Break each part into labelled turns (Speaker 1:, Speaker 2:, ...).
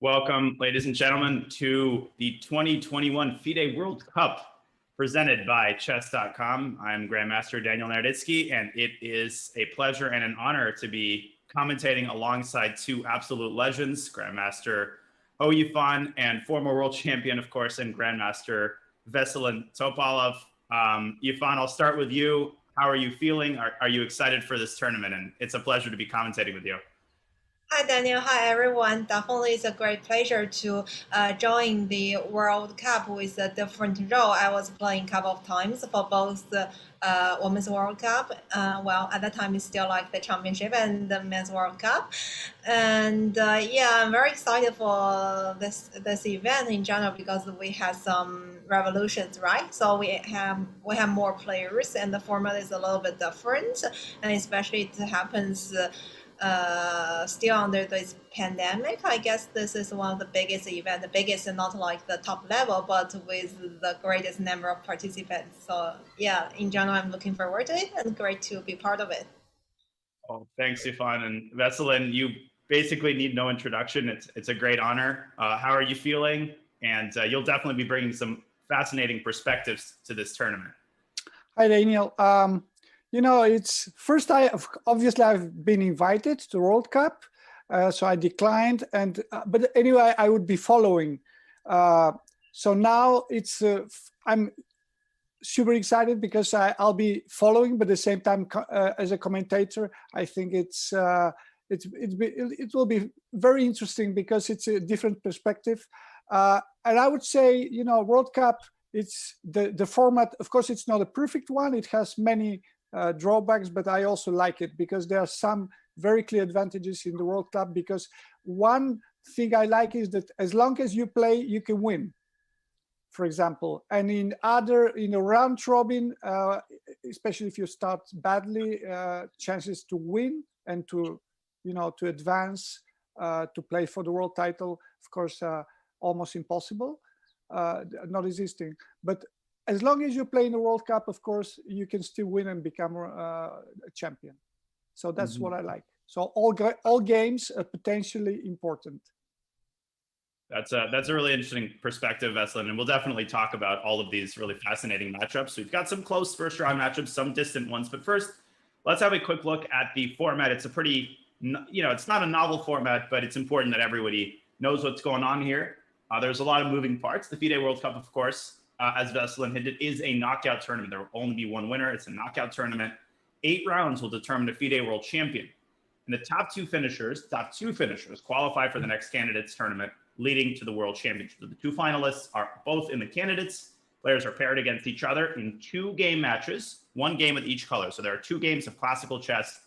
Speaker 1: Welcome, ladies and gentlemen, to the 2021 FIDE World Cup presented by Chess.com. I'm Grandmaster Daniel Naroditsky, and it is a pleasure and an honor to be commentating alongside two absolute legends, Grandmaster Ho Yifan and former world champion, of course, and Grandmaster Veselin Topalov. Yifan, I'll start with you. How are you feeling? Are you excited for this tournament? And it's a pleasure to be commentating with you.
Speaker 2: Hi, Daniel. Hi, everyone. Definitely, it's a great pleasure to join the World Cup with a different role. I was playing a couple of times for both the Women's World Cup. At the time, it's still like the championship and the Men's World Cup. And yeah, I'm very excited for this event in general because we had some revolutions, right? So we have more players, and the format is a little bit different, and especially it happens. Still under this pandemic, I guess this is one of the biggest events, the biggest not like the top level, but with the greatest number of participants. So yeah, in general, I'm looking forward to it and great to be part of it.
Speaker 1: Oh, thanks, Yifan. And Veselin, you basically need no introduction. It's a great honor. How are you feeling? And you'll definitely be bringing some fascinating perspectives to this tournament.
Speaker 3: Hi, Daniel. It's first. Obviously I've been invited to the World Cup, so I declined. But anyway, I would be following. So now I'm super excited because I'll be following, but at the same time as a commentator, I think it will be very interesting because it's a different perspective. And I would say, World Cup. It's the format. Of course, it's not a perfect one. It has many drawbacks, but I also like it because there are some very clear advantages in the World Cup. Because one thing I like is that as long as you play, you can win, for example. And in a round robin, especially if you start badly, chances to win and to advance to play for the world title, of course, almost impossible, not existing. But as long as you play in the World Cup, of course, you can still win and become a champion. So that's what I like. So all games are potentially important.
Speaker 1: That's a really interesting perspective, Veselin, and we'll definitely talk about all of these really fascinating matchups. We've got some close first round matchups, some distant ones, but first, let's have a quick look at the format. It's a pretty, it's not a novel format, but it's important that everybody knows what's going on here. There's a lot of moving parts. The FIDE World Cup, of course, as Veselin hinted, is a knockout tournament. There will only be one winner. It's a knockout tournament. 8 rounds will determine the FIDE World Champion. And the top two finishers qualify for the next candidates tournament leading to the World Championship. The two finalists are both in the candidates. Players are paired against each other in 2 game matches, 1 game with each color. So there are 2 games of classical chess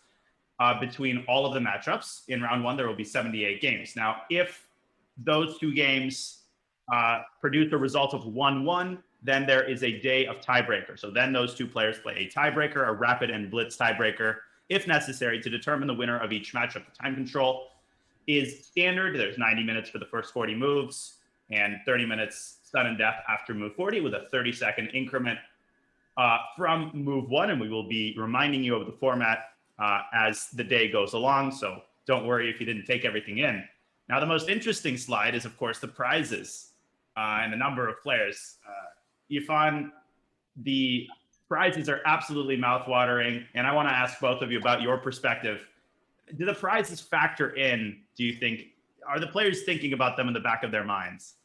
Speaker 1: between all of the matchups. In round 1, there will be 78 games. Now, if those 2 games produce a result of 1-1, then there is a day of tiebreaker. So then those 2 players play a tiebreaker, a rapid and blitz tiebreaker, if necessary, to determine the winner of each matchup. The time control is standard. There's 90 minutes for the first 40 moves and 30 minutes sudden death after move 40 with a 30-second increment from move 1. And we will be reminding you of the format as the day goes along. So don't worry if you didn't take everything in. Now, the most interesting slide is, of course, the prizes and the number of players. Yifan, the prizes are absolutely mouthwatering, and I want to ask both of you about your perspective. Do the prizes factor in, do you think? Are the players thinking about them in the back of their minds?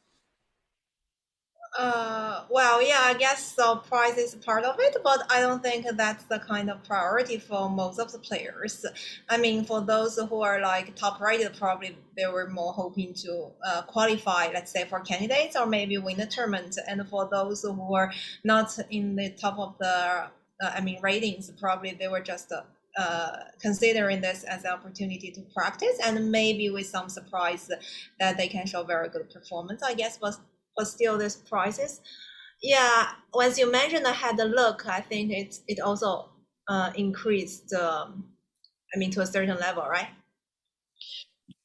Speaker 2: Yeah, I guess the prize is part of it, but I don't think that's the kind of priority for most of the players. I mean, for those who are like top rated, probably they were more hoping to qualify, let's say, for candidates or maybe win the tournament. And for those who are not in the top of the, ratings, probably they were just considering this as an opportunity to practice and maybe with some surprise that they can show very good performance, I guess. But still, these prizes, yeah. Once you mentioned, I had a look. I think it also increased. To a certain level, right?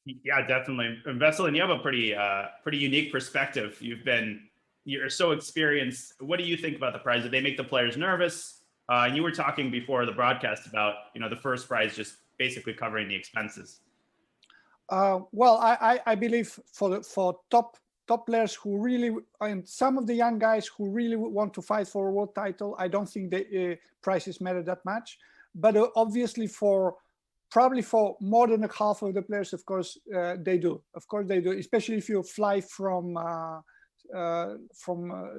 Speaker 1: Yeah, definitely. And Veselin, you have a pretty unique perspective. You're so experienced. What do you think about the prize? Did they make the players nervous? You were talking before the broadcast about the first prize just basically covering the expenses.
Speaker 3: Well, I believe for top players who really, and some of the young guys who really want to fight for a world title, I don't think the prices matter that much. But obviously, probably for more than half of the players, of course, they do. Of course, they do. Especially if you fly from a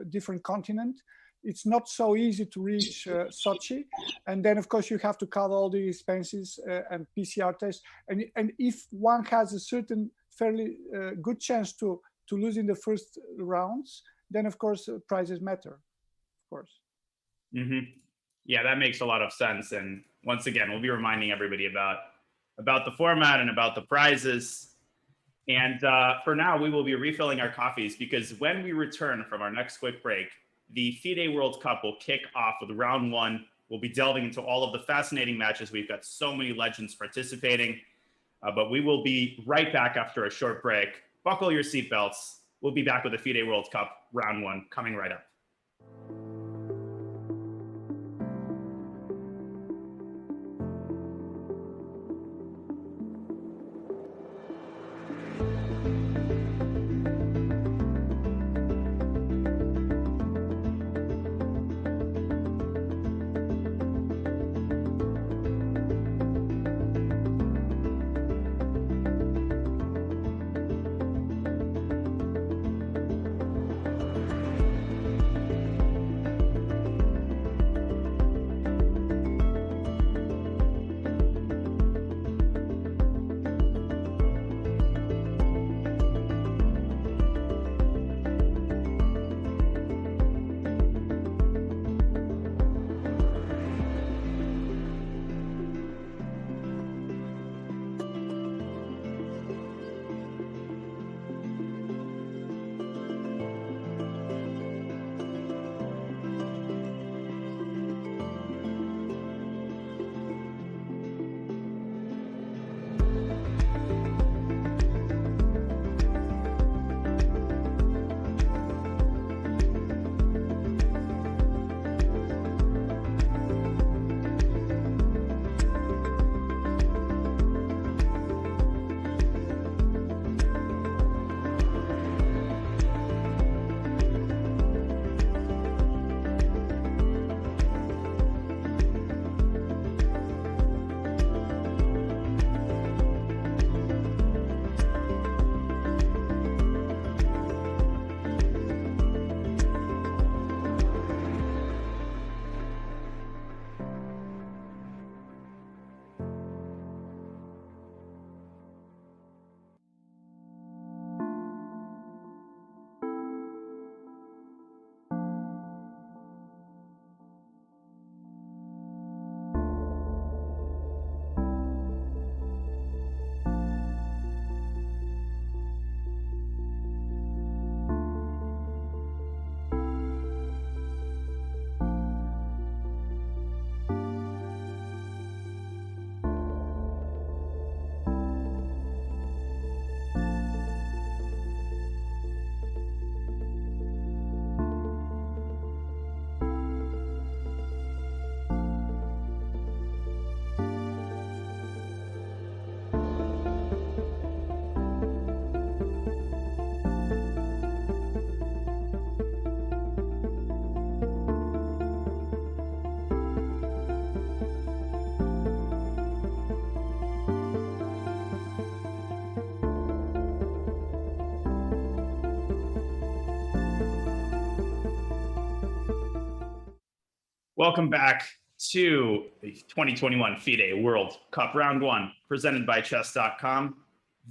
Speaker 3: different continent. It's not so easy to reach Sochi, and then of course you have to cover all the expenses and PCR tests. And if one has a certain fairly good chance to lose in the first rounds, then of course prizes matter. Of course.
Speaker 1: Mm-hmm. Yeah, that makes a lot of sense. And once again, we'll be reminding everybody about the format and about the prizes. And for now, we will be refilling our coffees, because when we return from our next quick break, the FIDE World Cup will kick off with round one. We'll be delving into all of the fascinating matches. We've got so many legends participating, but we will be right back after a short break. Buckle your seatbelts. We'll be back with the FIDE World Cup round one coming right up. Welcome back to the 2021 FIDE World Cup Round 1, presented by Chess.com.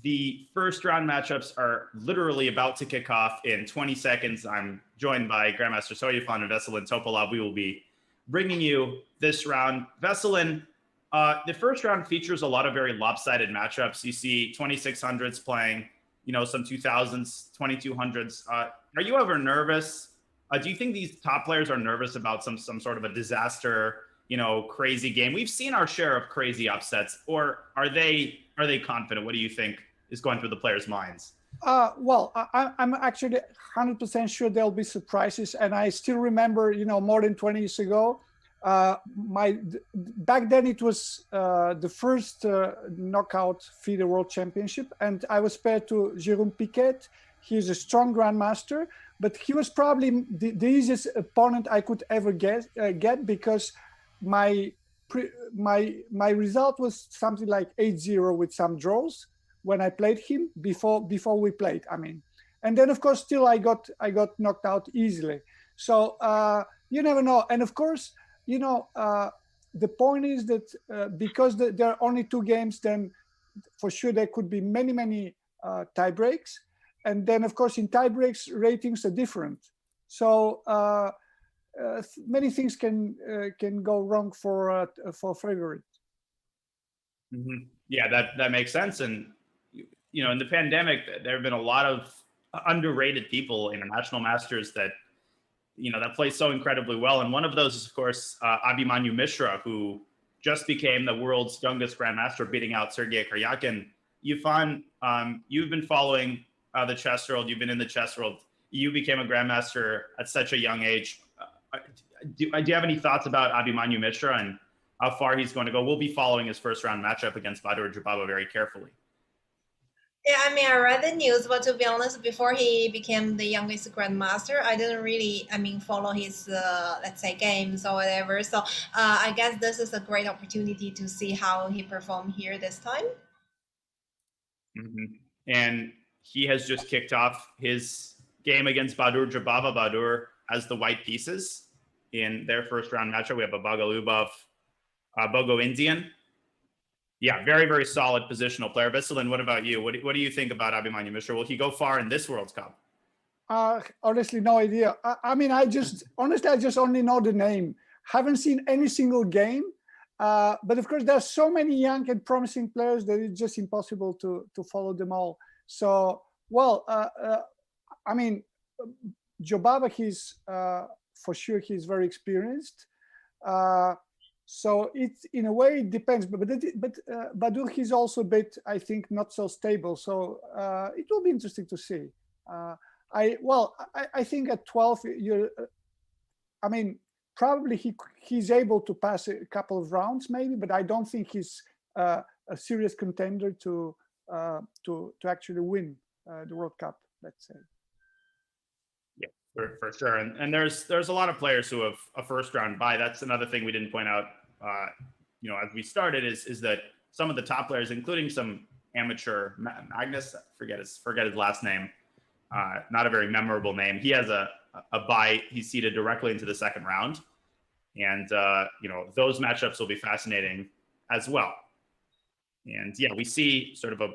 Speaker 1: The first round matchups are literally about to kick off in 20 seconds. I'm joined by Grandmaster Soyafon and Veselin Topalov. We will be bringing you this round. Veselin, the first round features a lot of very lopsided matchups. You see 2600s playing, some 2000s, 2200s. Are you ever nervous? Do you think these top players are nervous about some sort of a disaster, crazy game? We've seen our share of crazy upsets, or are they confident? What do you think is going through the players' minds?
Speaker 3: Well, I'm actually 100% sure there'll be surprises, and I still remember, more than 20 years ago, back then it was the first knockout FIDE World Championship, and I was paired to Jérôme Piquet. He's a strong grandmaster, but he was probably the easiest opponent I could ever get because my result was something like 8-0 with some draws when I played him before we played. I mean, and then of course still I got knocked out easily. So you never know. And of course, you know, the point is that because there are only 2 games, then for sure there could be many tie breaks. And then, of course, in tie breaks, ratings are different. So many things can go wrong for favorite.
Speaker 1: Mm-hmm. Yeah, that makes sense. And you know, in the pandemic, there have been a lot of underrated people, international masters that that play so incredibly well. And one of those is, of course, Abhimanyu Mishra, who just became the world's youngest grandmaster, beating out Sergei Karyakin. Yifan, you've been following the chess world. You've been in the chess world. You became a grandmaster at such a young age. Do you have any thoughts about Abhimanyu Mishra and how far he's going to go? We'll be following his first round matchup against Badur Jobava very carefully.
Speaker 2: Yeah, I mean, I read the news, but to be honest, before he became the youngest grandmaster, I didn't really, follow his, let's say, games or whatever. So I guess this is a great opportunity to see how he performed here this time.
Speaker 1: Mm-hmm. And he has just kicked off his game against Badur Jobava. Badur has the white pieces in their first round matchup. We have a Bagalubov, Bogo Indian. Yeah, very, very solid positional player. Veselin, what about you? What do you think about Abhimanyu Mishra? Will he go far in this World Cup?
Speaker 3: Honestly, no idea. I mean, I just only know the name. Haven't seen any single game. But of course, there are so many young and promising players that it's just impossible to follow them all. So, well, I mean, Jobava, he's for sure he's very experienced. So it's in a way it depends, but Badur he's also a bit, I think, not so stable. So it will be interesting to see. I think at 12 you're, I mean, probably he's able to pass a couple of rounds maybe, but I don't think he's a serious contender to actually win the World Cup, let's say.
Speaker 1: Yeah, for sure. And there's a lot of players who have a first round bye. That's another thing we didn't point out, as we started is that some of the top players, including some amateur Magnus, forget his last name, not a very memorable name. He has a bye. He's seeded directly into the second round. And, those matchups will be fascinating as well. And yeah, we see sort of a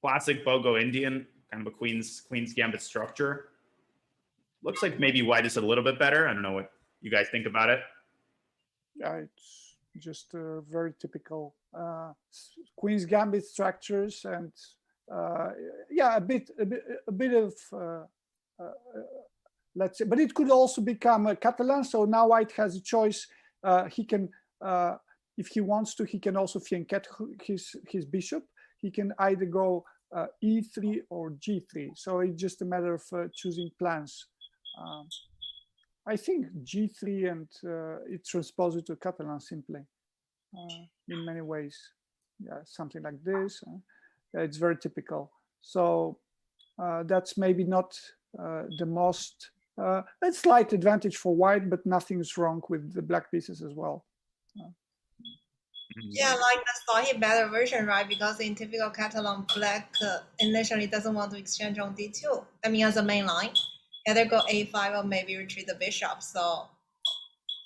Speaker 1: classic Bogo Indian, kind of a Queen's Gambit structure. Looks like maybe white is a little bit better. I don't know what you guys think about it.
Speaker 3: Yeah, it's just very typical Queen's Gambit structures, and a bit of let's say, but it could also become a Catalan. So now white has a choice. He can, if he wants to, he can also fianchet his bishop. He can either go e3 or g3. So it's just a matter of choosing plans. I think g3 and it transposes to Catalan simply in many ways. Yeah, something like this. It's very typical. So that's maybe not the most a slight advantage for white, but nothing's wrong with the black pieces as well.
Speaker 2: Yeah, like the slightly better version, right? Because in typical Catalan, black initially doesn't want to exchange on d2. I mean, as a main line, either go a5 or maybe retreat the bishop. So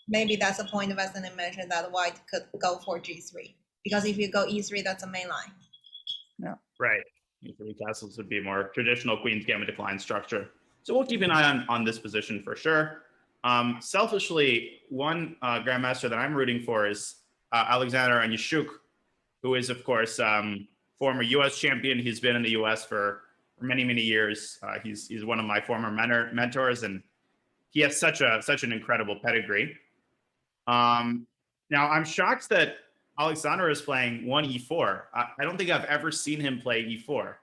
Speaker 2: maybe that's a point Veselin mentioned that white could go for g3. Because if you go e3, that's a main line.
Speaker 3: Yeah.
Speaker 1: Right. E3 castles would be a more traditional Queen's Gambit decline structure. So we'll keep an eye on this position for sure. Selfishly, one grandmaster that I'm rooting for is Alexander Onyeshuk, who is, of course, former U.S. champion. He's been in the U.S. for many, many years. He's one of my former mentors, and he has such an incredible pedigree. Now, I'm shocked that Alexander is playing 1e4. I don't think I've ever seen him play e4.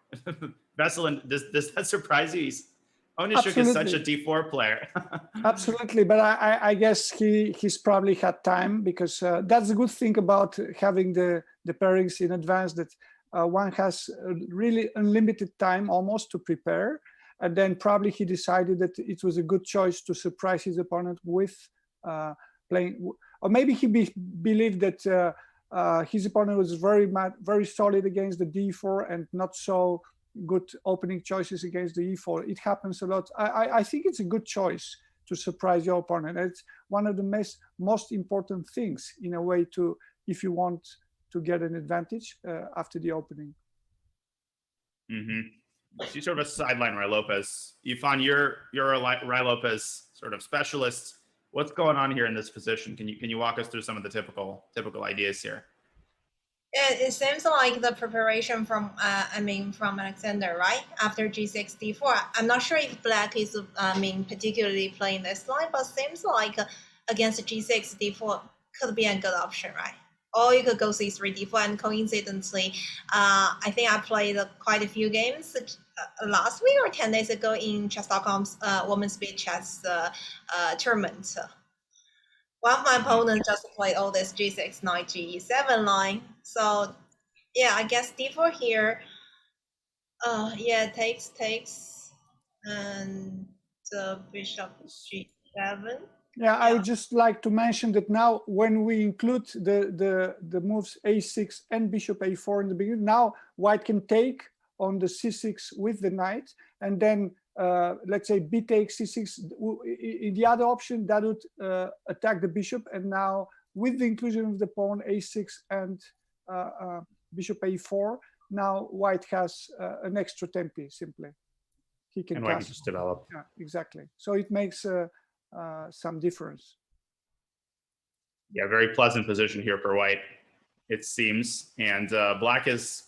Speaker 1: Veselin, does that surprise you? He's Onishuk is such a D4 player.
Speaker 3: Absolutely, but I guess he's probably had time, because that's a good thing about having the pairings in advance, that one has really unlimited time almost to prepare, and then probably he decided that it was a good choice to surprise his opponent with playing, or maybe he believed that his opponent was very solid against the D4 and not so good opening choices against the E4. It happens a lot. I think it's a good choice to surprise your opponent. It's one of the most important things in a way if you want to get an advantage after the opening.
Speaker 1: So you're sort of a sideline Rai Lopez. Yifan, you're a Rai Lopez sort of specialist. What's going on here in this position? Can you walk us through some of the typical ideas here?
Speaker 2: It seems like the preparation from from Alexander, right? After G6, D4. I'm not sure if Black is particularly playing this line, but seems like against G6, D4 could be a good option, right? Or you could go C3, D4, and coincidentally, I think I played quite a few games last week or 10 days ago in Chess.com's Women's Speed Chess tournament. One of my opponents just played all this G6, knight, G7 line. So yeah, I guess D4 here. Yeah, takes, and the bishop G7.
Speaker 3: Yeah, I would just like to mention that now when we include the moves A6 and bishop A4 in the beginning, now white can take on the C6 with the knight, and then let's say B takes C6. In the other option, that would attack the bishop, and now with the inclusion of the pawn A6 and bishop A4, now white has an extra tempi simply. He can
Speaker 1: white can just develop.
Speaker 3: Yeah, exactly. So it makes some difference.
Speaker 1: Yeah, very pleasant position here for white, it seems. And black is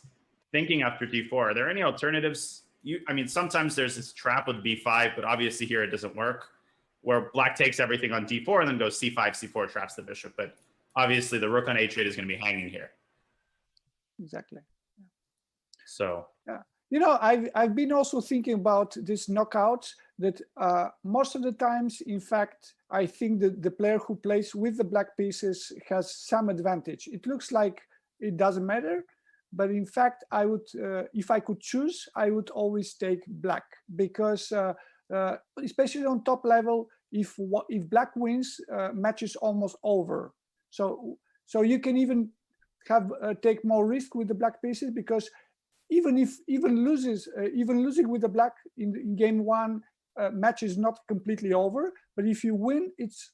Speaker 1: thinking after D4. Are there any alternatives? I mean, sometimes there's this trap with B5, but obviously here it doesn't work, where black takes everything on D4 and then goes C5, C4, traps the bishop. But obviously the rook on H8 is going to be hanging here.
Speaker 3: Exactly. Yeah.
Speaker 1: So
Speaker 3: yeah, you know, I've been also thinking about this knockout, that most of the times, in fact, I think that the player who plays with the black pieces has some advantage. It looks like it doesn't matter, but in fact, I would, if I could choose, I would always take black, because especially on top level, if black wins, match is almost over. So you can even take more risk with the black pieces, because even losing with the black in game one, match is not completely over. But if you win, it's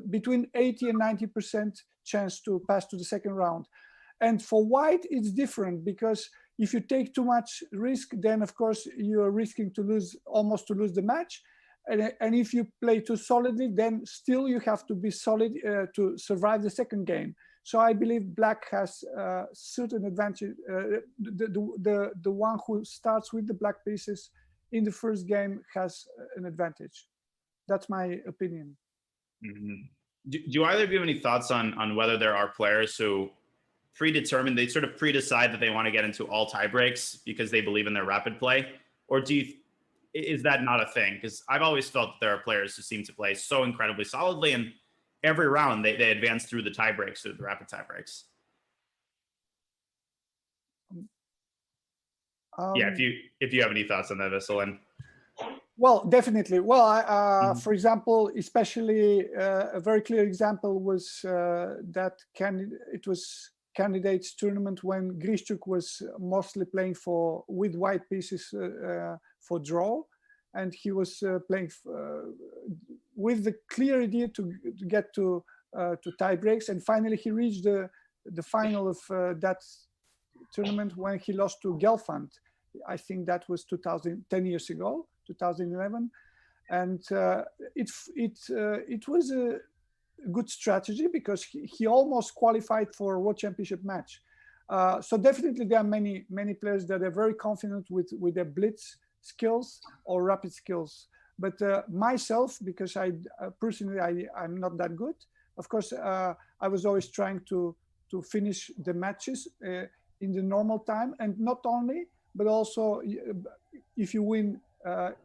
Speaker 3: between 80 and 90% chance to pass to the second round. And for white, it's different, because if you take too much risk, then of course you are risking to almost lose the match. And if you play too solidly, then still you have to be solid to survive the second game. So I believe black has certain advantage. The one who starts with the black pieces in the first game has an advantage. That's my opinion.
Speaker 1: Do either of you have any thoughts on whether there are players who they sort of pre-decide that they want to get into all tie breaks because they believe in their rapid play? Or is that not a thing? Because I've always felt that there are players who seem to play so incredibly solidly, and every round they advance through the tie breaks, through the rapid tie breaks. Yeah, if you have any thoughts on that, Veselin.
Speaker 3: Well, definitely. Well, for example, especially a very clear example was it was candidates tournament when Grishchuk was mostly playing with white pieces for draw, and he was playing with the clear idea to get to tie breaks, and finally he reached the final of that tournament when he lost to Gelfand. I think that was 10 years ago, 2011, and it was a good strategy, because he almost qualified for a World Championship match. So definitely there are many players that are very confident with their blitz skills or rapid skills. But myself, because personally I'm not that good. Of course, I was always trying to finish the matches in the normal time, and not only, but also if you win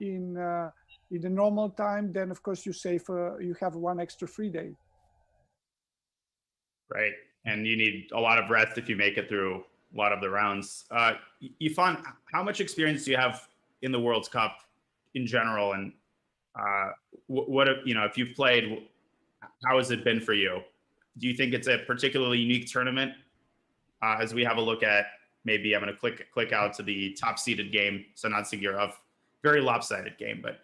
Speaker 3: in the normal time, then of course you have one extra free day.
Speaker 1: Right, and you need a lot of rest if you make it through a lot of the rounds. Yifan, how much experience do you have in the World Cup in general, and what if you've played, how has it been for you? Do you think it's a particularly unique tournament? As we have a look at, maybe I'm going to click out to the top seeded game, Sanat Sigurov, very lopsided game. But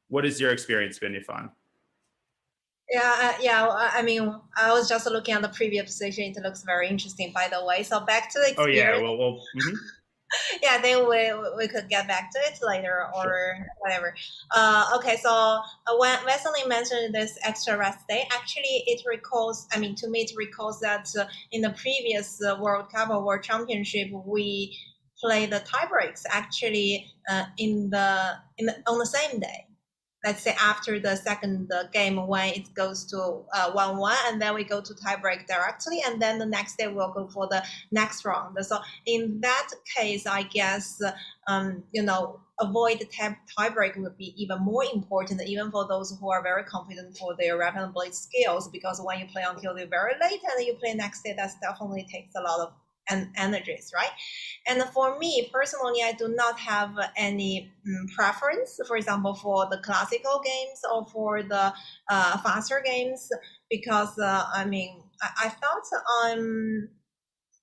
Speaker 1: what has your experience been, Yifan?
Speaker 2: Yeah. I mean, I was just looking at the previous position. It looks very interesting, by the way. So back to the experience.
Speaker 1: Oh yeah, well.
Speaker 2: Yeah, then we could get back to it later or sure. Whatever. Okay, so when Wesley mentioned this extra rest day, actually it recalls, to me it recalls that in the previous World Cup or World Championship, we play the tie breaks actually on the same day. Let's say after the second game when it goes to 1-1, and then we go to tiebreak directly, and then the next day we'll go for the next round. So in that case, I guess avoid the tiebreak would be even more important, even for those who are very confident for their rapid and blade skills, because when you play until the very late and you play next day, that definitely takes a lot of energies, right? And for me personally, I do not have any preference, for example, for the classical games or for the faster games, because I felt I'm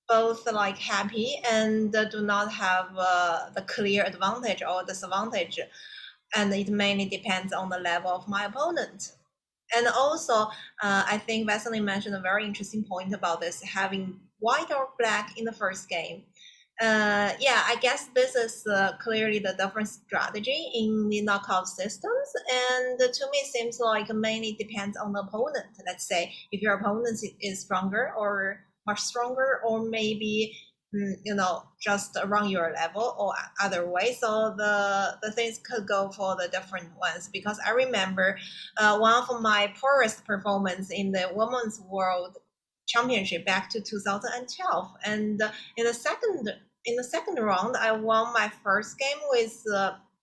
Speaker 2: both like happy and do not have the clear advantage or disadvantage, and it mainly depends on the level of my opponent. And also, I think Vasily mentioned a very interesting point about this, having white or black in the first game. I guess this is clearly the different strategy in the knockout systems. And to me, it seems like it mainly depends on the opponent. Let's say if your opponent is stronger or much stronger, or maybe just around your level or other way. So the things could go for the different ones, because I remember one of my poorest performance in the Women's World Championship back to 2012, and in the second round, I won my first game with,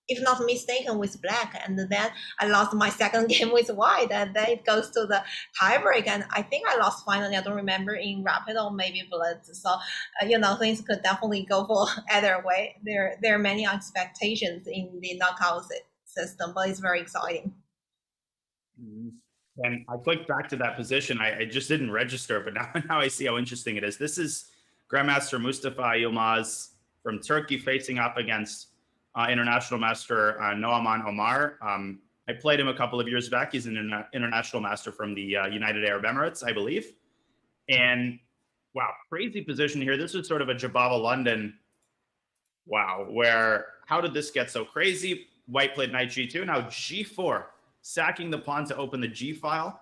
Speaker 2: if not mistaken, with black, and then I lost my second game with white, and then it goes to the tiebreak, and I think I lost finally. I don't remember, in rapid or maybe blitz. So things could definitely go for either way. There are many expectations in the knockout system, but it's very exciting.
Speaker 1: And I clicked back to that position. I just didn't register, but now I see how interesting it is. This is Grandmaster Mustafa Yilmaz from Turkey facing up against International Master Noaman Omar. I played him a couple of years back. He's an International Master from the United Arab Emirates, I believe. And wow, crazy position here. This is sort of a Jobava London. Wow, how did this get so crazy? White played knight g2, now g4, sacking the pawn to open the g file.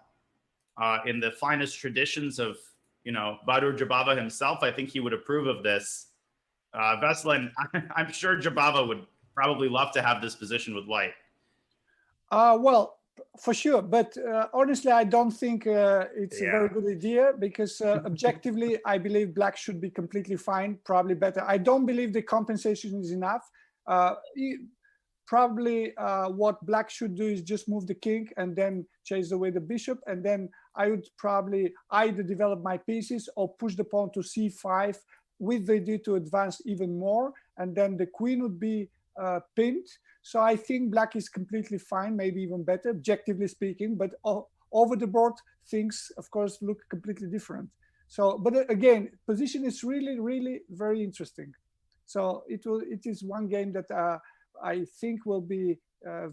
Speaker 1: In the finest traditions of Badur Jobava himself, I think he would approve of this. Veselin, I'm sure Jobava would probably love to have this position with white.
Speaker 3: Well, for sure, but honestly, I don't think it's a very good idea, because objectively, I believe black should be completely fine, probably better. I don't believe the compensation is enough. Probably what black should do is just move the king and then chase away the bishop, and then I would probably either develop my pieces or push the pawn to c5 with the idea to advance even more, and then the queen would be pinned. So I think black is completely fine, maybe even better, objectively speaking, but over the board, things, of course, look completely different. So, but again, position is really, really very interesting. So it is one game that I think will be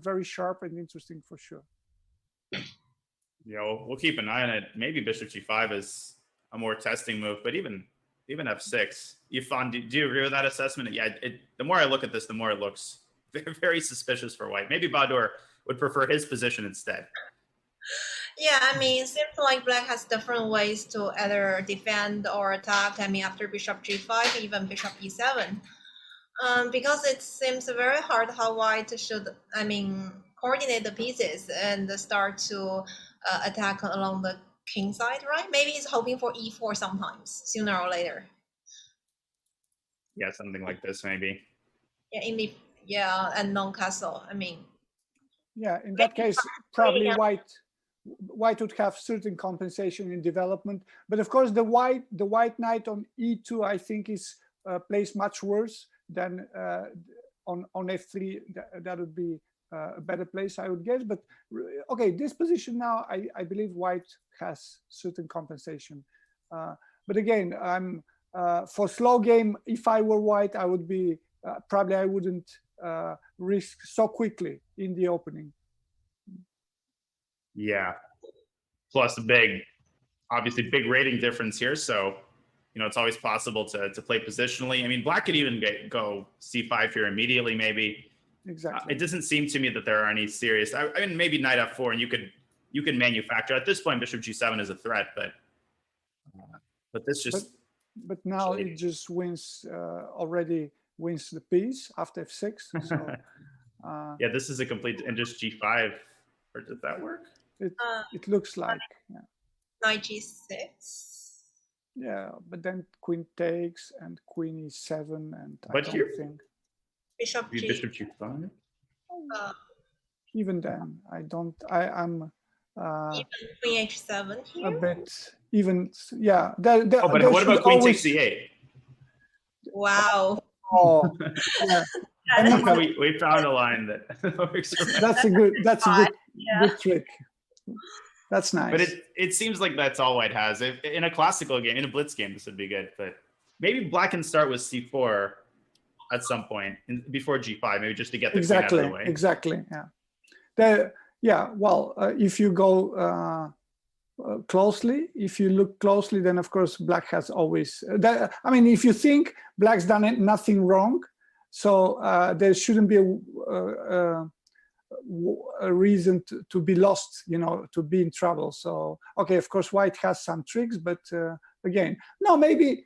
Speaker 3: very sharp and interesting for sure.
Speaker 1: Yeah, we'll keep an eye on it. Maybe bishop g5 is a more testing move, but even f6. Yifan, do you agree with that assessment? Yeah, the more I look at this, the more it looks very suspicious for white. Maybe Badur would prefer his position instead.
Speaker 2: Yeah, it seems like black has different ways to either defend or attack. After bishop g5, even bishop e7. Because it seems very hard how white should, coordinate the pieces and start to attack along the king side, right? Maybe he's hoping for e4 sometimes, sooner or later.
Speaker 1: Yeah, something like this, maybe.
Speaker 2: Yeah, Yeah, and non-castle. I mean,
Speaker 3: Yeah, in that case, probably white would have certain compensation in development, but of course the white knight on e2 I think is plays much worse than on f3. That would be a better place, I would guess. But okay, this position now, I believe white has certain compensation. But again, I'm for slow game. If I were white, I would be probably I wouldn't risk so quickly in the opening.
Speaker 1: Yeah. Plus obviously big rating difference here. So, it's always possible to play positionally. I mean, black could even go c5 here immediately, maybe.
Speaker 3: Exactly.
Speaker 1: It doesn't seem to me that there are any serious. I mean, maybe knight f4, and you can manufacture at this point. Bishop g7 is a threat, but this just.
Speaker 3: But now it just wins already wins the piece after f6. So.
Speaker 1: Yeah, this is a complete and just g5. Or did that work?
Speaker 3: It looks like. Yeah.
Speaker 2: Knight g6.
Speaker 3: Yeah, but then queen takes and queen e7, and
Speaker 1: but
Speaker 3: I don't think
Speaker 2: bishop
Speaker 1: g5.
Speaker 3: Even then, I'm
Speaker 2: even queen h7 here.
Speaker 3: A bit even. Yeah.
Speaker 1: But what about queen takes c8?
Speaker 2: Wow.
Speaker 3: Oh, yeah.
Speaker 1: we found a line that works.
Speaker 3: That's a good good trick. That's nice.
Speaker 1: But it seems like that's all white has. If in a classical game, in a blitz game, this would be good. But maybe black can start with c4 at some point before g5, maybe just to get the queen out of the way.
Speaker 3: Exactly. Yeah. Well, if you go closely, if you look closely, then of course black has always. I mean, if you think black's done nothing wrong, so there shouldn't be a reason to be lost, to be in trouble. So okay, of course white has some tricks, but again, no, maybe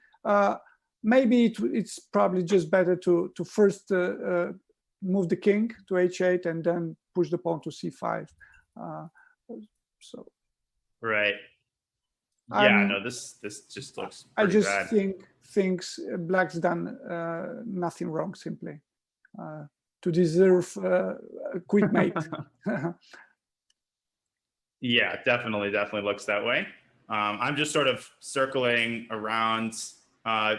Speaker 3: it's probably just better to first move the king to h8 and then push the pawn to c5. So
Speaker 1: right. Yeah, no, this just looks pretty
Speaker 3: I just
Speaker 1: bad.
Speaker 3: thinks black's done nothing wrong, simply to deserve a quick mate.
Speaker 1: Yeah, definitely looks that way. I'm just sort of circling around,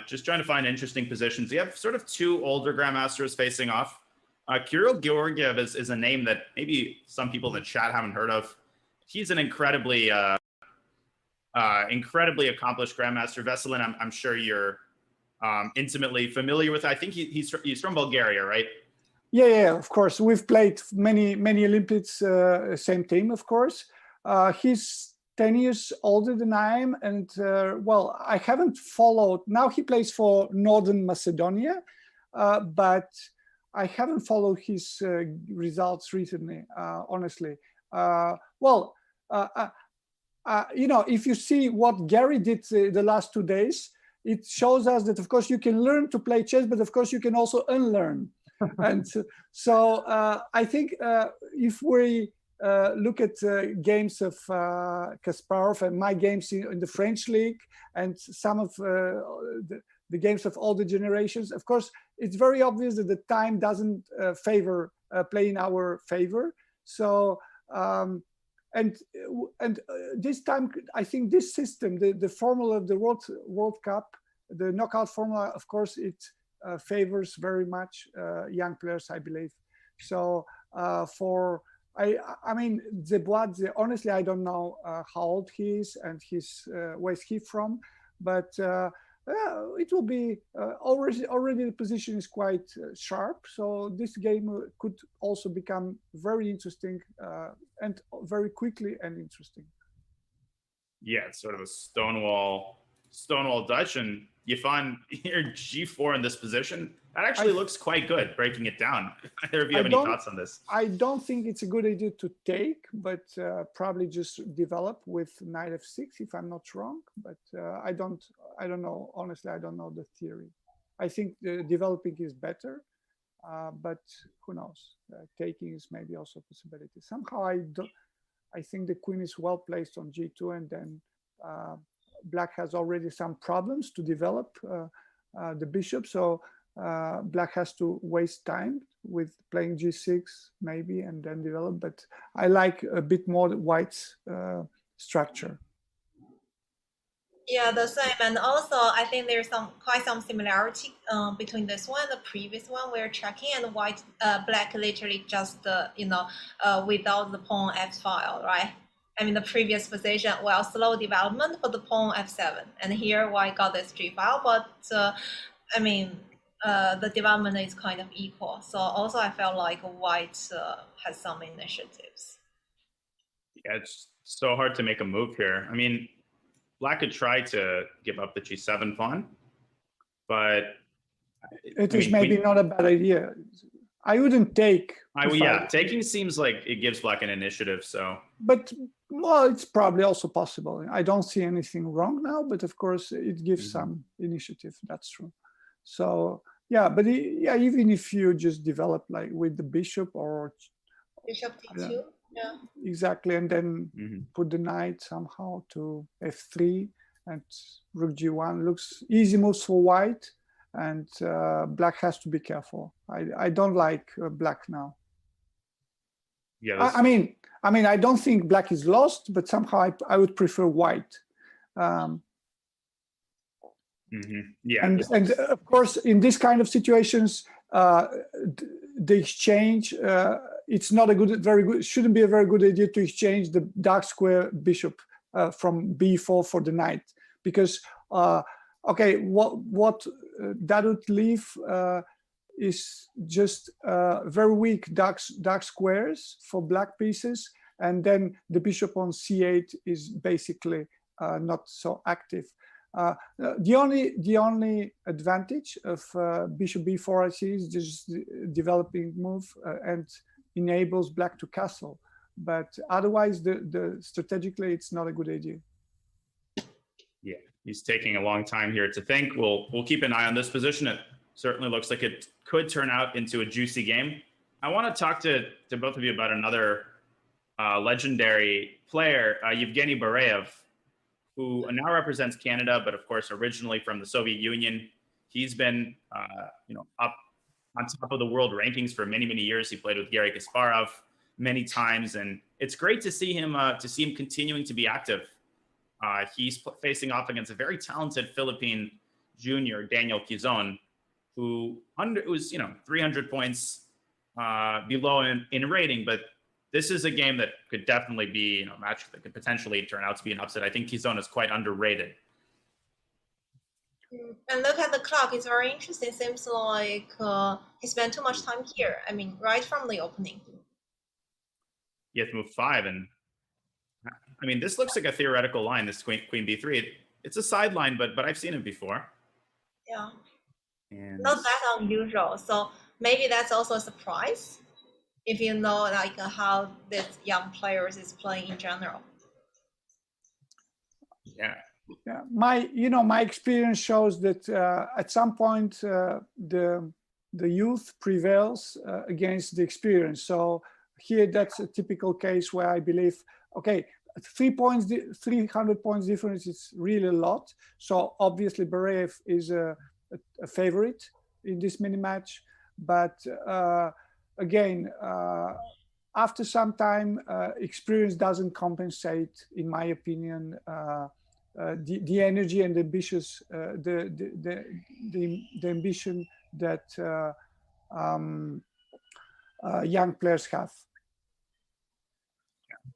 Speaker 1: just trying to find interesting positions. You have sort of two older grandmasters facing off. Kirill Georgiev is a name that maybe some people in the chat haven't heard of. He's an incredibly accomplished grandmaster. Veselin, I'm sure you're intimately familiar with. I think he's from Bulgaria, right?
Speaker 3: Yeah, of course. We've played many Olympics, same team, of course. He's 10 years older than I am, and well, I haven't followed. Now he plays for Northern Macedonia, but I haven't followed his results recently, honestly. Well, if you see what Gary did the last 2 days, it shows us that, of course, you can learn to play chess, but of course, you can also unlearn. And so I think if we look at games of Kasparov and my games in the French league and some of the games of all the generations, of course, it's very obvious that the time doesn't favor play in our favor. So and this time, I think this system, the formula of the World Cup, the knockout formula, of course, it favors very much young players, I believe. So I mean, Zebladze, honestly, I don't know how old he is and where's he from, but it will be already the position is quite sharp. So this game could also become very interesting and very quickly and interesting.
Speaker 1: Yeah, it's sort of a Stonewall Dutch, and you find here g4 in this position. That actually looks quite good, breaking it down. Either of you have any thoughts on this?
Speaker 3: I don't think it's a good idea to take, but probably just develop with knight f6, if I'm not wrong. But I don't know. Honestly, I don't know the theory. I think developing is better, but who knows? Taking is maybe also a possibility. Somehow I think the queen is well placed on g2, and then black has already some problems to develop the bishop. So black has to waste time with playing g6 maybe and then develop, but I like a bit more white's structure.
Speaker 2: Yeah, the same. And also, I think there's quite some similarity between this one and the previous one we're checking, and black literally just without the pawn f5, right? I mean, the previous position, well, slow development for the pawn f7, and here white got this g file, but I mean, the development is kind of equal. So also, I felt like white has some initiatives.
Speaker 1: Yeah, it's so hard to make a move here. I mean, black could try to give up the g7 pawn, but
Speaker 3: it is maybe not a bad idea. I wouldn't take.
Speaker 1: Yeah, taking seems like it gives black an initiative. So,
Speaker 3: but well, it's probably also possible. I don't see anything wrong now, but of course it gives some initiative. That's true. So yeah, but yeah, even if you just develop like with the bishop or
Speaker 2: bishop d2. Yeah.
Speaker 3: Exactly, and then put the knight somehow to f3 and rook g1 looks easy moves for white, and black has to be careful. I don't like black now.
Speaker 1: Yeah,
Speaker 3: I mean, I don't think black is lost, but somehow I would prefer white.
Speaker 1: Yeah,
Speaker 3: and of course, in this kind of situations, the exchange. It's not a shouldn't be a very good idea to exchange the dark square bishop from b4 for the knight, because okay, what that would leave is just very weak dark squares for black pieces, and then the bishop on c8 is basically not so active. The only advantage of bishop b4 I see is just developing move and enables black to castle, but otherwise the strategically it's not a good idea.
Speaker 1: Yeah, he's taking a long time here to think. We'll keep an eye on this position. It certainly looks like it could turn out into a juicy game. I want to talk to both of you about another legendary player, Yevgeny Bareyev, who now represents Canada, but of course originally from the Soviet Union. He's been up on top of the world rankings for many years. He played with Garry Kasparov many times, and it's great to see him continuing to be active. He's facing off against a very talented Philippine junior, Daniel Quizon, who was 300 points below in rating, but this is a game that could definitely be a match that could potentially turn out to be an upset. I think Quizon is quite underrated.
Speaker 2: And look at the clock, it's very interesting. Seems like he spent too much time here. I mean, right from the opening.
Speaker 1: He has to move 5, and I mean, this looks like a theoretical line, this queen b3. It's a sideline, but I've seen it before.
Speaker 2: Yeah.
Speaker 1: And
Speaker 2: not that unusual. So maybe that's also a surprise if you know like how this young players is playing in general.
Speaker 1: Yeah.
Speaker 3: Yeah, my experience shows that at some point the youth prevails against the experience. So here that's a typical case where I believe, okay, 300 points difference is really a lot. So obviously Bareyev is a favorite in this mini match, but again, after some time, experience doesn't compensate, in my opinion. The energy and the ambitious, the ambition that young players have.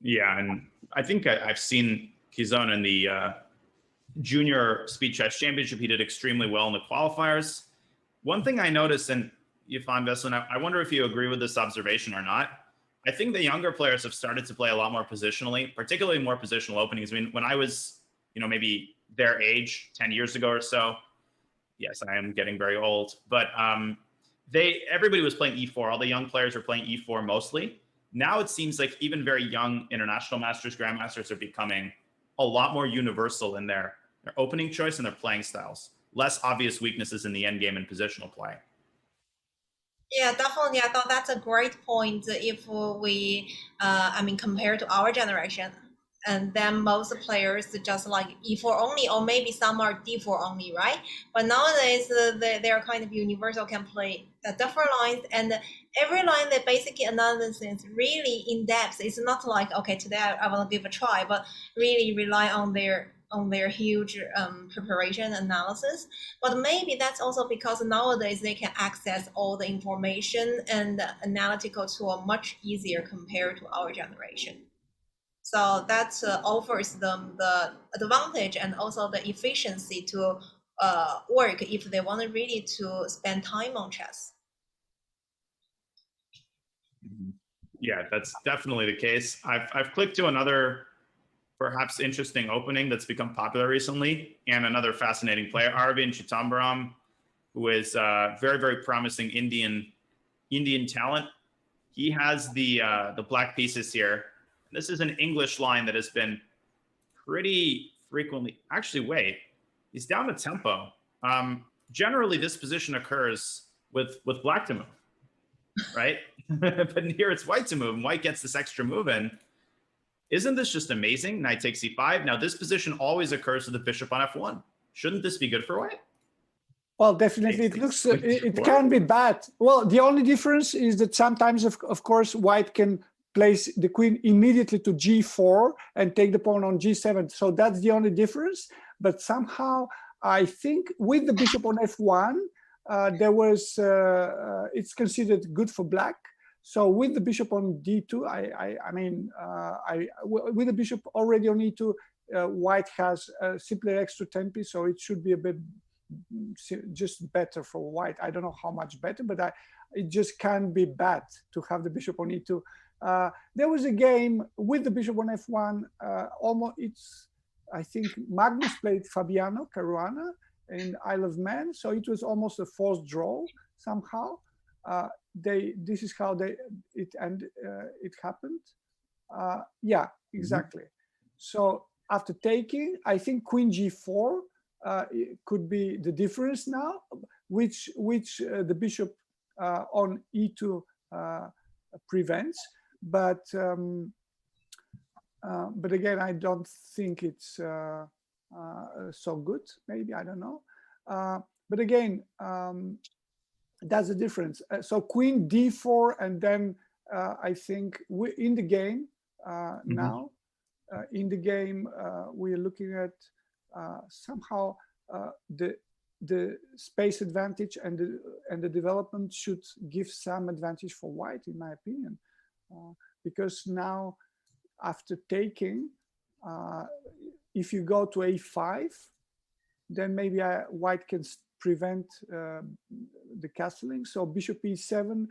Speaker 1: Yeah, and I think I've seen Quizon in the Junior Speed Chess Championship. He did extremely well in the qualifiers. One thing I noticed, and Yifan Veselin, I wonder if you agree with this observation or not. I think the younger players have started to play a lot more positionally, particularly more positional openings. I mean, when I was maybe their age 10 years ago or so. Yes, I am getting very old, but everybody was playing E4. All the young players were playing E4 mostly. Now it seems like even very young international masters, grandmasters are becoming a lot more universal in their opening choice and their playing styles. Less obvious weaknesses in the endgame and positional play.
Speaker 2: Yeah, definitely. I thought that's a great point. If we, compared to our generation, and then most players just like e4 only, or maybe some are d4 only, right? But nowadays they're kind of universal, can play different lines, and every line they basically analysis really in depth. It's not like, okay, today I want to give a try, but really rely on their huge preparation analysis. But maybe that's also because nowadays they can access all the information and the analytical tool much easier compared to our generation. So that offers them the advantage and also the efficiency to work if they want to really to spend time on chess.
Speaker 1: Yeah, that's definitely the case. I've clicked to another perhaps interesting opening that's become popular recently, and another fascinating player, Arvind Chittambaram, who is very, very promising Indian talent. He has the black pieces here. This is an English line that has been pretty frequently. Actually, wait, he's down to tempo. Generally, this position occurs with black to move, right? But here it's white to move, and white gets this extra move in. Isn't this just amazing? Knight takes e5. Now, this position always occurs with the bishop on f1. Shouldn't this be good for white?
Speaker 3: Well, definitely, it looks, it can be bad. Well, the only difference is that sometimes, of course, white can place the queen immediately to g4 and take the pawn on g7. So that's the only difference. But somehow, I think with the bishop on f1, there was, it's considered good for black. So with the bishop on d2, with the bishop already on e2, white has simply extra tempi, so it should be a bit just better for white. I don't know how much better, but it just can't be bad to have the bishop on e2. There was a game with the bishop on f1. I think Magnus played Fabiano Caruana in Isle of Man, so it was almost a forced draw somehow. This is how it happened. Yeah, exactly. So after taking, I think queen g4 it could be the difference now, which the bishop on e2 prevents. But again, I don't think it's so good. Maybe, I don't know. But again, that's the difference. So queen d4, and then I think in the game now, in the game we're looking at somehow the space advantage and the development should give some advantage for white, in my opinion, because now after taking, if you go to a5, then maybe white can prevent the castling. So bishop e7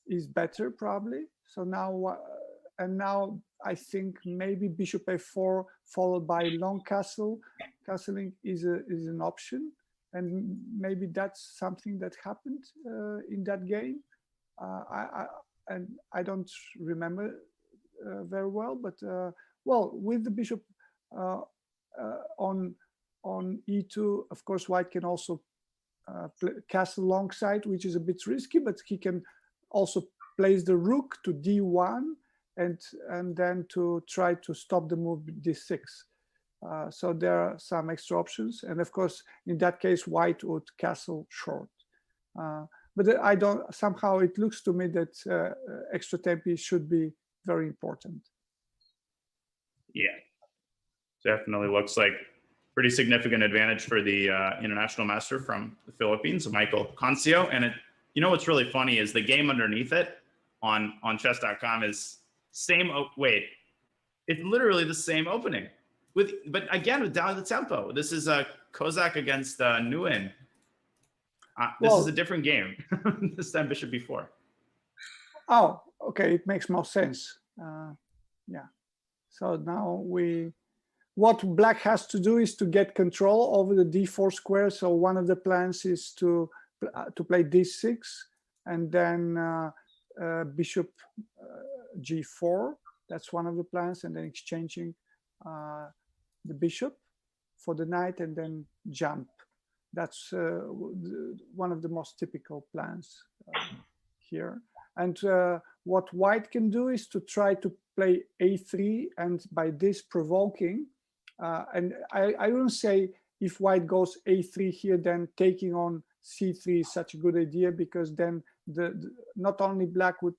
Speaker 3: is better probably. So now, and now I think maybe bishop a4 followed by long castling is an option, and maybe that's something that happened in that game. And I don't remember very well, but well, with the bishop on e2, of course, white can also castle long side, which is a bit risky, but he can also place the rook to d1 and then to try to stop the move d6. So there are some extra options, and of course, in that case, white would castle short. But I don't. Somehow, it looks to me that extra tempi should be very important.
Speaker 1: Yeah, definitely looks like pretty significant advantage for the international master from the Philippines, Michael Concio. And you know what's really funny is the game underneath it on Chess.com is same. Wait, it's literally the same opening but again down the tempo. This is Kozak against Nguyen. This is a different game. This time bishop b4.
Speaker 3: Oh, okay, it makes more sense. Yeah. So now what black has to do is to get control over the d4 square. So one of the plans is to play d6 and then bishop g4. That's one of the plans, and then exchanging the bishop for the knight and then jump. That's one of the most typical plans here. And what white can do is to try to play a3 and by this provoking, and I wouldn't say if white goes a3 here, then taking on c3 is such a good idea, because then not only black would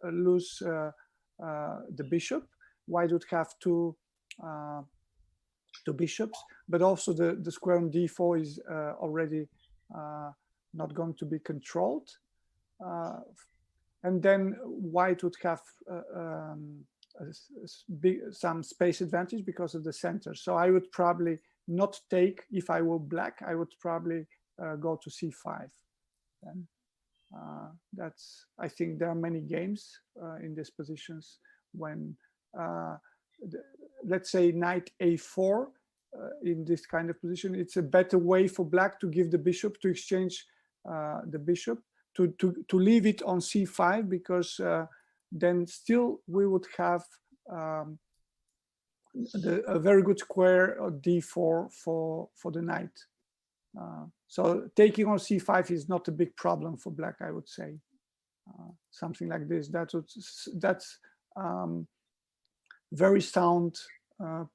Speaker 3: lose the bishop, white would have two bishops, but also the square on d4 is already not going to be controlled. And then white would have some space advantage because of the center. So I would probably not take, if I were black, I would probably go to c5. Then I think there are many games in these positions when, let's say knight a4 in this kind of position, it's a better way for black to give the bishop, to exchange the bishop, to leave it on c5, because then still we would have a very good square of d4 for the knight. So taking on c5 is not a big problem for black, I would say. Something like this, that's very sound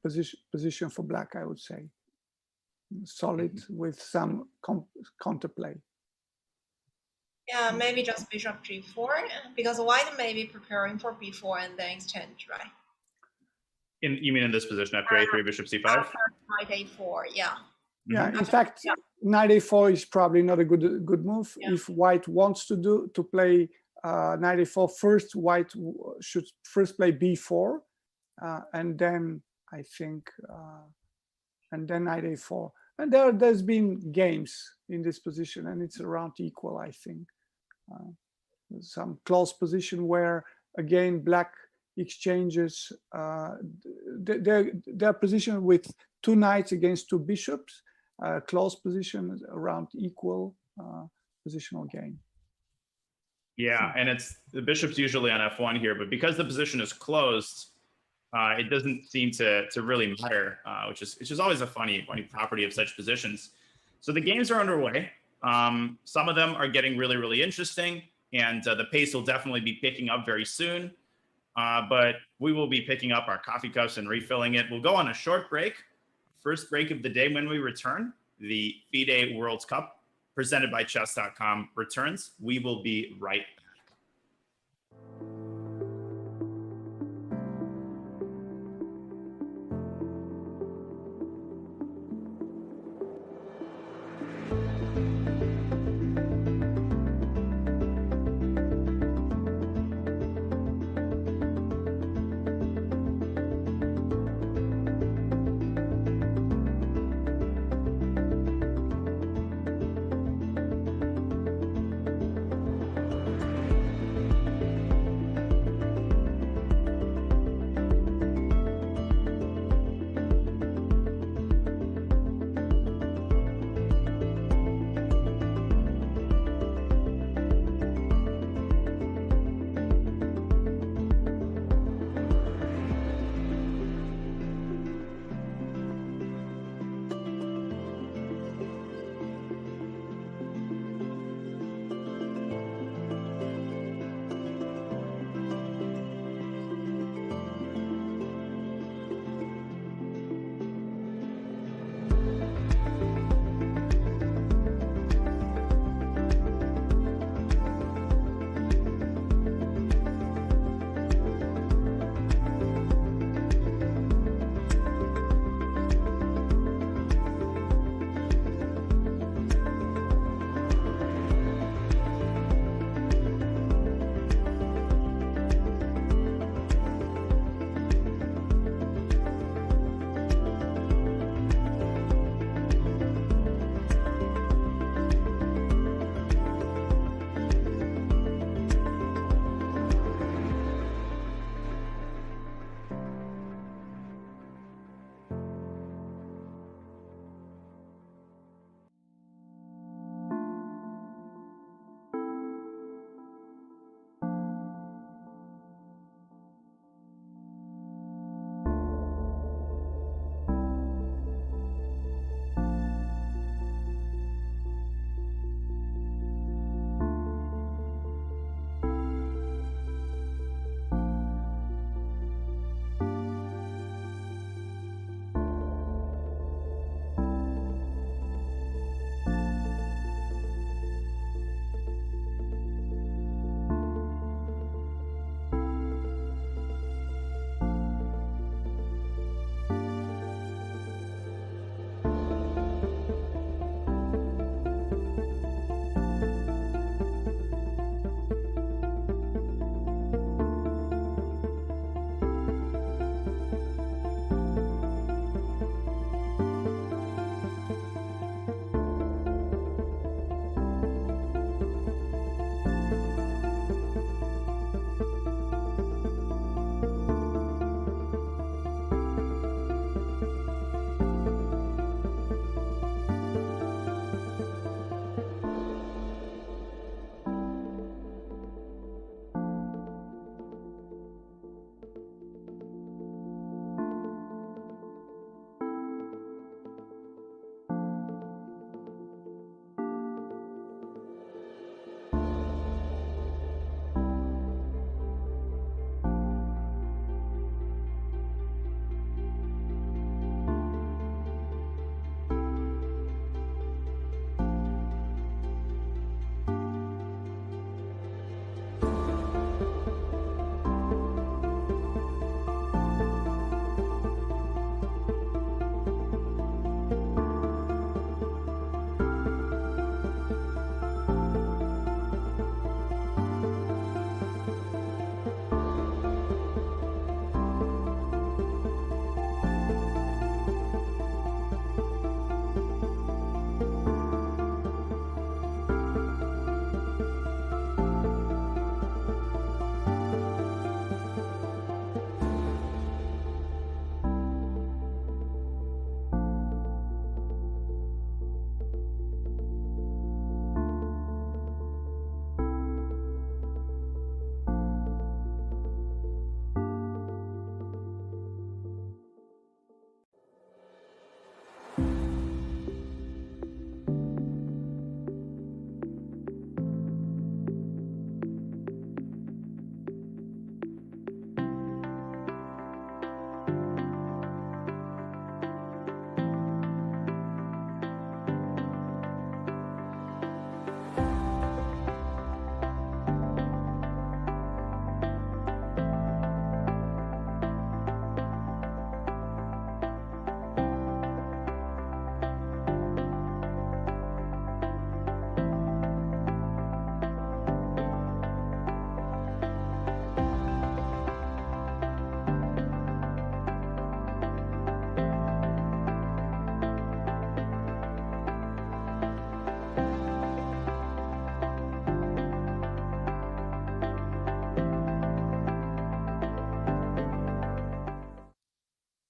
Speaker 3: position for black, I would say. Solid with some counterplay.
Speaker 2: Yeah, maybe just bishop g4, because white may be preparing for b4 and then exchange, right?
Speaker 1: You mean in this position after a3, bishop c5?
Speaker 2: After knight a4, yeah.
Speaker 3: Yeah, in fact, knight a4 is probably not a good move.
Speaker 2: Yeah.
Speaker 3: If white wants to play knight a4, first white should first play b4, and then I think, and then knight a4. And there's been games in this position, and it's around equal, I think. Some close position where, again, black exchanges their position with two knights against two bishops, close position around equal positional game.
Speaker 1: Yeah, and it's the bishop's usually on f1 here, but because the position is closed, it doesn't seem to really matter, which is always a funny property of such positions. So the games are underway. Some of them are getting really, really interesting, and the pace will definitely be picking up very soon. But we will be picking up our coffee cups and refilling it. We'll go on a short break. First break of the day. When we return, the FIDE World Cup presented by Chess.com returns. We will be right back.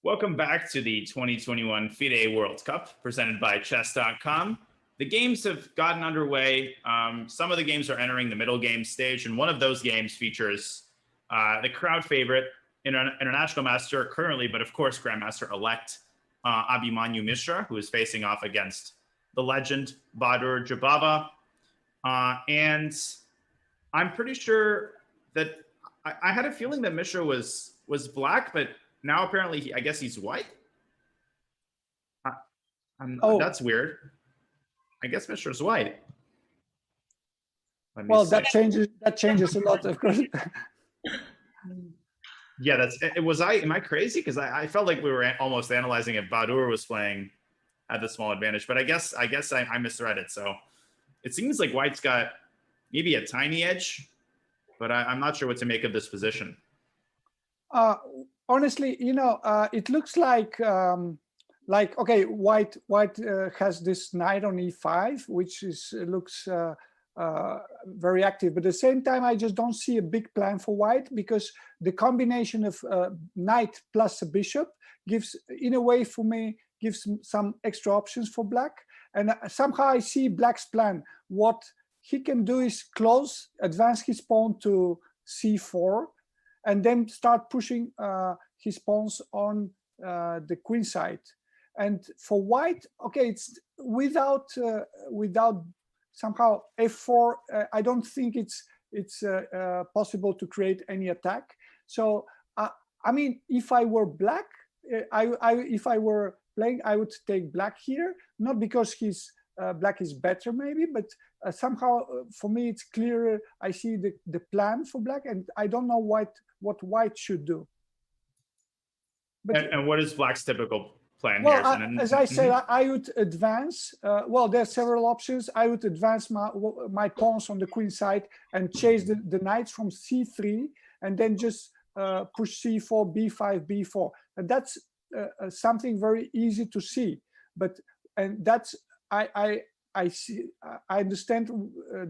Speaker 1: Welcome back to the 2021 FIDE World Cup presented by Chess.com. The games have gotten underway. Some of the games are entering the middle game stage, and one of those games features the crowd favorite, international master currently, but of course Grandmaster-elect Abhimanyu Mishra, who is facing off against the legend Bahadur Jobava. And I'm pretty sure that I had a feeling that Mishra was black, but now apparently I guess he's white. That's weird. I guess Mishra's white.
Speaker 3: Well, that changes a lot, of course.
Speaker 1: Yeah, am I crazy? Because I felt like we were almost analyzing if Bahadur was playing at the small advantage, but I guess I misread it. So it seems like white's got maybe a tiny edge, but I'm not sure what to make of this position.
Speaker 3: Honestly, it looks like okay, white has this knight on e5, which looks very active, but at the same time I just don't see a big plan for white, because the combination of knight plus a bishop gives, in a way for me, gives some extra options for black. And somehow I see black's plan. What he can do is advance his pawn to c4, and then start pushing his pawns on the queen side. And for white, okay, it's without somehow f4. I don't think it's possible to create any attack. So I mean, if I were black, if I were playing, I would take black here, not because black is better maybe, but somehow for me it's clearer. I see the plan for black, and I don't know what white should do.
Speaker 1: But, and what is black's typical plan
Speaker 3: here?
Speaker 1: Well,
Speaker 3: as I said, I would advance. Well, there are several options. I would advance my pawns on the queen side and chase the knights from c3, and then just push c4, b5, b4. And that's something very easy to see. And that's I see. I understand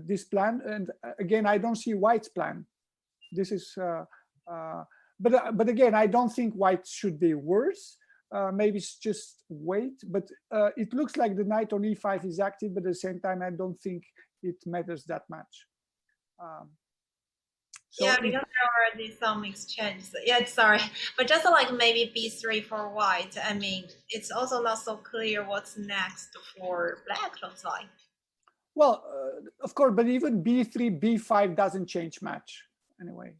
Speaker 3: this plan, and again, I don't see white's plan. This is. But again, I don't think white should be worse. Maybe it's just wait, but it looks like the knight on e5 is active, but at the same time, I don't think it matters that much.
Speaker 2: So yeah, because there are already some exchanges. Yeah, sorry, but just like maybe b3 for white. I mean, it's also not so clear what's next for black, looks like.
Speaker 3: Well, of course, but even b3, b5 doesn't change much anyway.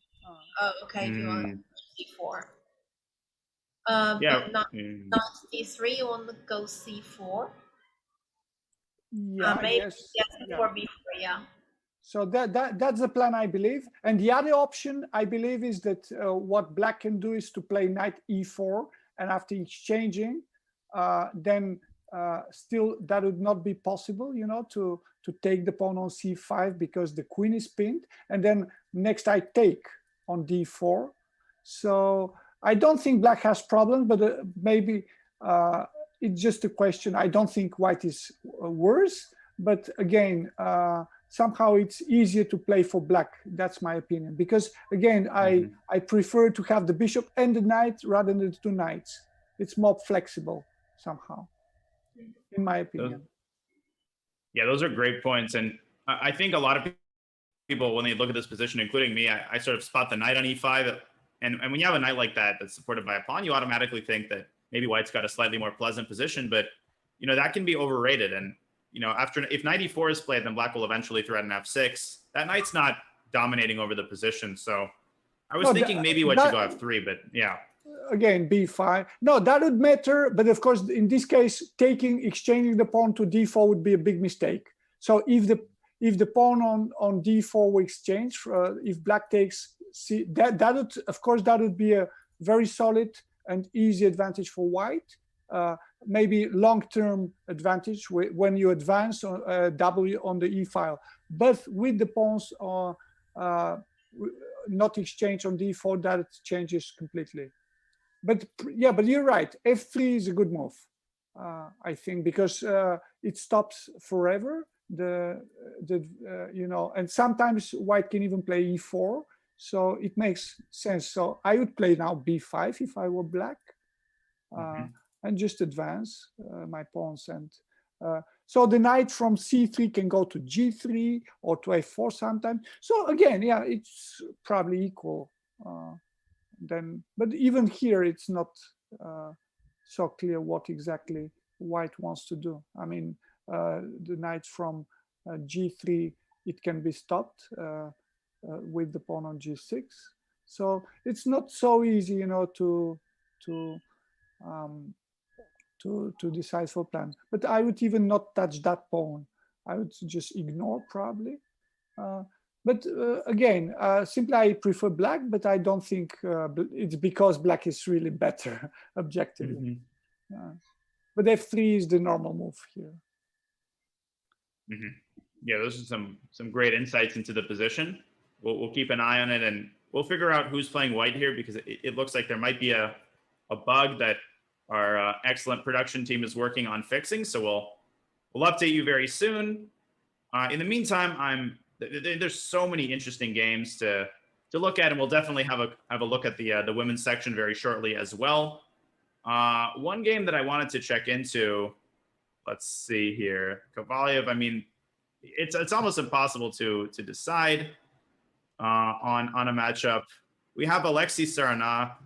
Speaker 2: Oh, okay. If you want c4.
Speaker 1: Yeah.
Speaker 2: But not c3. You want to go c4?
Speaker 3: Yeah.
Speaker 2: Maybe
Speaker 3: Yes.
Speaker 2: C4, b4. Yeah.
Speaker 3: So that's the plan, I believe. And the other option, I believe, is that what black can do is to play knight e4, and after exchanging, then still that would not be possible, to take the pawn on c5 because the queen is pinned, and then next I take on d4. So I don't think black has problems, but maybe it's just a question. I don't think white is worse, but again, somehow it's easier to play for black. That's my opinion, because again, I prefer to have the bishop and the knight rather than the two knights. It's more flexible somehow, in my opinion.
Speaker 1: Yeah, those are great points. And I think a lot of people, when they look at this position, including me, I sort of spot the knight on e5. And when you have a knight like that that's supported by a pawn, you automatically think that maybe white's got a slightly more pleasant position. But, that can be overrated. And, if knight e4 is played, then black will eventually threaten f6. That knight's not dominating over the position. So I was thinking maybe white should go f3, but yeah.
Speaker 3: Again, b5. No, that would matter. But of course, in this case, exchanging the pawn to d4 would be a big mistake. So if the pawn on d4 were exchanged, if black takes c, that would, of course, that would be a very solid and easy advantage for white. Maybe long-term advantage when you advance on W on the e file. But with the pawns not exchanged on d4, that changes completely. But yeah, but you're right. f3 is a good move, I think, because it stops forever. And sometimes white can even play e4, so it makes sense. So I would play now b5 if I were black. and just advance my pawns. And so the knight from c3 can go to g3 or to a4 sometimes. So again, yeah, it's probably equal. Then, but even here, it's not so clear what exactly white wants to do. I mean, the knight from g3, it can be stopped with the pawn on g6. So it's not so easy, you know, to decide for plan. But I would even not touch that pawn. I would just ignore probably. But again, simply I prefer black, but I don't think it's because black is really better objectively. But f3 is the normal move here.
Speaker 1: Yeah, those are some great insights into the position. We'll keep an eye on it, and we'll figure out who's playing white here, because it looks like there might be a bug that our excellent production team is working on fixing. So we'll update you very soon. In the meantime, there's so many interesting games to look at, and we'll definitely have a look at the women's section very shortly as well. One game that I wanted to check into, let's see here, Kovalyev. I mean, it's almost impossible to decide on a matchup. We have Alexei Sarana,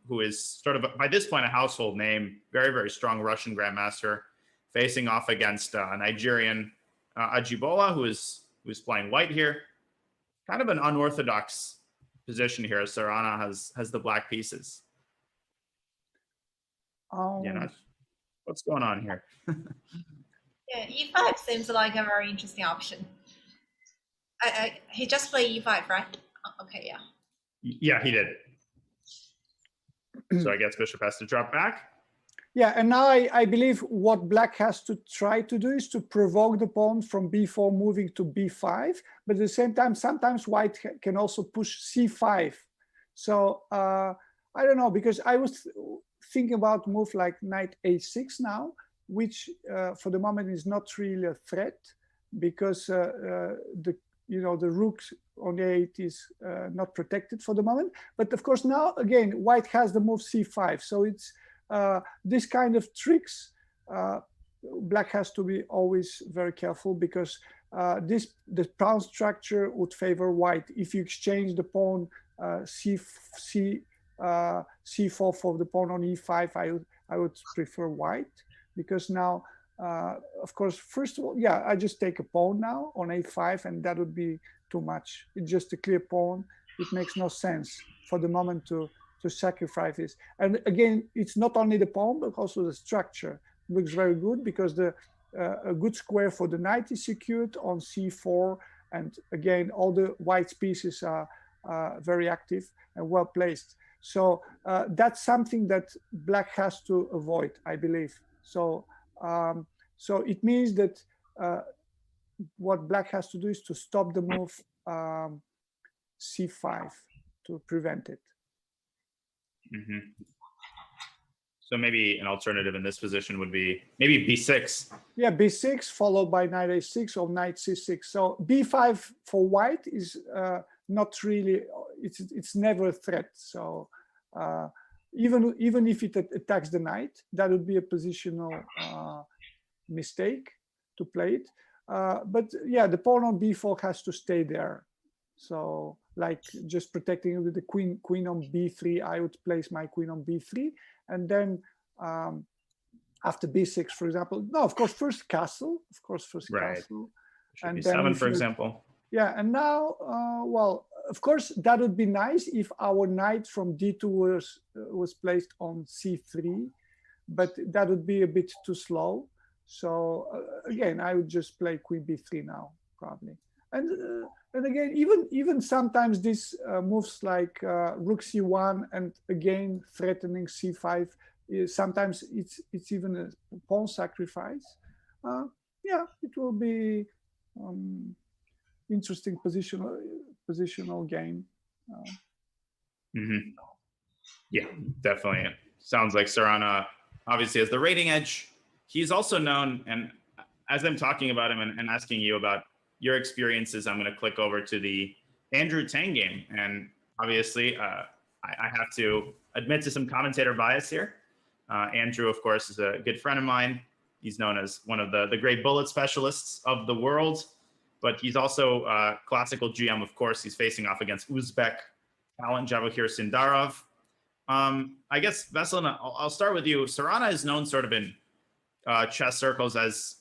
Speaker 1: who is sort of by this point a household name, very, very strong Russian grandmaster, facing off against Nigerian Jobava, who's playing white here. Kind of an unorthodox position here. Sarana has the black pieces. What's going on here?
Speaker 2: Yeah, e5 seems like a very interesting option. He just played e5, right? Okay, yeah.
Speaker 1: Yeah, he did. So I guess bishop has to drop back.
Speaker 3: Yeah, and now I believe what black has to try to do is to provoke the pawn from b4 moving to b5, but at the same time, sometimes white can also push c5. So I don't know, because I was thinking about move like knight a6 now, which for the moment is not really a threat, because the rook on a8 is not protected for the moment. But of course now again white has the move c5, so it's this kind of tricks. Black has to be always very careful, because the pawn structure would favor white. If you exchange the pawn c4 for the pawn on e5, I would prefer white, because now of course, first of all, yeah, I just take a pawn now on a5, and that would be too much. It's just a clear pawn. It makes no sense for the moment to sacrifice this. And again, it's not only the pawn, but also the structure. It looks very good, because a good square for the knight is secured on c4, and again, all the white pieces are very active and well placed. So that's something that black has to avoid, I believe. So so it means that what black has to do is to stop the move c5 to prevent it.
Speaker 1: So maybe an alternative in this position would be maybe b6.
Speaker 3: Yeah, b6 followed by knight a6 or knight c6. So b5 for white is not really, it's never a threat. So even if it attacks the knight, that would be a positional mistake to play it. But yeah, the pawn on b4 has to stay there. So like just protecting it with the queen on b3, I would place my queen on b3, and then after b6, for example, no, of course, first castle, castle,
Speaker 1: and b7, for example.
Speaker 3: Yeah, and now, well, of course, that would be nice if our knight from d2 was placed on c3, but that would be a bit too slow. So again, I would just play queen b3 now, probably. And again, even sometimes these moves like rook c1 and again threatening c5, sometimes it's even a pawn sacrifice. Yeah, it will be interesting positional game.
Speaker 1: Yeah, definitely. It sounds like Sarana obviously has the rating edge. He's also known, and as I'm talking about him and asking you about your experiences, I'm going to click over to the Andrew Tang game. And obviously, I have to admit to some commentator bias here. Andrew, of course, is a good friend of mine. He's known as one of the great bullet specialists of the world, but he's also classical GM, of course. He's facing off against Uzbek talent Javohir Sindarov. I guess, Veselin, I'll start with you. Sarana is known sort of in chess circles as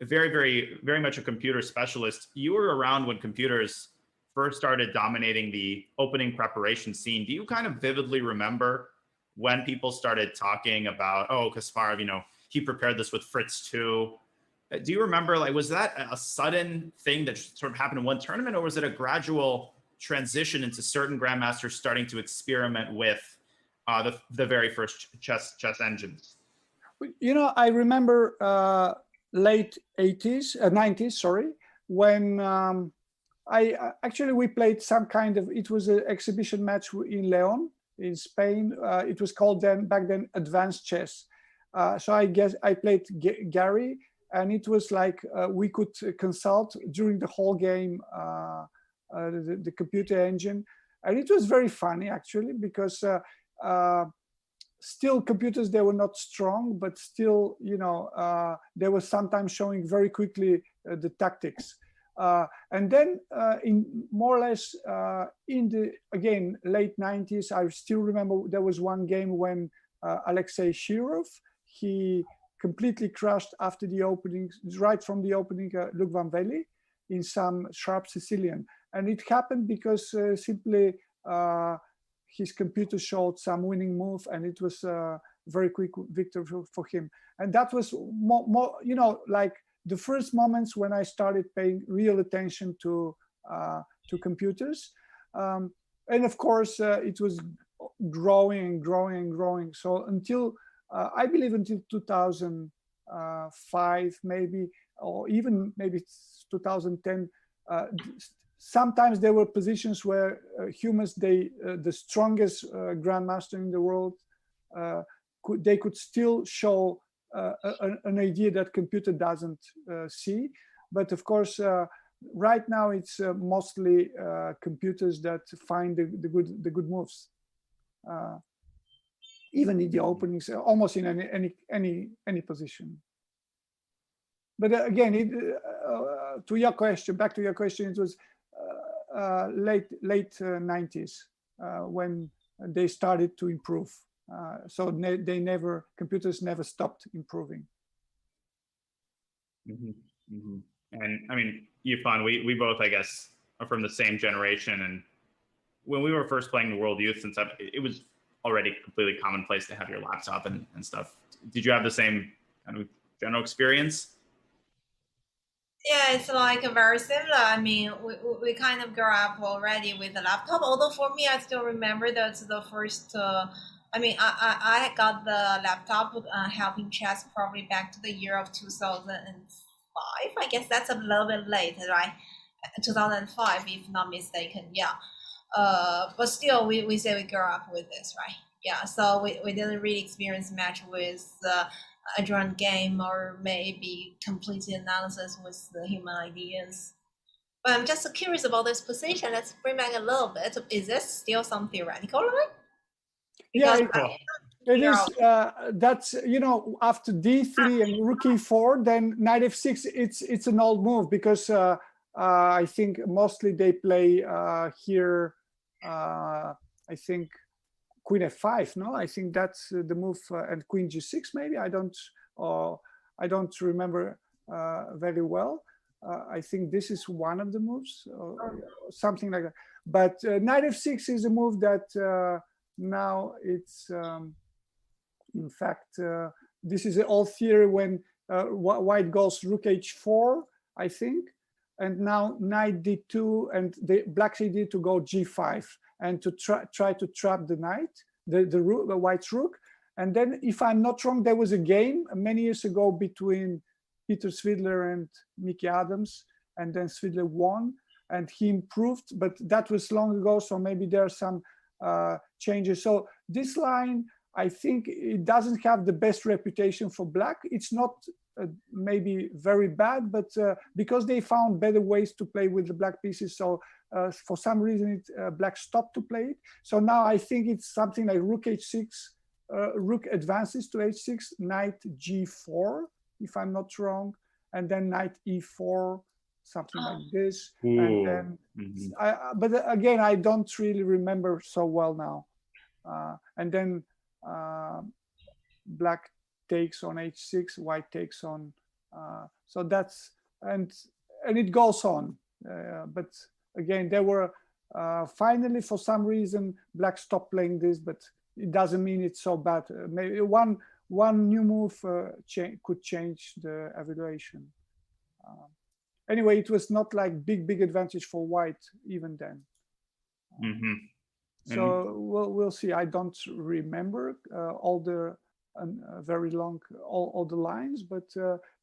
Speaker 1: very much a computer specialist. You were around when computers first started dominating the opening preparation scene. Do you kind of vividly remember when people started talking about, oh, Kasparov, he prepared this with Fritz too? Do you remember, like, was that a sudden thing that sort of happened in one tournament, or was it a gradual transition into certain grandmasters starting to experiment with the very first chess engines?
Speaker 3: I remember late 90s, sorry, when we played some kind of, it was an exhibition match in Leon in Spain. It was called back then Advanced Chess. So I guess I played Gary, and it was like we could consult during the whole game the computer engine, and it was very funny actually, because still computers, they were not strong, but still they were sometimes showing very quickly the tactics. And then in more or less in the, again, late 90s, I still remember there was one game when Alexei Shirov, he completely crushed after the opening, right from the opening, Luc Van Velde in some sharp Sicilian. And it happened because simply his computer showed some winning move, and it was a very quick victory for him. And that was more like the first moments when I started paying real attention to computers. And of course, it was growing. So until, I believe until 2005, maybe, or even maybe 2010, sometimes there were positions where humans, the strongest grandmaster in the world, they could still show an idea that computer doesn't see. But of course, right now it's mostly computers that find the good moves, even in the openings, almost in any position. But again, to your question, back to your question, it was late 90s when they started to improve. So computers never stopped improving.
Speaker 1: Mm-hmm. Mm-hmm. And I mean, Yifan, we both, I guess, are from the same generation. And when we were first playing the World Youth, since it was already completely commonplace to have your laptop and stuff. Did you have the same kind of general experience?
Speaker 2: Yeah, it's like very similar. I mean, we kind of grew up already with the laptop. Although for me, I still remember that's the first. I got the laptop helping chess probably back to the year of 2005. I guess that's a little bit late, right? 2005, if not mistaken. Yeah. But still, we say we grew up with this, right? Yeah. So we didn't really experience match with a drawn game or maybe complete analysis with the human ideas. But I'm just curious about this position. Let's bring back a little bit. Is this still some theoretical, right?
Speaker 3: Because it is. That's after D3 and Rook E4, then Knight F6. It's an old move because I think mostly they play here. I think Queen F5. No, I think that's the move, and Queen G6. Maybe I don't remember very well. I think this is one of the moves, something like that. But Knight F6 is a move that now it's in fact this is an old theory when White goes Rook H4, I think, and now Knight D2 and the Black's idea to go G5 and to try to trap the knight, the White's rook. And then, if I'm not wrong, there was a game many years ago between Peter Svidler and Mickey Adams, and then Svidler won, and he improved, but that was long ago, so maybe there are some changes. So this line, I think it doesn't have the best reputation for Black. It's not maybe very bad, but because they found better ways to play with the Black pieces, so for some reason Black stopped to play it. So now I think it's something like Rook H6, rook advances to h6, knight g4, if I'm not wrong, and then knight e4, something like this.
Speaker 1: Ooh.
Speaker 3: And then, but again, I don't really remember so well now. And then black takes on h6, white takes on. So that's, and it goes on. But again, there were finally, for some reason, black stopped playing this, but it doesn't mean it's so bad. Maybe one new move could change the evaluation. Anyway, it was not like big advantage for white even then. So we'll see. I don't remember all the very long all the lines, but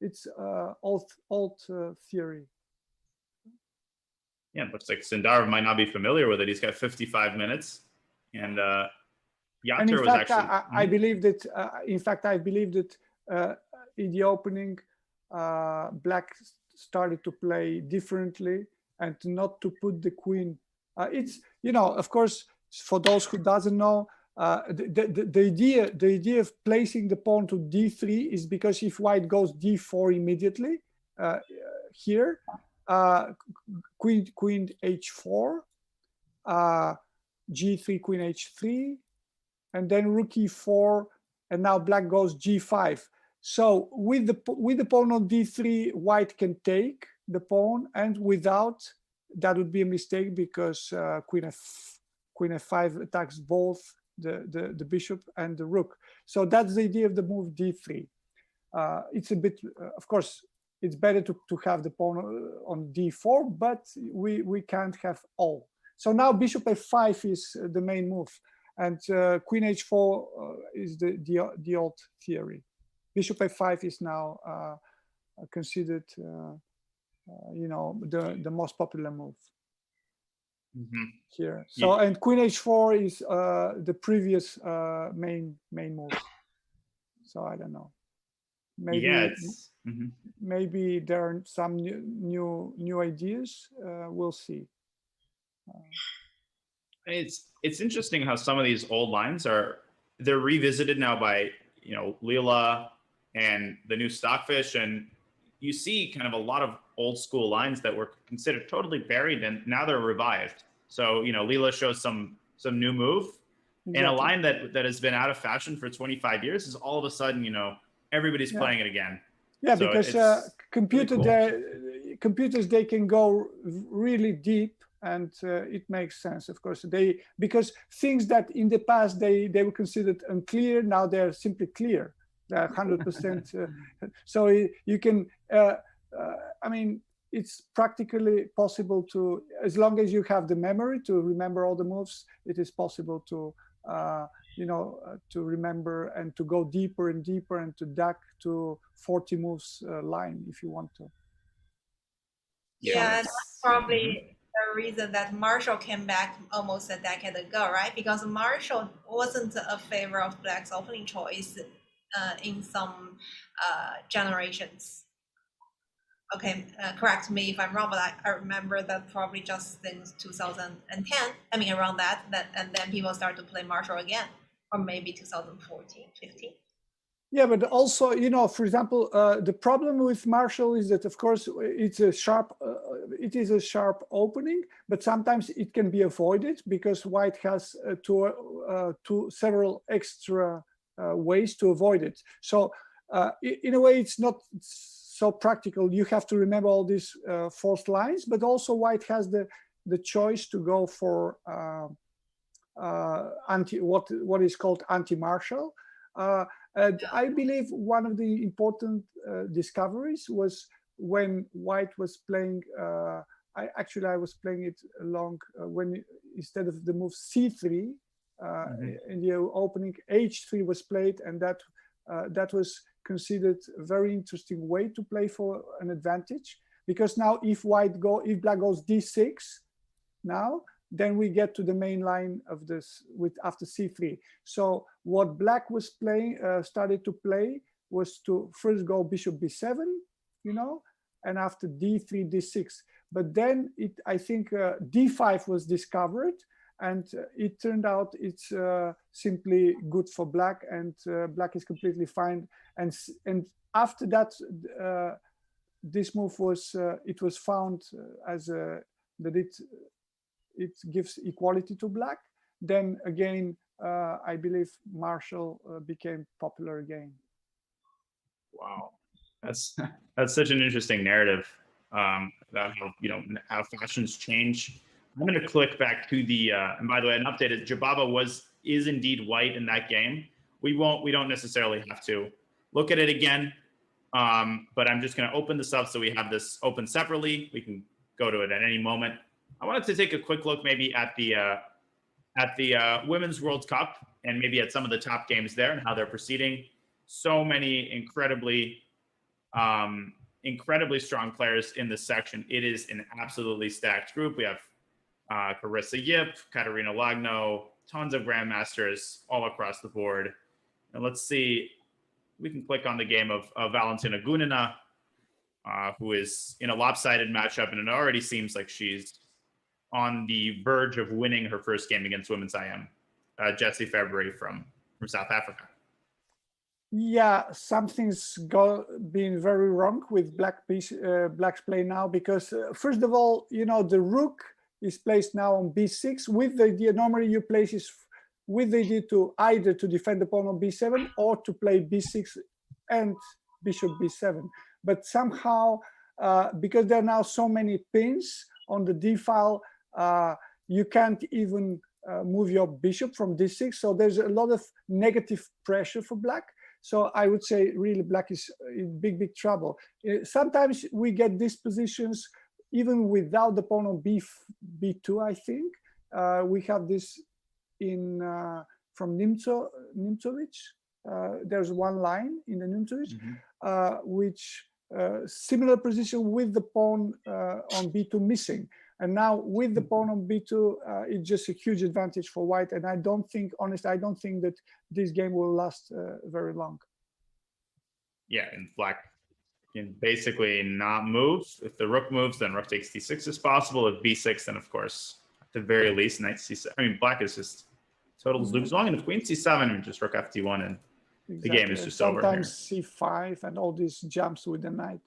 Speaker 3: it's old theory.
Speaker 1: Yeah, it looks like Sindarov might not be familiar with it. He's got 55 minutes, and Yater was
Speaker 3: fact,
Speaker 1: actually.
Speaker 3: I believe that. In fact, I believe that in the opening, black started to play differently and not to put the queen. It's, you know, of course, for those who doesn't know, the idea of placing the pawn to d3 is because if white goes d4 immediately here, queen h4, g3, queen h3, and then rook e4, and now black goes g5. So with the pawn on d3, white can take the pawn, and without, that would be a mistake because queen f5 attacks both the bishop and the rook. So that's the idea of the move d3. It's a bit, of course, it's better to have the pawn on d4, but we can't have all. So now bishop f5 is the main move, and queen h4 is the old theory. Bishop f5 is now considered, you know, the most popular move here. So and queen h4 is the previous main move. So I don't know. Maybe maybe there are some new ideas. We'll see.
Speaker 1: It's interesting how some of these old lines they're revisited now by, you know, Leela and the new Stockfish, and you see kind of a lot of old school lines that were considered totally buried, and now they're revived. So, you know, Leela shows some new move, and a line that has been out of fashion for 25 years is all of a sudden, you know, everybody's playing it again.
Speaker 3: Yeah, so because computers, they can go really deep, and it makes sense, of course. Because things that in the past they were considered unclear, now they're simply clear. They're 100%. So you can, I mean, it's practically possible to, as long as you have the memory to remember all the moves, it is possible to, you know, to remember and to go deeper and deeper and to duck to 40 moves line if you want to.
Speaker 2: Yeah, that's probably the reason that Marshall came back almost a decade ago, right? Because Marshall wasn't a favor of black's opening choice in some generations. Okay, correct me if I'm wrong, but I remember that probably just since 2010, I mean around that, and then people start to play Marshall again, or maybe 2014, 15.
Speaker 3: Yeah, but also, you know, for example, the problem with Marshall is that, of course, it is a sharp opening, but sometimes it can be avoided because white has several extra ways to avoid it. So in a way, it's not so practical. You have to remember all these forced lines, but also white has the choice to go for what is called anti-Marshall. And I believe one of the important discoveries was when white was playing. I was playing it along when instead of the move c3 in the opening, h3 was played, and that was considered a very interesting way to play for an advantage, because now if black goes d6 now, then we get to the main line of this after c3. So what black was playing, started to play, was to first go bishop b7, you know, and after d3, d6. But then I think d5 was discovered, and it turned out it's simply good for black, and black is completely fine. And after that, this move was it was found as that it gives equality to black. Then again, I believe Marshall became popular again.
Speaker 1: Wow, that's such an interesting narrative about how how fashions change. I'm going to click back to the and by the way, an update is Jobava is indeed white in that game. We don't necessarily have to look at it again, but I'm just going to open this up so we have this open separately. We can go to it at any moment. I wanted to take a quick look maybe at the Women's World Cup and maybe at some of the top games there and how they're proceeding. So many incredibly strong players in this section. It is an absolutely stacked group. We have Carissa Yip, Katerina Lagno, tons of grandmasters all across the board. And let's see, we can click on the game of Valentina Gunina, who is in a lopsided matchup, and it already seems like she's on the verge of winning her first game against Women's IM, Jessie February from South Africa.
Speaker 3: Yeah, something's been very wrong with black's play now, because first of all, the rook is placed now on b6 with the idea, normally you place it with the idea to either to defend the pawn on b7 or to play b6 and bishop b7. But somehow, because there are now so many pins on the d file, you can't even move your bishop from d6. So there's a lot of negative pressure for black. So I would say really black is in big trouble. Sometimes we get these positions even without the pawn on b2, I think. We have this in from Nimzowitsch. There's one line in the Nimzowitsch, which similar position with the pawn on b2 missing. And now with the pawn on b2, it's just a huge advantage for white. And I don't think, honestly, I don't think that this game will last very long.
Speaker 1: Yeah, and black can basically not move. If the rook moves, then rook takes d6 is possible. If b6, then of course, at the very least, knight c7. I mean, black is just total lose long. And if queen c7, and just rook ft1, and the game is just over here.
Speaker 3: Sometimes c5 and all these jumps with the knight.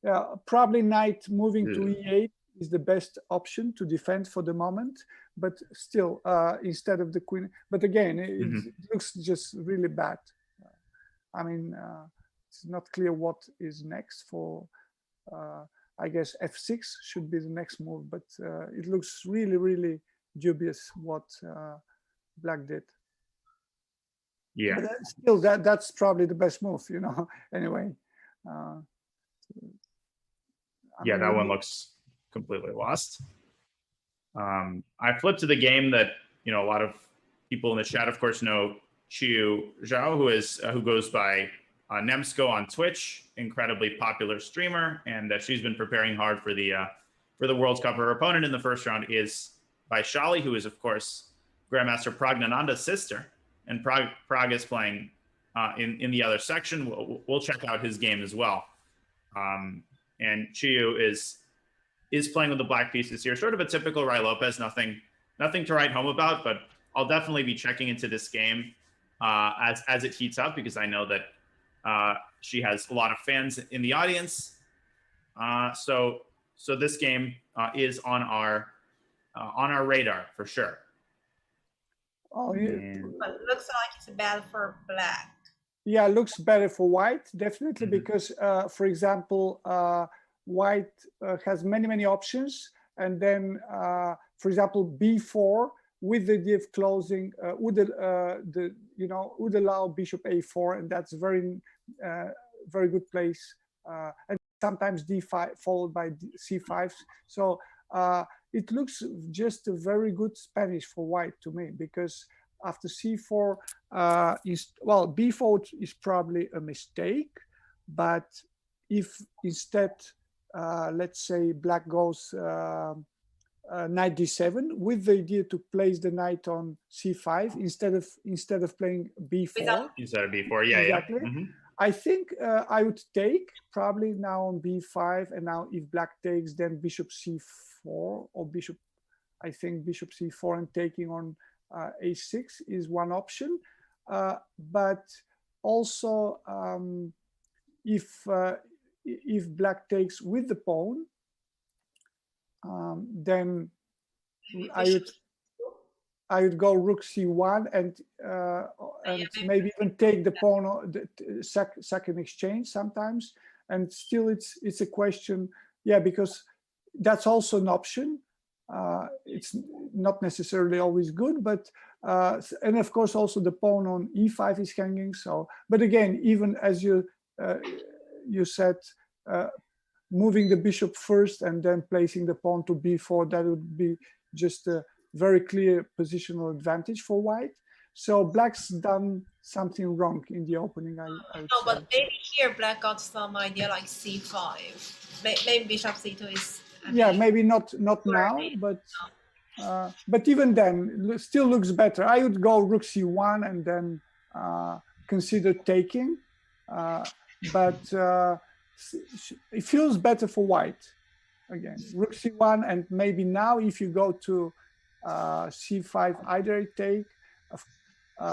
Speaker 3: Yeah, probably knight moving to e8 is the best option to defend for the moment, but still instead of the queen. But again, it looks just really bad. I mean, it's not clear what is next for, I guess f6 should be the next move, but it looks really dubious what black did.
Speaker 1: Yeah.
Speaker 3: But still, that's probably the best move, anyway.
Speaker 1: Yeah, that one looks completely lost. I flipped to the game that a lot of people in the chat, of course, know Chiu Zhao, who goes by Nemsko on Twitch, incredibly popular streamer, and she's been preparing hard for the World Cup. Her opponent in the first round is Vaishali, who is of course Grandmaster Pragnananda's sister, and Prag is playing in the other section. We'll check out his game as well. And Chiu is playing with the black pieces here. Sort of a typical Rai Lopez, nothing to write home about, but I'll definitely be checking into this game as it heats up, because I know that she has a lot of fans in the audience. So this game is on our radar for sure.
Speaker 3: Oh, yeah.
Speaker 2: But it looks like it's bad for black.
Speaker 3: Yeah, it looks better for white, definitely, because, for example, white has many options, and then, for example, b4 with the idea of closing would allow bishop a4, and that's very good place, and sometimes d5 followed by c5. So it looks just a very good Spanish for white to me, because after c4, b4 is probably a mistake, but if instead, let's say black goes knight d7 with the idea to place the knight on c5 instead of playing b4.
Speaker 1: Instead of b4, yeah,
Speaker 3: exactly.
Speaker 1: Yeah.
Speaker 3: I think I would take probably now on b5, and now if black takes, then bishop c4 or bishop I think bishop c4 and taking on a6 is one option. But also, if black takes with the pawn, then I would go rook c1 and maybe even take the pawn on the second exchange sometimes. And still, it's a question, yeah, because that's also an option. It's not necessarily always good, but and of course also the pawn on e5 is hanging. So, but again, even as you said, moving the bishop first and then placing the pawn to b4, that would be just a very clear positional advantage for white. So black's done something wrong in the opening, I would say.
Speaker 2: But maybe here black got some idea like c5. Maybe bishop c2 is.
Speaker 3: Yeah, maybe not now, but even then, still looks better. I would go rook c1 and then consider taking, but it feels better for white. Again, rook c1, and maybe now if you go to c5, either take.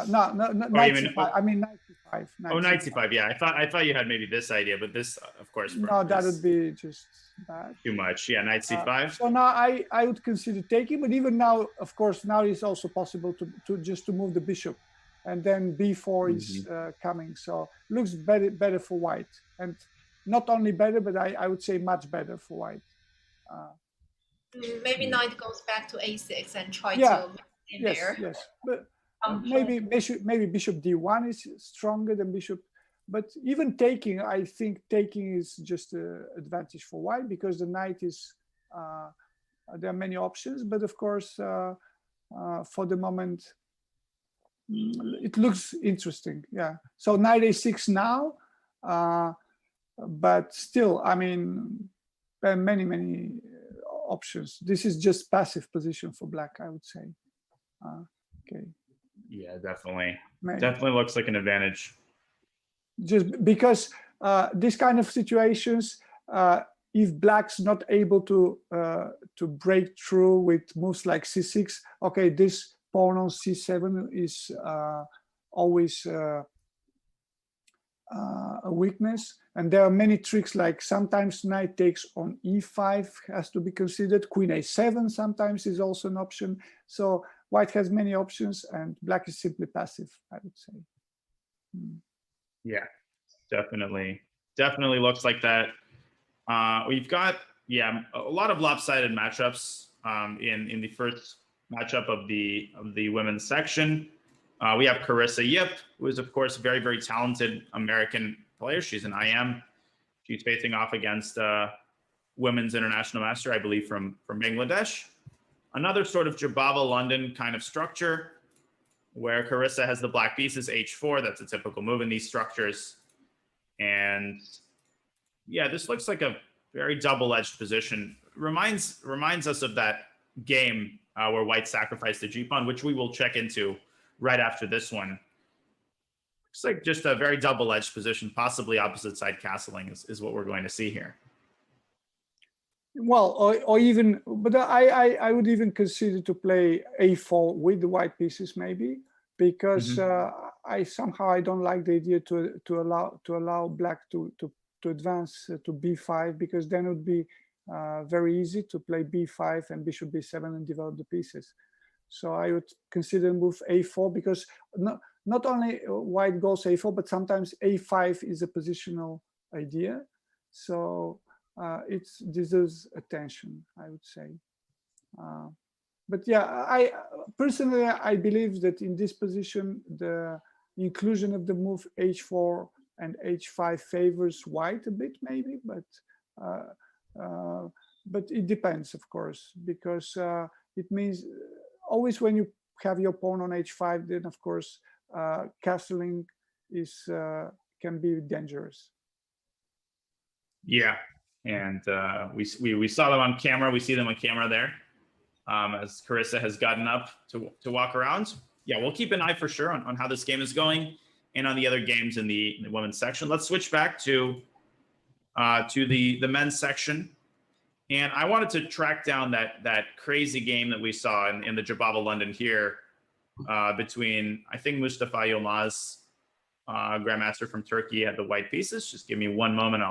Speaker 3: No, knight c5. I mean knight c5.
Speaker 1: Knight c5. Yeah, I thought you had maybe this idea, but this, of course,
Speaker 3: no, that would be just bad.
Speaker 1: Too much. Yeah, knight c5.
Speaker 3: So now I would consider taking, but even now, of course, now it's also possible to just move the bishop, and then b4 is coming. So looks better for white, and not only better, but I would say much better for white.
Speaker 2: Maybe knight goes back to a6 and try to in there.
Speaker 3: Yes, but maybe bishop d1 is stronger than bishop. But even taking, I think taking is just an advantage for white, because the knight is, there are many options, but of course, for the moment, it looks interesting, yeah. So knight a6 now, but still, I mean, there are many options. This is just passive position for black, I would say. Okay.
Speaker 1: Yeah, definitely.
Speaker 3: Maybe.
Speaker 1: Definitely looks like an advantage.
Speaker 3: Just because this kind of situations, if black's not able to break through with moves like c6, okay, this pawn on c7 is always a weakness. And there are many tricks, like sometimes knight takes on e5 has to be considered. Queen a7 sometimes is also an option. So white has many options, and black is simply passive, I would say.
Speaker 1: Yeah, definitely looks like that. We've got a lot of lopsided matchups in the first matchup of the women's section. We have Carissa Yip, who is of course a very talented American player. She's an IM. She's facing off against women's international master, I believe, from Bangladesh. Another sort of Jobava London kind of structure, where Carissa has the black pieces h4. That's a typical move in these structures. And yeah, this looks like a very double-edged position. Reminds us of that game where white sacrificed the g-pawn, which we will check into right after this one. Looks like just a very double-edged position, possibly opposite side castling is what we're going to see here.
Speaker 3: Well, or even, but I would even consider to play a4 with the white pieces, maybe, because I don't like the idea to allow black to advance to b5, because then it would be very easy to play b5 and bishop b7 and develop the pieces. So I would consider move a4, because not only white goes a4, but sometimes a5 is a positional idea. So it deserves attention, I would say. But yeah, I personally believe that in this position, the inclusion of the move h4 and h5 favors white a bit, maybe, but it depends, of course, because it means always when you have your pawn on h5, then of course castling is can be dangerous.
Speaker 1: Yeah, and we saw them on camera. We see them on camera there, as Carissa has gotten up to walk around. Yeah, we'll keep an eye for sure on how this game is going and on the other games in the women's section. Let's switch back to the men's section. And I wanted to track down that crazy game that we saw in the Jobava London here between, I think, Mustafa Yilmaz, Grandmaster from Turkey, had the white pieces. Just give me one moment.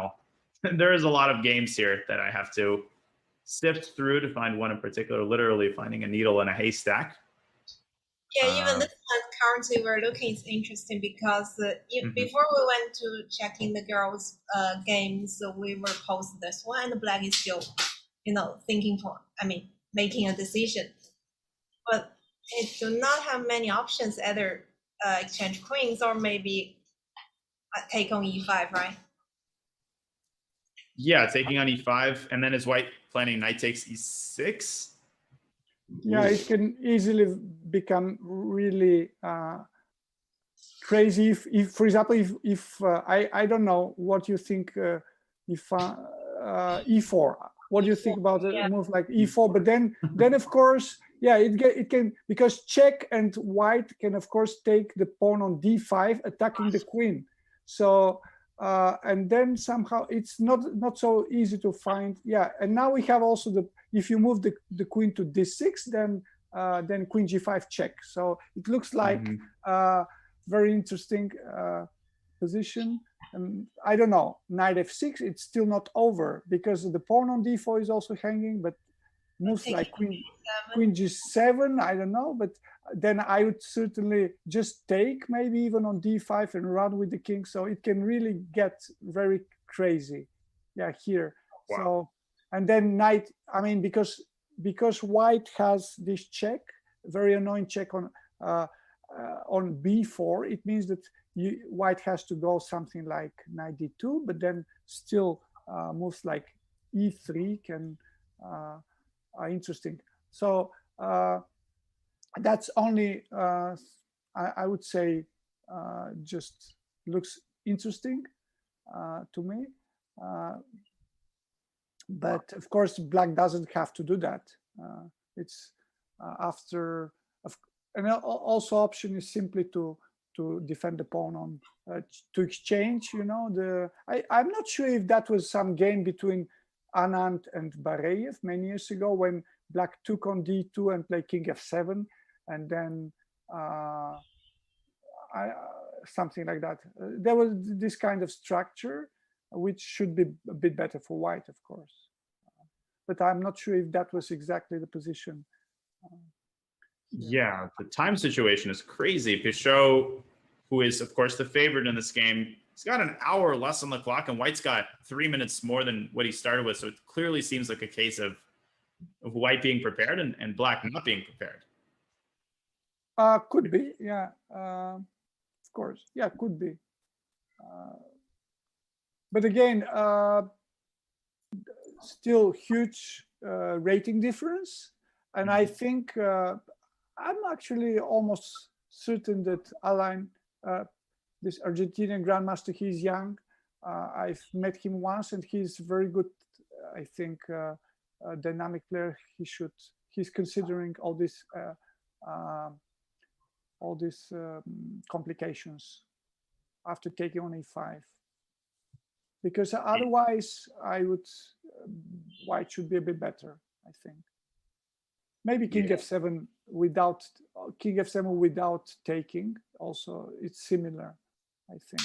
Speaker 1: There is a lot of games here that I have to sift through to find one in particular, literally finding a needle in a haystack.
Speaker 2: Yeah, even this one currently we're looking is interesting because before we went to checking the girls' games, we were post this one, and Black is still, making a decision. But it do not have many options, either exchange queens or maybe take on e5, right?
Speaker 1: Yeah, taking on e5, and then is white planning knight takes e6?
Speaker 3: Yeah, it can easily become really crazy if for example, if I don't know what you think, if e4, what do you think about a move like e4? But then of course, yeah, it can, because check and white can of course take the pawn on d5, attacking the queen. So and then somehow it's not so easy to find. Yeah, and now we have also if you move the queen to d6, then queen g5 check. So it looks like very interesting position. I don't know, knight f6, it's still not over because the pawn on d4 is also hanging, but moves like queen g7, I don't know. But then I would certainly just take, maybe even on d5, and run with the king. So it can really get very crazy. Yeah, here. Wow. So, and then knight, because white has this check, very annoying check on b4, it means that white has to go something like knight d2, but then still moves like e3 can are interesting. So that's only I would say just looks interesting to me, but of course Black doesn't have to do that. It's after, and also option is simply to defend the pawn on to exchange. I'm not sure if that was some game between Anand and Bareyev many years ago, when Black took on d2 and played king f7, and then something like that. There was this kind of structure, which should be a bit better for white, of course. But I'm not sure if that was exactly the position.
Speaker 1: Yeah, the time situation is crazy. Pichot, who is, of course, the favorite in this game, he's got an hour less on the clock, and white's got 3 minutes more than what he started with. So it clearly seems like a case of white being prepared and Black not being prepared.
Speaker 3: Could be, yeah. Of course, yeah, could be. But again, still huge rating difference. And I think I'm actually almost certain that Alain, this Argentinian grandmaster, he's young. I've met him once, and he's very good. I think dynamic player. He's considering all these complications after taking on e5. Because otherwise, white should be a bit better, I think. Maybe king f7 without taking. Also, it's similar, I think.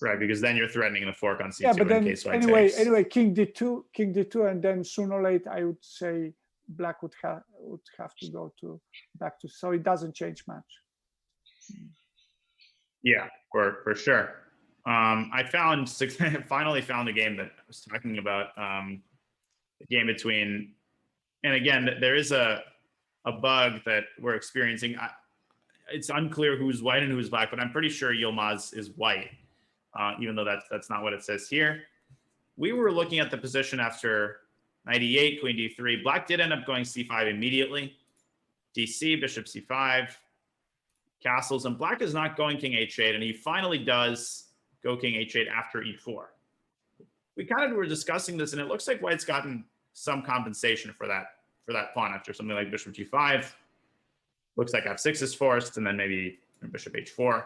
Speaker 1: Right, because then you're threatening the fork on c2.
Speaker 3: Yeah, but then
Speaker 1: in case white
Speaker 3: anyway,
Speaker 1: takes.
Speaker 3: king d2, and then sooner or later, I would say Black would have to go back to. So it doesn't change much.
Speaker 1: Yeah, for sure. I finally found a game that I was talking about. The game between, and again, there is a bug that we're experiencing. It's unclear who's white and who's Black, but I'm pretty sure Yilmaz is white, even though that's not what it says here. We were looking at the position after knight e8, queen d3. Black did end up going c5 immediately. dc, bishop c5, castles, and Black is not going king h8, and he finally does go king h8 after e4. We kind of were discussing this, and it looks like white's gotten some compensation for that pawn after something like bishop g5. Looks like f6 is forced, and then maybe bishop h4.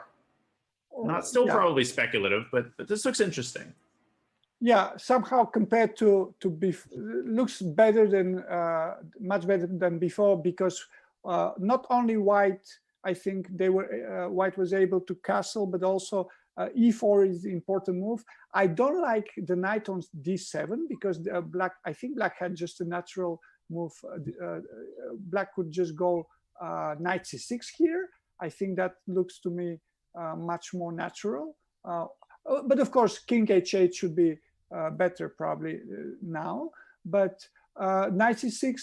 Speaker 1: Not still probably speculative, but this looks interesting.
Speaker 3: yeah, somehow compared to looks better than much better than before, because not only white, I think white was able to castle, but also e4 is the important move. I don't like the knight on d7 because black, I think black had just a natural move. Black could just go knight c6 here. I think that looks to me much more natural. But of course, king h8 should be better probably now. But knight c6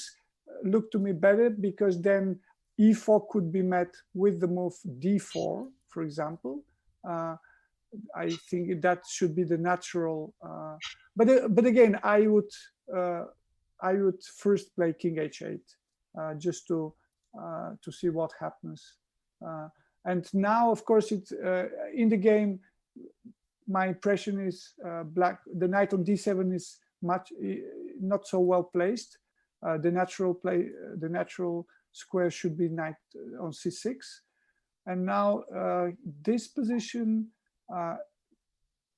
Speaker 3: looked to me better because then e4 could be met with the move d4, for example. I think that should be the natural. But again, I would first play king h8 just to see what happens. And now, of course, it's in the game. My impression is black. The knight on d7 is not so well placed. The natural square should be knight on c6, and now this position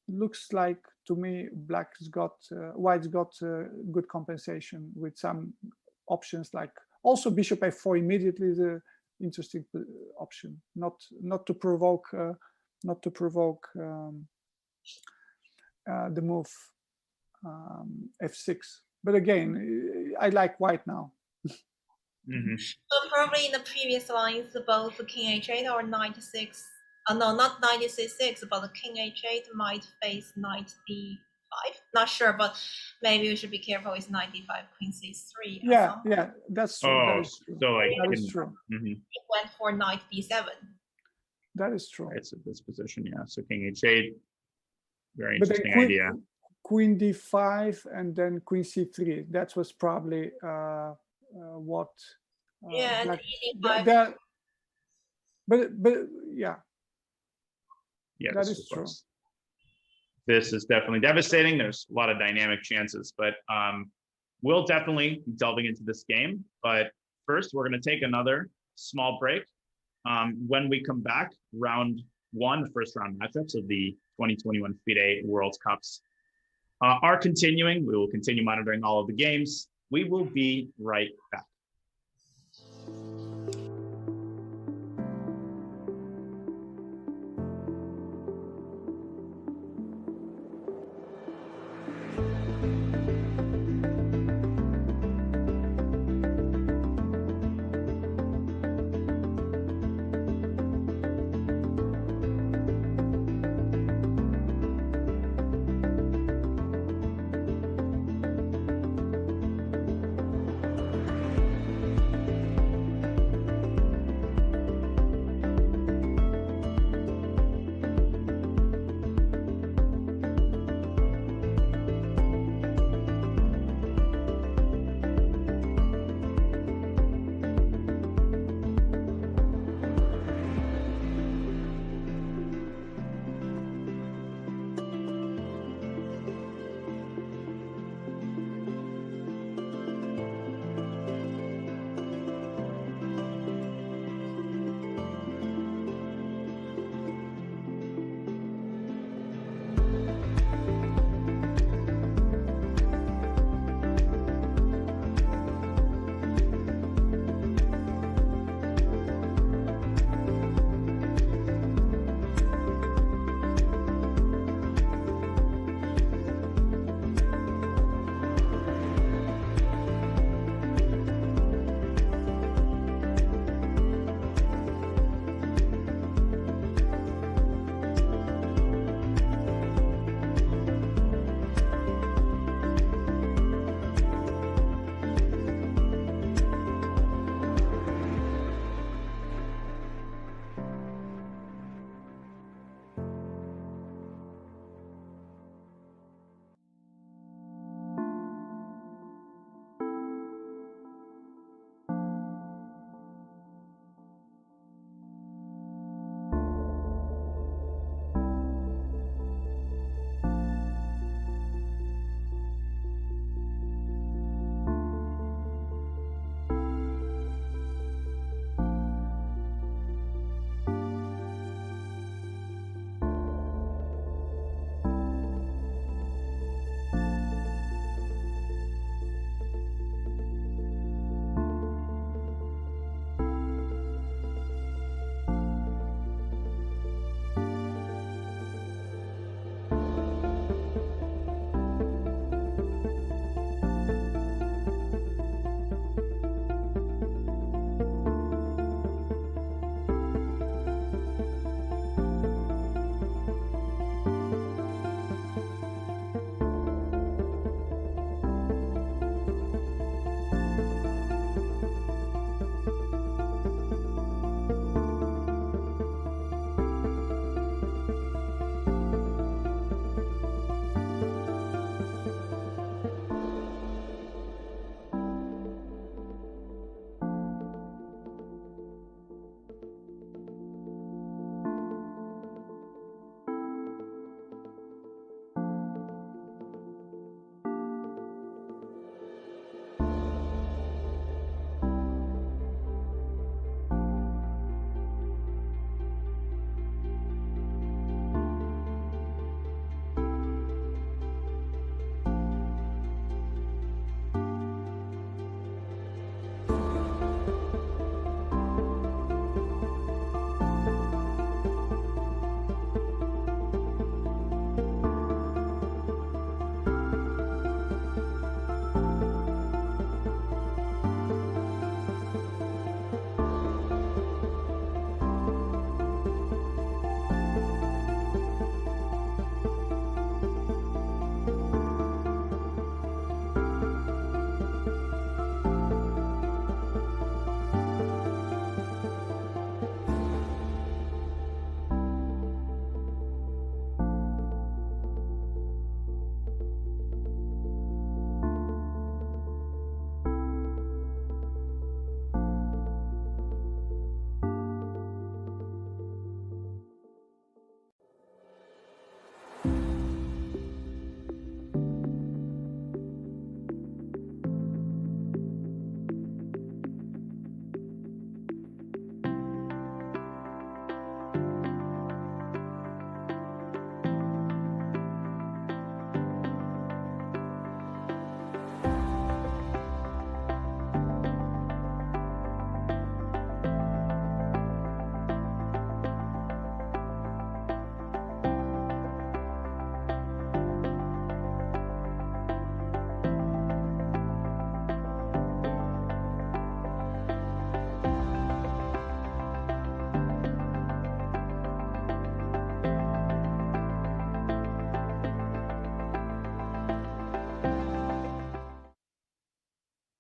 Speaker 3: looks like to me white's got good compensation with some options like also bishop f4 immediately is an interesting option, not to provoke the move f6. But again, I like white now.
Speaker 1: Mm-hmm.
Speaker 2: So probably in the previous lines, both king h8 or knight c6. No, not knight c6, but the king h8 might face knight d5. Not sure, but maybe we should be careful with knight d5, queen c3.
Speaker 3: Yeah, that's true.
Speaker 1: Oh,
Speaker 3: that is true.
Speaker 1: so like
Speaker 3: that is true.
Speaker 1: Mm-hmm.
Speaker 2: It went for knight d7.
Speaker 3: That is true.
Speaker 1: Right, so this position, yeah. So king h8, very interesting idea.
Speaker 3: Queen d5 and then queen c3. That was probably what.
Speaker 2: Yeah, and
Speaker 3: e5. But yeah.
Speaker 1: Yeah,
Speaker 3: that is true.
Speaker 1: This is definitely devastating. There's a lot of dynamic chances, but we'll definitely be delving into this game. But first, we're going to take another small break. When we come back, round one, first round matchups of the 2021 FIDE World Cups are continuing. We will continue monitoring all of the games. We will be right back.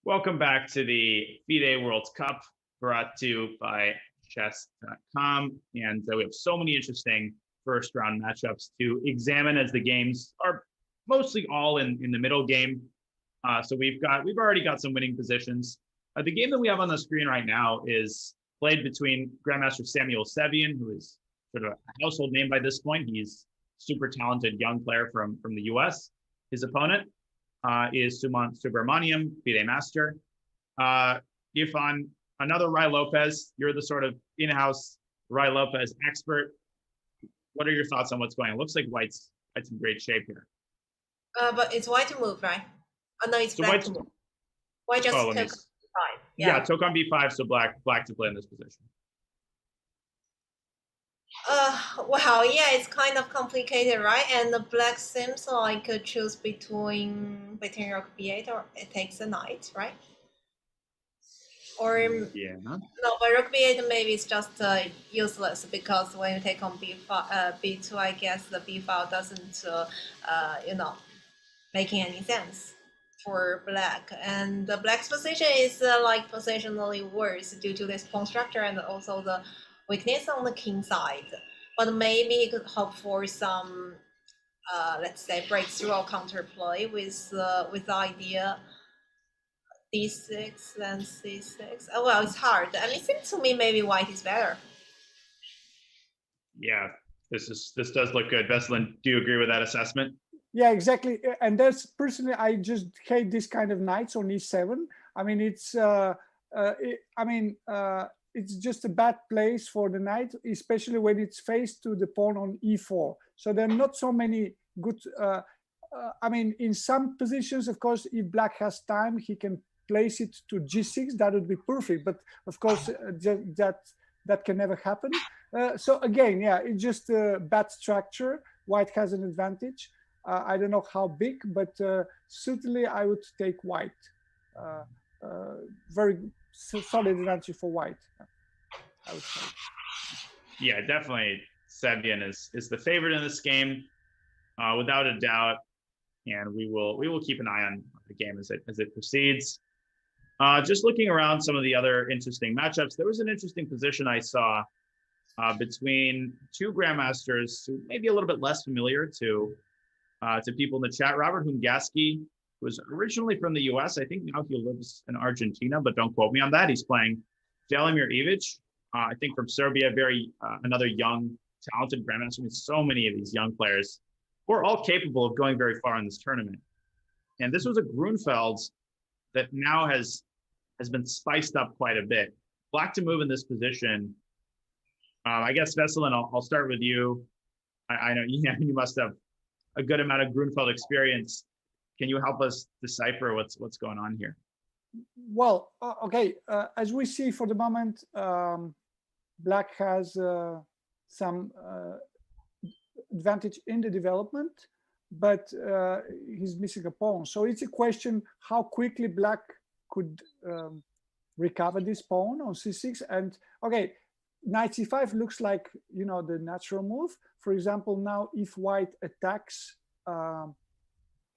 Speaker 1: Welcome back to the FIDE World Cup, brought to you by Chess.com. And we have so many interesting first round matchups to examine, as the games are mostly all in the middle game. So we've already got some winning positions. The game that we have on the screen right now is played between Grandmaster Samuel Sevian, who is sort of a household name by this point. He's a super talented young player from the US. His opponent is Sumant Subramaniam, FIDE Master. Irfan, another Rai Lopez. You're the sort of in-house Rai Lopez expert. What are your thoughts on what's going on? It looks like White's in great shape here.
Speaker 2: But it's white to move, right? Oh, no, it's
Speaker 1: So
Speaker 2: black to move. White just took
Speaker 1: let me,
Speaker 2: b5.
Speaker 1: yeah, took on b5, so black to play in this position.
Speaker 2: Wow, yeah, it's kind of complicated, right? And the black seems like choose between rook b8 or it takes a knight, right? Or
Speaker 1: yeah,
Speaker 2: no, but rook b8 maybe it's just useless, because when you take on b2, I guess the b file doesn't making any sense for black. And the black's position is like positionally worse due to this pawn structure and also the weakness on the king side. But maybe he could hope for some, let's say, breakthrough or counterplay with the idea d6 then c6. Oh, well, it's hard. I mean, it seems to me maybe white is better.
Speaker 1: Yeah, this does look good. Veselin, do you agree with that assessment?
Speaker 3: Yeah, exactly. And that's personally, I just hate this kind of knights on e7. I mean, it's just a bad place for the knight, especially when it's faced to the pawn on e4. So there are not so many good. I mean, in some positions, of course, if black has time, he can place it to g6. That would be perfect. But of course, that can never happen. So again, yeah, it's just a bad structure. White has an advantage. I don't know how big, but certainly I would take white. Very solid advantage for white, I would say.
Speaker 1: Yeah, definitely. Sevian is the favorite in this game, without a doubt, and we will keep an eye on the game as it proceeds. Just looking around some of the other interesting matchups, there was an interesting position I saw between two grandmasters who may be a little bit less familiar to people in the chat. Robert Hungaski was originally from the US. I think now he lives in Argentina, but don't quote me on that. He's playing Velimir Ivic, I think from Serbia, another young, talented grandmaster. I mean, so many of these young players who are all capable of going very far in this tournament. And this was a Grunfeld that now has been spiced up quite a bit. Black to move in this position. I guess, Veselin, I'll start with you. I know you must have a good amount of Grunfeld experience. Can you help us decipher what's going on here?
Speaker 3: Well, okay. As we see for the moment, black has some advantage in the development, but he's missing a pawn. So it's a question how quickly black could recover this pawn on c6. And okay, knight c5 looks like the natural move. For example, now if white attacks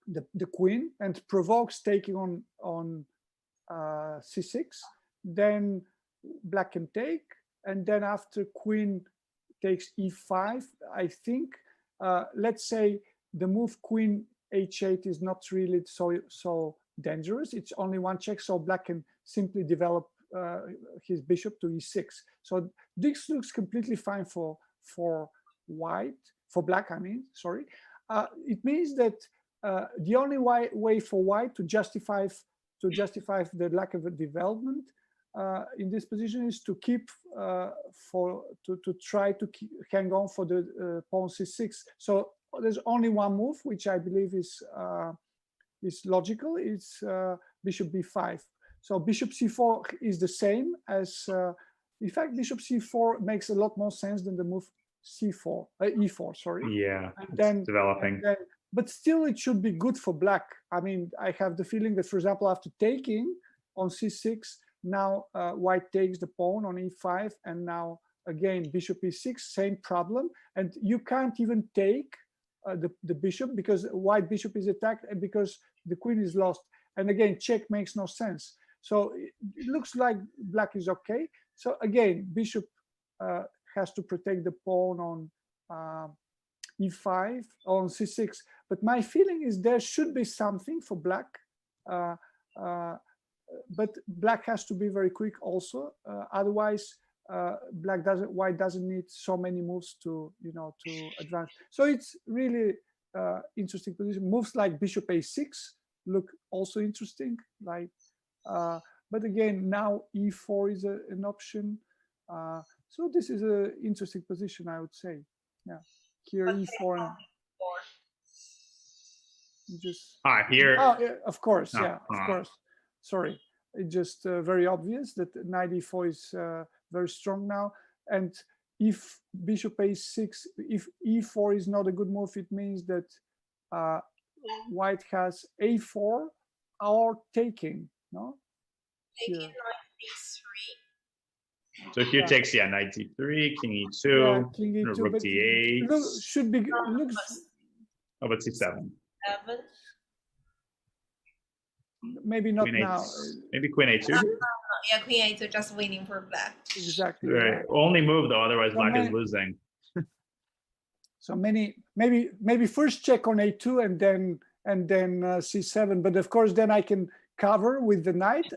Speaker 3: the queen and provokes taking on c6, then black can take, and then after queen takes e5, I think let's say the move queen h8 is not really so dangerous. It's only one check, so black can simply develop his bishop to e6. So this looks completely fine for white, for black, I mean, sorry. It means that the only way for white to justify the lack of a development in this position is to keep to try to hang on for the pawn c6. So there's only one move, which I believe is logical. It's bishop b5. So bishop c4 is the same as, in fact, bishop c4 makes a lot more sense than the move c4, e4, sorry.
Speaker 1: Yeah,
Speaker 3: and then
Speaker 1: developing.
Speaker 3: But still, it should be good for black. I mean, I have the feeling that, for example, after taking on c6, now white takes the pawn on e5, and now again bishop e6, same problem. And you can't even take the bishop because white bishop is attacked and because the queen is lost. And again, check makes no sense. So it looks like black is okay. So again, bishop has to protect the pawn on e5, on c6. But my feeling is there should be something for black. But black has to be very quick also. Otherwise, white doesn't need so many moves to to advance. So it's really interesting position. Moves like bishop a6 look also interesting. Like, but again, now e4 is an option. So this is an interesting position, I would say. Yeah, here e4 and just
Speaker 1: here.
Speaker 3: Oh, yeah, of course,
Speaker 1: No.
Speaker 3: yeah, of course. Sorry, it's just very obvious that knight e4 is very strong now. And if bishop a6, if e4 is not a good move, it means that white has a4 or taking, no?
Speaker 2: Taking
Speaker 3: Here.
Speaker 2: knight b3.
Speaker 1: So here
Speaker 3: Yeah.
Speaker 1: takes, yeah, knight d3, king e2,
Speaker 3: Yeah, king e2,
Speaker 1: rook
Speaker 3: but
Speaker 1: d8.
Speaker 3: should be looks.
Speaker 1: Oh, but c7.
Speaker 2: 7.
Speaker 3: Maybe not
Speaker 1: Queen
Speaker 3: now.
Speaker 1: maybe queen a2.
Speaker 2: Yeah, queen a2 just waiting for black.
Speaker 3: Exactly.
Speaker 1: Right.
Speaker 3: Yeah.
Speaker 1: Only move though, otherwise
Speaker 3: So
Speaker 1: black is losing.
Speaker 3: So maybe first check on a2 and then c7. But of course, then I can cover with the knight,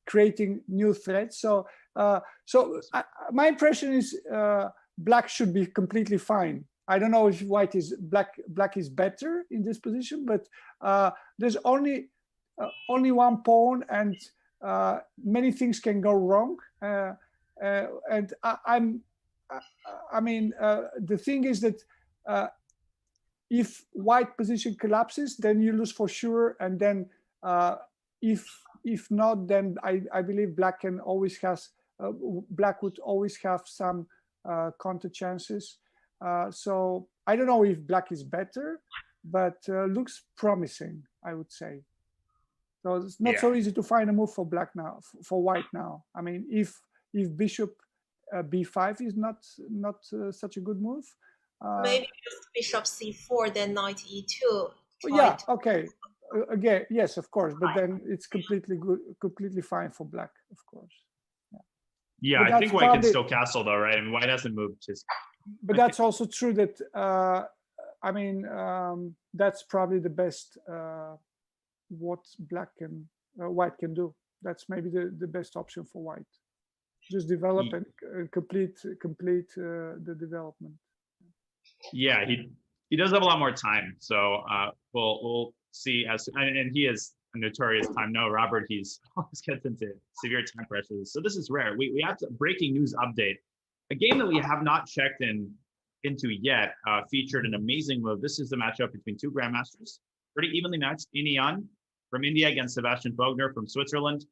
Speaker 3: creating new threats. So my impression is black should be completely fine. I don't know if white is black is better in this position, but there's only one pawn, and many things can go wrong. And I mean, the thing is that if white position collapses, then you lose for sure. And then if not, then I believe black can always black would always have some counter chances. So I don't know if black is better, but looks promising, I would say. So it's not so easy to find a move for black now, for white now. I mean, if bishop b5 is not such a good move.
Speaker 2: Maybe just bishop c4, then knight e2.
Speaker 3: Yeah, okay. Again, yes, of course, but then it's completely fine for black, of course.
Speaker 1: Yeah, I think white can still castle though, right? I mean, white hasn't moved his.
Speaker 3: But that's also true that I mean, that's probably the best what white can do. That's maybe the best option for white. Just develop and complete the development.
Speaker 1: Yeah, he does have a lot more time, so we'll see. And he is a notorious time. No, Robert, he's always gets into severe time pressures. So this is rare. We have a breaking news update. A game that we have not checked into yet featured an amazing move. This is the matchup between two grandmasters, pretty evenly matched. Inian from India against Sebastian Bogner from Switzerland.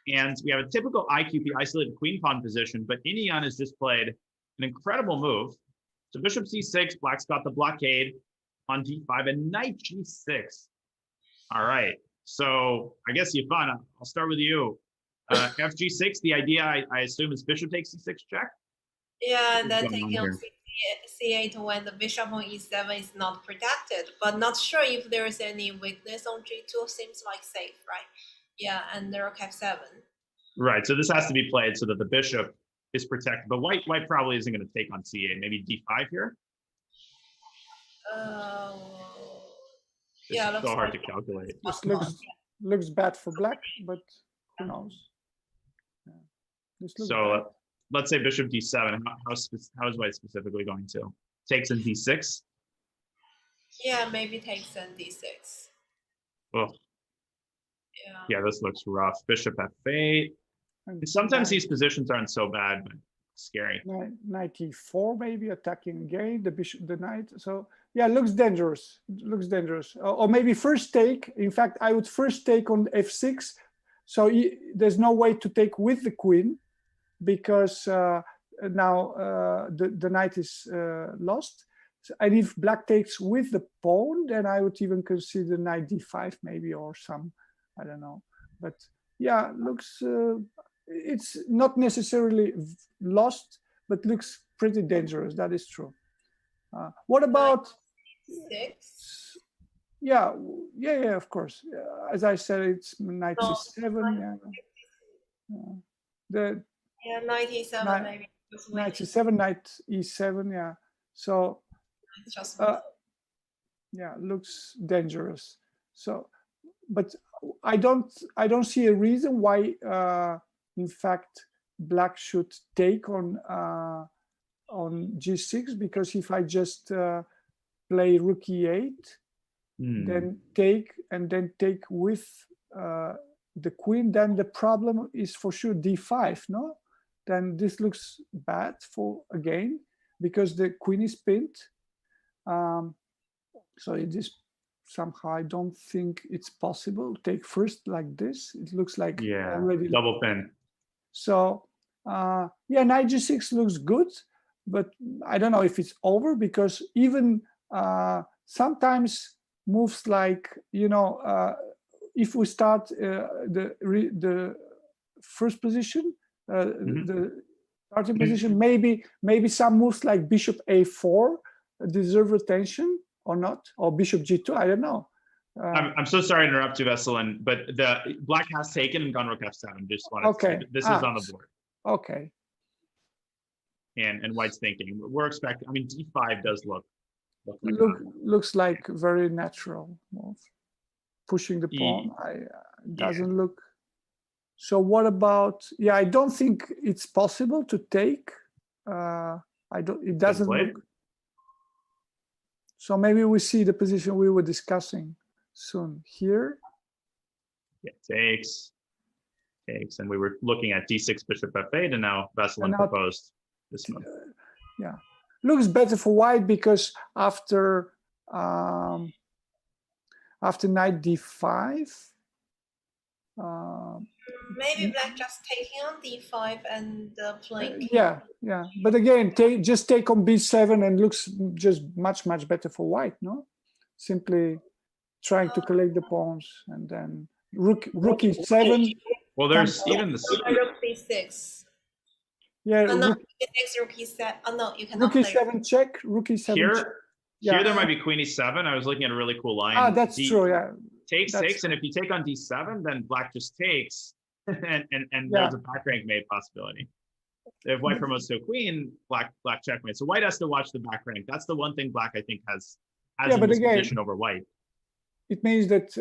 Speaker 1: And we have a typical IQP isolated queen pawn position, but Inian has just played an incredible move. So bishop c6, black's got the blockade on d5 and knight g6. All right, so I guess Yvonne, I'll start with you. Fg6, the idea I assume is bishop takes c6 check?
Speaker 2: Yeah, and then taking on c8 when the bishop on e7 is not protected, but not sure if there is any weakness on g2, seems like safe, right? Yeah, and rook f7. Right,
Speaker 1: so this has to be played so that the bishop is protected, but white probably isn't going to take on c8. Maybe d5 here.
Speaker 2: Yeah,
Speaker 1: it's so hard to calculate.
Speaker 3: This looks bad for black, but who knows? Yeah.
Speaker 1: So let's say bishop d7. How is white specifically going to takes in d6?
Speaker 2: Yeah, maybe takes in d6.
Speaker 1: Oh. Yeah, this looks rough. Bishop f8. Sometimes these positions aren't so bad, but scary.
Speaker 3: Knight e4, maybe attacking again the knight. So yeah, looks dangerous. Looks dangerous. Or maybe first take. In fact, I would first take on f6. So there's no way to take with the queen because now the knight is lost. And if black takes with the pawn, then I would even consider knight d5 maybe, or some, I don't know. But yeah, looks, it's not necessarily lost, but looks pretty dangerous. That is true. What about Yeah, yeah, of course. As I said, it's knight
Speaker 2: No,
Speaker 3: c7. Yeah. The
Speaker 2: 97
Speaker 3: knight,
Speaker 2: maybe. Just
Speaker 3: knight
Speaker 2: waiting.
Speaker 3: c7, knight e7. Yeah. So
Speaker 2: It's just
Speaker 3: yeah, looks dangerous. So, but I don't see a reason why, in fact, black should take on g6, because if I just play rook e8, then take and then take with the queen, then the problem is for sure d5. No, then this looks bad for again because the queen is pinned. So it is somehow, I don't think it's possible. Take first like this. It looks like already
Speaker 1: double pin.
Speaker 3: So yeah, knight g6 looks good, but I don't know if it's over, because even sometimes moves like, if we start the first position, the starting position, maybe some moves like bishop a4 deserve attention or not, or bishop g2. I don't know.
Speaker 1: I'm so sorry to interrupt you, Veselin, but the black has taken and gone rook f7. Just wanted to say that this is on the board.
Speaker 3: Okay.
Speaker 1: And white's thinking we're expecting. I mean, d5 does
Speaker 3: looks like very natural move. Pushing the pawn, doesn't look. So what about? Yeah, I don't think it's possible to take. I don't. It doesn't look. So maybe we see the position we were discussing soon here.
Speaker 1: Yeah, takes, and we were looking at d6 bishop f8, and now Veselin proposed this move.
Speaker 3: Yeah, looks better for white because after knight d5.
Speaker 2: Maybe black just taking on d5 and playing.
Speaker 3: Yeah. But again, just take on b7 and looks just much better for white. No, simply trying to collect the pawns and then rook e7.
Speaker 1: Well, there's even this.
Speaker 2: Rook b6.
Speaker 3: Yeah.
Speaker 2: Oh, no, you can take rook e7. Oh no, you cannot.
Speaker 3: Rook e7 check. Rook e7.
Speaker 1: Here there might be queen e7. I was looking at a really cool line.
Speaker 3: That's true. Yeah.
Speaker 1: Takes, and if you take on d7, then black just takes, and there's a back rank mate possibility. If white promotes to a queen, black checkmate. So white has to watch the back rank. That's the one thing black I think has in this position over white.
Speaker 3: It means that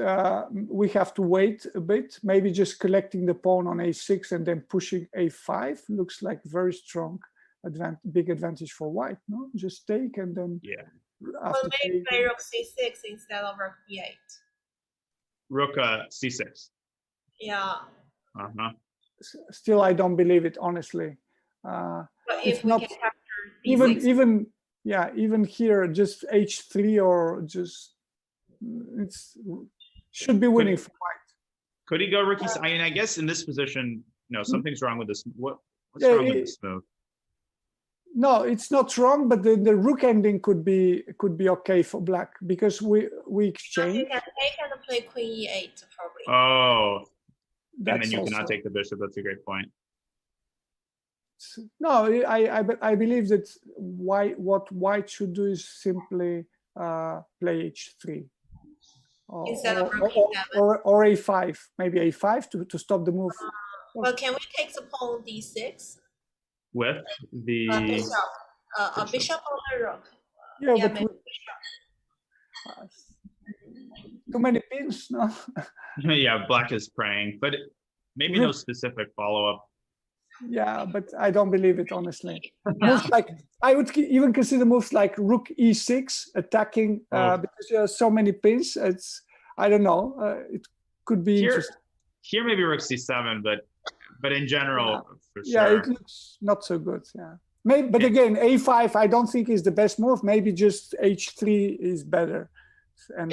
Speaker 3: we have to wait a bit. Maybe just collecting the pawn on a6 and then pushing a5 looks like very strong big advantage for white. No, just take and then
Speaker 2: Well, maybe play rook c6 instead of rook e8.
Speaker 1: Rook c6.
Speaker 2: Yeah.
Speaker 3: Still, I don't believe it, honestly.
Speaker 2: But if we can capture
Speaker 3: d6. even here, just h3 or just should be winning for white.
Speaker 1: Could he go rook e7? I mean, I guess in this position, no, something's wrong with this. What's wrong with this move?
Speaker 3: No, it's not wrong, but the rook ending could be okay for black because we exchange.
Speaker 2: You can take and play queen e8 probably.
Speaker 1: Oh, and then you cannot take the bishop. That's a great point.
Speaker 3: No, I believe that what white should do is simply play h3
Speaker 2: instead of rook e7
Speaker 3: or a5, maybe a5 to stop the move.
Speaker 2: Well, can we take the pawn d6?
Speaker 1: With the
Speaker 2: bishop or the rook?
Speaker 3: Yeah, but too many pins, no?
Speaker 1: Yeah, black is praying, but maybe no specific follow-up.
Speaker 3: Yeah, but I don't believe it, honestly. Moves like, I would even consider moves like rook e6 attacking because there are so many pins. I don't know. It could be interesting.
Speaker 1: Here maybe rook c7, but in general, for sure.
Speaker 3: Yeah, it looks not so good. Yeah, maybe, but again, a5 I don't think is the best move. Maybe just h3 is better, and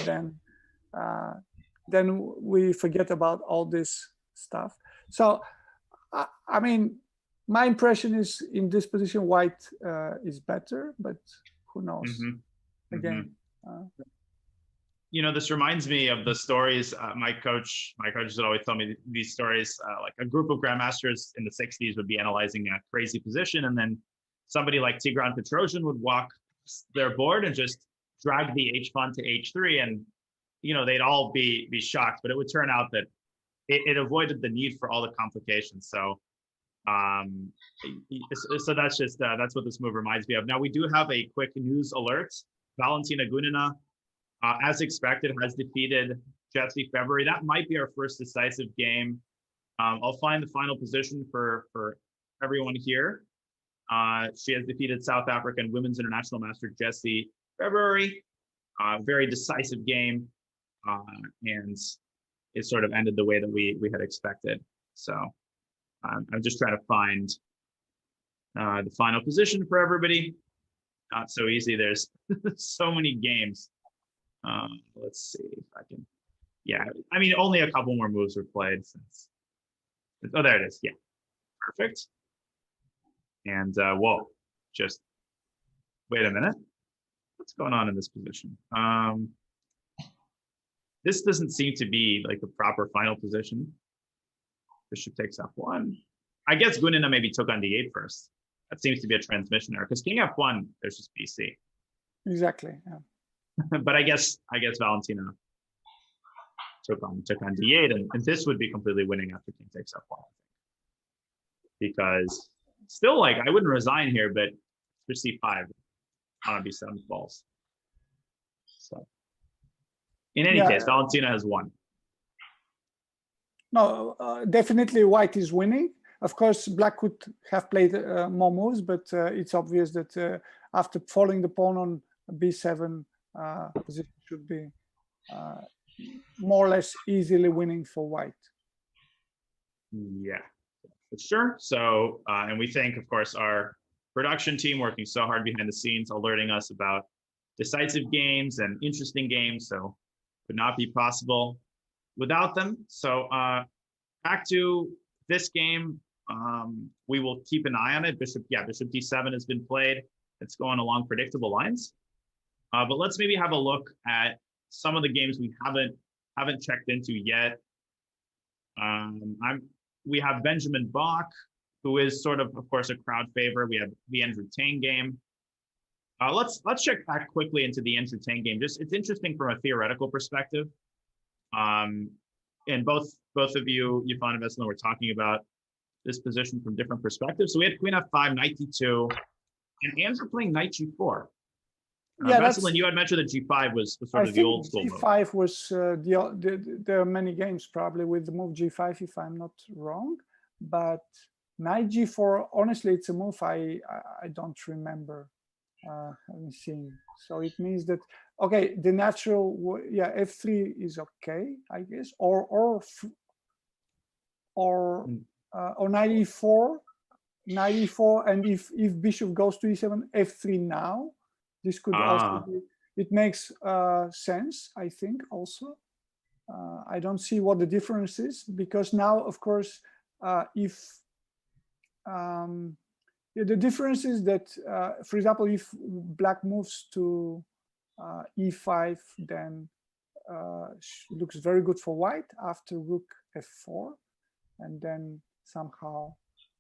Speaker 3: then we forget about all this stuff. So, I mean, my impression is in this position, white is better, but who knows? Again.
Speaker 1: This reminds me of the stories. My coaches would always tell me these stories. Like a group of grandmasters in the 60s would be analyzing a crazy position, and then somebody like Tigran Petrosian would walk their board and just drag the h pawn to h3, and they'd all be shocked, but it would turn out that it avoided the need for all the complications. So so that's just that's what this move reminds me of. Now we do have a quick news alert. Valentina Gunina, as expected, has defeated Jessie February. That might be our first decisive game. I'll find the final position for everyone here. She has defeated South African women's international master Jessie February. Very decisive game, and it sort of ended the way that we had expected. So I'm just trying to find the final position for everybody. Not so easy. There's so many games. Let's see if I can. Yeah, I mean, only a couple more moves were played since. Oh, there it is. Yeah, perfect. And whoa, just wait a minute. What's going on in this position? This doesn't seem to be like the proper final position. Bishop takes f1. I guess Gunina maybe took on d8 first. That seems to be a transmission error because king f1, there's just bc.
Speaker 3: Exactly. Yeah.
Speaker 1: But I guess Valentina took on d8, and this would be completely winning after king takes f1. Because still, like, I wouldn't resign here, but for c5 on b7 falls. So in any case, Valentina has won.
Speaker 3: No, definitely white is winning. Of course, black could have played more moves, but it's obvious that after falling the pawn on b7, position should be more or less easily winning for white.
Speaker 1: Yeah, for sure. So, and we thank, of course, our production team working so hard behind the scenes, alerting us about decisive games and interesting games. So, would not be possible without them. So, back to this game. We will keep an eye on it. Bishop d7 has been played. It's going along predictable lines. But let's maybe have a look at some of the games we haven't checked into yet. We have Benjamin Bach, who is sort of course, a crowd favorite. We have the Andrew Tang game. Let's check back quickly into the Andrew Tang game. Just it's interesting from a theoretical perspective. And both of you, Yvonne and Vesselin, were talking about this position from different perspectives. So we had queen f5, knight d2, and Andrew playing knight g4.
Speaker 3: Yeah,
Speaker 1: Vesselin, you had mentioned that g5 was sort of the old school move.
Speaker 3: G5 was there are many games probably with the move g5 if I'm not wrong, but knight g4, honestly, it's a move I don't remember having seen. So it means that okay, the natural f3 is okay, I guess, or knight e4, and if bishop goes to e7, f3 now. This could also be, it makes sense, I think, also. I don't see what the difference is, because now, of course, if the difference is that, for example, if black moves to e5, then looks very good for white after rook f4, and then somehow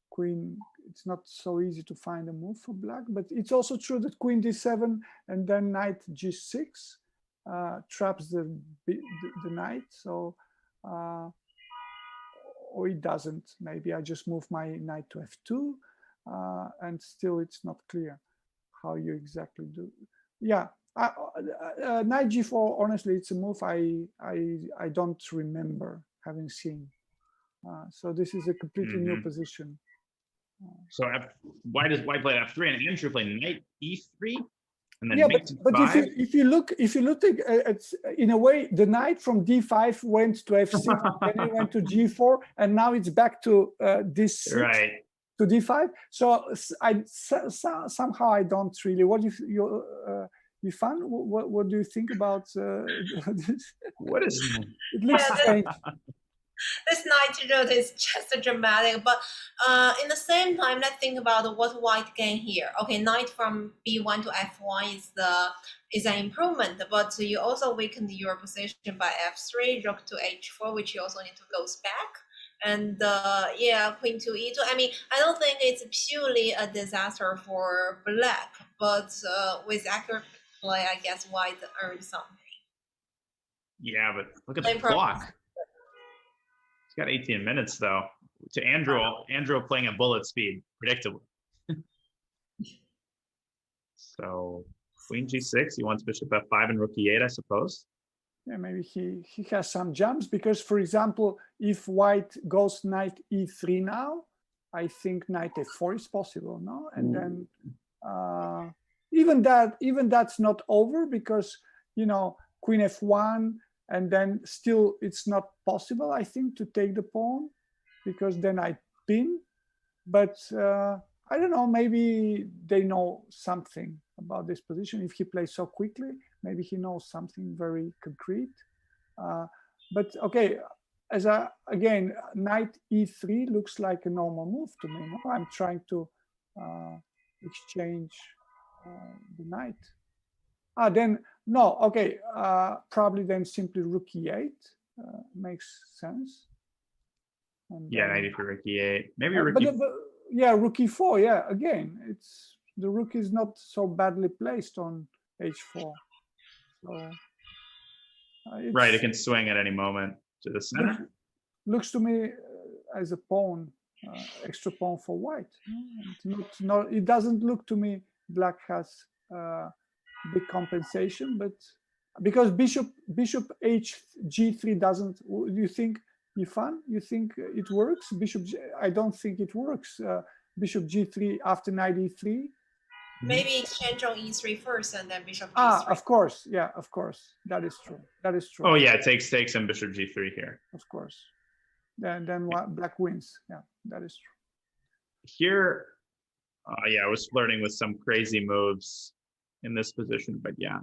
Speaker 3: queen, it's not so easy to find a move for black. But it's also true that queen d7 and then knight g6 traps the knight. So or it doesn't. Maybe I just move my knight to f2, and still it's not clear how you exactly do. Yeah, knight g4, honestly, it's a move I don't remember having seen. So this is a completely new position.
Speaker 1: So why play f3 and Andrew play knight e3? And then
Speaker 3: but if you look at in a way, the knight from d5 went to f6, then it went to g4, and now it's back to d6,
Speaker 1: right,
Speaker 3: to d5. So somehow I don't really. What if you Yvonne, what do you think about this?
Speaker 1: What is
Speaker 3: it looks strange.
Speaker 2: This knight road is just dramatic, but in the same time, let's think about what white gain here. Okay, knight from b1 to f1 is an improvement, but you also weakened your position by f3, rook to h4, which you also need to go back, and queen to e2. I mean, I don't think it's purely a disaster for black, but with accurate play, I guess white earned something.
Speaker 1: Yeah, but look at the
Speaker 2: Same problem.
Speaker 1: clock. It's got 18 minutes though. To Andrew playing at bullet speed, predictably. So queen g6, he wants bishop f5 and rook e8, I suppose.
Speaker 3: Yeah, maybe he has some jumps because, for example, if white goes knight e3 now, I think knight f4 is possible, no? And then even that's not over because, you know, queen f1, and then still it's not possible, I think, to take the pawn because then I pin. But I don't know, maybe they know something about this position. If he plays so quickly, maybe he knows something very concrete. But okay, again, knight e3 looks like a normal move to me. No? I'm trying to exchange the knight. Then no, okay, probably then simply rook e8 makes sense. And
Speaker 1: yeah, knight e3, rook e8. Maybe rook
Speaker 3: but,
Speaker 1: e4.
Speaker 3: yeah, rook e4. Yeah, again, it's the rook is not so badly placed on h4. So
Speaker 1: Right, it can swing at any moment to the center.
Speaker 3: Looks to me as a pawn, extra pawn for white. Not, it doesn't look to me black has big compensation, but because bishop g3 doesn't. Do you think, Ifan? You think it works? I don't think it works. Bishop g3 after knight e3.
Speaker 2: Maybe exchange on e3 first and then bishop g3.
Speaker 3: Of course, yeah, of course, that is true. That is true.
Speaker 1: Oh yeah, it takes and bishop g3 here.
Speaker 3: Of course. Then black wins. Yeah, that is true.
Speaker 1: Here, yeah, I was flirting with some crazy moves in this position, but yeah,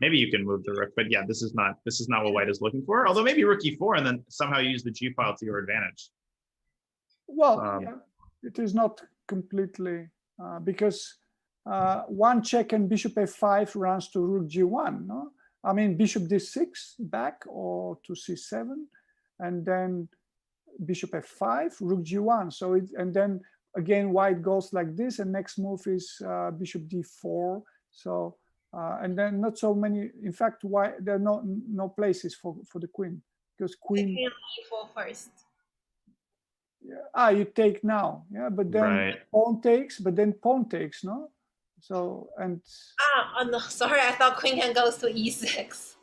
Speaker 1: maybe you can move the rook. But yeah, this is not what white is looking for. Although maybe rook e4 and then somehow use the g file to your advantage.
Speaker 3: Well, yeah, it is not completely because one check and bishop f5 runs to rook g1. No, I mean bishop d6 back or to c7, and then bishop f5, rook g1. So it, and then again white goes like this, and next move is bishop d4. So and then not so many. In fact, why there are no places for the queen because queen.
Speaker 2: e4 first.
Speaker 3: Yeah, you take now, yeah, but then pawn takes, no. So and
Speaker 2: oh no, sorry, I thought queen can goes to e6.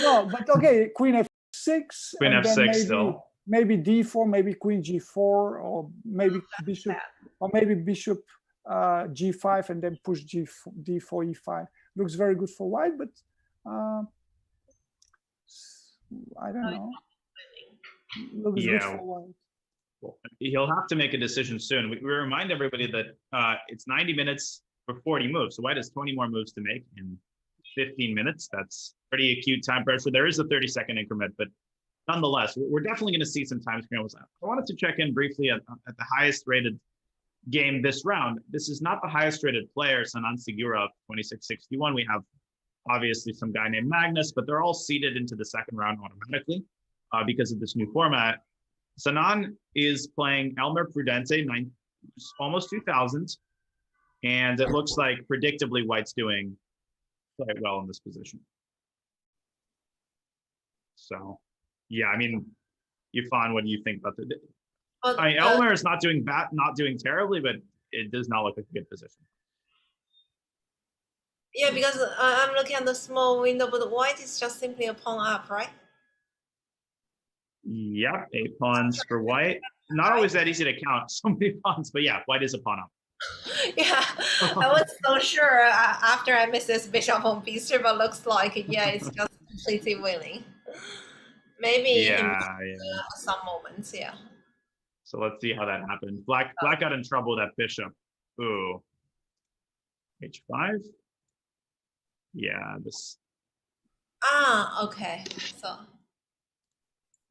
Speaker 3: No, but okay, queen f6,
Speaker 1: queen
Speaker 3: and
Speaker 1: f6
Speaker 3: then
Speaker 1: still.
Speaker 3: Maybe d4, maybe queen g4, or maybe bishop, g5, and then push d4, e5. Looks very good for white, but I don't know. Looks good for white.
Speaker 1: Well, he'll have to make a decision soon. We remind everybody that it's 90 minutes for 40 moves. So white has 20 more moves to make in 15 minutes. That's pretty acute time pressure. There is a 30-second increment, but nonetheless, we're definitely going to see some time scrambles. I wanted to check in briefly at the highest rated game this round. This is not the highest rated player, Sanan Sigurov, 2661. We have obviously some guy named Magnus, but they're all seeded into the second round automatically because of this new format. Sanan is playing Elmer Prudente, almost 2000. And it looks like predictably white's doing quite well in this position. So, yeah, I mean, Ifan, what do you think about the? I mean, Elmer is not doing terribly, but it does not look like a good position.
Speaker 2: Yeah, because I'm looking at the small window, but white is just simply a pawn up, right?
Speaker 1: Yep, 8 pawns for white. Not always that easy to count so many pawns, but yeah, white is a pawn up.
Speaker 2: Yeah, I was so sure after I missed this bishop on b3, but looks like, yeah, it's just completely winning. Maybe in some moments, yeah.
Speaker 1: So let's see how that happens. Black got in trouble with that bishop. Ooh. H5. Yeah, this.
Speaker 2: Okay. So.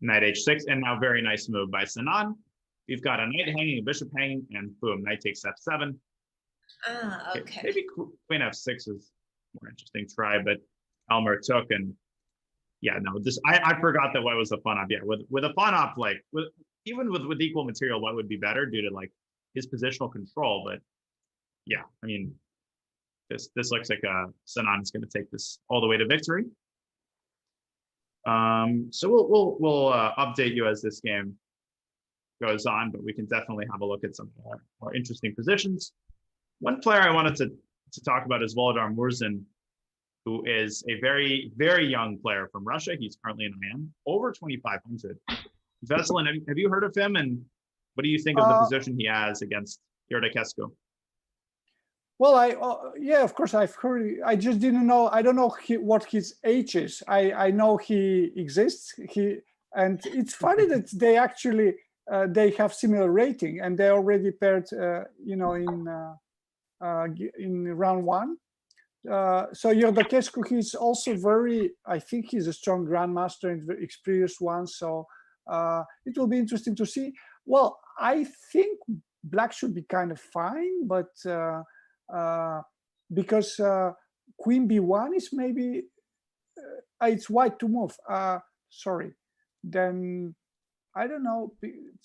Speaker 1: Knight H6, and now very nice move by Sanan. We've got a knight hanging, a bishop hanging, and boom, knight takes F7.
Speaker 2: Okay.
Speaker 1: Maybe queen F6 is more interesting try, but Elmer took, and yeah, no, this I forgot that white was a pawn up. Yeah, with a pawn up, like even with equal material, white would be better due to like his positional control. But yeah, I mean, this looks like Sanan is going to take this all the way to victory. So we'll update you as this game goes on, but we can definitely have a look at some more interesting positions. One player I wanted to talk about is Volodar Murzin, who is a very, very young player from Russia. He's currently in IM, over 2,500. Veselin, have you heard of him? And what do you think of the position he has against Iordachescu?
Speaker 3: Well, yeah, of course I've heard. I just didn't know. I don't know what his age is. I know he exists. And it's funny that they actually they have similar rating, and they already paired, in round one. So Iordachescu, he's also I think he's a strong grandmaster and very experienced one. So it will be interesting to see. Well, I think black should be kind of fine, but because queen b1 is maybe it's white to move. Sorry, then I don't know.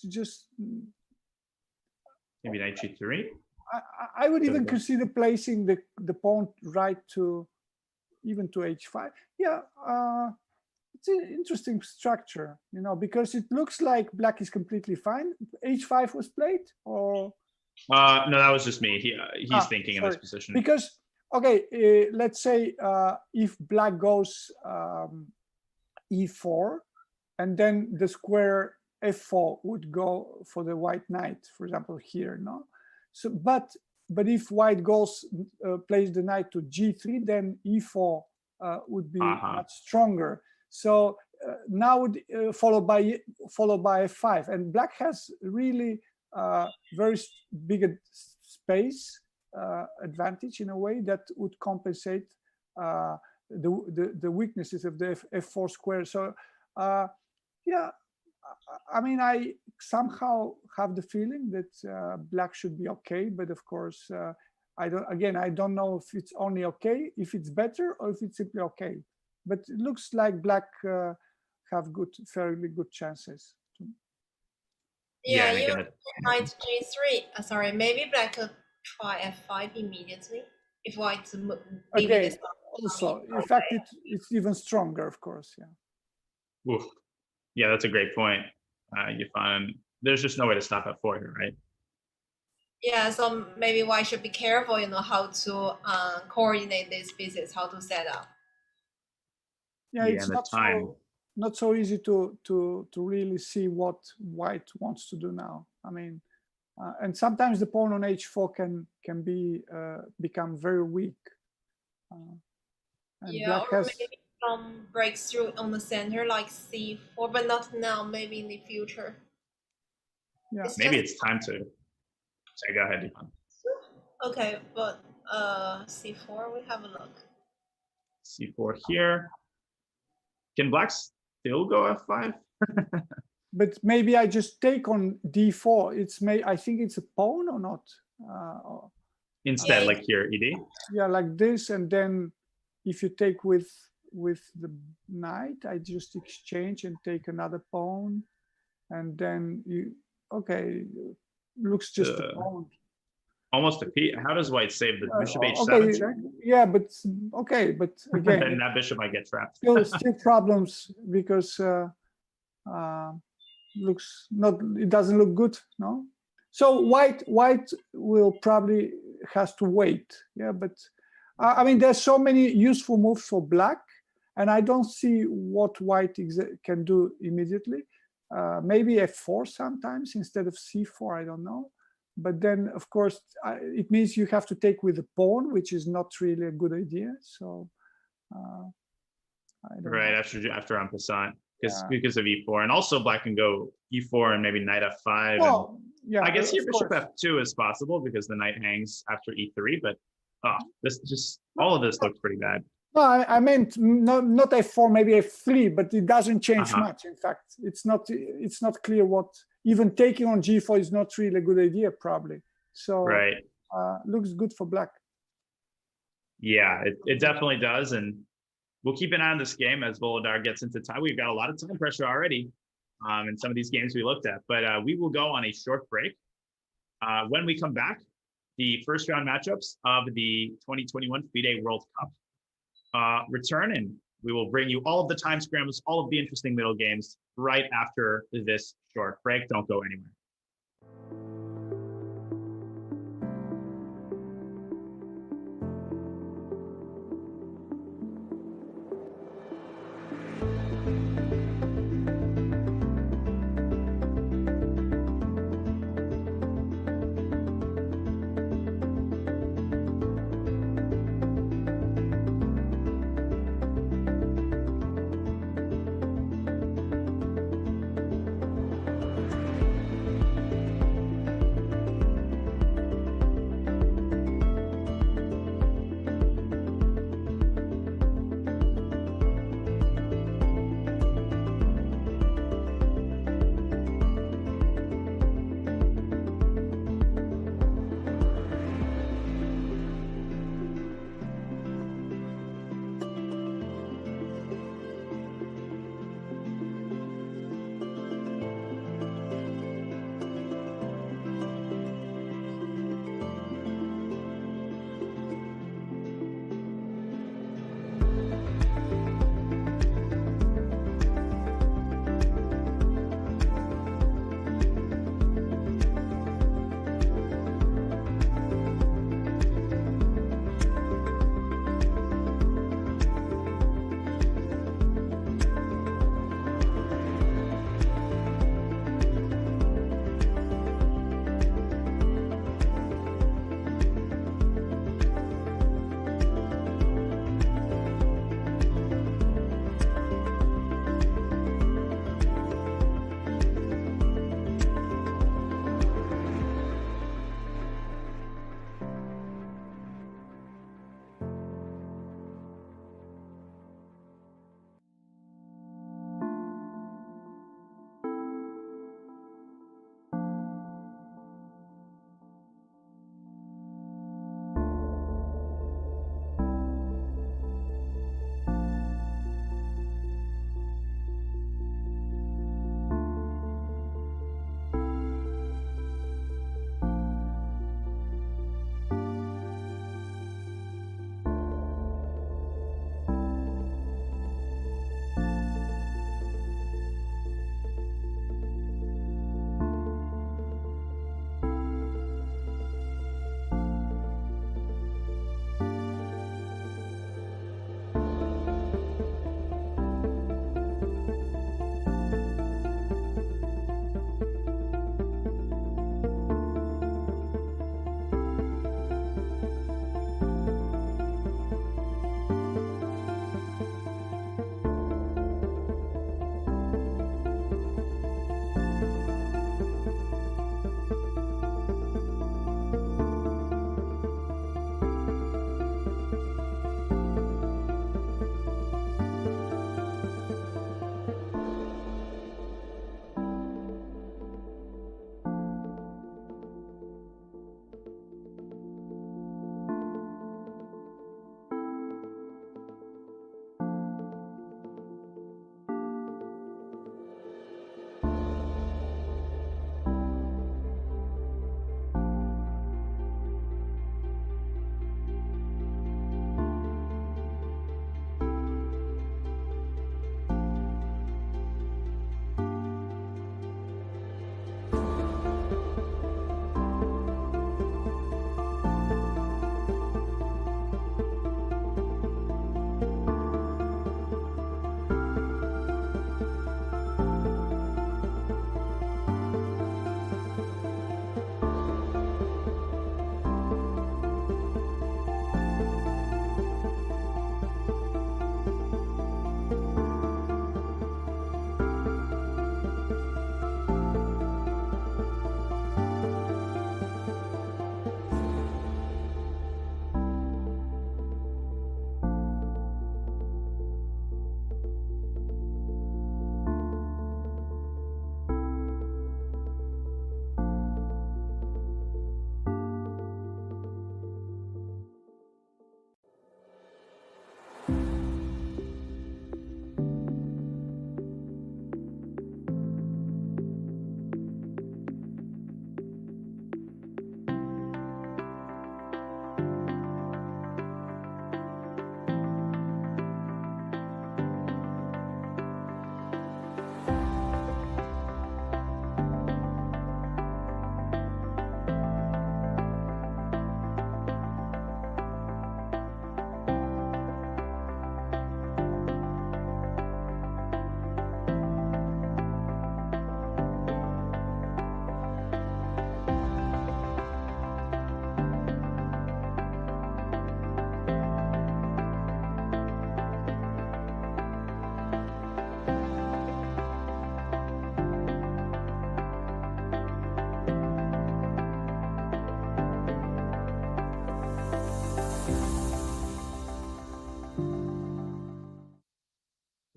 Speaker 3: Just
Speaker 1: maybe knight g3.
Speaker 3: I would even consider placing the pawn right to even to h5. Yeah, it's an interesting structure, because it looks like black is completely fine. h5 was played, or
Speaker 1: no, that was just me. He's thinking in this position
Speaker 3: because okay, let's say if black goes e4, and then the square f4 would go for the white knight, for example, here, no. So, but if white goes plays the knight to g3, then e4 would be much stronger. So now followed by f5, and black has really very big space advantage in a way that would compensate the weaknesses of the f4 square. So yeah, I mean, I somehow have the feeling that black should be okay, but of course, I don't know if it's only okay, if it's better, or if it's simply okay. But it looks like black have fairly good chances.
Speaker 2: Yeah, you knight g3. Sorry, maybe black could try f5 immediately if white
Speaker 3: okay. Also, in fact, it's even stronger, of course. Yeah.
Speaker 1: Oof. Yeah, that's a great point. You find there's just no way to stop at 4 here, right?
Speaker 2: Yeah, so maybe white should be careful, how to coordinate these pieces, how to set up.
Speaker 3: Yeah, it's not so easy to really see what white wants to do now. I mean, and sometimes the pawn on h4 can be become very weak.
Speaker 2: And yeah, or maybe some breakthrough on the center like c4, but not now. Maybe in the future.
Speaker 3: Yeah,
Speaker 1: maybe it's time to. So go ahead, Ivan.
Speaker 2: Okay, but c4, we have a look.
Speaker 1: c4 here. Can black still go f5?
Speaker 3: But maybe I just take on d4. I think it's a pawn or not.
Speaker 1: Instead, like here, ed.
Speaker 3: Yeah, like this, and then if you take with the knight, I just exchange and take another pawn, and then looks just a pawn.
Speaker 1: Almost a piece. How does white save the bishop h7 check?
Speaker 3: Yeah, but again,
Speaker 1: then that bishop might get trapped.
Speaker 3: still problems because it doesn't look good, no. So white will probably has to wait. Yeah, but I mean, there's so many useful moves for black, and I don't see what white can do immediately. Maybe f4 sometimes instead of c4. I don't know. But then, of course, it means you have to take with a pawn, which is not really a good idea. So, I don't know.
Speaker 1: After en passant, because of e4, and also black can go e4 and maybe knight f5. Well, yeah, I guess here bishop f2 is possible because the knight hangs after e3. But all of this looks pretty bad.
Speaker 3: No, I meant not f4, maybe f3, but it doesn't change much. In fact, it's not clear what. Even taking on g4 is not really a good idea, probably. So looks good for black.
Speaker 1: Yeah, it definitely does, and we'll keep an eye on this game as Volodar gets into time. We've got a lot of time pressure already in some of these games we looked at, but we will go on a short break. When we come back, the first round matchups of the 2021 FIDE World Cup return, and We will bring you all of the time scrambles, all of the interesting middle games right after this short break. Don't go anywhere.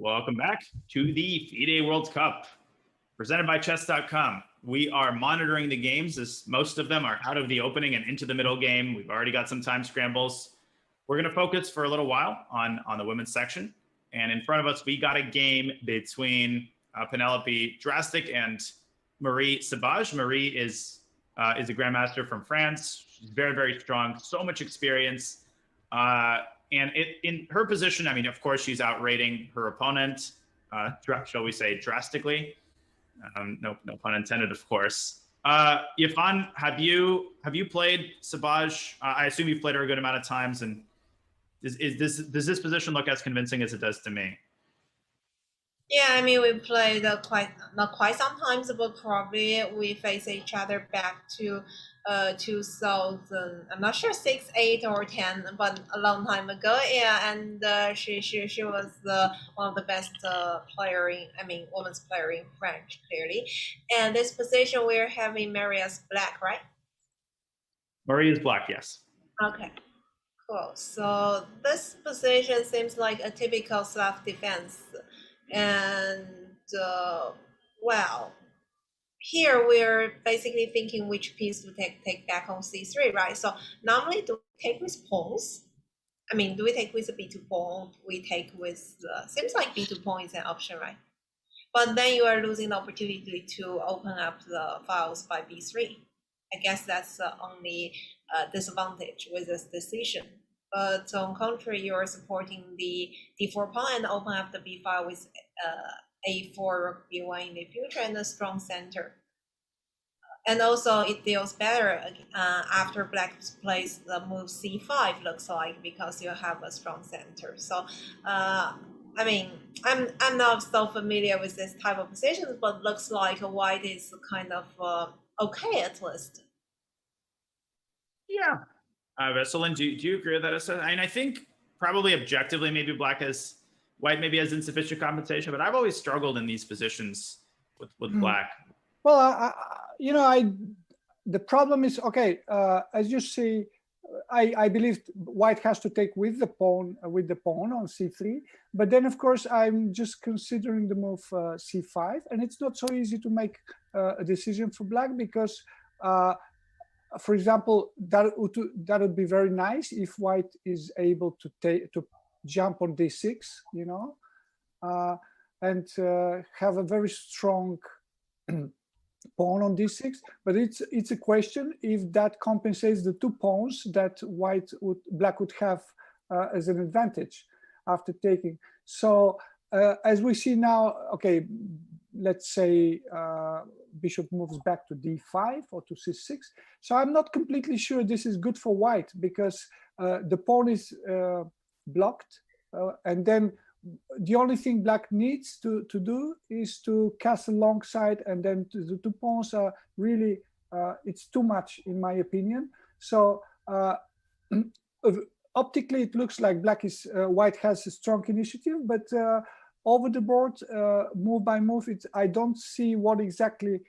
Speaker 1: Welcome back to the FIDE World Cup, presented by Chess.com. We are monitoring the games as most of them are out of the opening and into the middle game. We've already got some time scrambles. We're going to focus for a little while on the women's section. And in front of us, we got a game between Penelope Drastic and Marie Sauvage. Marie is a grandmaster from France. She's very, very strong, so much experience. And in her position, I mean, of course, she's outrating her opponent, shall we say, drastically. No pun intended, of course. Yifan, have you played Sauvage? I assume you've played her a good amount of times. And does this position look as convincing as it does to me?
Speaker 2: Yeah, I mean, we played not quite sometimes, but probably we face each other back to 2000. I'm not sure 6, 8, or 10, but a long time ago. Yeah, and she was one of the best women's player in French, clearly. And this position we're having Mary as black, right?
Speaker 1: Marie is black, yes.
Speaker 2: Okay. Cool. So this position seems like a typical self-defense. And well, here we're basically thinking which piece to take back on c3, right? So normally, do we take with pawns? I mean, do we take with a b2 pawn? We take with seems like b2 pawn is an option, right? But then you are losing the opportunity to open up the files by b3. I guess that's the only disadvantage with this decision. But on contrary, you are supporting the d4 pawn and open up the b file with a4, rook b1 in the future and a strong center. And also it deals better after black plays the move c5, looks like, because you have a strong center. So I mean, I'm not so familiar with this type of positions, but looks like white is kind of okay at least.
Speaker 1: Yeah. Veselin, do you agree with that? I mean, I think probably objectively, maybe white maybe has insufficient compensation, but I've always struggled in these positions with black.
Speaker 3: Well, the problem is, okay, as you see, I believe white has to take with the pawn on c3, but then of course I'm just considering the move c5, and it's not so easy to make a decision for black because for example, that would be very nice if white is able to jump on d6, and have a very strong pawn on d6. But it's a question if that compensates the 2 pawns that black would have as an advantage after taking. So as we see now, okay, let's say bishop moves back to d5 or to c6. So I'm not completely sure this is good for white because the pawn is blocked, and then the only thing black needs to do is to castle alongside, and then the 2 pawns are really, it's too much in my opinion. So optically it looks like white has a strong initiative, but over the board, move by move, I don't see what exactly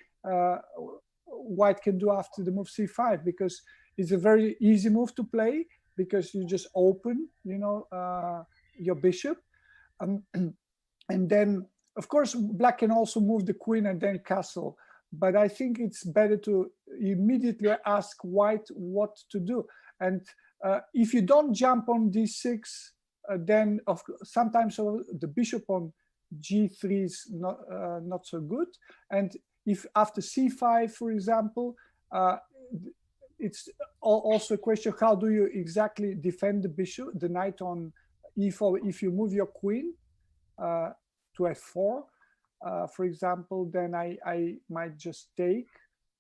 Speaker 3: white can do after the move c5, because it's a very easy move to play because you just open, your bishop. And then, of course, black can also move the queen and then castle. But I think it's better to immediately ask white what to do. And if you don't jump on d6, then sometimes the bishop on g3 is not so good. And if after c5, for example, it's also a question, how do you exactly defend the knight on e4? If you move your queen to f4, for example, then I might just take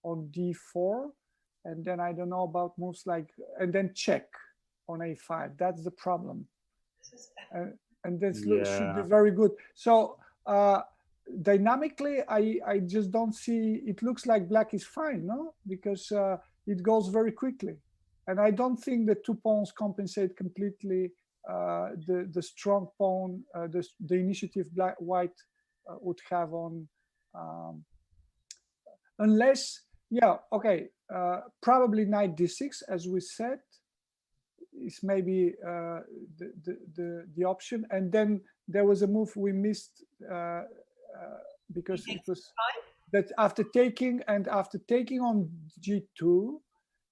Speaker 3: on d4, and then I don't know about moves and then check on a5. That's the problem. And that should be very good. So dynamically, I just don't see, it looks like black is fine, no? Because it goes very quickly. And I don't think the 2 pawns compensate completely the strong pawn, the initiative white would have on, unless, yeah, okay, probably knight d6, as we said. is maybe the option. And then there was a move we missed because it was that after taking on g2,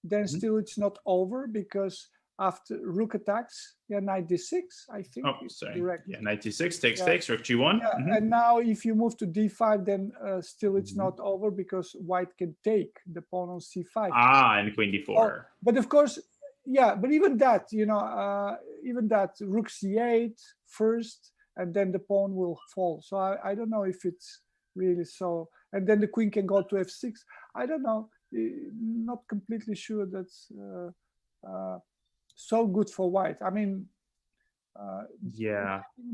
Speaker 3: then still it's not over, because after rook attacks, knight d6, I think.
Speaker 1: Oh, sorry.
Speaker 3: Direct.
Speaker 1: Yeah, knight d6 takes rook g1.
Speaker 3: Yeah, and now if you move to d5, then still it's not over, because white can take the pawn on c5.
Speaker 1: Ah, and queen d4.
Speaker 3: Oh, but of course, but even that, even that, rook c8 first, and then the pawn will fall. So I don't know if it's really so. And then the queen can go to f6. I don't know. Not completely sure that's so good for white. I mean,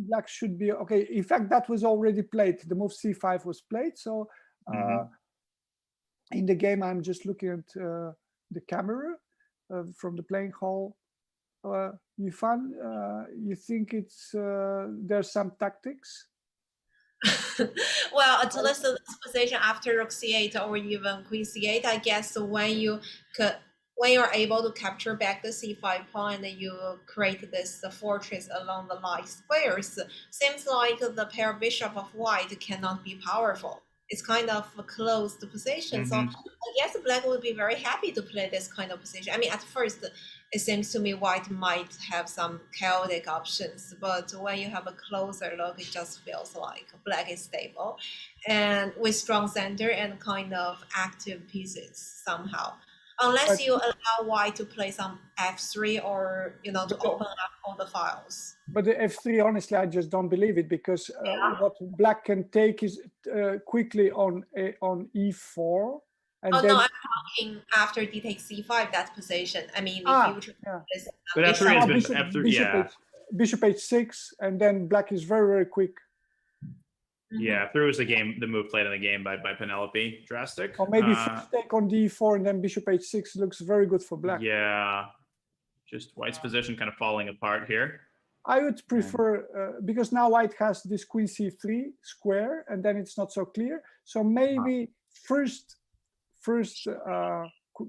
Speaker 3: black should be okay. In fact, that was already played. The move c5 was played. So in the game, I'm just looking at the camera from the playing hall. Yifan, you think it's there's some tactics?
Speaker 2: Well, to list this position after rook c8 or even queen c8, I guess when you're able to capture back the c5 pawn and you create this fortress along the light squares, seems like the pair bishop of white cannot be powerful. It's kind of a closed position. So I guess black would be very happy to play this kind of position. I mean, at first, it seems to me white might have some chaotic options, but when you have a closer look, it just feels like black is stable and with strong center and kind of active pieces somehow. Unless you allow white to play some f3 or, to open up all the files.
Speaker 3: But the f3, honestly, I just don't believe it, because what black can take is quickly on e4. And
Speaker 2: then,
Speaker 3: no,
Speaker 2: I'm talking after d takes c5, that position. I mean, if you this,
Speaker 1: but f3 has been f3,
Speaker 3: bishop h6, and then black is very, very quick.
Speaker 1: Yeah, f3 was the move played in the game by Penelope. Drastic.
Speaker 3: Or maybe first take on d4 and then bishop h6 looks very good for black.
Speaker 1: Yeah, just white's position kind of falling apart here.
Speaker 3: I would prefer, because now white has this queen c3 square, and then it's not so clear. So maybe first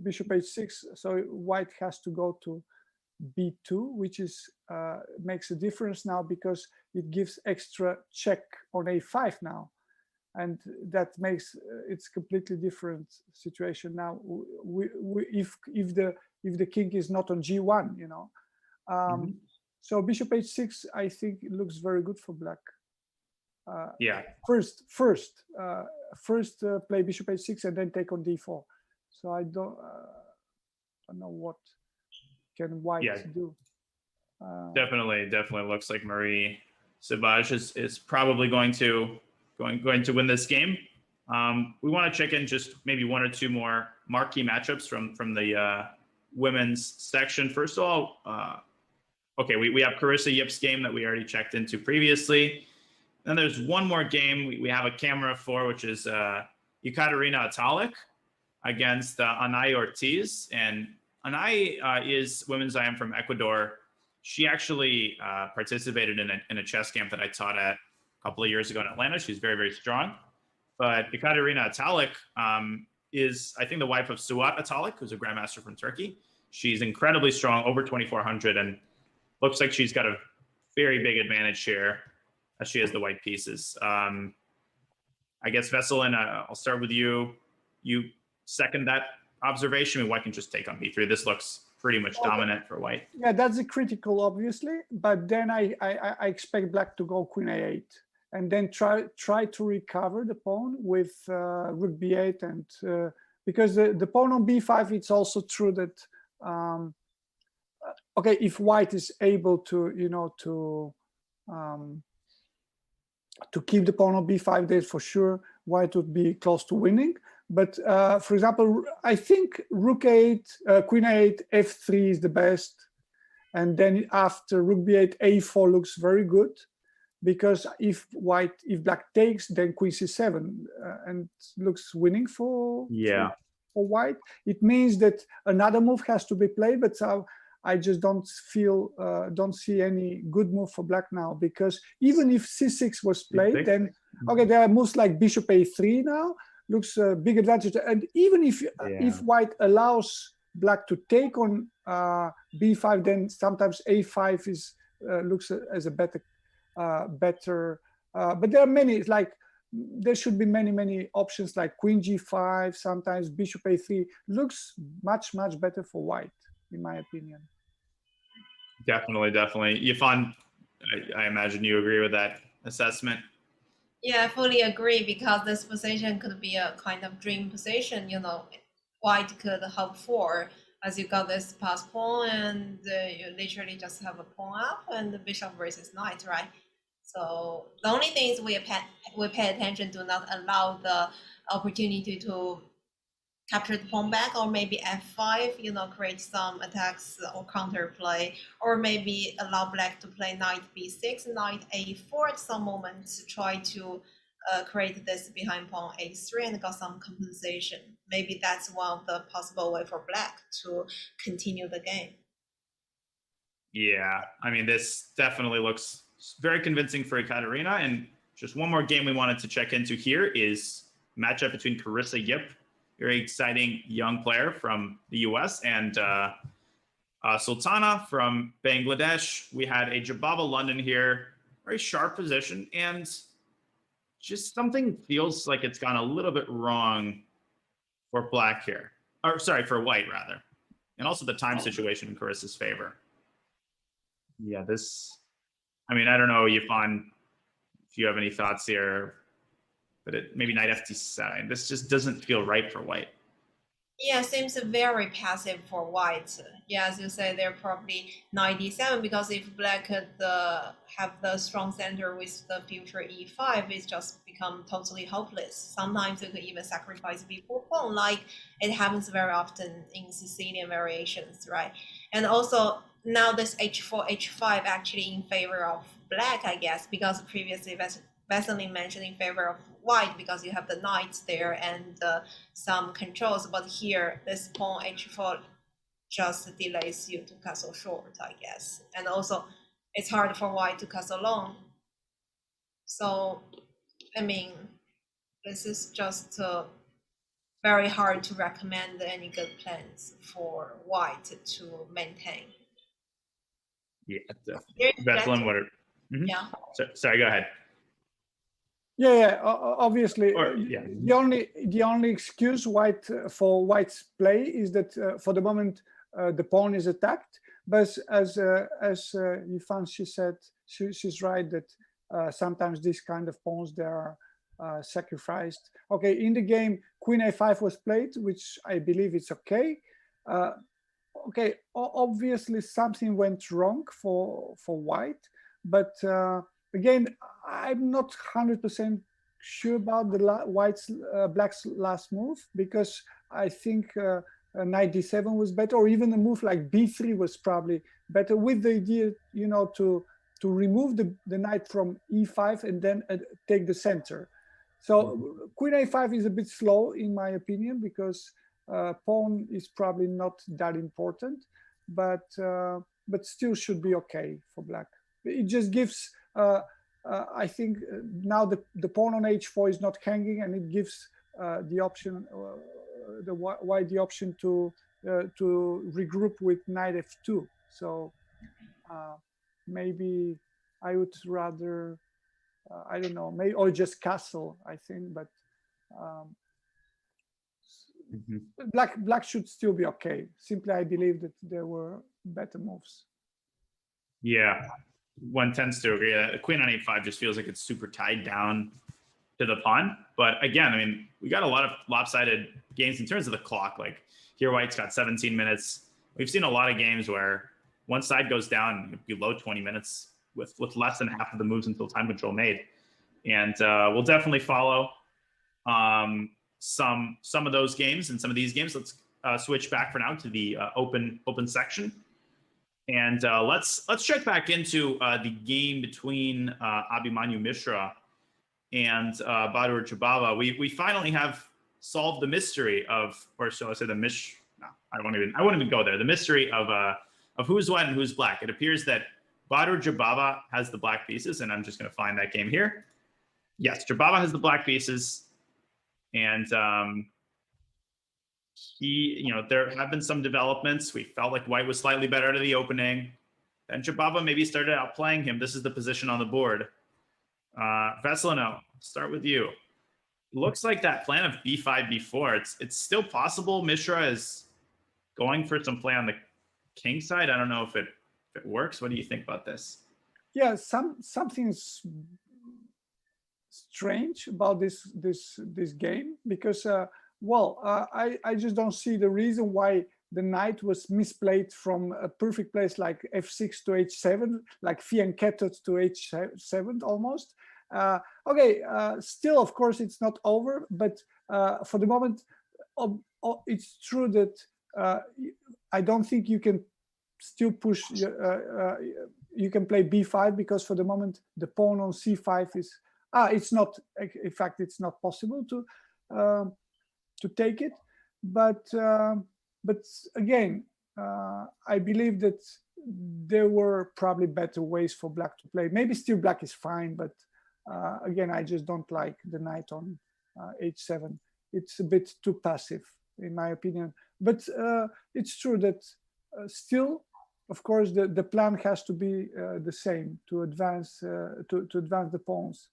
Speaker 3: bishop h6, so white has to go to b2, which is makes a difference now, because it gives extra check on a5 now, and that makes it's completely different situation now. If the king is not on g1, so bishop h6, I think it looks very good for black. First play bishop h6 and then take on d4. So I don't know what can white do.
Speaker 1: Definitely looks like Marie Savage is probably going to win this game. We want to check in just maybe one or two more marquee matchups from the women's section. First of all, okay, we have Carissa Yip's game that we already checked into previously. Then there's one more game we have a camera for, which is Ekaterina Atalik against Anay Ortiz. And Anay is women's IM from Ecuador. She actually participated in a chess camp that I taught at a couple of years ago in Atlanta. She's very, very strong. But Ekaterina Atalik is, I think, the wife of Suat Atalik, who's a grandmaster from Turkey. She's incredibly strong, over 2,400, and looks like she's got a very big advantage here as she has the white pieces. I guess, Veselin, I'll start with you. You second that observation? I mean, white can just take on b3. This looks pretty much dominant for white.
Speaker 3: Yeah, that's a critical, obviously. But then I expect black to go queen a8 and then try to recover the pawn with rook b8, and because the pawn on b5, it's also true that okay, if white is able to to keep the pawn on b5, then for sure white would be close to winning. But for example, I think rook 8, queen 8, f3 is the best, and then after rook b8, a4 looks very good, because if black takes, then queen c7 and looks winning for white. It means that another move has to be played, but I just don't see any good move for black now, because even if c6 was played, then okay, there are moves like bishop a3 now, looks a big advantage. And even if white allows black to take on b5, then sometimes a5 is looks as a better but there are many. It's like there should be many options like queen g5, sometimes bishop a3 looks much better for white, in my opinion.
Speaker 1: Definitely. Yifan, I imagine you agree with that assessment.
Speaker 2: Yeah, I fully agree, because this position could be a kind of dream position. You know, white could hope for, as you got this pass pawn, and you literally just have a pawn up and the bishop versus knight, right? So the only thing is we pay attention to not allow the opportunity to capture the pawn back, or maybe f5, you know, create some attacks or counter play, or maybe allow black to play knight b6, knight a4 at some moment to try to create this behind pawn a3 and got some compensation. Maybe that's one of the possible way for black to continue the game.
Speaker 1: Yeah, I mean, this definitely looks very convincing for Ekaterina. And just one more game we wanted to check into here is matchup between Carissa Yip, very exciting young player from the US, and Sultana from Bangladesh. We had a Jobava London here, very sharp position, and just something feels like it's gone a little bit wrong for black here. Or sorry, for white rather. And also the time situation in Carissa's favor. Yeah, this, I mean, I don't know, Yifan, if you have any thoughts here, but maybe knight f7. This just doesn't feel right for white.
Speaker 2: Yeah, seems very passive for white. Yeah, as you say, they're probably knight d7, because if black could have the strong center with the future e5, it's just become totally hopeless. Sometimes you could even sacrifice b4 pawn, like it happens very often in Sicilian variations, right? And also now this h4, h5 actually in favor of black, I guess, because previously Vaseline mentioned in favor of white because you have the knights there and some controls, but here this pawn h4 just delays you to castle short, I guess. And also it's hard for white to castle long. So, I mean, this is just very hard to recommend any good plans for white to maintain.
Speaker 1: Yeah, definitely. Vaseline, what are,
Speaker 2: Yeah.
Speaker 1: Sorry, go ahead.
Speaker 3: Yeah, obviously.
Speaker 1: Or, yeah.
Speaker 3: The only excuse for white's play is that for the moment the pawn is attacked. But as Yifan, she said, she's right that sometimes these kind of pawns, they are sacrificed. Okay, in the game, queen a5 was played, which I believe it's okay. Okay, obviously something went wrong for white, but again, I'm not 100% sure about the black's last move, because I think knight d7 was better, or even a move like b3 was probably better, with the idea, you know, to remove the knight from e5 and then take the center. So queen a5 is a bit slow in my opinion, because pawn is probably not that important, but still should be okay for black. It just gives I think now the pawn on h4 is not hanging, and it gives the option, the white the option to regroup with knight f2. So maybe I would rather I don't know, maybe, or just castle, I think, but black should still be okay. Simply, I believe that there were better moves.
Speaker 1: Yeah, one tends to agree. Queen on a5 just feels like it's super tied down to the pawn. But again, I mean, we got a lot of lopsided games in terms of the clock. Like here, white's got 17 minutes. We've seen a lot of games where one side goes down below 20 minutes with less than half of the moves until time control made. And we'll definitely follow some of those games and some of these games. Let's switch back for now to the open section. And let's check back into the game between Abhimanyu Mishra and Bahadur Jobava. We finally have solved the mystery of, or shall I say the no, I won't even go there. The mystery of who's white and who's black. It appears that Bahadur Jobava has the black pieces, and I'm just going to find that game here. Yes, Jobava has the black pieces, and there have been some developments. We felt like white was slightly better to the opening. Then Jobava maybe started outplaying him. This is the position on the board. Veselino, start with you. Looks like that plan of b5, b4, it's still possible. Mishra is going for some play on the king side. I don't know if it works. What do you think about this?
Speaker 3: Yeah, something's strange about this game, because I just don't see the reason why the knight was misplayed from a perfect place like f6 to h7, like fianchettoed to h7 almost. Still, of course, it's not over, but for the moment, it's true that I don't think you can still push. You can play b5, because for the moment the pawn on c5 is it's not. In fact, it's not possible to take it. But again, I believe that there were probably better ways for black to play. Maybe still black is fine, but again, I just don't like the knight on h7. It's a bit too passive, in my opinion. But it's true that still, of course, the plan has to be the same, to advance to advance the pawns.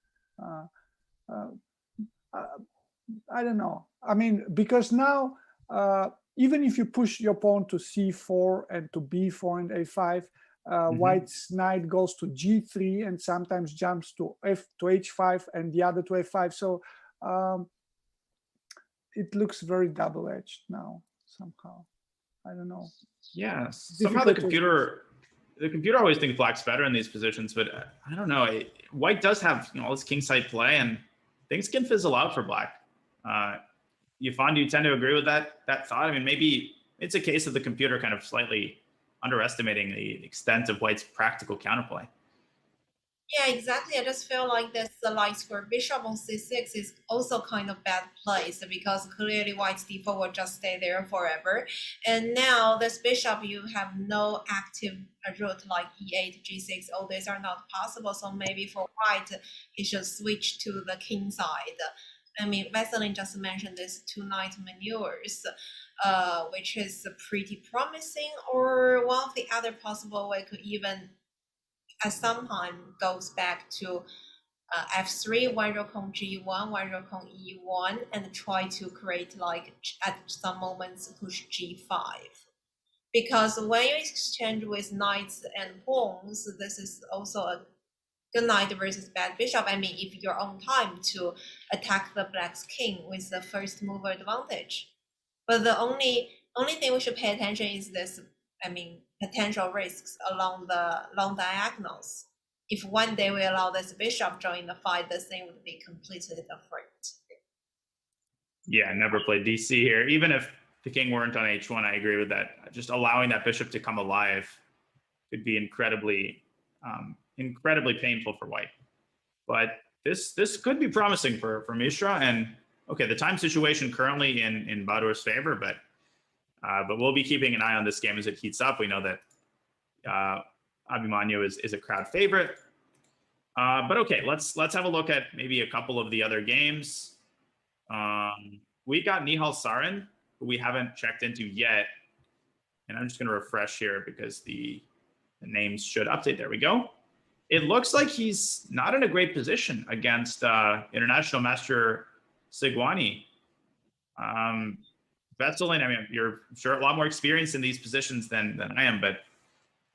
Speaker 3: I don't know. I mean, because now even if you push your pawn to c4 and to b4 and a5, white's knight goes to g3 and sometimes jumps to h5 and the other to f5. So it looks very double-edged now somehow. I don't know.
Speaker 1: Yeah, somehow the computer always thinks black's better in these positions, but I don't know. White does have all this kingside play, and things can fizzle out for black. Yifan, do you tend to agree with that thought? I mean, maybe it's a case of the computer kind of slightly underestimating the extent of white's practical counterplay.
Speaker 2: Yeah, exactly. I just feel like this light square bishop on c6 is also kind of bad place, because clearly white's d4 will just stay there forever. And now this bishop, you have no active route like e8, g6. All these are not possible. So maybe for white, he should switch to the king side. I mean, Veselin just mentioned these two knight maneuvers, which is pretty promising. Or one of the other possible way could even at some time goes back to f3, white rook on g1, white rook on e1, and try to create, like, at some moments push g5. Because when you exchange with knights and pawns, this is also a good knight versus bad bishop. I mean, if you're on time to attack the black's king with the first mover advantage. But the only thing we should pay attention is this, I mean, potential risks along the long diagonals. If one day we allow this bishop join the fight, the thing would be completely different.
Speaker 1: Yeah, never played DC here. Even if the king weren't on h1, I agree with that. Just allowing that bishop to come alive could be incredibly painful for white. But this could be promising for Mishra. And okay, the time situation currently in Badur's favor, but we'll be keeping an eye on this game as it heats up. We know that Abhimanyu is a crowd favorite. But okay, let's have a look at maybe a couple of the other games. We got Nihal Sarin, who we haven't checked into yet. And I'm just going to refresh here because the names should update. There we go. It looks like he's not in a great position against international master Sigwani. Veselin, I mean, you're sure a lot more experienced in these positions than I am, but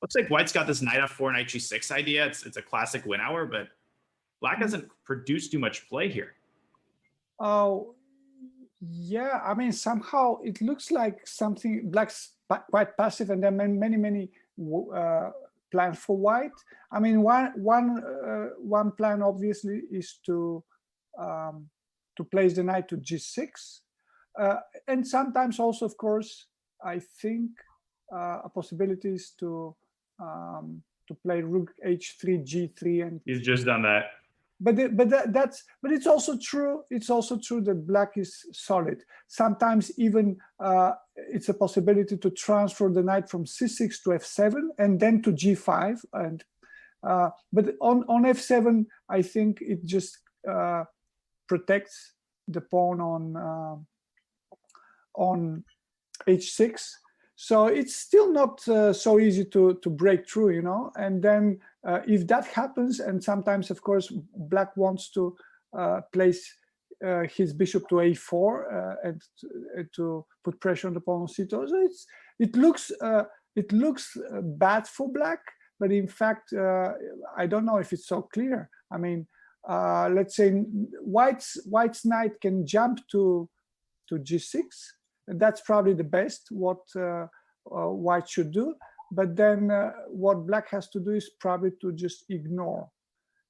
Speaker 1: looks like white's got this knight f4, knight g6 idea. It's a classic win hour, but black hasn't produced too much play here.
Speaker 3: Oh, yeah. I mean, somehow it looks like something black's quite passive, and there are many plans for white. I mean, one plan obviously is to place the knight to g6. And sometimes also, of course, I think a possibility is to play rook h3, g3, and
Speaker 1: he's just done that.
Speaker 3: But it's also true. It's also true that black is solid. Sometimes even it's a possibility to transfer the knight from c6 to f7 and then to g5. And but on f7, I think it just protects the pawn on h6. So it's still not so easy to break through, you know. And then if that happens, and sometimes, of course, black wants to place his bishop to a4 and to put pressure on the pawn on c2. So it looks bad for black, but in fact, I don't know if it's so clear. I mean, let's say white's knight can jump to g6. That's probably the best what white should do. But then what black has to do is probably to just ignore.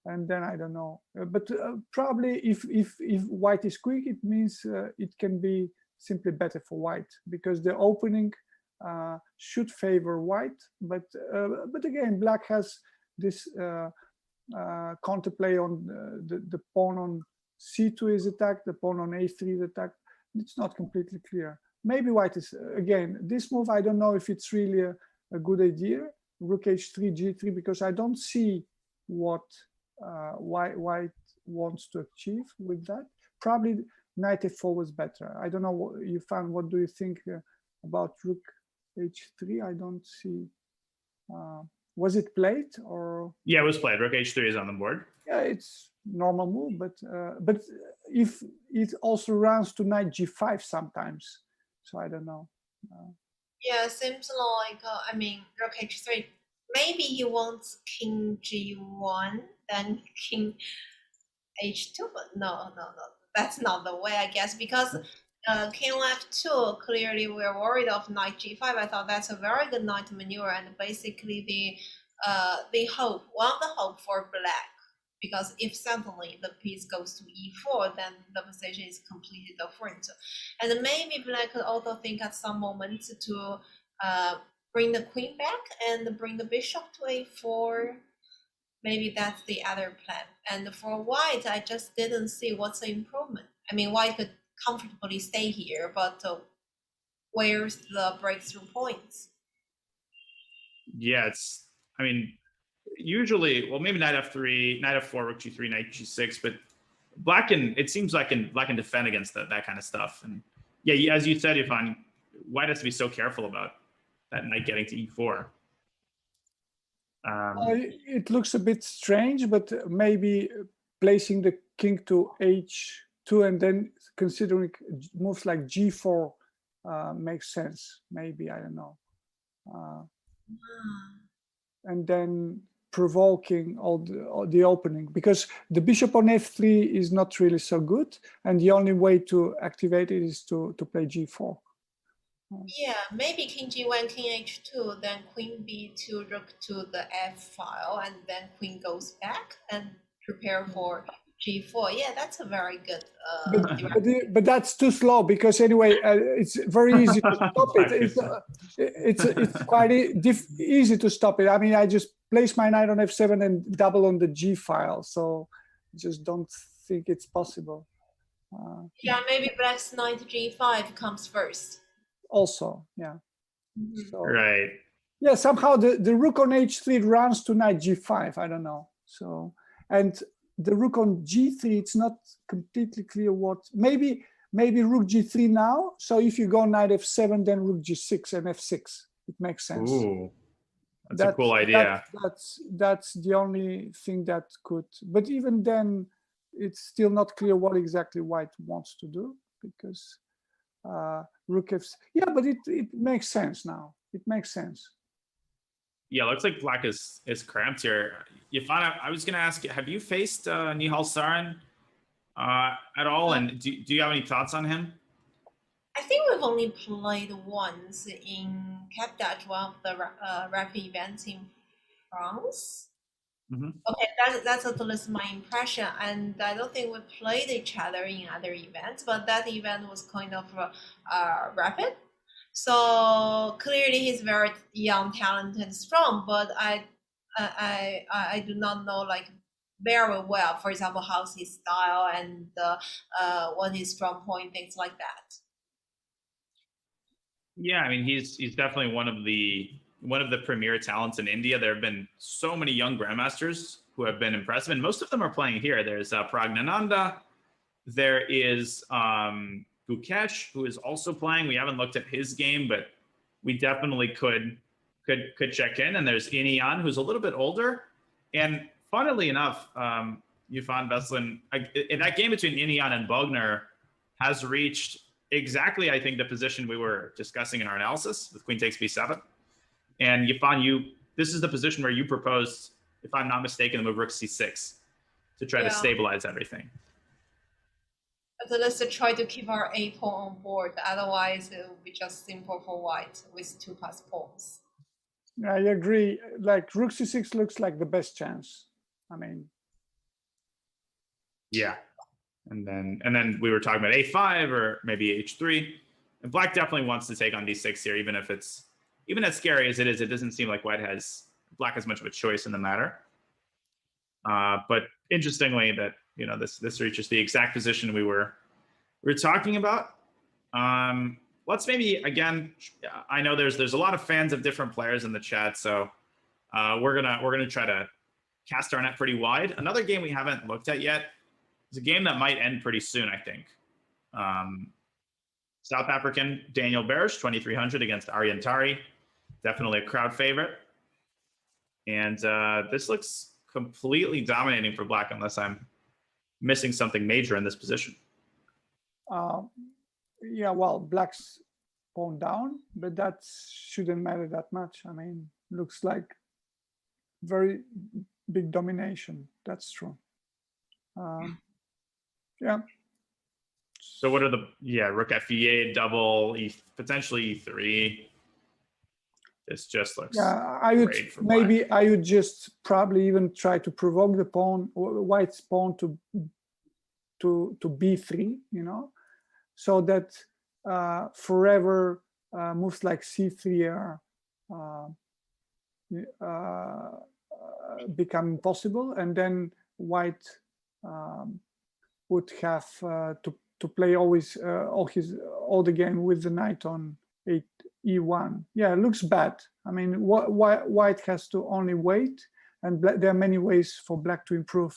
Speaker 3: And then I don't know. But probably if white is quick, it means it can be simply better for white, because the opening should favor white. But again, black has this counterplay on the pawn on c2 is attacked, the pawn on a3 is attacked. It's not completely clear. Maybe white is, again, this move, I don't know if it's really a good idea, rook h3, g3, because I don't see what white wants to achieve with that. Probably knight f4 was better. I don't know what you found. What do you think about rook h3? I don't see. Was it played or?
Speaker 1: Yeah, it was played. Rook h3 is on the board.
Speaker 3: Yeah, it's normal move, but if it also runs to knight g5 sometimes, so I don't know.
Speaker 2: Yeah, seems like I mean rook h3. Maybe he wants king g1, then king h2, but no, that's not the way, I guess, because king f2, clearly we're worried of knight g5. I thought that's a very good knight maneuver, and basically the hope for black, because if suddenly the piece goes to e4, then the position is completely different. And maybe black could also think at some moment to bring the queen back and bring the bishop to a4. Maybe that's the other plan. And for white, I just didn't see what's the improvement. I mean, white could comfortably stay here, but where's the breakthrough points?
Speaker 1: Yeah, I mean, usually, well, maybe knight f3, knight f4, rook g3, knight g6, but it seems like black can defend against that kind of stuff. And yeah, as you said, Yifan, white has to be so careful about that knight getting to e4.
Speaker 3: It looks a bit strange, but maybe placing the king to h2 and then considering moves like g4 makes sense. Maybe, I don't know. And then provoking all the opening, because the bishop on f3 is not really so good, and the only way to activate it is to play g4.
Speaker 2: Yeah, maybe king g1, king h2, then queen b2, rook to the f file, and then queen goes back and prepare for g4. Yeah, that's a very good.
Speaker 3: But that's too slow, because anyway, it's very easy to stop it. It's quite easy to stop it. I mean, I just place my knight on f7 and double on the g file, so just don't think it's possible.
Speaker 2: Yeah, maybe black's knight g5 comes first.
Speaker 3: Also, yeah. So,
Speaker 1: right.
Speaker 3: Yeah, somehow the rook on h3 runs to knight g5. I don't know. So, and the rook on g3, it's not completely clear what. Maybe rook g3 now. So if you go knight f7, then rook g6 and f6. It makes sense.
Speaker 1: Ooh, that's a cool idea.
Speaker 3: That's the only thing that could. But even then, it's still not clear what exactly white wants to do, because. Rook f. Yeah, but it makes sense now. It makes sense.
Speaker 1: Yeah, looks like black is cramped here. Yifan, I was going to ask you, have you faced Nihal Sarin at all? And do you have any thoughts on him?
Speaker 2: I think we've only played once in Capdage, one of the rapid events in France.
Speaker 1: Mm-hmm.
Speaker 2: Okay, that's at least my impression, and I don't think we played each other in other events, but that event was kind of rapid. So clearly he's very young, talented, strong, but I do not know like very well, for example, how's his style and what his strong point, things like that.
Speaker 1: Yeah, I mean, he's definitely one of the premier talents in India. There have been so many young grandmasters who have been impressive, and most of them are playing here. There's Pragnananda, there is Gukesh, who is also playing. We haven't looked at his game, but we definitely could check in. And there's Inian, who's a little bit older. And funnily enough, Yufan Veslin, in that game between Inian and Bogner, has reached exactly, I think, the position we were discussing in our analysis with queen takes b7. And Yufan, this is the position where you proposed, if I'm not mistaken, the move rook c6 to try to stabilize everything.
Speaker 2: So let's try to keep our a pawn on board. Otherwise, it will be just simple for white with 2 passed pawns.
Speaker 3: I agree. Like rook c6 looks like the best chance. I mean,
Speaker 1: yeah. And then we were talking about a5 or maybe h3. And black definitely wants to take on d6 here, even as scary as it is. It doesn't seem like black has much of a choice in the matter. But interestingly, that this reaches the exact position we were talking about. Let's maybe again. I know there's a lot of fans of different players in the chat, so we're gonna try to cast our net pretty wide. Another game we haven't looked at yet is a game that might end pretty soon, I think. South African Daniel Barish, 2300 against Aryan Tari, definitely a crowd favorite. And this looks completely dominating for black, unless I'm missing something major in this position.
Speaker 3: Yeah, well, black's pawn down, but that shouldn't matter that much. I mean, looks like very big domination. That's true. Yeah.
Speaker 1: So what are rook f8, double, potentially e3. This just looks great for black.
Speaker 3: I would just probably even try to provoke the pawn, white's pawn to b3, so that forever moves like c3 are become impossible, and then white would have to play always all the game with the knight on e1. Yeah, it looks bad. I mean, white has to only wait, and there are many ways for black to improve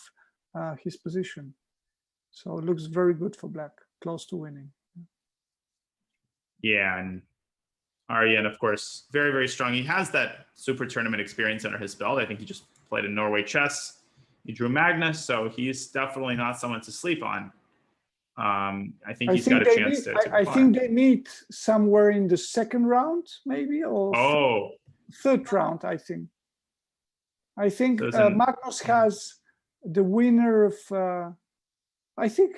Speaker 3: his position. So it looks very good for black, close to winning.
Speaker 1: Yeah, and Aryan, of course, very, very strong. He has that super tournament experience under his belt. I think he just played in Norway chess. He drew Magnus, so he's definitely not someone to sleep on. I think he's got a chance to
Speaker 3: I think they meet somewhere in the second round, maybe, or third round, I think. I think Magnus has the winner of, I think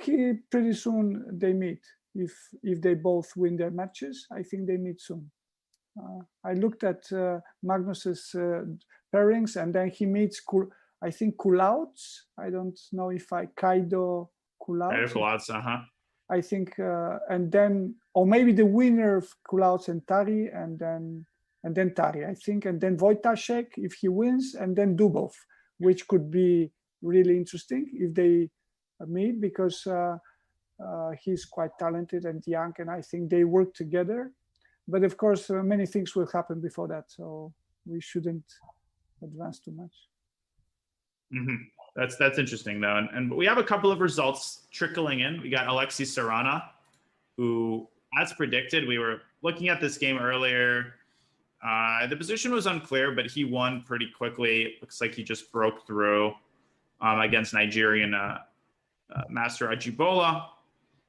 Speaker 3: pretty soon they meet. If they both win their matches, I think they meet soon. I looked at Magnus's pairings, and then he meets, I think, Kulauts. I don't know if Kaido Kulauts. I think, and then, or maybe the winner of Kulauts and Tari, and then Tari, I think, and then Wojtaszek if he wins, and then Dubov, which could be really interesting if they meet, because he's quite talented and young, and I think they work together. But of course, many things will happen before that, so we shouldn't advance too much.
Speaker 1: Mm-hmm. That's interesting though, and we have a couple of results trickling in. We got Alexei Sarana, who, as predicted, we were looking at this game earlier. The position was unclear, but he won pretty quickly. It looks like he just broke through against Nigerian master Ajibola.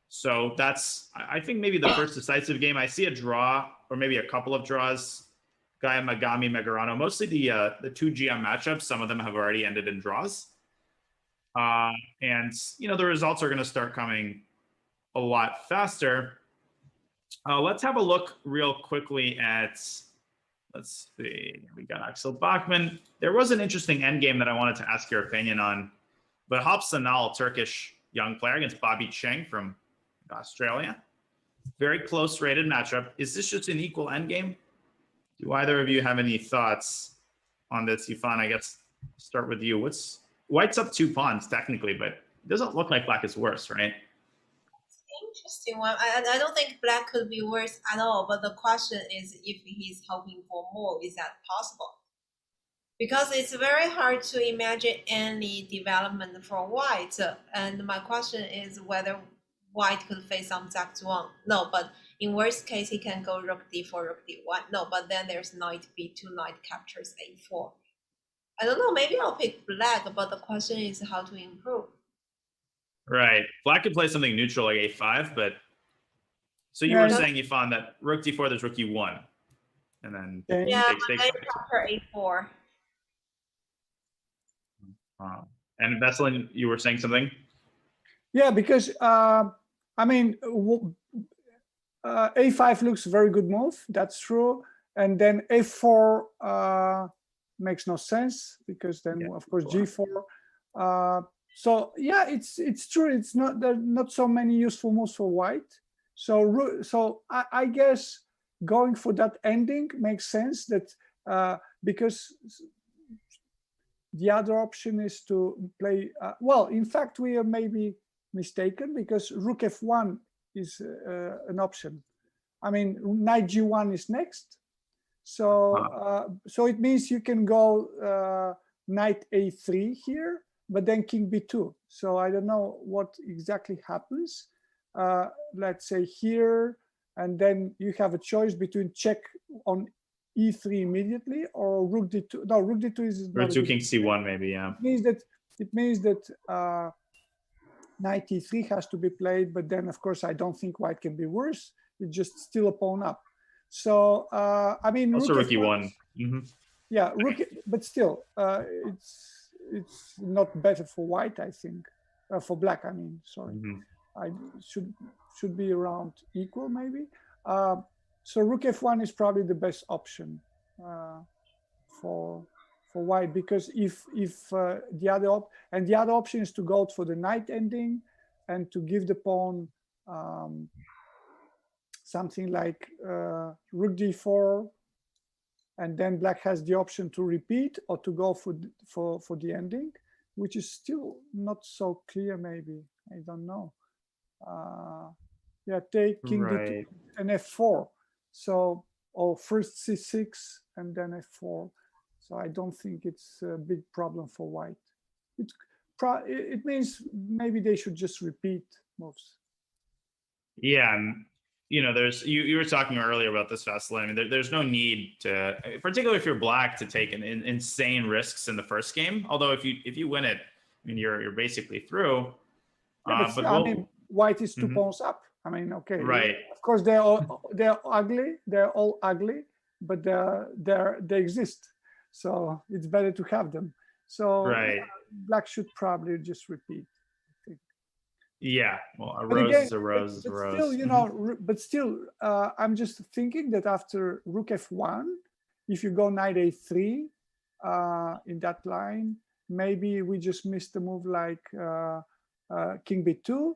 Speaker 1: So that's, I think, maybe the first decisive game. I see a draw, or maybe a couple of draws. Gaia Magami Megarano, mostly the two GM matchups. Some of them have already ended in draws. And the results are going to start coming a lot faster. Let's have a look real quickly at, let's see, we got Axel Bachmann. There was an interesting endgame that I wanted to ask your opinion on. But Hop Sanal, Turkish young player, against Bobby Cheng from Australia. Very close rated matchup. Is this just an equal endgame? Do either of you have any thoughts on this? Yufan, I guess start with you. White's up 2 pawns technically, but it doesn't look like black is worse, right?
Speaker 2: Interesting one. I don't think black could be worse at all, but the question is if he's hoping for more, is that possible? Because it's very hard to imagine any development for white. And my question is whether white could face some zac1. No, but in worst case, he can go rook d4, rook d1. No, but then there's knight b2, knight captures a4. I don't know, maybe I'll pick black, but the question is how to improve.
Speaker 1: Right. Black could play something neutral like a5, but so you were saying you found that rook d4, there's rook e1, and then
Speaker 2: yeah, but then capture a4.
Speaker 1: And Veselin, you were saying something?
Speaker 3: Yeah, because I mean, a5 looks a very good move. That's true. And then a4 makes no sense because then, of course, g4. So yeah, it's true. It's not there are not so many useful moves for white. So I guess going for that ending makes sense. That because the other option is to play. Well, in fact, we are maybe mistaken because rook f1 is an option. I mean, knight g1 is next. So so it means you can go knight a3 here, but then king b2. So I don't know what exactly happens. Let's say here, and then you have a choice between check on e3 immediately or rook d2. No, rook d2 is
Speaker 1: rook 2 king c1 maybe. Yeah.
Speaker 3: It means that knight e3 has to be played, but then of course I don't think white can be worse. It's just still a pawn up. So I mean,
Speaker 1: also rook e1.
Speaker 3: Yeah, rook, but still, it's not better for white, I think. For black, I mean, sorry. I should be around equal, maybe. So rook f1 is probably the best option for white, because if the other option is to go for the knight ending and to give the pawn something like rook d4, and then black has the option to repeat or to go for the ending, which is still not so clear. Maybe I don't know. Yeah, take king d2 and f4. So, or first c6 and then f4. So I don't think it's a big problem for white. It means maybe they should just repeat moves.
Speaker 1: Yeah, and you know, there's you were talking earlier about this, Veselin. I mean, there's no need to, particularly if you're black, to take insane risks in the first game. Although if you win it, I mean, you're basically through.
Speaker 3: Yeah, but I mean, white is 2 pawns up. I mean, okay,
Speaker 1: right?
Speaker 3: Of course, they're ugly. They're all ugly, but they exist. So it's better to have them. So black should probably just repeat.
Speaker 1: Yeah, well, a rose is a rose is a rose.
Speaker 3: Still, you know, but still, I'm just thinking that after rook f1, if you go knight a3 in that line, maybe we just missed a move like king b2,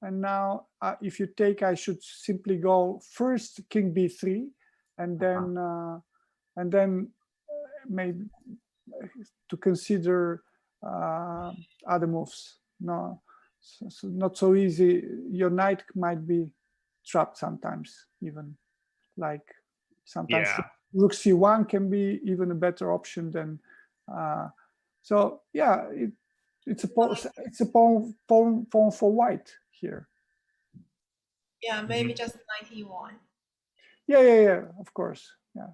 Speaker 3: and now if you take, I should simply go first king b3, and then maybe to consider other moves. No, so not so easy. Your knight might be trapped sometimes, even like sometimes rook c1 can be even a better option than. So yeah, it's a pawn for white here.
Speaker 2: Yeah, maybe just knight e1.
Speaker 3: Yeah, of course, yeah.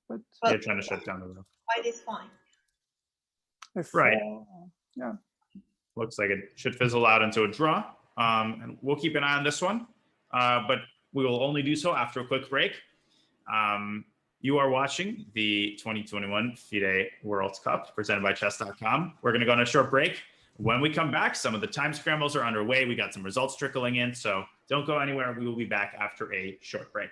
Speaker 3: But
Speaker 1: you're trying to shut down the rook.
Speaker 2: White is fine.
Speaker 1: Right.
Speaker 3: Yeah.
Speaker 1: Looks like it should fizzle out into a draw. And we'll keep an eye on this one, but we will only do so after a quick break. You are watching the 2021 FIDE World Cup presented by Chess.com. We're going to go on a short break. When we come back, some of the time scrambles are underway. We got some results trickling in, so don't go anywhere. We will be back after a short break.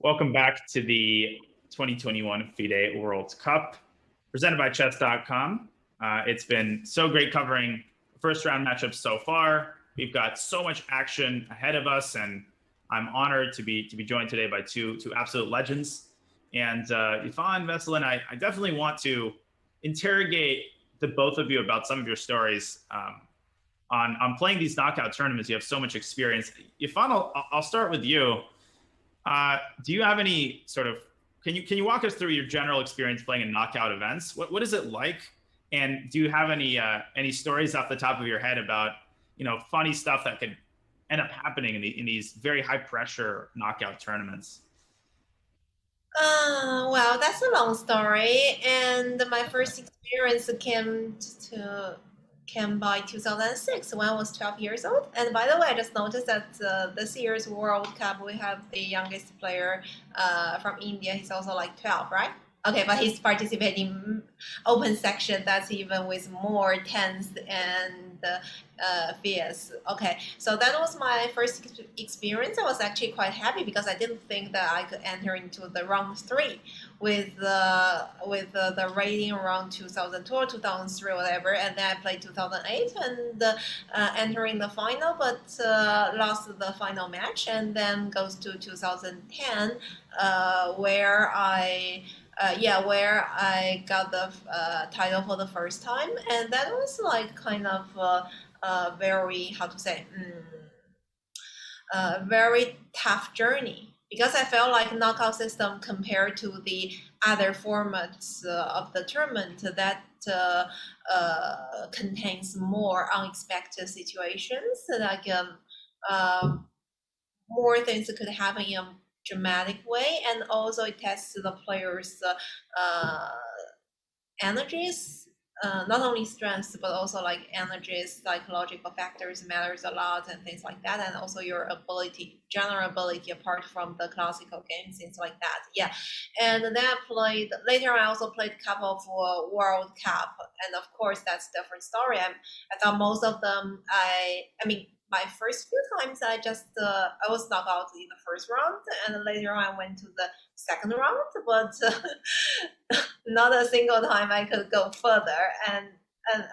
Speaker 1: Welcome back to the 2021 FIDE World Cup, presented by Chess.com. It's been so great covering first round matchups so far. We've got so much action ahead of us, and I'm honored to be joined today by two absolute legends. And Yifan, Veselin, I definitely want to interrogate the both of you about some of your stories. On playing these knockout tournaments, you have so much experience. Yifan, I'll start with you. Do you have any sort of, can you walk us through your general experience playing in knockout events? What is it like? And do you have any stories off the top of your head about, funny stuff that could end up happening in these very high pressure knockout tournaments?
Speaker 2: Well, that's a long story, and my first experience came by 2006 when I was 12 years old. And by the way, I just noticed that this year's World Cup, we have the youngest player from India. He's also like 12, right? Okay, but he's participating open section. That's even with more tense and fierce. Okay, so that was my first experience. I was actually quite happy because I didn't think that I could enter into the round 3 with the rating around 2002 or 2003 or whatever, and then I played 2008 and entering the final, but lost the final match, and then goes to 2010 where I got the title for the first time, and that was like kind of very, how to say, very tough journey, because I felt like knockout system compared to the other formats of the tournament that contains more unexpected situations, like more things could happen in a dramatic way, and also it tests the players' energies, not only strengths but also like energies, psychological factors matters a lot, and things like that, and also your ability, general ability apart from the classical games, things like that. Yeah, and then I also played a couple of World Cup, and of course that's a different story. I thought most of them, I mean, my first few times I was knocked out in the first round, and later on I went to the second round, but not a single time I could go further. And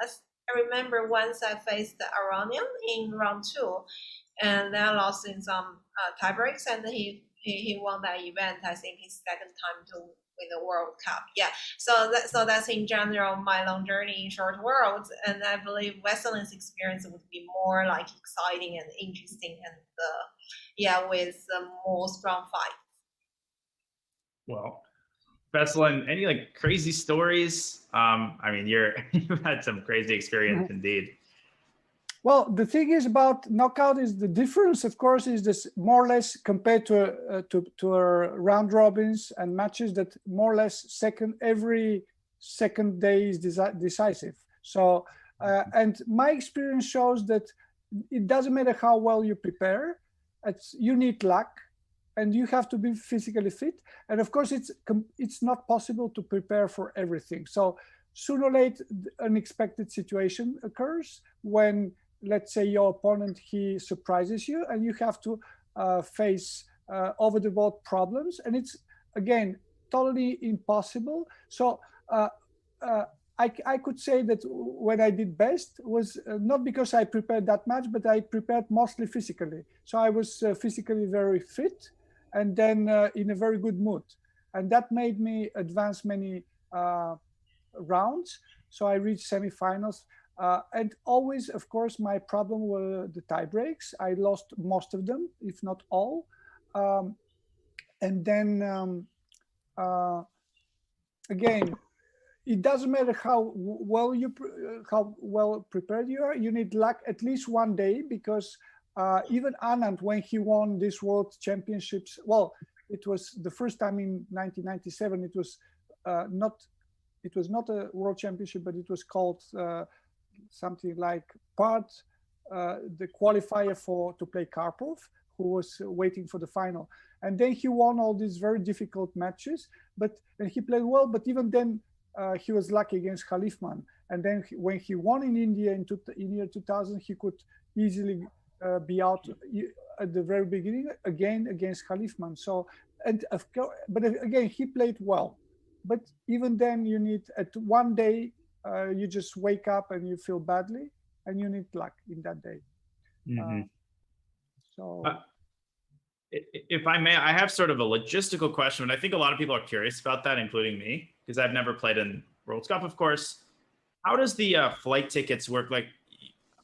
Speaker 2: as I remember, once I faced Iranian in round 2, and then I lost in some tie breaks, and he won that event. I think his second time to win the World Cup. Yeah, so that's in general my long journey in short worlds, and I believe Veselin's experience would be more like exciting and interesting, and with more strong fight.
Speaker 1: Well, Veselin, any like crazy stories? I mean, you've had some crazy experience indeed.
Speaker 3: Well, the thing is about knockout is the difference, of course, is this more or less compared to round robins and matches that more or less every second day is decisive. So, and my experience shows that it doesn't matter how well you prepare, you need luck, and you have to be physically fit. And of course, it's not possible to prepare for everything. So sooner or later, an unexpected situation occurs when, let's say, your opponent, he surprises you, and you have to face over the board problems, and it's again totally impossible. So I could say that when I did best was not because I prepared that much, but I prepared mostly physically. So I was physically very fit, and then in a very good mood, and that made me advance many rounds. So I reached semifinals. And always, of course, my problem were the tie breaks. I lost most of them, if not all. And then again, it doesn't matter how well prepared you are. You need luck at least one day, because even Anand, when he won this World Championships, well, it was the first time in 1997. It was not a World Championship, but it was called something like the qualifier to play Karpov, who was waiting for the final. And then he won all these very difficult matches, and he played well, but even then he was lucky against Khalifman. And then when he won in India in year 2000, he could easily be out at the very beginning again against Khalifman. So and of course, but again, he played well. But even then, you need at one day, you just wake up and you feel badly, and you need luck in that day. So.
Speaker 1: If I may, I have sort of a logistical question, and I think a lot of people are curious about that, including me, because I've never played in World Cup, of course. How does the flight tickets work? Like,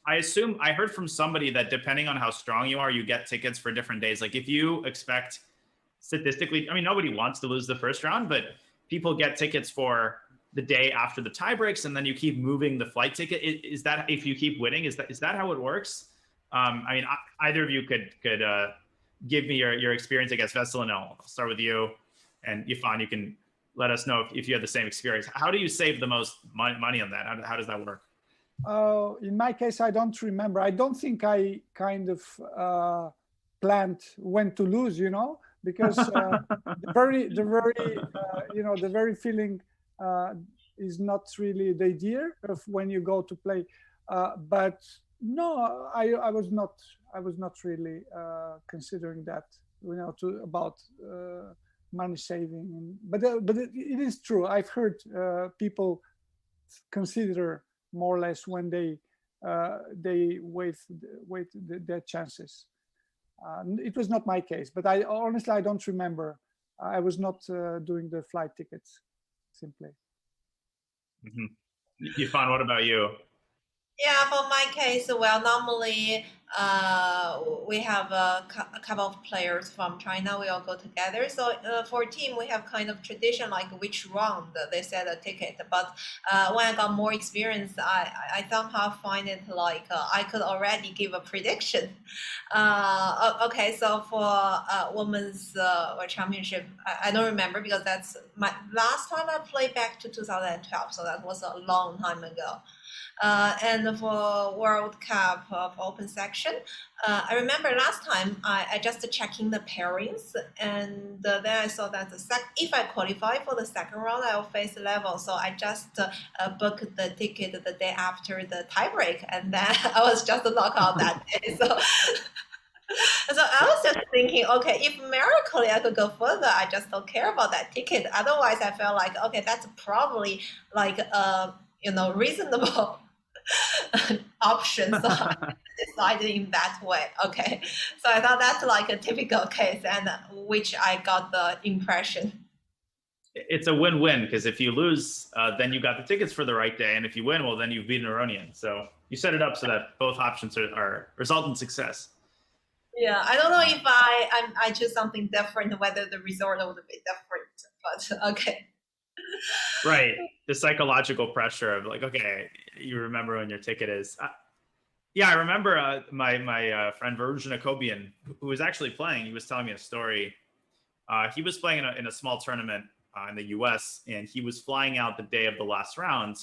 Speaker 1: I assume I heard from somebody that depending on how strong you are, you get tickets for different days. Like if you expect statistically, I mean, nobody wants to lose the first round, but people get tickets for the day after the tie breaks, and then you keep moving the flight ticket. Is that if you keep winning? Is that how it works? I mean, either of you could give me your experience, I guess. Veselin, I'll start with you, and Yifan, you can let us know if you have the same experience. How do you save the most money on that? How does that work?
Speaker 3: In my case, I don't remember. I don't think I kind of planned when to lose, because the very feeling is not really the idea of when you go to play. But no, I was not really considering that, about money saving. But it is true. I've heard people consider more or less when they weigh their chances. It was not my case, but I honestly don't remember. I was not doing the flight tickets, simply.
Speaker 1: Yifan, what about you?
Speaker 2: Yeah, for my case, well, normally we have a couple of players from China. We all go together. So for a team, we have kind of tradition, like which round they set a ticket. But when I got more experience, I somehow find it like I could already give a prediction. Okay, so for women's championship, I don't remember because that's my last time I played back to 2012. So that was a long time ago. And for World Cup of open section, I remember last time I just checking the pairings, and then I saw that if I qualify for the second round, I will face level. So I just booked the ticket the day after the tiebreak, and then I was just knocked out that day. So. So I was just thinking, okay, if miraculously I could go further, I just don't care about that ticket. Otherwise, I felt like, okay, that's probably like reasonable option. So I decided in that way. Okay, so I thought that's like a typical case, and which I got the impression.
Speaker 1: It's a win-win, because if you lose, then you got the tickets for the right day, and if you win, well, then you've beaten Aronian. So you set it up so that both options are result in success.
Speaker 2: Yeah, I don't know if I choose something different, whether the result would be different, but okay.
Speaker 1: Right, the psychological pressure of like, okay, you remember when your ticket is. Yeah, I remember my friend Varun Jacobian, who was actually playing. He was telling me a story. He was playing in a small tournament in the U.S., and he was flying out the day of the last round.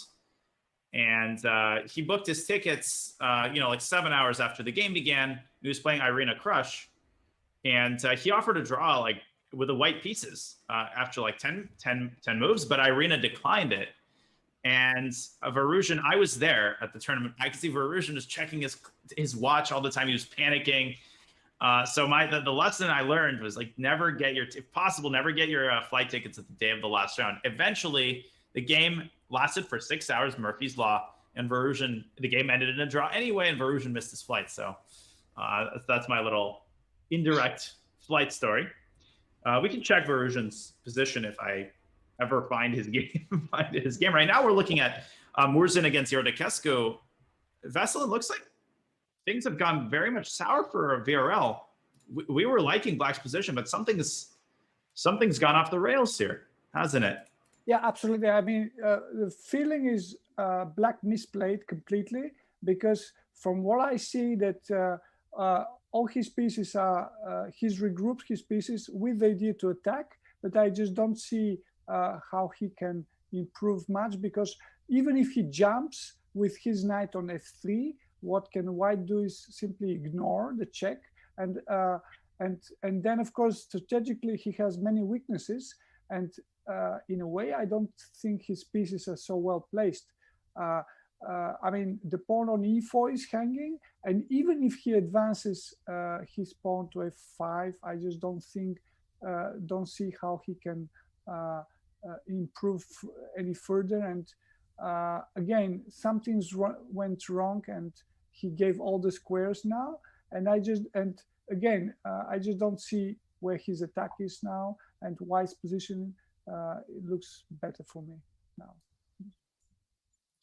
Speaker 1: And he booked his tickets, like 7 hours after the game began. He was playing Irina Crush, and he offered a draw like with the white pieces after like 10 moves, but Irina declined it. And Varuzhin, I was there at the tournament. I could see Varuzhin just checking his watch all the time. He was panicking. So the lesson I learned was like, if possible, never get your flight tickets at the day of the last round. Eventually, the game lasted for 6 hours, Murphy's Law, and the game ended in a draw anyway, and Varuzhin missed his flight. So that's my little indirect flight story. We can check Varuzhin's position if I ever find his game. Right now, we're looking at Murzin against Iordachescu. Veselin, looks like things have gone very much sour for VRL. We were liking Black's position, but something's gone off the rails here, hasn't it?
Speaker 3: Yeah, absolutely. I mean, the feeling is Black misplayed completely, because from what I see that all his pieces are, he's regrouped his pieces with the idea to attack, but I just don't see how he can improve much, because even if he jumps with his knight on f3, what can white do is simply ignore the check, and then of course strategically he has many weaknesses, and in a way I don't think his pieces are so well placed. I mean, the pawn on e4 is hanging, and even if he advances his pawn to f5, I just don't think don't see how he can improve any further. And again, something's went wrong, and he gave all the squares now. And I just don't see where his attack is now, and White's position. It looks better for me now.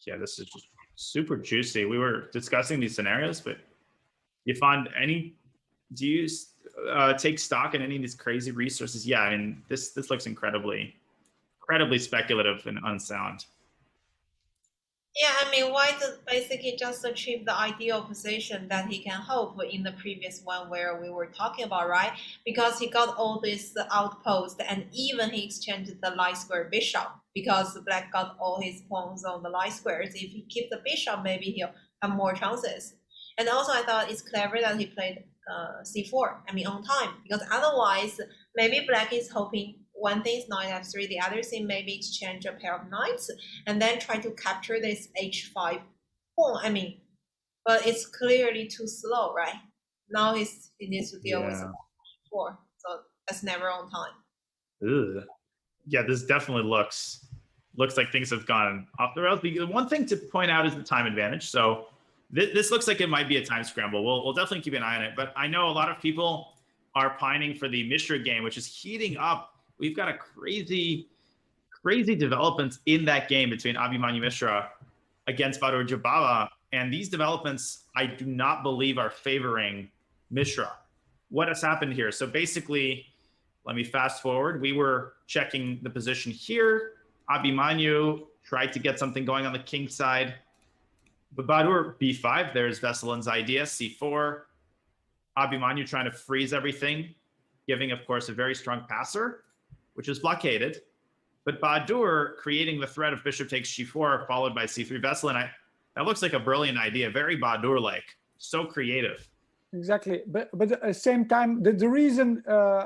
Speaker 1: Yeah, this is just super juicy. We were discussing these scenarios, but you find do you take stock in any of these crazy resources? Yeah, I mean, this looks incredibly speculative and unsound.
Speaker 2: Yeah, I mean, White basically just achieved the ideal position that he can hope in the previous one where we were talking about, right? Because he got all this outpost, and even he exchanged the light square bishop because Black got all his pawns on the light squares. If he keep the bishop, maybe he'll have more chances. And also, I thought it's clever that he played c4. I mean, on time, because otherwise, maybe Black is hoping. One thing is knight f3, the other thing maybe exchange a pair of knights and then try to capture this h5 pawn. I mean, but it's clearly too slow, right? Now he needs to deal with h4, so that's never on time.
Speaker 1: Ugh. Yeah, this definitely looks like things have gone off the rails. The one thing to point out is the time advantage. So this looks like it might be a time scramble. We'll definitely keep an eye on it. But I know a lot of people are pining for the Mishra game, which is heating up. We've got a crazy developments in that game between Abhimanyu Mishra against Bahadur Jobava. And these developments, I do not believe are favoring Mishra. What has happened here? So basically, let me fast forward. We were checking the position here. Abhimanyu tried to get something going on the king side. But Bahadur b5, there's Veselin's idea, c4. Abhimanyu trying to freeze everything, giving, of course, a very strong passer, which is blockaded. But Bahadur creating the threat of bishop takes g4, followed by c3. Veselin, that looks like a brilliant idea, very Bahadur-like, so creative.
Speaker 3: Exactly, but at the same time, the reason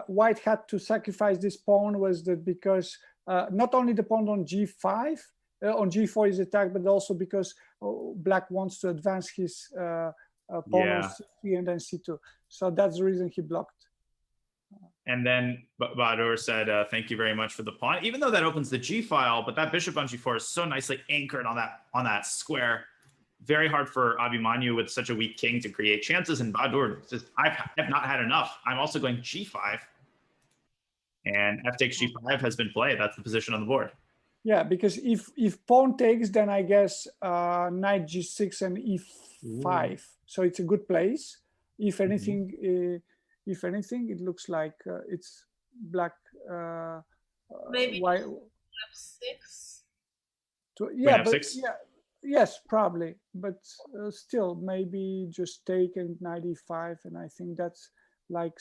Speaker 3: White had to sacrifice this pawn was that because not only the pawn on g5, on g4 is attacked, but also because Black wants to advance his pawn on c3 and then c2. So that's the reason he blocked.
Speaker 1: And then Bahadur said, thank you very much for the pawn, even though that opens the g file, but that bishop on g4 is so nicely anchored on that square. Very hard for Abhimanyu with such a weak king to create chances. And Bahadur says, I have not had enough. I'm also going g5. And f takes g5 has been played. That's the position on the board. Yeah,
Speaker 3: because if pawn takes, then I guess knight g6 and e5. Ooh. So it's a good place. If anything, it looks like it's Black.
Speaker 2: Maybe
Speaker 3: white.
Speaker 2: f6.
Speaker 1: Yeah, but f6?
Speaker 3: Yeah, yes, probably. But still, maybe just take and knight e5, and I think that's like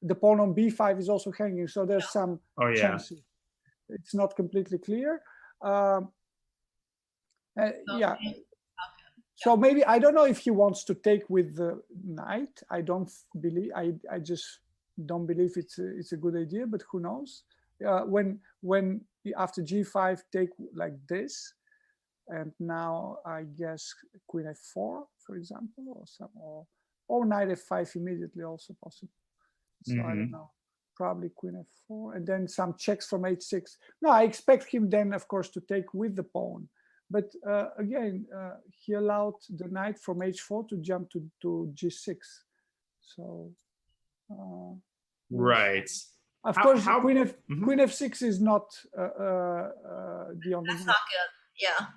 Speaker 3: the pawn on b5 is also hanging, so there's some chances. It's not completely clear. Yeah. So maybe, I don't know if he wants to take with the knight. I just don't believe it's a good idea, but who knows? When after g5 take like this, and now I guess queen f4, for example, or knight f5 immediately also possible. So I don't know. Probably queen f4, and then some checks from h6. No, I expect him then, of course, to take with the pawn. But again, he allowed the knight from h4 to jump to g6. So,
Speaker 1: right.
Speaker 3: Of course, queen f6 is not the only.
Speaker 2: That's not good. Yeah.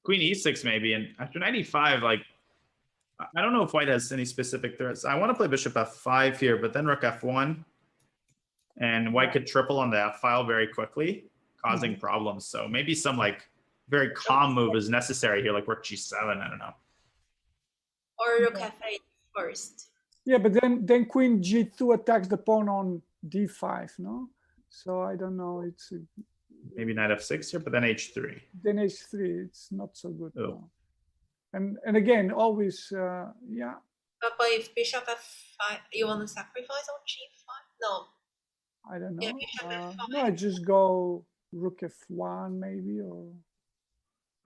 Speaker 1: Queen e6 maybe, and after knight e5, like, I don't know if White has any specific threats. I want to play bishop f5 here, but then rook f1, and White could triple on the f file very quickly, causing problems. So maybe some like very calm move is necessary here, like rook g7. I don't know.
Speaker 2: Or rook f8 first.
Speaker 3: Yeah, but then queen g2 attacks the pawn on d5, no? So I don't know. It's
Speaker 1: maybe knight f6 here, but then h3.
Speaker 3: Then h3, it's not so good. No. And again, always, yeah.
Speaker 2: But if bishop f5, you want to sacrifice on g5? No.
Speaker 3: I don't know.
Speaker 2: Yeah, bishop f5.
Speaker 3: No, I just go rook f1 maybe, or.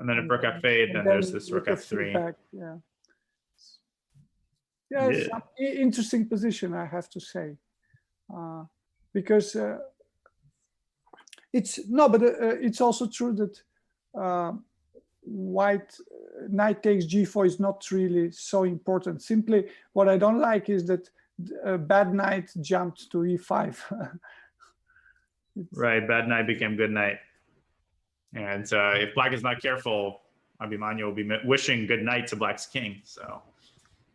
Speaker 1: And then if rook f8, then there's this rook f3.
Speaker 3: Back, yeah. Yeah, it's an interesting position, I have to say. because it's also true that white knight takes g4 is not really so important. Simply, what I don't like is that bad knight jumped to e5.
Speaker 1: Right, bad knight became good knight. And if black is not careful, Abhimanyu will be wishing good night to black's king. So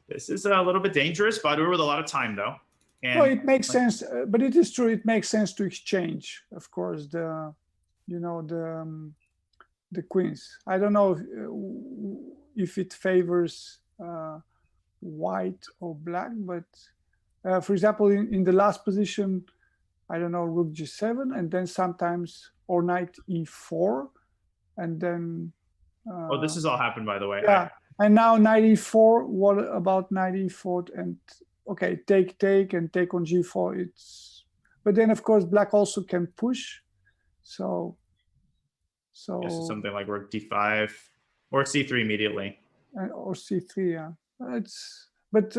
Speaker 1: this is a little bit dangerous, but we're with a lot of time though. And
Speaker 3: no, it makes sense, but it is true. It makes sense to exchange, of course, the queens. I don't know if it favors white or black, but for example, in the last position, I don't know, rook g7, and then sometimes or knight e4, and then.
Speaker 1: Oh, this has all happened, by the way.
Speaker 3: Yeah, and now knight e4. What about knight e4 and? Okay, take and take on g4. But then of course black also can push. So
Speaker 1: this is something like rook d5 or c3 immediately.
Speaker 3: Or c3, yeah. But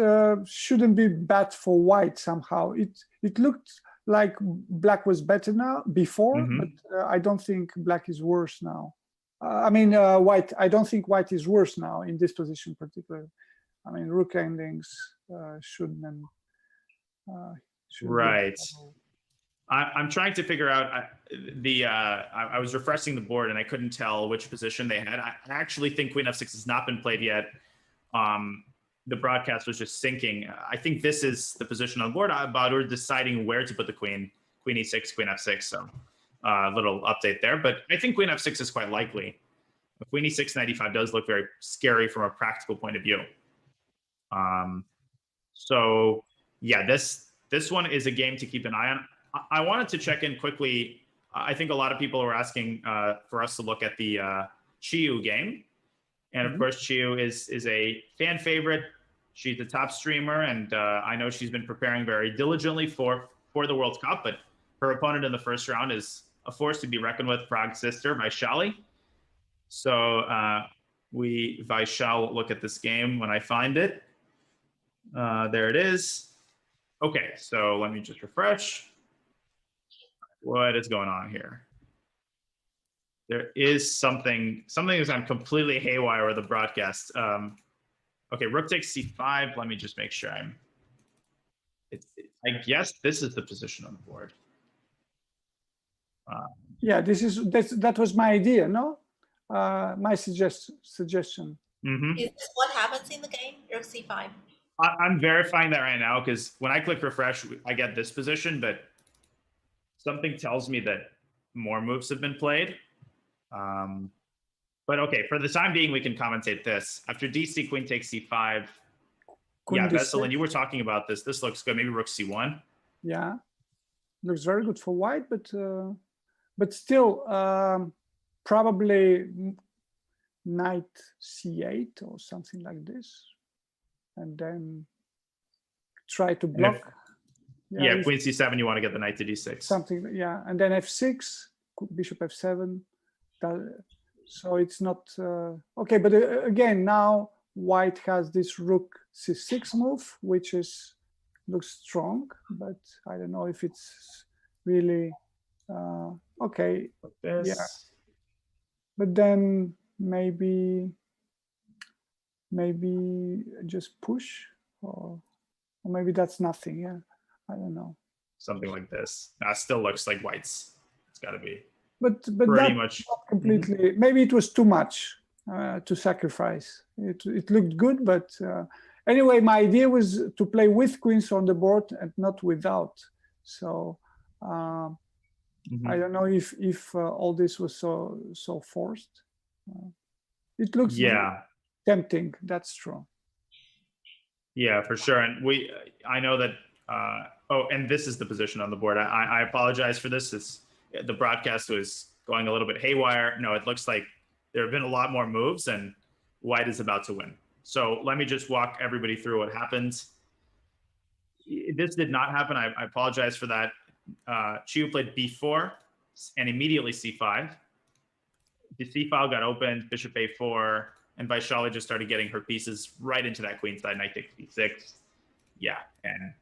Speaker 3: shouldn't be bad for white somehow. It looked like black was better now before, but I don't think black is worse now. White. I don't think white is worse now in this position particularly. I mean, rook endings shouldn't.
Speaker 1: Right. I'm trying to figure out I was refreshing the board and I couldn't tell which position they had. I actually think queen f6 has not been played yet. The broadcast was just syncing. I think this is the position on the board. Bahadur deciding where to put the queen e6, queen f6. So a little update there. But I think queen f6 is quite likely. Queen e6, knight e5 does look very scary from a practical point of view. So yeah, this one is a game to keep an eye on. I wanted to check in quickly. I think a lot of people were asking for us to look at the Chiyu game. And of course, Chiyu is a fan favorite. She's a top streamer, and I know she's been preparing very diligently for the World Cup, but her opponent in the first round is a force to be reckoned with, Prague's sister, Vaishali. So Vaishal, look at this game when I find it. There it is. Okay, so let me just refresh. What is going on here? There is something that's gone completely haywire with the broadcast. Okay, rook takes c5. Let me just make sure I guess this is the position on the board.
Speaker 3: Yeah, that was my idea, no? My suggestion.
Speaker 2: Is this what happens in the game, rook c5?
Speaker 1: I'm verifying that right now because when I click refresh, I get this position, but something tells me that more moves have been played. But okay, for the time being, we can commentate this. After DC, queen takes c5. Yeah, Veselin, you were talking about this. This looks good. Maybe rook c1.
Speaker 3: Yeah, looks very good for white, but still probably knight c8 or something like this, and then try to block.
Speaker 1: Yeah, queen c7. You want to get the knight to d6.
Speaker 3: Something, yeah, and then f6, bishop f7. So it's not okay. But again, now white has this rook c6 move, which looks strong, but I don't know if it's really okay. Yeah, but then maybe just push, or maybe that's nothing. Yeah, I don't know.
Speaker 1: Something like this. That still looks like white's. It's got to be.
Speaker 3: But
Speaker 1: pretty much
Speaker 3: not completely. Maybe it was too much to sacrifice. It looked good, but anyway, my idea was to play with queens on the board and not without. So I don't know if all this was so forced. It looks tempting. That's true.
Speaker 1: Yeah, for sure. And I know that. And this is the position on the board. I apologize for this. The broadcast was going a little bit haywire. No, it looks like there have been a lot more moves and white is about to win. So let me just walk everybody through what happens. This did not happen. I apologize for that. Chiyu played b4 and immediately c5. The c file got opened, bishop a4, and Vaishali just started getting her pieces right into that queen side, knight takes b6. Yeah, and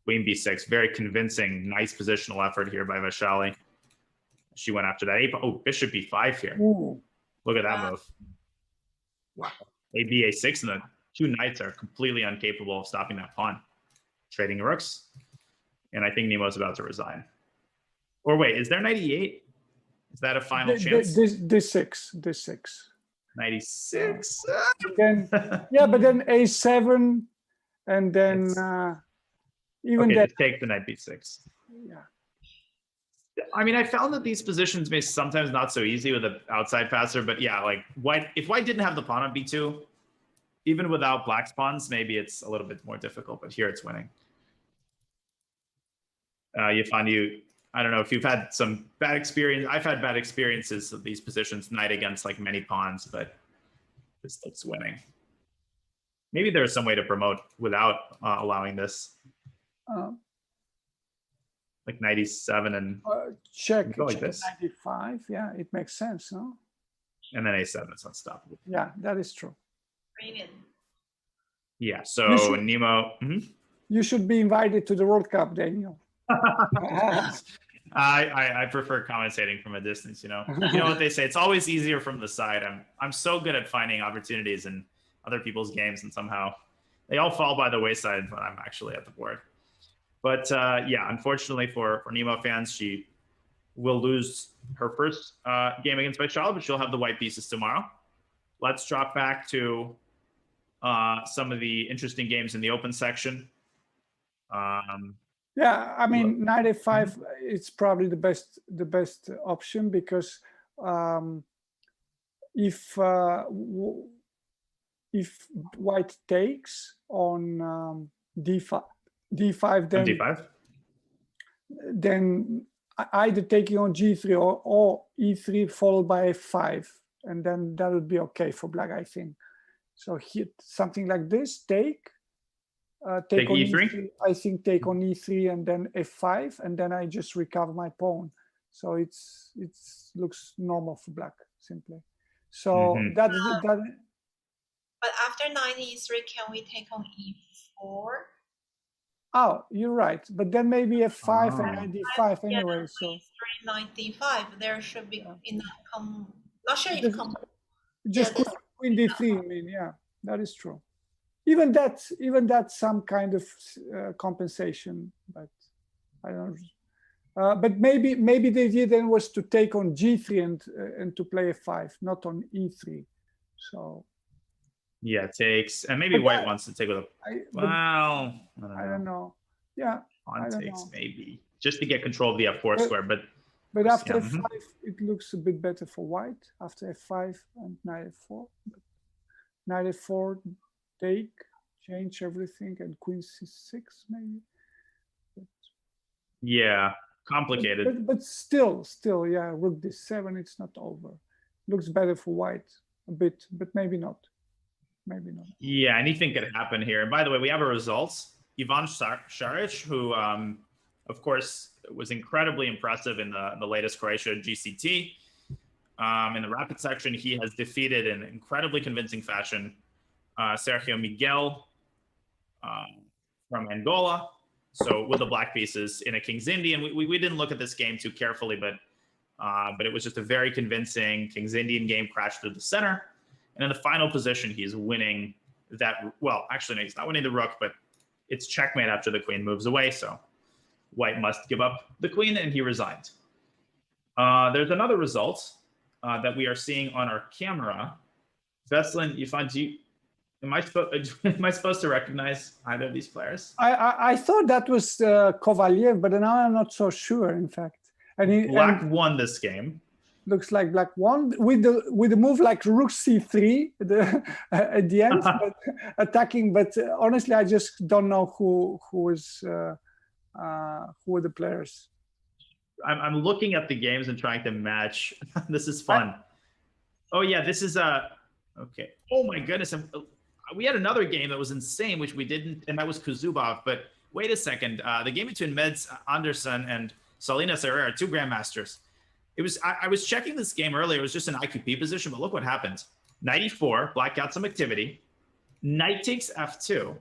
Speaker 1: Queen b6, very convincing, nice positional effort here by Vaishali. She went after that. Oh, bishop b5 here.
Speaker 3: Ooh.
Speaker 1: Look at that move. Wow. A ba6, and the two knights are completely incapable of stopping that pawn. Trading rooks. And I think Nemo's about to resign. Or wait, is there knight e8? Is that a final chance?
Speaker 3: This 6.
Speaker 1: 96.
Speaker 3: Then, yeah, but then a7, and then even
Speaker 1: okay,
Speaker 3: that.
Speaker 1: just take the knight b6.
Speaker 3: Yeah.
Speaker 1: I mean, I found that these positions may sometimes not so easy with an outside passer, but yeah, like white. If white didn't have the pawn on b2, even without black's pawns, maybe it's a little bit more difficult. But here it's winning. I don't know if you've had some bad experience. I've had bad experiences of these positions, knight against like many pawns, but this looks winning. Maybe there's some way to promote without allowing this. Like 97 and
Speaker 3: check
Speaker 1: go like this.
Speaker 3: 95. Yeah, it makes sense, no?
Speaker 1: And then a7, it's unstoppable.
Speaker 3: Yeah, that is true.
Speaker 2: Brilliant.
Speaker 1: Yeah, so Nemo.
Speaker 3: You should be invited to the World Cup, Daniel.
Speaker 1: I prefer commentating from a distance, you know. You know what they say, it's always easier from the side. I'm so good at finding opportunities in other people's games, and somehow they all fall by the wayside when I'm actually at the board. But yeah, unfortunately for Nemo fans, she will lose her first game against Vaishali, but she'll have the white pieces tomorrow. Let's drop back to some of the interesting games in the open section.
Speaker 3: Yeah, I mean, knight a5, it's probably the best option, because if white takes on d5, then either taking on g3 or e3 followed by f5, and then that would be okay for black, I think. So here, something like this, take on e3. I think take on e3 and then f5, and then I just recover my pawn. So it looks normal for black, simply. So that.
Speaker 2: But after knight e3, can we take on e4?
Speaker 3: Oh, you're right. But then maybe f5 and knight d5 anyway.
Speaker 2: Yeah,
Speaker 3: so
Speaker 2: e3, knight d5. There should be enough. Not sure if
Speaker 3: just queen d3. I mean, yeah, that is true. Even that's some kind of compensation, but I don't know. But maybe the idea then was to take on g3 and to play f5, not on e3. So
Speaker 1: yeah, takes, and maybe white wants to take with a. I
Speaker 3: don't know. Yeah,
Speaker 1: on takes maybe just to get control of the f4 square, but
Speaker 3: after f5 it looks a bit better for white. After f5 and knight f4, knight f4. Take, change everything, and queen c6 maybe. But,
Speaker 1: yeah, complicated.
Speaker 3: But still, yeah, rook d7. It's not over. Looks better for white a bit, but maybe not. Maybe not.
Speaker 1: Yeah, anything could happen here. And by the way, we have a results. Ivan Šarić, who, of course, was incredibly impressive in the latest Croatia GCT. In the rapid section, he has defeated in incredibly convincing fashion Sergio Miguel from Angola. So with the black pieces in a King's Indian, we didn't look at this game too carefully, but it was just a very convincing King's Indian game, crashed through the center. And in the final position, he's winning that. Well, actually, no, he's not winning the rook, but it's checkmate after the queen moves away. So white must give up the queen, and he resigned. There's another result that we are seeing on our camera. Veselin, am I supposed to recognize either of these players?
Speaker 3: I thought that was Kovalyev, but now I'm not so sure, in fact. And
Speaker 1: black won this game.
Speaker 3: Looks like black won with the move like rook c3 at the end, but attacking. But honestly, I just don't know who were the players.
Speaker 1: I'm looking at the games and trying to match. This is fun. Oh yeah, this is okay. Oh my goodness. We had another game that was insane, which we didn't, and that was Kuzubov. But wait a second, the game between Meds Anderson and Salinas Herrera, two grandmasters. It was. I was checking this game earlier. It was just an IQP position, but look what happened. Knight e4, black got some activity. Knight takes f2.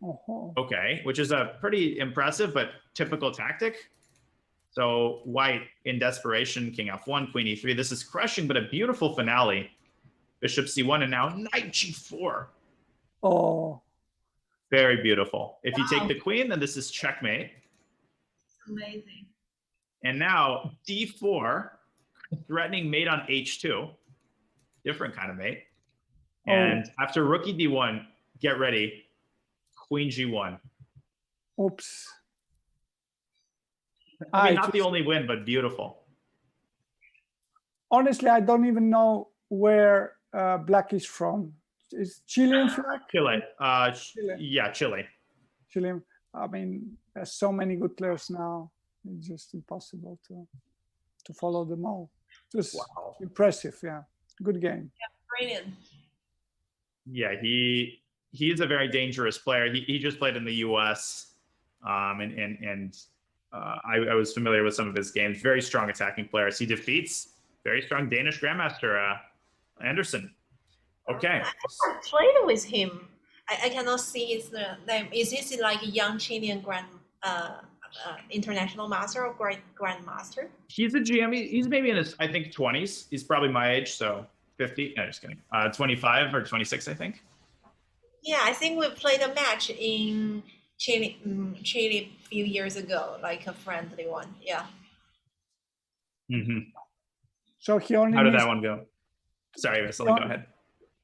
Speaker 3: Oh,
Speaker 1: Okay, which is a pretty impressive but typical tactic. So white in desperation, king f1, queen e3. This is crushing, but a beautiful finale. Bishop c1 and now knight g4.
Speaker 3: oh,
Speaker 1: Very beautiful. If you take
Speaker 2: Wow.
Speaker 1: the queen, then this is checkmate.
Speaker 2: Amazing.
Speaker 1: And now d4, threatening mate on h2. Different kind of mate. And after rook e d1, get ready, queen g1.
Speaker 3: oops.
Speaker 1: I mean, not the only win, but beautiful.
Speaker 3: Honestly, I don't even know where black is from. Is Chilean flag?
Speaker 1: Chile.
Speaker 3: Chile.
Speaker 1: Yeah, Chile.
Speaker 3: Chile. I mean, there's so many good players now. It's just impossible to follow them all. Just
Speaker 1: Wow.
Speaker 3: impressive. Yeah, good game.
Speaker 2: Yeah, brilliant.
Speaker 1: Yeah, he's a very dangerous player. He just played in the U.S. I was familiar with some of his games. Very strong attacking players. He defeats very strong Danish Grandmaster Anderson. Okay.
Speaker 2: I played with him. I cannot see his name. Is he like a young Chilean international master or grandmaster?
Speaker 1: He's a GM. He's maybe in his, I think, 20s. He's probably my age, so 50. No, just kidding. 25 or 26, I think.
Speaker 2: Yeah, I think we played a match in Chile a few years ago, like a friendly one. Yeah.
Speaker 1: Mm-hmm.
Speaker 3: So he only
Speaker 1: How did that one go? Sorry, Vasily, go ahead.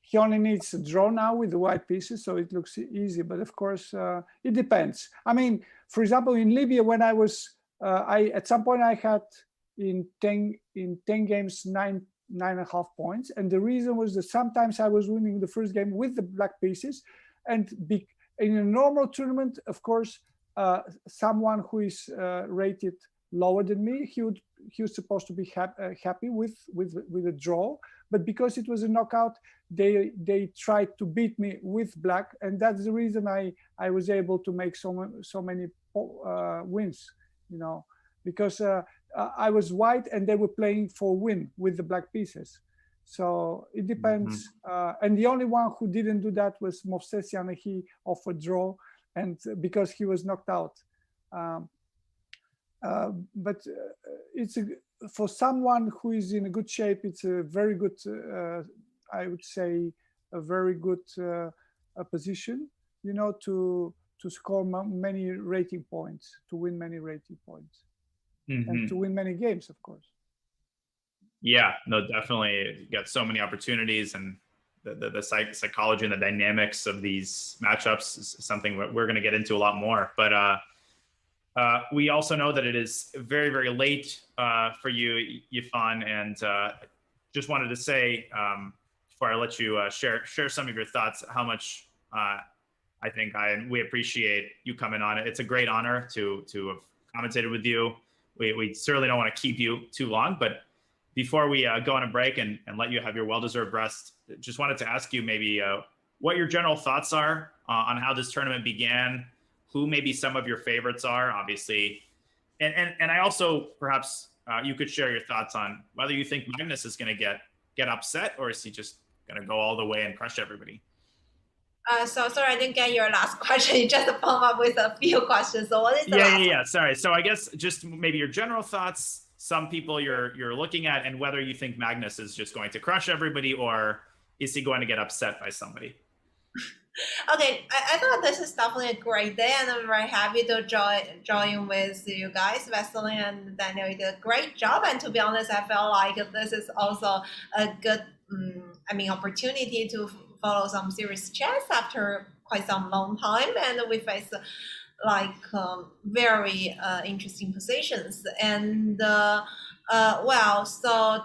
Speaker 3: He only needs a draw now with the white pieces, so it looks easy. But of course, it depends. I mean, for example, in Libya, when I was, at some point I had in 10 games 9.5 points, and the reason was that sometimes I was winning the first game with the black pieces, and in a normal tournament, of course, someone who is rated lower than me, he was supposed to be happy with a draw. But because it was a knockout, they tried to beat me with black, and that's the reason I was able to make so many wins, you know, because I was white and they were playing for win with the black pieces. So it depends. And the only one who didn't do that was Movsesian. He offered draw, and because he was knocked out. But it's for someone who is in a good shape, it's a very good, I would say, a very good position, you know, to score many rating points, to win many rating points, and to win many games, of course.
Speaker 1: Yeah, no, definitely got so many opportunities, and the psychology and the dynamics of these matchups is something we're going to get into a lot more. But we also know that it is very, very late for you, Yifan, and just wanted to say, before I let you share some of your thoughts, how much I think we appreciate you coming on. It's a great honor to have commentated with you. We certainly don't want to keep you too long, but before we go on a break and let you have your well-deserved rest, just wanted to ask you maybe what your general thoughts are on how this tournament began, who maybe some of your favorites are, obviously. And I also, perhaps you could share your thoughts on whether you think Magnus is going to get upset, or is he just going to go all the way and crush everybody?
Speaker 2: So sorry, I didn't get your last question. You just follow up with a few questions. So what is the last
Speaker 1: one? Sorry. So I guess just maybe your general thoughts, some people you're looking at, and whether you think Magnus is just going to crush everybody, or is he going to get upset by somebody?
Speaker 2: Okay, I thought this is definitely a great day, and I'm very happy to join with you guys. Vasily and Daniel did a great job, and to be honest, I felt like this is also a good, opportunity to follow some serious chess after quite some long time, and we face very interesting positions. And so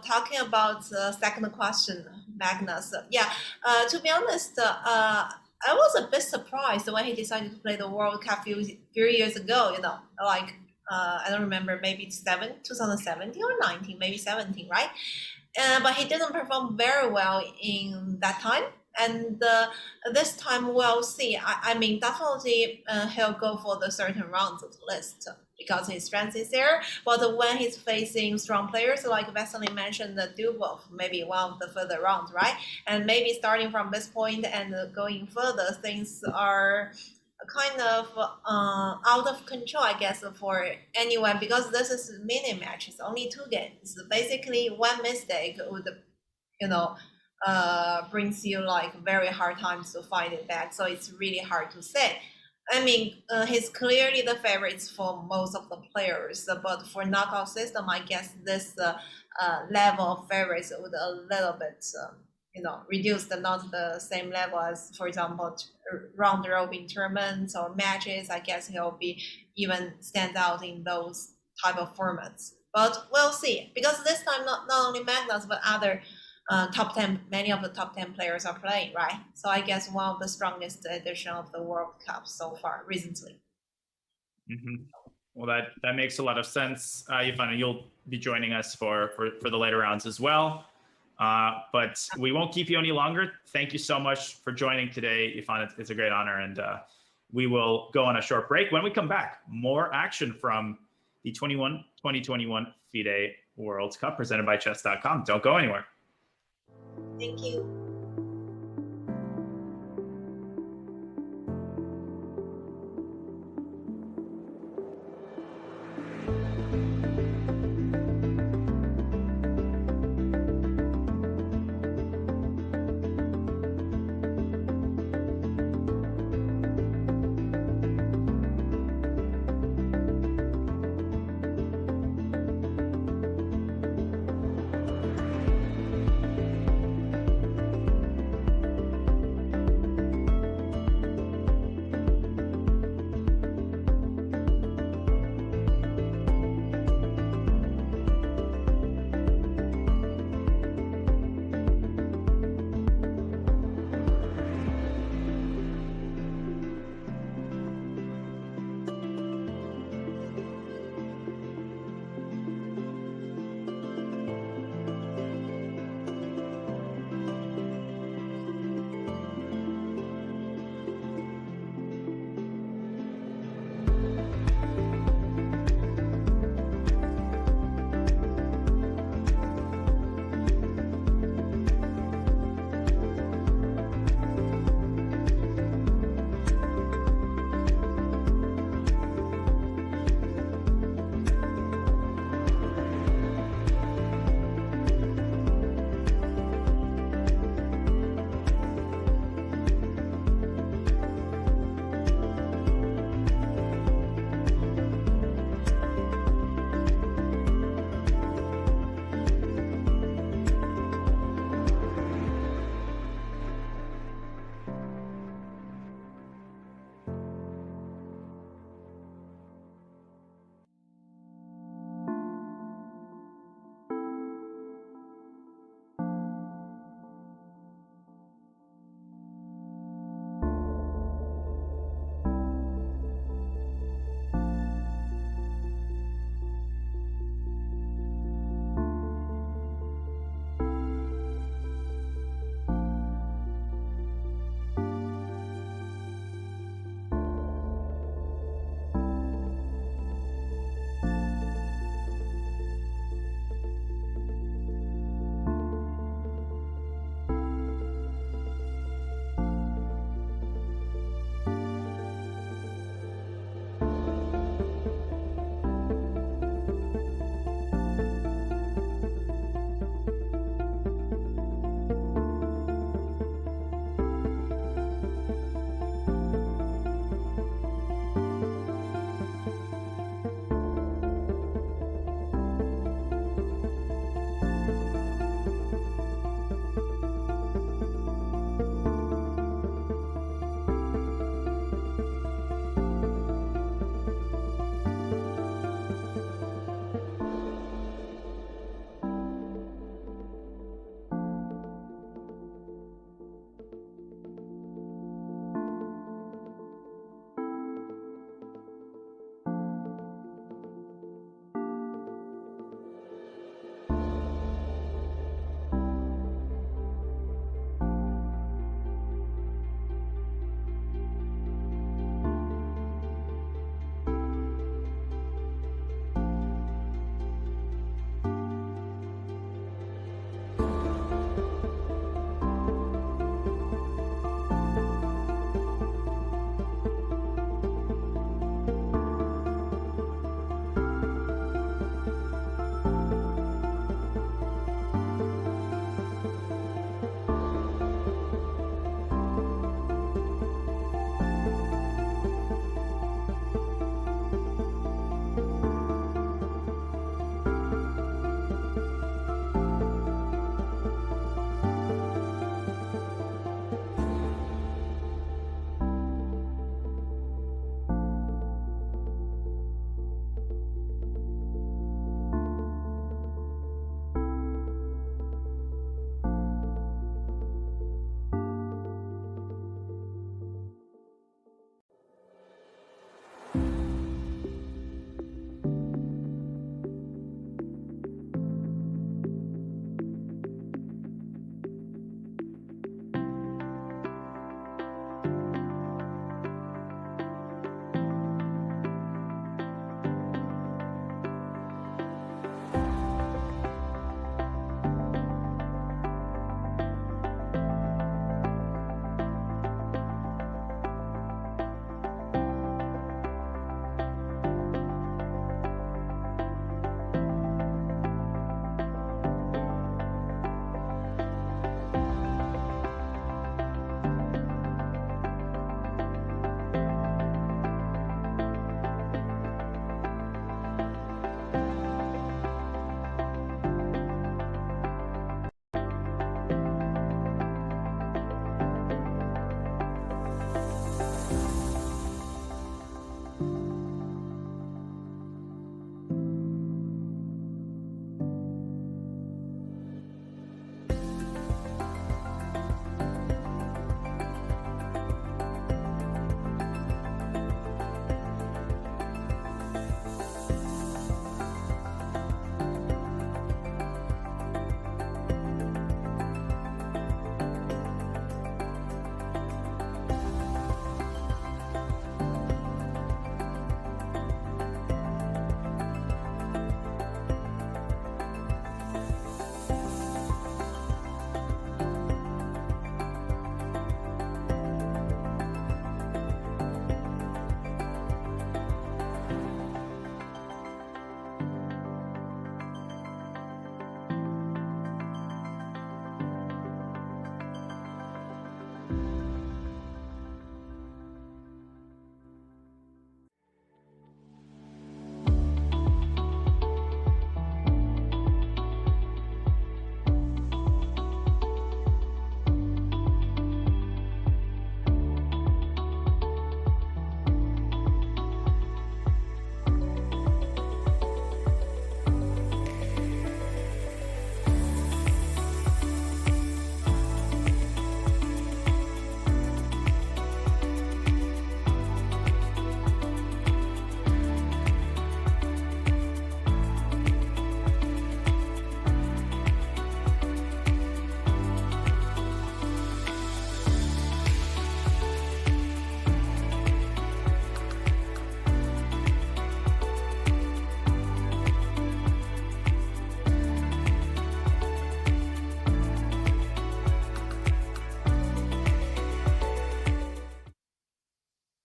Speaker 2: talking about the second question, Magnus, to be honest, I was a bit surprised when he decided to play the World Cup few years ago. You know, I don't remember, maybe 2017 or 19, maybe 17, right? But he didn't perform very well in that time. And this time we'll see. I mean, definitely he'll go for the certain rounds of the list because his strength is there. But when he's facing strong players, like Vasily mentioned, the Dubov, maybe one of the further rounds, right? And maybe starting from this point and going further, things are kind of out of control, I guess, for anyone, because this is mini match. It's only 2 games. Basically, one mistake would, you know, brings you like very hard times to fight it back. So it's really hard to say. I mean, he's clearly the favorites for most of the players, but for knockout system, I guess this level of favorites would a little bit, reduced, not the same level as, for example, round robin tournaments or matches. I guess he'll be even stand out in those type of formats. But we'll see, because this time not only Magnus but other top 10, many of the top 10 players are playing, right? So I guess one of the strongest edition of the World Cup so far recently.
Speaker 1: Mm-hmm. Well, that makes a lot of sense, Ivana. You'll be joining us for the later rounds as well. But we won't keep you any longer. Thank you so much for joining today, Ivana. It's a great honor, and we will go on a short break. When we come back, more action from the 2021 FIDE World Cup presented by Chess.com. Don't go anywhere.
Speaker 2: Thank you.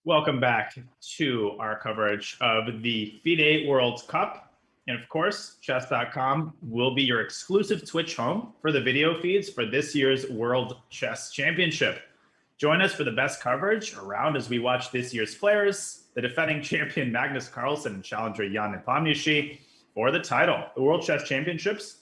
Speaker 1: Welcome back to our coverage of the FIDE World Cup. And of course, Chess.com will be your exclusive Twitch home for the video feeds for this year's World Chess Championship. Join us for the best coverage around as we watch this year's players, the defending champion Magnus Carlsen and challenger Jan Nepomniachtchi for the title. The World Chess Championships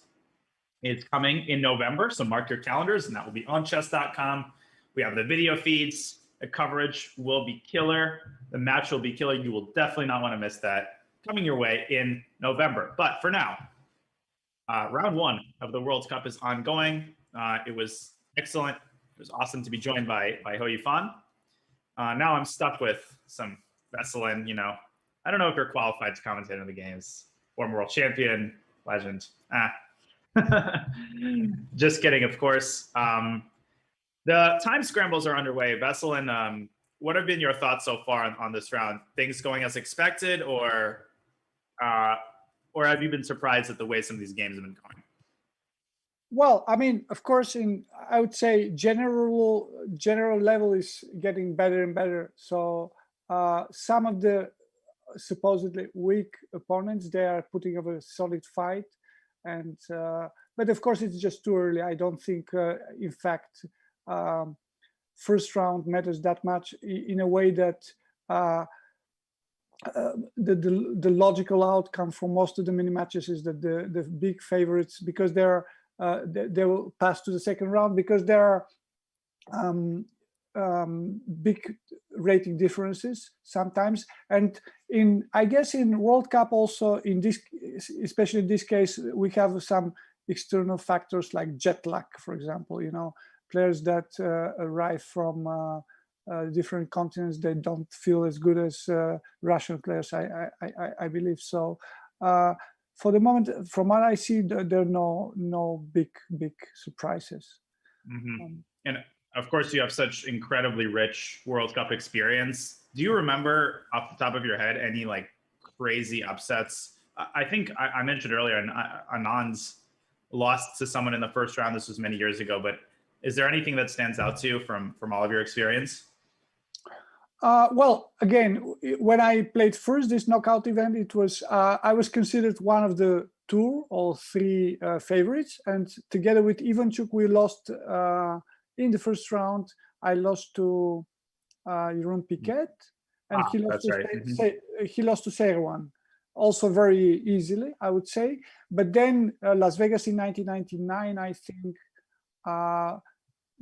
Speaker 1: is coming in November, so mark your calendars, and that will be on Chess.com. We have the video feeds. The coverage will be killer. The match will be killer. You will definitely not want to miss that coming your way in November. But for now, round one of the World Cup is ongoing. It was excellent. It was awesome to be joined by Ho Yifan. Now I'm stuck with some Veselin. You know, I don't know if you're qualified to commentate on the games. Former world champion, legend. Just kidding, of course. The time scrambles are underway. Veselin, what have been your thoughts so far on this round? Things going as expected, or have you been surprised at the way some of these games have been going?
Speaker 3: Well, I mean, of course, I would say general level is getting better and better. So some of the supposedly weak opponents, they are putting up a solid fight, and but of course it's just too early. I don't think, in fact, first round matters that much in a way that the logical outcome for most of the mini matches is that the big favorites, because they will pass to the second round, because there are big rating differences sometimes. And I guess in World Cup also, in this, especially in this case, we have some external factors like jet lag, for example. You know, players that arrive from different continents, they don't feel as good as Russian players, I believe. So for the moment, from what I see, there are no big surprises.
Speaker 1: Mm-hmm. And of course, you have such incredibly rich World Cup experience. Do you remember off the top of your head any like crazy upsets? I think I mentioned earlier, Anand's lost to someone in the first round. This was many years ago, but is there anything that stands out to you from all of your experience?
Speaker 3: Well, again, when I played first this knockout event, it was I was considered one of the 2 or 3 favorites, and together with Ivanchuk, we lost in the first round. I lost to Jeroen Piquet, and he lost to he lost to Serwan, also very easily, I would say. But then Las Vegas in 1999, I think.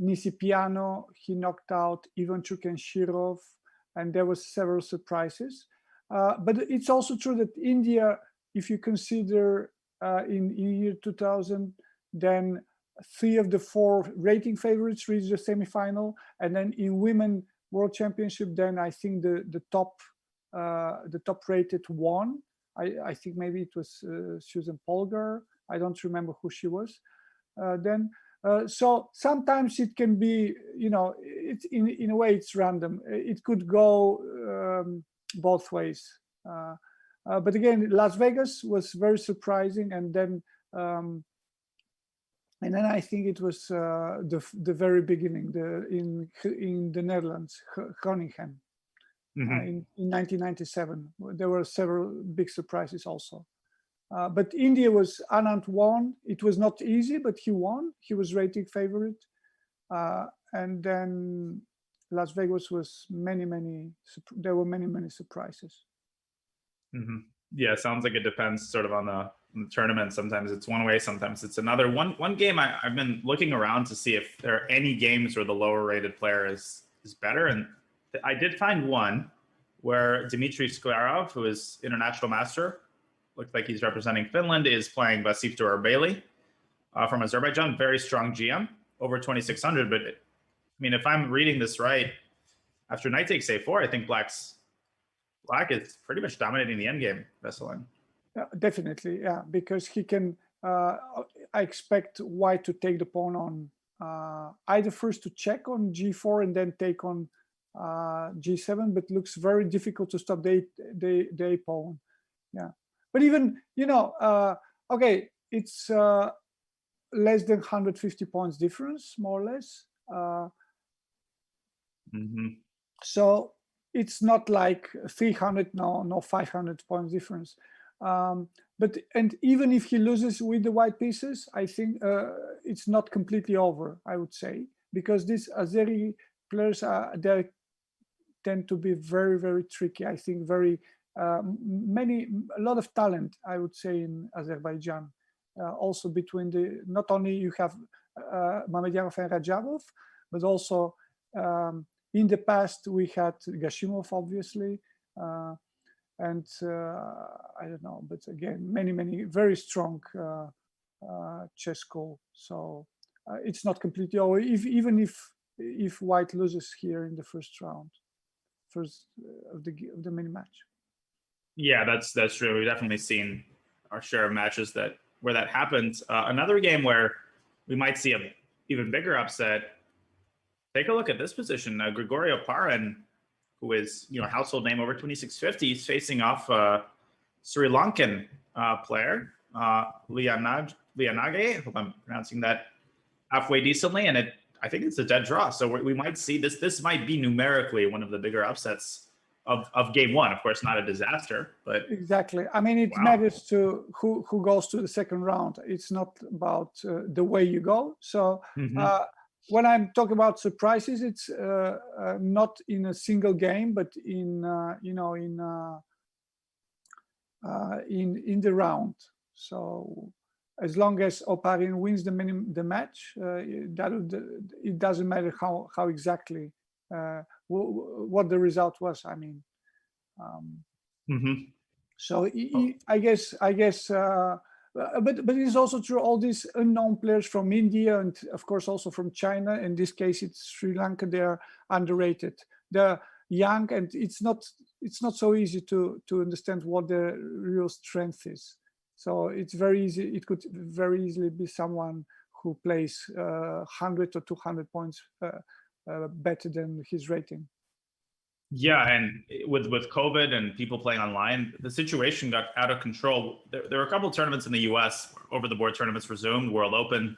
Speaker 3: Nisipiano, he knocked out Ivanchuk and Shirov, and there was several surprises. But it's also true that India, if you consider in year 2000, then 3 of the 4 rating favorites reached the semifinal, and then in Women World Championship, then I think the top rated won. I think maybe it was Susan Polgar. I don't remember who she was then. So sometimes it can be, you know, it's in a way it's random. It could go both ways. But again, Las Vegas was very surprising, and then I think it was the very beginning, in the Netherlands, Groningen, in 1997. There were several big surprises also. But India was, Anand won. It was not easy, but he won. He was rating favorite. And then Las Vegas was there were many surprises.
Speaker 1: Mm-hmm. Yeah, sounds like it depends sort of on the tournament. Sometimes it's one way, sometimes it's another. One game I've been looking around to see if there are any games where the lower rated player is better. And I did find one where Dmitry Sklarov, who is international master, looks like he's representing Finland, is playing Vasif Durarbeli from Azerbaijan. Very strong GM, over 2,600. But I mean, if I'm reading this right, after knight takes a4, I think Black is pretty much dominating the endgame, Veselin.
Speaker 3: Yeah, definitely, yeah, because he can. I expect White to take the pawn on either first to check on g4 and then take on g7, but looks very difficult to stop the a pawn. Yeah. But even, you know, okay, it's less than 150 points difference, more or less. So it's not like 300, no 500 points difference. But and even if he loses with the white pieces, I think it's not completely over, I would say, because these Azeri players they tend to be very, very tricky. I think a lot of talent, I would say, in Azerbaijan. Also between not only you have Mamedyanov and Rajabov, but also in the past we had Gashimov, obviously, and I don't know, but again, many very strong chess school. So it's not completely over, even if White loses here in the first round, of the mini match.
Speaker 1: Yeah, that's true. We've definitely seen our share of matches where that happens. Another game where we might see a even bigger upset. Take a look at this position. Gregorio Paran, who is household name over 2650, is facing off Sri Lankan player Lianage. I hope I'm pronouncing that halfway decently, and I think it's a dead draw. So we might see this. This might be numerically one of the bigger upsets of game one. Of course, not a disaster, but
Speaker 3: exactly. I mean, it matters to who goes to the second round. It's not about the way you go. So when I'm talking about surprises, it's not in a single game, but in the round. So as long as Oparin wins the match, it doesn't matter how exactly what the result was. I mean, so I guess, but it's also true. All these unknown players from India and of course also from China. In this case, it's Sri Lanka. They are underrated. They're young, and it's not so easy to understand what their real strength is. So it's very easy. It could very easily be someone who plays 100 or 200 points better than his rating.
Speaker 1: Yeah, and with COVID and people playing online, the situation got out of control. There were a couple of tournaments in the US, over-the-board tournaments resumed, World Open,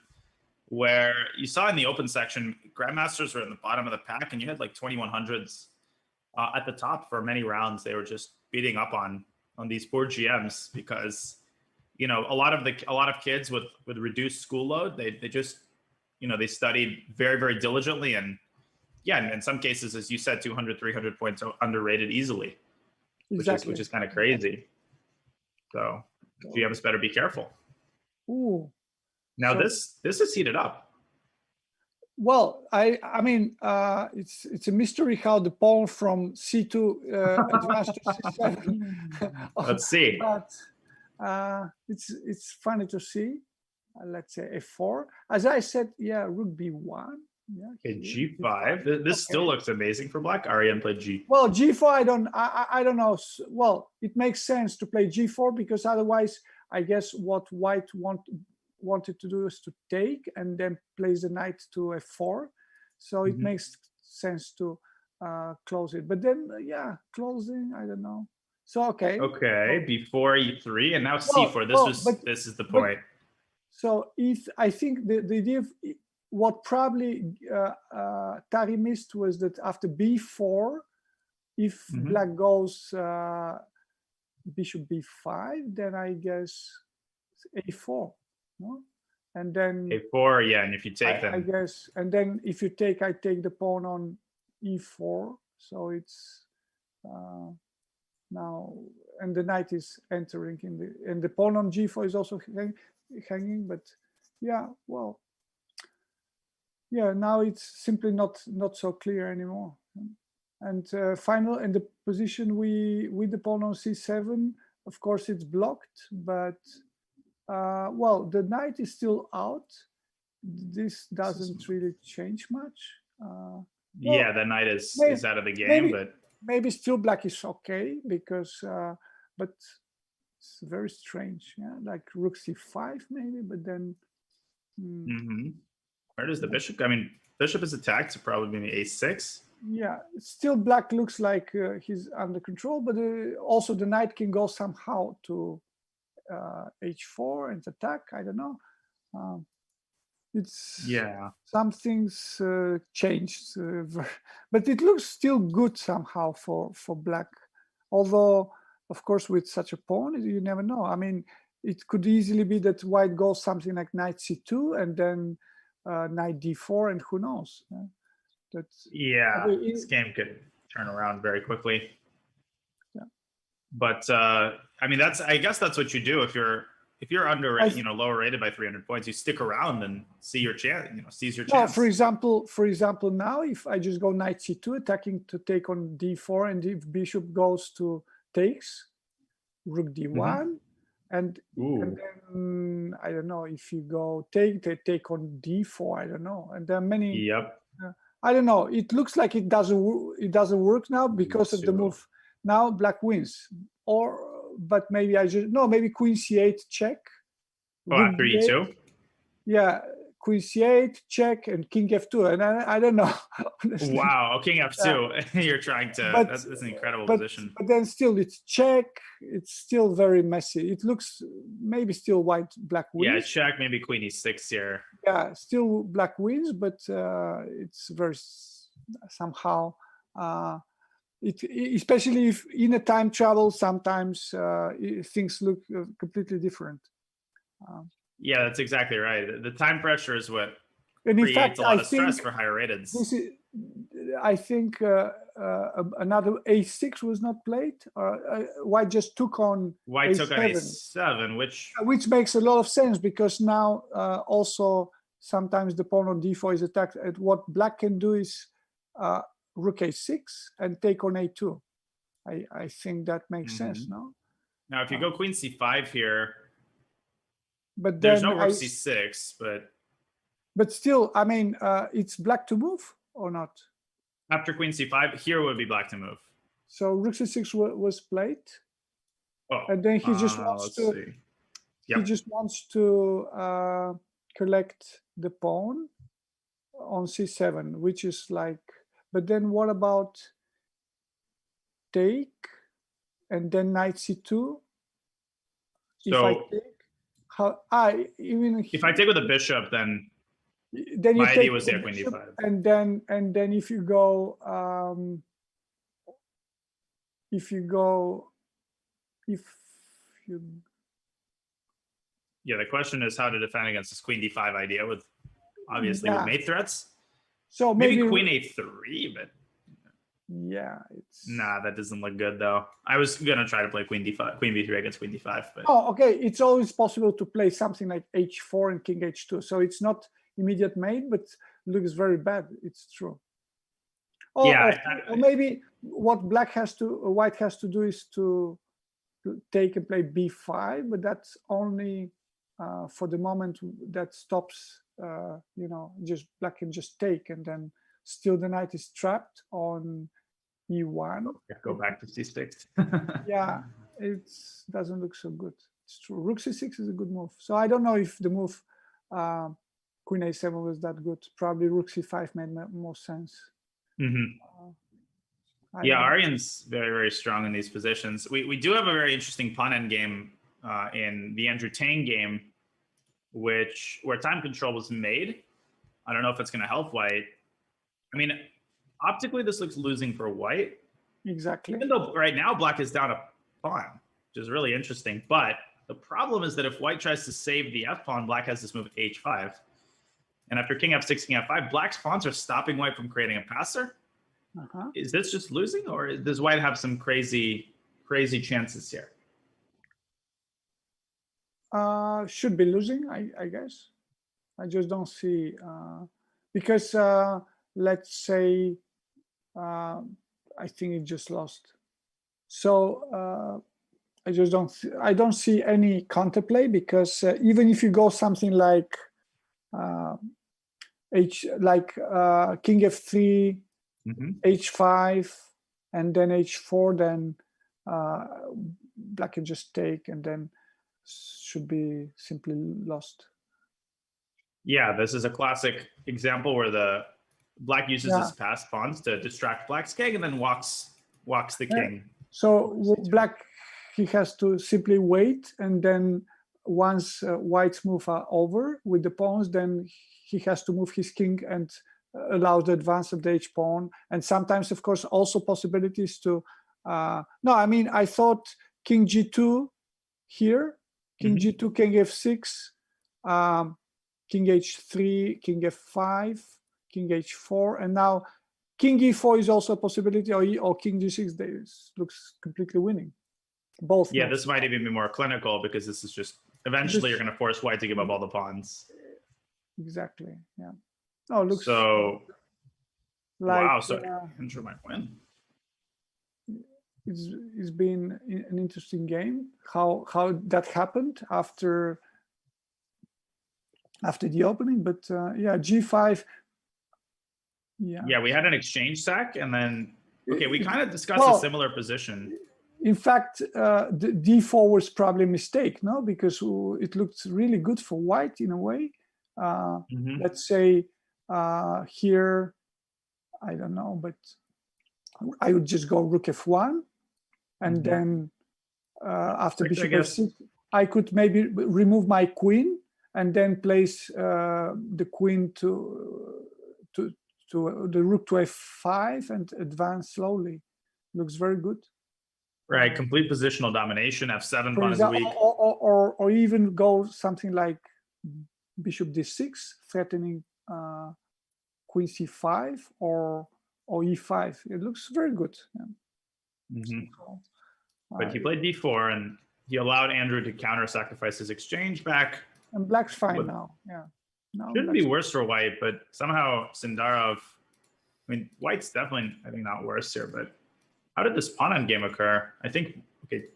Speaker 1: where you saw in the open section, grandmasters were in the bottom of the pack, and you had like 2100s at the top for many rounds. They were just beating up on these poor GMs because a lot of kids with reduced school load, they just they studied very, very diligently, and in some cases, as you said, 200, 300 points underrated easily,
Speaker 3: exactly.
Speaker 1: which is kind of crazy. So GMs better be careful.
Speaker 3: Ooh.
Speaker 1: Now this is heated up.
Speaker 3: Well, I mean, it's a mystery how the pawn from C2 advanced to C7.
Speaker 1: Let's see.
Speaker 3: But it's funny to see. Let's say F4. As I said, rook B1. Yeah,
Speaker 1: okay, G5. This still looks amazing for Black. Ariane played G.
Speaker 3: Well, G4, I don't know. Well, it makes sense to play G4 because otherwise, I guess what White wanted to do is to take and then place the knight to F4. So it makes sense to close it. But then, closing, I don't know. So okay.
Speaker 1: Okay, before E3 and now C4. This is the point.
Speaker 3: So I think the idea of what probably Tari missed was that after B4, if Black goes Bishop B5, then I guess A4, no? And then
Speaker 1: A4, and if you take them,
Speaker 3: I guess, and then if you take, I take the pawn on E4, so it's now, and the knight is entering and the pawn on G4 is also hanging, but well. Now it's simply not so clear anymore. And final, in the position with the pawn on C7, of course it's blocked, but well, the knight is still out. This doesn't really change much.
Speaker 1: the knight is out of the game, but
Speaker 3: maybe still Black is okay because, but it's very strange. Like rook C5 maybe, but then.
Speaker 1: Where does the bishop go? I mean, bishop is attacked, so probably maybe A6.
Speaker 3: Yeah, still Black looks like he's under control, but also the knight can go somehow to H4 and attack. I don't know. It's
Speaker 1: Yeah.
Speaker 3: some things changed, but it looks still good somehow for black. Although, of course, with such a pawn, you never know. I mean, it could easily be that white goes something like knight c2 and then knight d4, and who knows? That's
Speaker 1: Yeah, this game could turn around very quickly.
Speaker 3: Yeah.
Speaker 1: But I mean, I guess that's what you do if you're under, lower rated by 300 points. You stick around and see your chance. Seize your chance.
Speaker 3: For example, now if I just go knight c2, attacking to take on d4, and if bishop goes to takes, rook d1, and then I don't know, if you go take, they take on d4. I don't know, and there are many.
Speaker 1: Yep.
Speaker 3: I don't know. It looks like it doesn't work now because of the move. Now black wins, but maybe maybe queen c8 check.
Speaker 1: After e2.
Speaker 3: Yeah, queen c8 check and king f2, and I don't know. Honestly.
Speaker 1: Wow, king f2. You're trying to. That's an incredible position.
Speaker 3: But then still, it's check. It's still very messy. It looks maybe still black wins.
Speaker 1: Yeah, check. Maybe queen e6 here.
Speaker 3: Yeah, still black wins, but it's very somehow. Especially if in a time travel, sometimes things look completely different.
Speaker 1: Yeah, that's exactly right. The time pressure is what
Speaker 3: and in
Speaker 1: creates
Speaker 3: fact,
Speaker 1: a lot of stress for higher rateds.
Speaker 3: I think another a6 was not played. White just took on
Speaker 1: White
Speaker 3: a7,
Speaker 1: took on a7,
Speaker 3: which makes a lot of sense, because now also sometimes the pawn on d4 is attacked. And what black can do is rook a6 and take on a2. I think that makes sense, no?
Speaker 1: Now, if you go queen c5 here,
Speaker 3: but
Speaker 1: there's
Speaker 3: then
Speaker 1: no rook c6,
Speaker 3: but still, I mean, it's black to move or not?
Speaker 1: After queen c5, here would be black to move.
Speaker 3: So rook c6 was played, and then he just wants to. He just wants to collect the pawn on c7, which is like. But then what about take, and then knight c2? If I take,
Speaker 1: if I take with a bishop, then
Speaker 3: you
Speaker 1: my
Speaker 3: take
Speaker 1: idea was
Speaker 3: the
Speaker 1: queen
Speaker 3: bishop,
Speaker 1: d5.
Speaker 3: and then if you go
Speaker 1: yeah, the question is how to defend against this queen d5 idea with obviously with mate threats.
Speaker 3: So
Speaker 1: maybe queen a3, but
Speaker 3: yeah, it's
Speaker 1: that doesn't look good though. I was gonna try to play queen d5, queen b3 against queen d5, but
Speaker 3: okay. It's always possible to play something like h4 and king h2. So it's not immediate mate, but looks very bad. It's true. Or maybe what white has to do is to take and play b5, but that's only for the moment. That stops. Just black can just take, and then still the knight is trapped on e1.
Speaker 1: Go back to c6.
Speaker 3: Yeah, it doesn't look so good. It's true. Rook c6 is a good move. So I don't know if the move queen a7 was that good. Probably rook c5 made more sense.
Speaker 1: Yeah, Aryan's very, very strong in these positions. We do have a very interesting pawn endgame in the Andrew Tang game, where time control was made. I don't know if it's going to help white. I mean, optically, this looks losing for white.
Speaker 3: Exactly.
Speaker 1: Even though right now black is down a pawn, which is really interesting. But the problem is that if white tries to save the f pawn, black has this move h5. And after king f6, king f5, black's pawns are stopping white from creating a passer. Is this just losing, or does white have some crazy chances here?
Speaker 3: Should be losing, I guess. I just don't see because let's say I think it just lost. So I don't see any counterplay, because even if you go something like king f3, h5, and then h4, then black can just take, and then should be simply lost.
Speaker 1: Yeah, this is a classic example where the black uses his passed pawns to distract black's king, and then walks the king.
Speaker 3: So black, he has to simply wait, and then once white's move are over with the pawns, then he has to move his king and allow the advance of the h pawn. And sometimes, of course, also possibilities to no, I mean, I thought king g2 here, king g2, king f6, king h3, king f5, king h4, and now king e4 is also a possibility, or king g6. This looks completely winning. Both.
Speaker 1: Yeah,
Speaker 3: moves.
Speaker 1: this might even be more clinical because this is just eventually you're going to force white to give up all the pawns.
Speaker 3: Exactly. Yeah. Oh, looks
Speaker 1: So
Speaker 3: like
Speaker 1: wow. So Andrew might win.
Speaker 3: It's been an interesting game. How that happened after the opening, but yeah, g5.
Speaker 1: Yeah, we had an exchange sack, and then we kind of discussed
Speaker 3: well,
Speaker 1: a similar position.
Speaker 3: In fact, the d4 was probably a mistake, no? Because it looked really good for white in a way. Let's say here, I don't know, but I would just go rook f1, and then after bishop f6, I could maybe remove my queen and then place the queen to the rook to f5 and advance slowly. Looks very good.
Speaker 1: Right, complete positional domination. F7 pawn is weak.
Speaker 3: Or even go something like bishop d6, threatening queen c5 or e5. It looks very good. Yeah.
Speaker 1: But he played d4, and he allowed Andrew to counter-sacrifice his exchange back.
Speaker 3: And black's fine now. Yeah.
Speaker 1: Shouldn't be worse for white, but somehow Sindarov. I mean, white's definitely, I think, not worse here, but how did this pawn endgame occur? I think,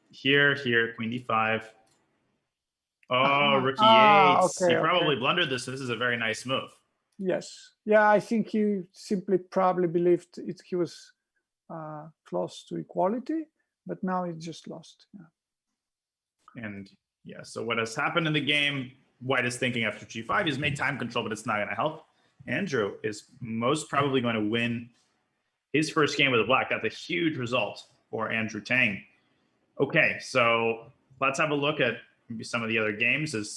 Speaker 1: here, queen d5. Oh, rook e8. He probably blundered this, so this is a very nice move.
Speaker 3: Yes. Yeah, I think he simply probably believed he was close to equality, but now he just lost. Yeah.
Speaker 1: And yeah, so what has happened in the game, white is thinking after g5, he's made time control, but it's not going to help. Andrew is most probably going to win his first game with black. That's a huge result for Andrew Tang. Okay, so let's have a look at maybe some of the other games. We've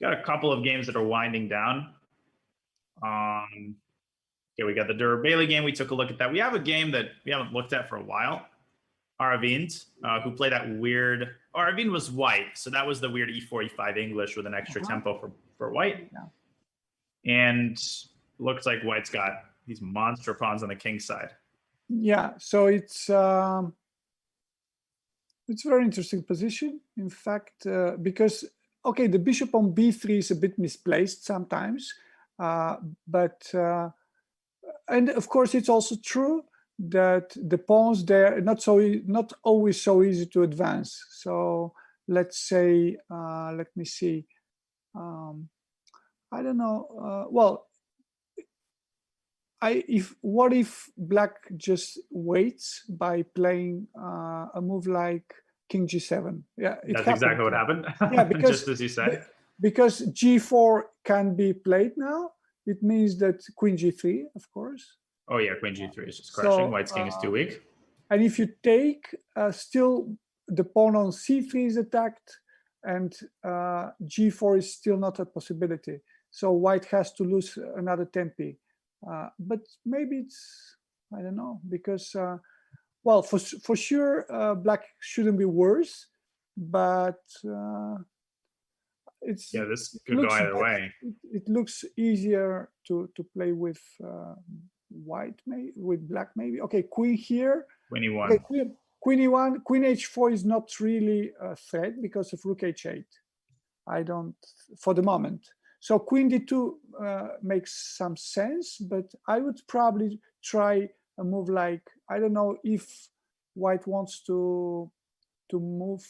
Speaker 1: got a couple of games that are winding down. We got the Durabali game. We took a look at that. We have a game that we haven't looked at for a while. Aravind, who played that weird. Aravind was white, so that was the weird e4, e5 English with an extra tempo for white. Yeah. And looks like white's got these monster pawns on the king side.
Speaker 3: Yeah, so it's a very interesting position, in fact, because the bishop on b3 is a bit misplaced sometimes, but and of course it's also true that the pawns there are not always so easy to advance. So let's say, let me see, I don't know. Well, what if black just waits by playing a move like king g7? Yeah,
Speaker 1: that's exactly what happened.
Speaker 3: Yeah, because
Speaker 1: just as you said,
Speaker 3: because g4 can be played now, it means that queen g3, of course.
Speaker 1: Oh yeah, queen g3 is just crushing. White's king is too weak.
Speaker 3: And if you take, still the pawn on c3 is attacked, and g4 is still not a possibility. So white has to lose another tempi. But maybe it's, I don't know, because, well, for sure, black shouldn't be worse, but it's...
Speaker 1: Yeah, this could go either way.
Speaker 3: It looks easier to play with white, maybe, with black, maybe. Okay, queen here.
Speaker 1: Queen e1.
Speaker 3: Okay, queen e1, queen h4 is not really a threat because of rook h8. I don't, for the moment. So queen d2 makes some sense, but I would probably try a move like, I don't know if white wants to move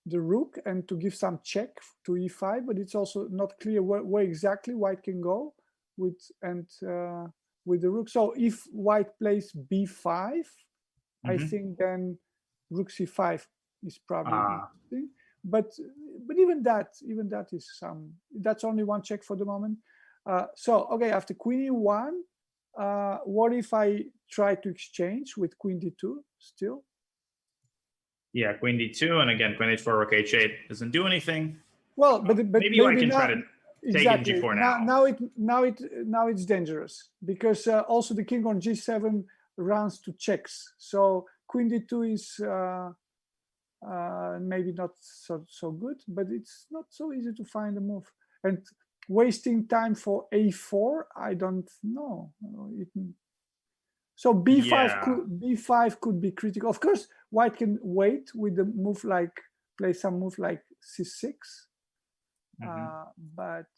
Speaker 3: the rook and to give some check to e5, but it's also not clear where exactly white can go with the rook. So if white plays b5, I think then rook c5 is probably interesting. But even that is that's only one check for the moment. So okay, after queen e1, what if I try to exchange with queen d2 still?
Speaker 1: Yeah, queen d2, and again, queen h4, rook h8 doesn't do anything.
Speaker 3: Well, but
Speaker 1: maybe I can
Speaker 3: not,
Speaker 1: try to take
Speaker 3: exactly.
Speaker 1: in g4 now.
Speaker 3: Now it's dangerous because also the king on g7 runs to checks. So queen d2 is maybe not so good, but it's not so easy to find a move. And wasting time for a4, I don't know. So b5 could be critical. Of course, white can wait with the move like play some move like c6, but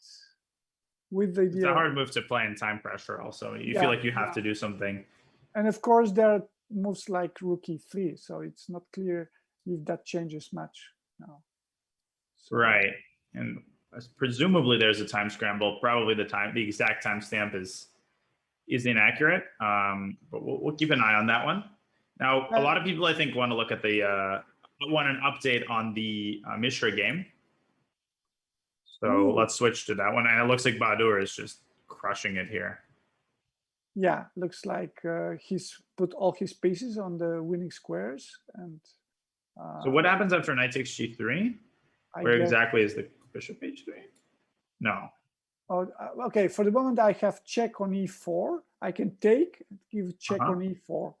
Speaker 3: with the idea,
Speaker 1: it's a hard move to play in time pressure. Also, you feel like you have to do something.
Speaker 3: And of course, there are moves like rook e3, so it's not clear if that changes much now. So,
Speaker 1: right, and presumably there's a time scramble. Probably the exact timestamp is inaccurate, but we'll keep an eye on that one. Now, a lot of people, I think, want to look at want an update on the Mishra game. So let's switch to that one. And it looks like Bahadur is just crushing it here.
Speaker 3: Yeah, looks like he's put all his pieces on the winning squares. And
Speaker 1: so what happens after knight takes g3? Where exactly is the bishop h3? No.
Speaker 3: Oh, okay, for the moment I have check on e4. I can give check on e4,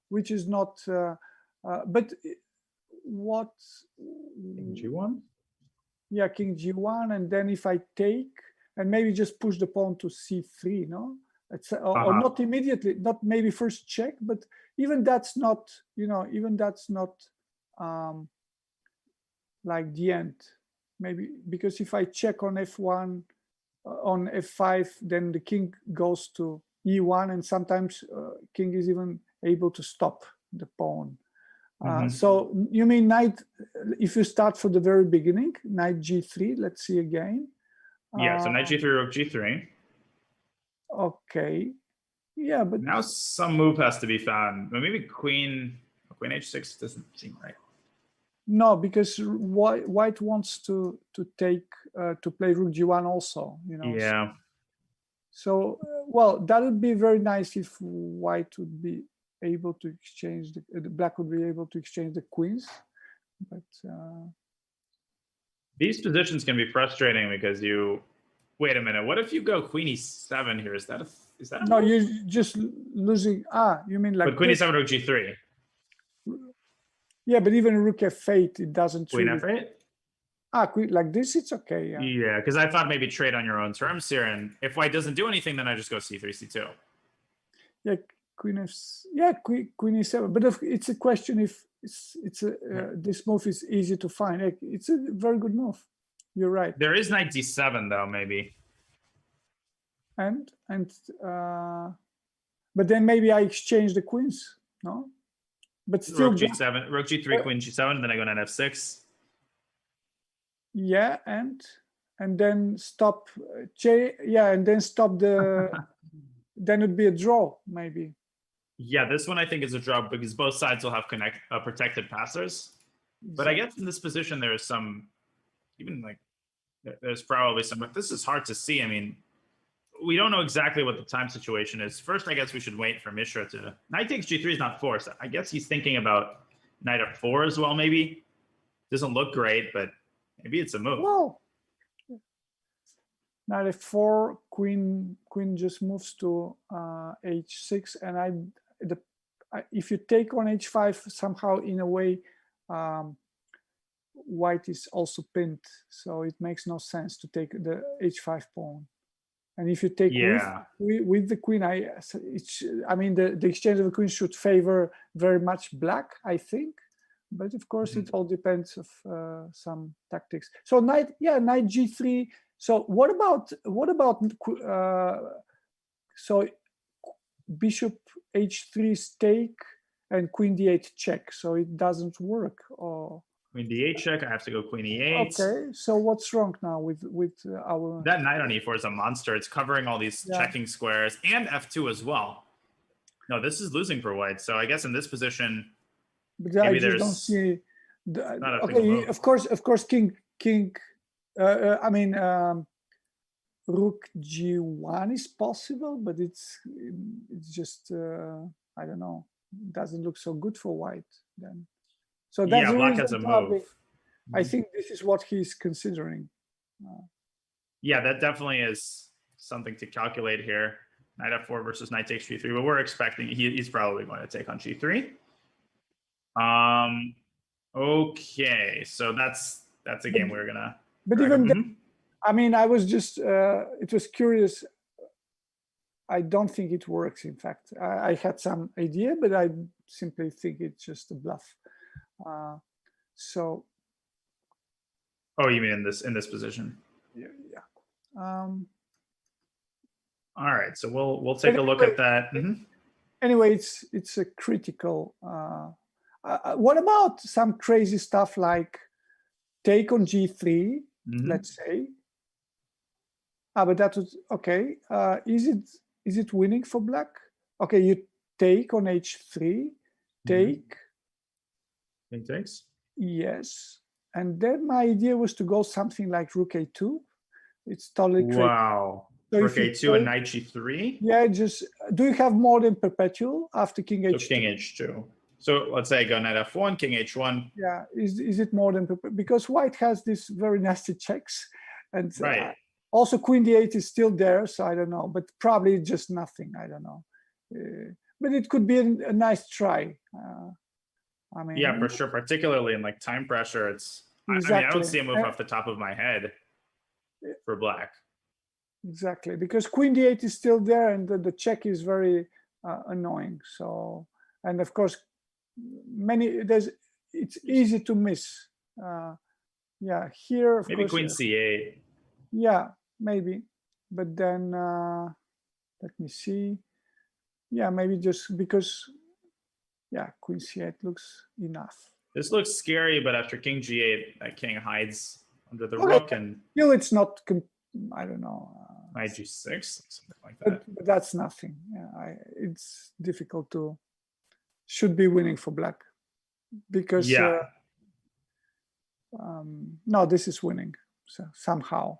Speaker 3: which is not, but what?
Speaker 1: King g1?
Speaker 3: Yeah, king g1, and then if I take, and maybe just push the pawn to c3, no? It's, or not immediately, not maybe first check, but even that's not, even that's not like the end. Maybe because if I check on f1, on f5, then the king goes to e1, and sometimes king is even able to stop the pawn. So you mean knight, if you start from the very beginning, knight g3, let's see again.
Speaker 1: Yeah, so knight g3, rook g3.
Speaker 3: Okay, yeah, but
Speaker 1: now some move has to be found. Maybe queen h6 doesn't seem right.
Speaker 3: No, because white wants to take to play rook g1 also,
Speaker 1: Yeah.
Speaker 3: So well, that would be very nice if white would be able to exchange the black would be able to exchange the queens, but
Speaker 1: these positions can be frustrating because you wait a minute. What if you go queen e7 here? Is that a
Speaker 3: no?
Speaker 1: move?
Speaker 3: You're just losing. You mean like?
Speaker 1: But queen e7 rook g3.
Speaker 3: Yeah, but even rook f8, it doesn't.
Speaker 1: Queen
Speaker 3: really...
Speaker 1: f8.
Speaker 3: Queen like this, it's okay. Yeah.
Speaker 1: Yeah, because I thought maybe trade on your own terms here, and if white doesn't do anything, then I just go c3, c2.
Speaker 3: Yeah, queen e7. But it's a question if this move is easy to find. It's a very good move. You're right.
Speaker 1: There is knight d7 though, maybe.
Speaker 3: And but then maybe I exchange the queens, no? But still
Speaker 1: rook g7, rook g3, queen g7, and then I go knight f6.
Speaker 3: Yeah, and then stop and then stop the then it'd be a draw maybe.
Speaker 1: Yeah, this one I think is a draw because both sides will have protected passers. But I guess in this position there's some, even like there's probably some, but this is hard to see. I mean, we don't know exactly what the time situation is. First, I guess we should wait for Mishra to, knight takes g3 is not forced. I guess he's thinking about knight f4 as well, maybe. Doesn't look great, but maybe it's a move.
Speaker 3: Well, knight f4, queen just moves to h6, and if you take on h5, somehow in a way, white is also pinned, so it makes no sense to take the h5 pawn. And if you take with the queen, I mean the exchange of the queen should favor very much black, I think. But of course, it all depends of some tactics. So knight g3. So what about so bishop h3 stake and queen d8 check? So it doesn't work. Or
Speaker 1: queen d8 check. I have to go queen e8.
Speaker 3: Okay. So what's wrong now with our
Speaker 1: that knight on e4 is a monster. It's covering all these checking squares and f2 as well. No, this is losing for white. So I guess in this position.
Speaker 3: But I just don't see. Okay, of course, king. I mean, rook g1 is possible, but it's just I don't know. It doesn't look so good for white then. So that's the
Speaker 1: black
Speaker 3: reason
Speaker 1: has a move.
Speaker 3: I think this is what he's considering.
Speaker 1: Yeah, that definitely is something to calculate here. Knight f4 versus knight takes g3, but we're expecting he's probably going to take on g3. Okay, so that's a game we're gonna.
Speaker 3: But even then, I mean, I was just it was curious. I don't think it works. In fact, I had some idea, but I simply think it's just a bluff. So.
Speaker 1: Oh, you mean in this position?
Speaker 3: Yeah.
Speaker 1: All right, so we'll take a look at that.
Speaker 3: Anyway, it's a critical. What about some crazy stuff like take on g3? Let's say. But that was okay. Is it winning for black? Okay, you take on h3, take.
Speaker 1: King takes.
Speaker 3: Yes, and then my idea was to go something like rook a2. It's totally crazy.
Speaker 1: Wow. So rook a2 and knight g3.
Speaker 3: Yeah, just do you have more than perpetual after king h2?
Speaker 1: So king h2. So let's say I go knight f1, king h1.
Speaker 3: Yeah, is it more than because white has this very nasty checks, and
Speaker 1: right.
Speaker 3: Also queen d8 is still there, so I don't know, but probably just nothing. I don't know, but it could be a nice try. I mean,
Speaker 1: yeah, for sure, particularly in like time pressure. It's
Speaker 3: exactly.
Speaker 1: I mean, I don't see a move off the top of my head for black.
Speaker 3: Exactly, because queen d8 is still there, and the check is very annoying. So, and of course, it's easy to miss. Yeah, here of
Speaker 1: maybe
Speaker 3: course,
Speaker 1: queen c8.
Speaker 3: Yeah, maybe, but then let me see. Yeah, maybe just because. Yeah, queen c8 looks enough.
Speaker 1: This looks scary, but after king g8, that king hides under the rook, and
Speaker 3: still it's not. I don't know.
Speaker 1: Knight g6, something like that.
Speaker 3: But that's nothing. Yeah, it's difficult to. Should be winning for black, because
Speaker 1: yeah.
Speaker 3: No, this is winning. So somehow.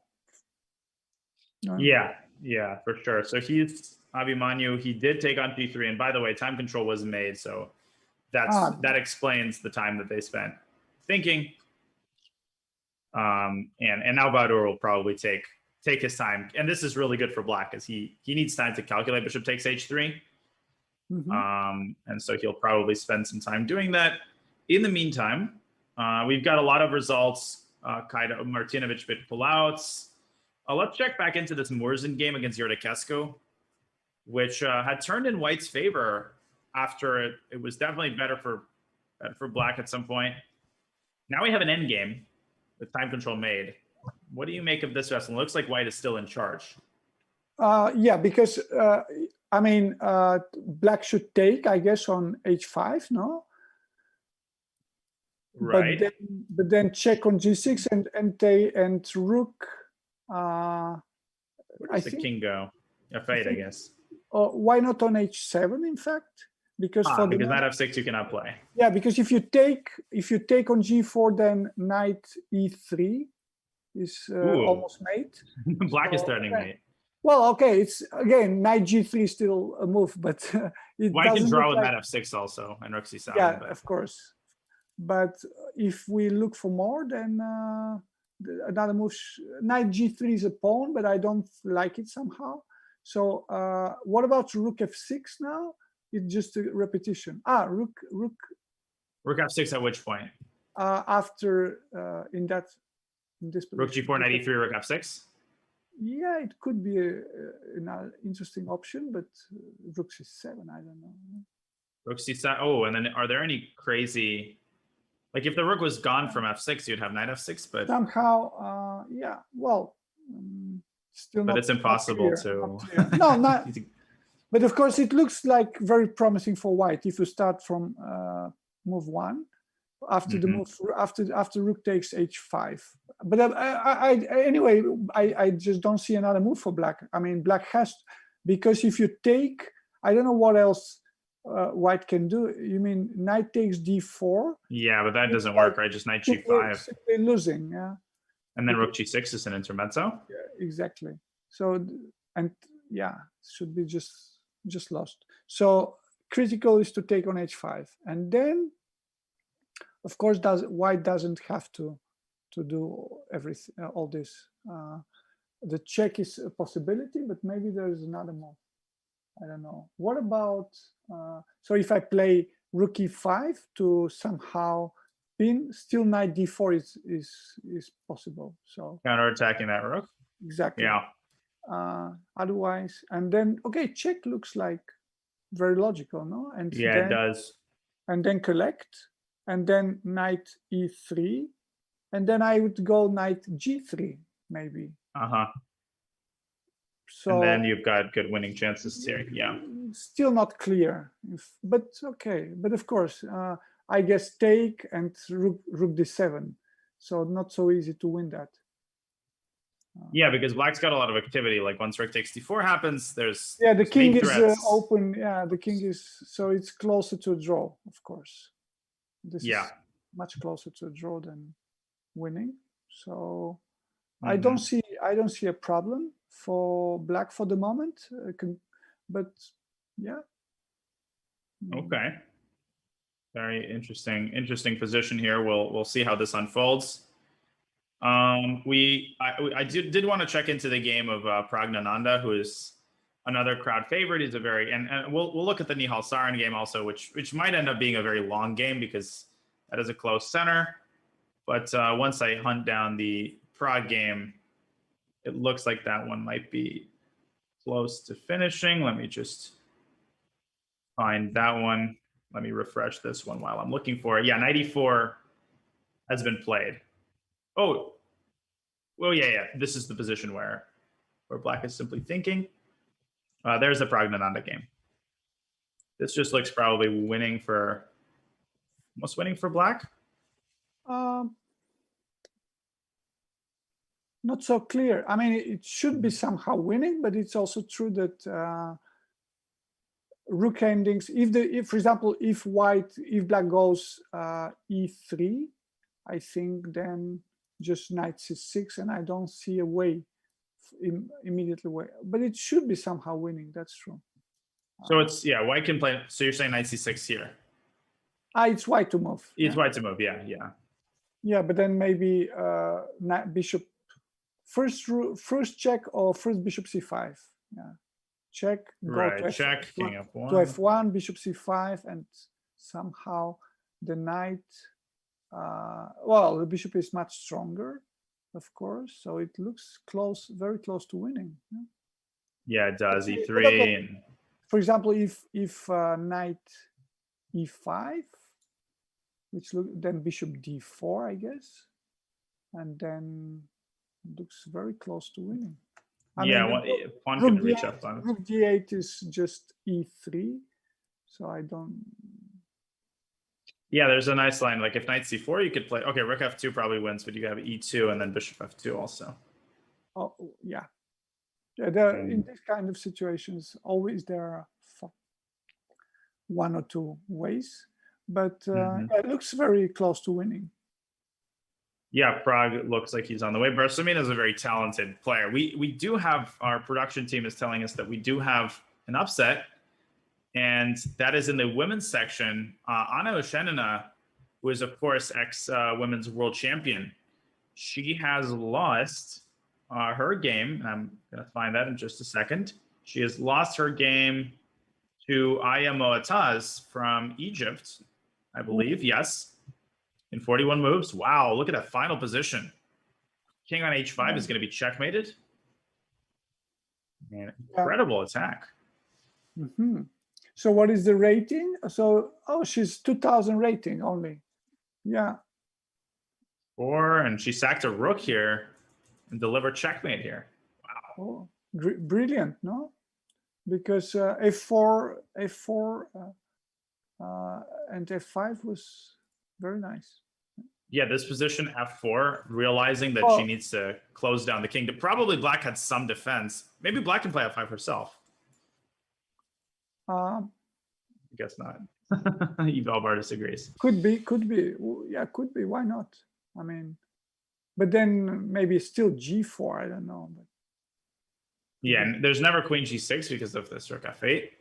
Speaker 1: Yeah, for sure. So he's Abhimanyu. He did take on g3, and by the way, time control was made, so that explains the time that they spent thinking. And now Badur will probably take his time, and this is really good for black because he needs time to calculate. Bishop takes h3, and so he'll probably spend some time doing that. In the meantime, we've got a lot of results. Kaida Martinovic bit pullouts. Let's check back into this Morzen game against Yordakescu, which had turned in white's favor after it was definitely better for black at some point. Now we have an endgame with time control made. What do you make of this wrestling? It looks like white is still in charge.
Speaker 3: Yeah, because I mean, black should take, I guess, on h5, no?
Speaker 1: Right.
Speaker 3: But then check on g6 and rook.
Speaker 1: Where does the king go? F8, I guess.
Speaker 3: Why not on h7? In fact, because
Speaker 1: because knight f6 you cannot play.
Speaker 3: Yeah, because if you take on g4, then knight e3 is almost mate.
Speaker 1: Black is threatening mate.
Speaker 3: Well, okay, it's again knight g3 is still a move, but
Speaker 1: white can draw with knight f6 also and rook c7.
Speaker 3: Yeah, of course. But if we look for more, then another move, knight g3 is a pawn, but I don't like it somehow. So what about rook f6 now? It's just a repetition. Rook
Speaker 1: f6 at which point?
Speaker 3: After in this position.
Speaker 1: Rook g4, knight e3, rook f6.
Speaker 3: Yeah, it could be an interesting option, but rook c7, I don't know.
Speaker 1: Rook c7. Oh, and then are there any crazy? Like if the rook was gone from f6, you'd have knight f6, but
Speaker 3: somehow, yeah. Well, still not.
Speaker 1: But it's impossible to.
Speaker 3: No, not. But of course, it looks like very promising for white if you start from move 1 after the move after rook takes h5. But anyway, I just don't see another move for black. I mean, black has because if you take, I don't know what else white can do. You mean knight takes d4?
Speaker 1: Yeah, but that doesn't work, right? Just knight g5.
Speaker 3: Simply losing, yeah.
Speaker 1: And then rook g6 is an intermezzo.
Speaker 3: Yeah, exactly. So and yeah, should be just lost. So critical is to take on h5, and then of course white doesn't have to to do everything, all this. The check is a possibility, but maybe there's another move. I don't know. What about, so if I play rook e5 to somehow pin, still knight d4 is possible. So
Speaker 1: Counterattacking that rook.
Speaker 3: exactly.
Speaker 1: Yeah.
Speaker 3: Otherwise, and then, okay, check looks like very logical, no? And
Speaker 1: Yeah,
Speaker 3: then,
Speaker 1: it does.
Speaker 3: And then collect, and then knight e3, and then I would go knight g3, maybe. So,
Speaker 1: and then you've got good winning chances here. Yeah.
Speaker 3: Still not clear, but okay. But of course, I guess take and rook d7. So not so easy to win that.
Speaker 1: Yeah, because black's got a lot of activity. Like once rook takes d4 happens, there's
Speaker 3: the king is
Speaker 1: threats.
Speaker 3: open. Yeah, the king is, so it's closer to a draw, of course. This is much closer to a draw than winning. So I don't see a problem for black for the moment. But yeah.
Speaker 1: Okay. Very interesting position here. We'll see how this unfolds. I did want to check into the game of Pragnananda, who is another crowd favorite. He's a very and we'll look at the Nihal Sarin game also, which might end up being a very long game because that is a close center. But once I hunt down the Prague game, it looks like that one might be close to finishing. Let me just find that one. Let me refresh this one while I'm looking for it. Yeah, 94 has been played. Oh, well, yeah. This is the position where black is simply thinking. There's the Pragnananda game. This just looks probably almost winning for black.
Speaker 3: Not so clear. I mean, it should be somehow winning, but it's also true that rook endings, if for example, if black goes e3, I think then just knight c6, and I don't see a way immediately way, but it should be somehow winning. That's true.
Speaker 1: So it's white can play. So you're saying knight c6 here?
Speaker 3: It's white to move.
Speaker 1: It's white to move. Yeah.
Speaker 3: But then maybe bishop first check or first bishop c5. Yeah. Check, go to
Speaker 1: check, king f1.
Speaker 3: To f1, bishop c5, and somehow the knight, well, the bishop is much stronger, of course, so it looks close, very close to winning.
Speaker 1: Yeah, it does, e3. And
Speaker 3: for example, if knight e5, then bishop d4, I guess, and then looks very close to winning.
Speaker 1: Pawn can reach up on
Speaker 3: rook d8 is just e3, so I don't.
Speaker 1: Yeah, there's a nice line. Like if knight c4, you could play. Okay, rook f2 probably wins, but you have e2 and then bishop f2 also.
Speaker 3: Oh yeah. In these kind of situations, always there are one or two ways, but it looks very close to winning.
Speaker 1: Yeah, Prague looks like he's on the way. Bersamin is a very talented player. We do have, our production team is telling us that we do have an upset, and that is in the women's section. Anna Oshenina, who is, of course, ex-women's world champion, she has lost her game. I'm going to find that in just a second. She has lost her game to Aya Moataz from Egypt, I believe. Yes. In 41 moves. Wow, look at that final position. King on h5 is going to be checkmated. Man, incredible attack.
Speaker 3: So what is the rating? So, she's 2000 rating only. Yeah.
Speaker 1: And she sacked a rook here and delivered checkmate here. Wow.
Speaker 3: Oh, brilliant, no? Because f4 and f5 was very nice.
Speaker 1: Yeah, this position f4, realizing that she needs to close down the king. Probably black had some defense. Maybe black can play f5 herself. I guess not. Evalbar disagrees.
Speaker 3: Could be. Yeah, could be. Why not? I mean, but then maybe still g4. I don't know. But
Speaker 1: yeah, and there's never queen g6 because of this rook f8.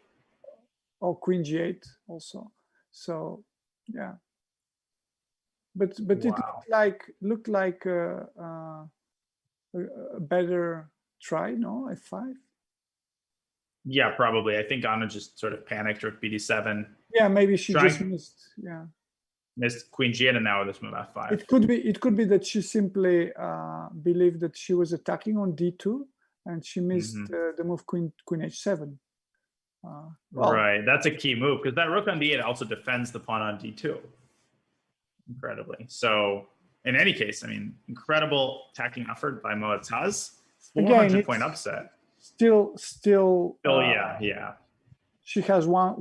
Speaker 3: Or queen g8 also. So yeah. but it
Speaker 1: Wow.
Speaker 3: looked like a better try. No, f5.
Speaker 1: Yeah, probably. I think Anna just sort of panicked, rook bd7.
Speaker 3: Yeah, maybe she
Speaker 1: Trying-
Speaker 3: just missed. Yeah,
Speaker 1: Missed queen g8, and now with this move f5.
Speaker 3: it could be that she simply believed that she was attacking on d2, and she missed the move queen h7. Well,
Speaker 1: Right, that's a key move because that rook on d8 also defends the pawn on d2 incredibly. So in any case, I mean, incredible attacking effort by Moataz. 400-point upset.
Speaker 3: Still,
Speaker 1: Oh yeah.
Speaker 3: She has one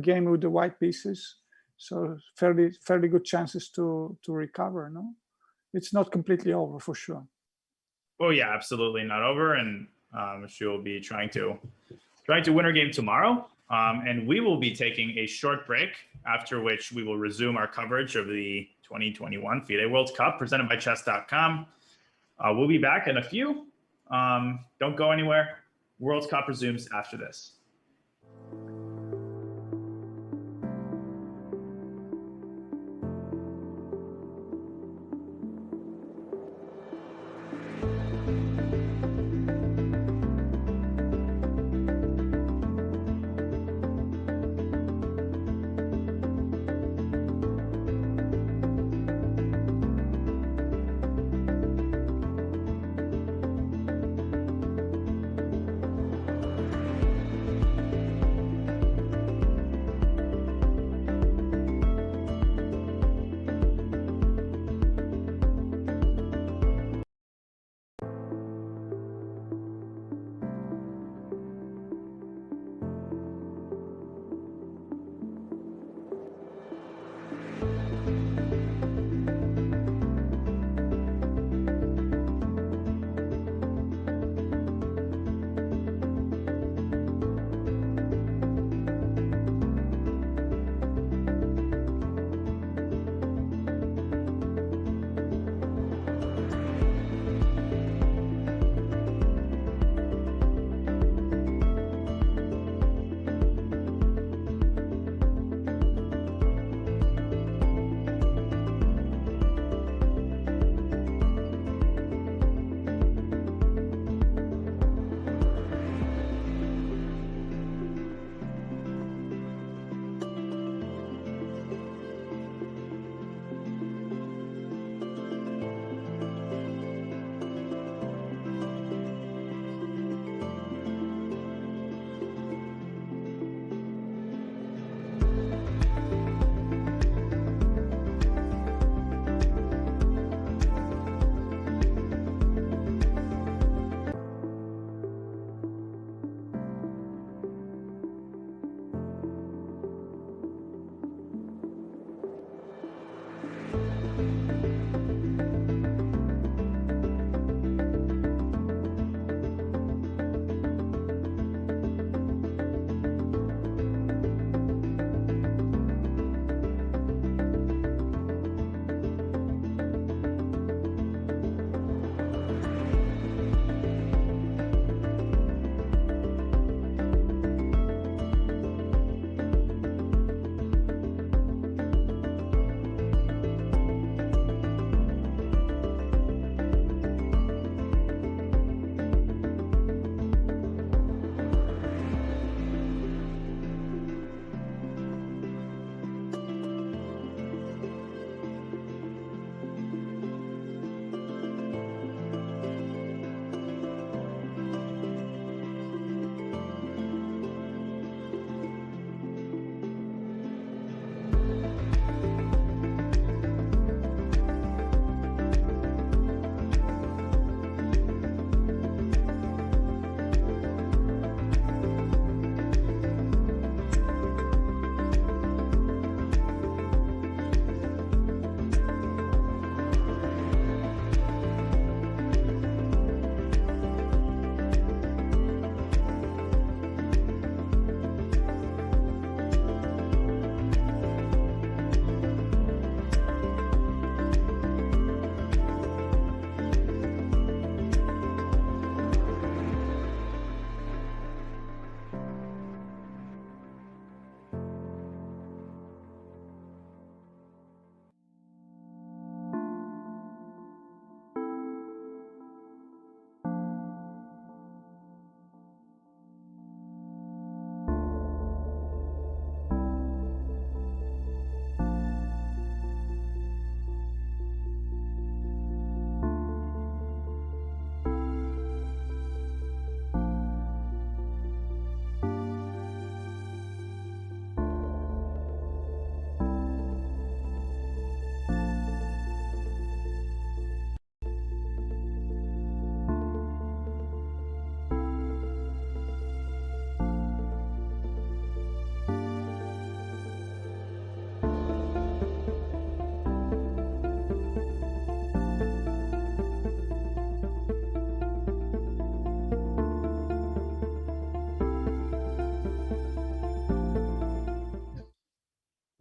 Speaker 3: game with the white pieces, so fairly good chances to recover. No, it's not completely over for sure.
Speaker 1: Oh yeah, absolutely not over, and she will be trying to win her game tomorrow. And we will be taking a short break, after which we will resume our coverage of the 2021 FIDE World Cup presented by Chess.com. We'll be back in a few. Don't go anywhere. World Cup resumes after this.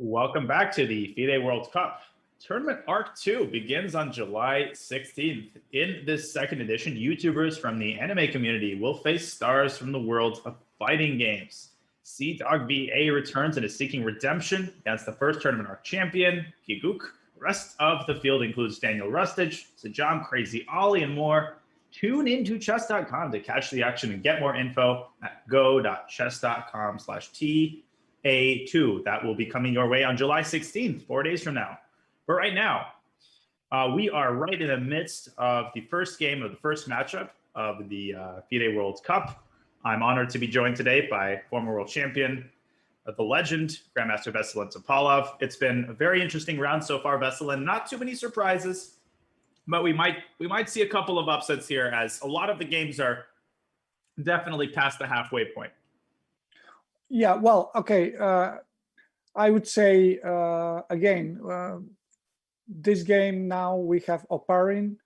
Speaker 1: Welcome back to the FIDE World Cup. Tournament Arc 2 begins on July 16th. In this second edition, YouTubers from the anime community will face stars from the world of fighting games. Sea Dog VA returns and is seeking redemption against the first Tournament Arc champion, Higuk. The rest of the field includes Daniel Rustage, Sajam, Crazy Ollie, and more. Tune into Chess.com to catch the action and get more info at go.chess.com/TA2. That will be coming your way on July 16th, 4 days from now. But right now, we are right in the midst of the first game of the first matchup of the FIDE World Cup. I'm honored to be joined today by former world champion, the legend, Grandmaster Veselin Topalov. It's been a very interesting round so far, Veselin. Not too many surprises, but we might see a couple of upsets here, as a lot of the games are definitely past the halfway point.
Speaker 3: Yeah, well, okay. I would say, again, this game now we have Oparin.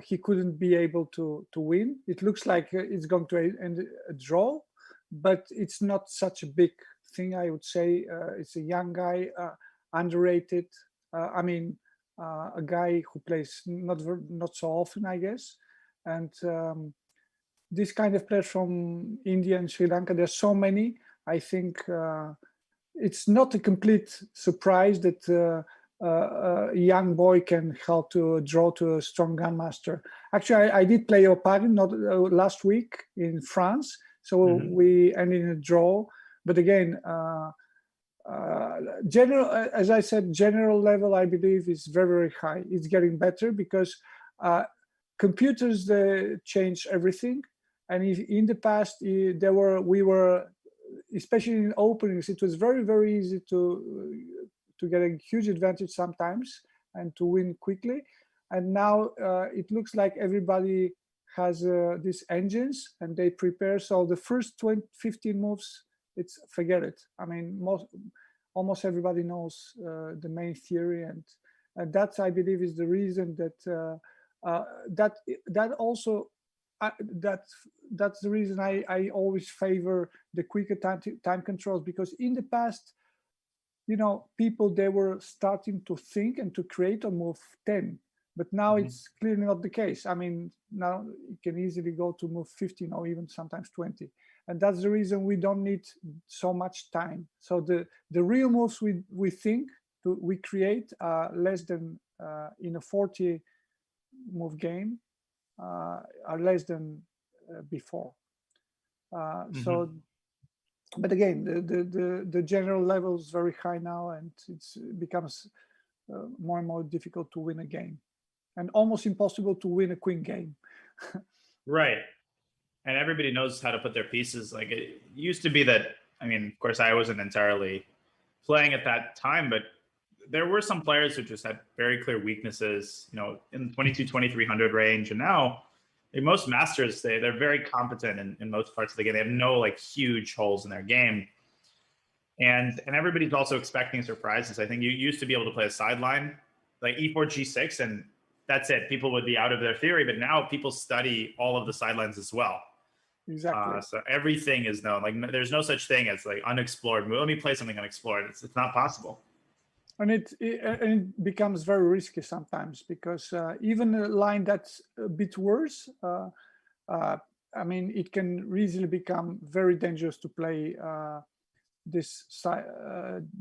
Speaker 3: He couldn't be able to win. It looks like it's going to end a draw, but it's not such a big thing, I would say. It's a young guy, underrated. A guy who plays not so often, I guess. And this kind of players from India and Sri Lanka, there's so many. I think it's not a complete surprise that a young boy can help to draw to a strong grandmaster. Actually, I did play Oparin last week in France, so we ended in a draw. But again, as I said, general level, I believe, is very, very high. It's getting better because computers, they change everything. And if in the past we were, especially in openings, it was very, very easy to get a huge advantage sometimes and to win quickly. And now it looks like everybody has these engines and they prepare. So the first 15 moves, forget it. I mean, almost everybody knows the main theory, and that, I believe, is the reason that that's the reason I always favor the quicker time controls, because in the past, people, they were starting to think and to create on move 10, but now it's clearly not the case. I mean, now you can easily go to move 15 or even sometimes 20. And that's the reason we don't need so much time. So the real moves we create less than in a 40 move game are less than before. So, but again, the general level is very high now, and it becomes more and more difficult to win a game, and almost impossible to win a queen game.
Speaker 1: Right. And everybody knows how to put their pieces. Like, it used to be that, I mean, of course, I wasn't entirely playing at that time, but there were some players who just had very clear weaknesses, in the 22-2300 range. And now most masters, they're very competent in most parts of the game. They have no huge holes in their game. And everybody's also expecting surprises. I think you used to be able to play a sideline, like e4, g6, and that's it. People would be out of their theory, but now people study all of the sidelines as well.
Speaker 3: Exactly.
Speaker 1: So everything is known. There's no such thing as unexplored. Let me play something unexplored. It's not possible.
Speaker 3: And it becomes very risky sometimes, because even a line that's a bit worse, I mean, it can easily become very dangerous to play this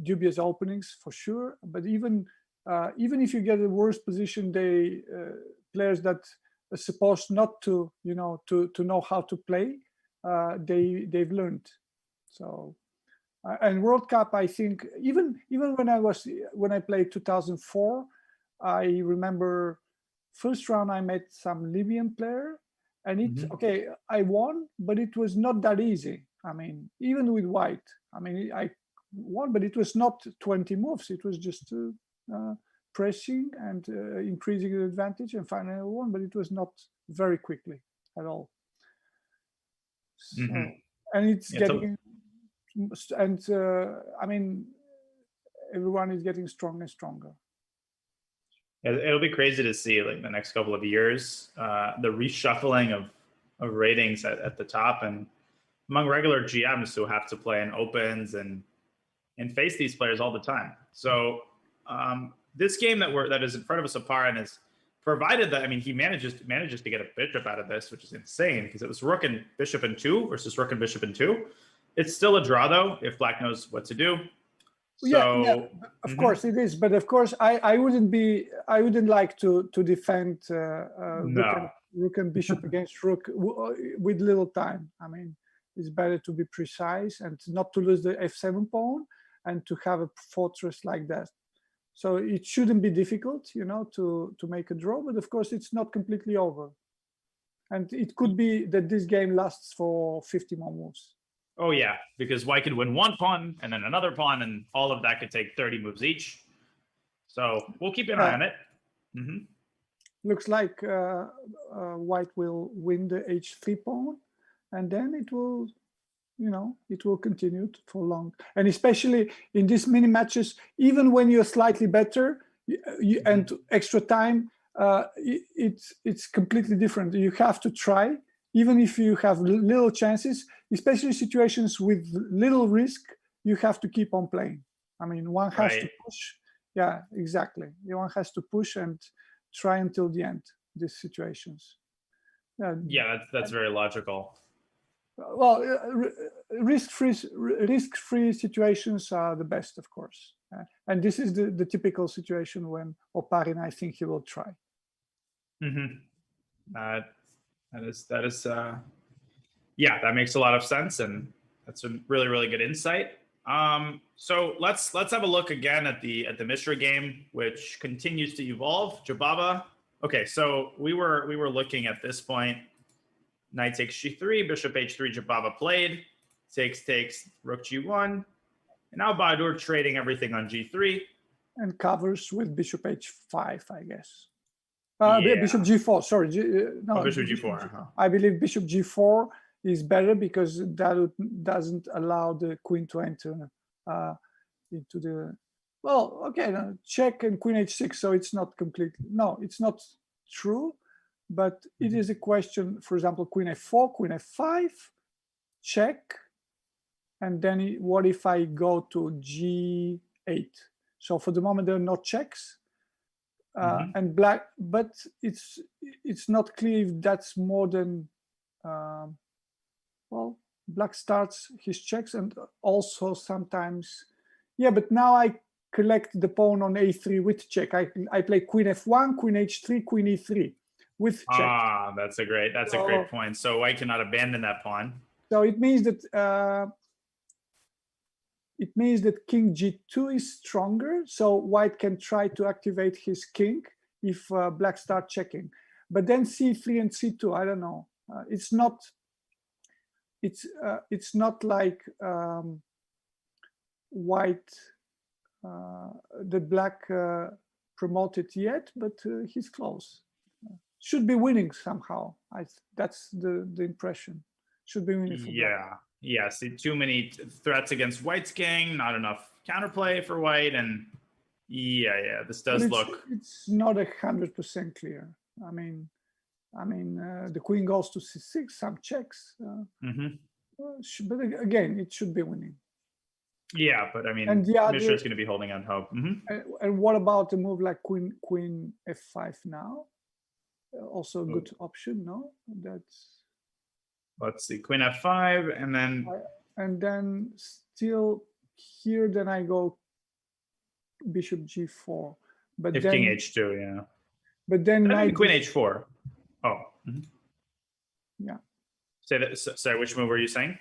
Speaker 3: dubious openings, for sure. But even if you get a worse position, players that are supposed not to know how to play, they've learned. So and World Cup, I think, even when I played 2004, I remember first round I met some Libyan player, and I won, but it was not that easy. I mean, even with white, I mean, I won, but it was not 20 moves. It was just pressing and increasing the advantage, and finally I won, but it was not very quickly at all. So, and it's getting, and I mean, everyone is getting stronger and stronger.
Speaker 1: It'll be crazy to see the next couple of years, the reshuffling of ratings at the top, and among regular GMs who have to play in opens and face these players all the time. So this game that is in front of us, Aparin, is provided that, I mean, he manages to get a bishop out of this, which is insane because it was rook and bishop in 2 versus rook and bishop in 2. It's still a draw though if black knows what to do. So
Speaker 3: yeah, of course it is, but of course I wouldn't like to defend
Speaker 1: no.
Speaker 3: rook and bishop against rook with little time. I mean, it's better to be precise and not to lose the f7 pawn and to have a fortress like that. So it shouldn't be difficult, you know, to make a draw, but of course it's not completely over. And it could be that this game lasts for 50 more moves.
Speaker 1: Oh yeah, because white could win 1 pawn and then another pawn, and all of that could take 30 moves each. So we'll keep an eye on it.
Speaker 3: Looks like white will win the h3 pawn, and then it will, you know, it will continue for long. And especially in these mini matches, even when you're slightly better and extra time, it's completely different. You have to try, even if you have little chances, especially situations with little risk, you have to keep on playing. I mean, one has to push. Yeah, exactly. One has to push and try until the end, these situations.
Speaker 1: Yeah, that's very logical.
Speaker 3: Well, risk-free situations are the best, of course. And this is the typical situation when Oparin, I think he will try.
Speaker 1: That is yeah, that makes a lot of sense, and that's a really, really good insight. So let's have a look again at the Mishra game, which continues to evolve. Jobava. Okay, so we were looking at this point. Knight takes g3, bishop h3, Jobava played. Takes, rook g1. And now Bahadur trading everything on g3.
Speaker 3: And covers with bishop h5, I guess.
Speaker 1: Yeah.
Speaker 3: Bishop g4, sorry. No,
Speaker 1: bishop g4.
Speaker 3: I believe bishop g4 is better because that doesn't allow the queen to enter into the... Well, okay, no, check and queen h6, so it's not completely... No, it's not true, but it is a question, for example, queen f4, queen f5, check, and then what if I go to g8? So for the moment, there are no checks. And black, but it's not clear if that's more than... well, black starts his checks and also sometimes... Yeah, but now I collect the pawn on a3 with check. I play queen f1, queen h3, queen e3 with check.
Speaker 1: Ah, that's a great point. So white cannot abandon that pawn.
Speaker 3: So it means that king g2 is stronger. So white can try to activate his king if black start checking. But then c3 and c2, I don't know. It's not like white, the black promoted yet, but he's close. Should be winning somehow. That's the impression. Should be winning.
Speaker 1: Yeah, yeah. See, too many threats against white's king, not enough counterplay for white, and yeah. This does look.
Speaker 3: It's not 100% clear. I mean, the queen goes to c6, some checks. But again, it should be winning.
Speaker 1: Yeah, but I mean, Mishra is going to be holding on hope.
Speaker 3: And what about a move like queen f5 now? Also a good option, no? That's...
Speaker 1: Let's see, queen f5, and then
Speaker 3: still here, then I go bishop g4. But
Speaker 1: if
Speaker 3: then
Speaker 1: king h2, yeah.
Speaker 3: But then knight
Speaker 1: queen h4. Oh.
Speaker 3: Yeah.
Speaker 1: Say that. Sorry, which move were you saying?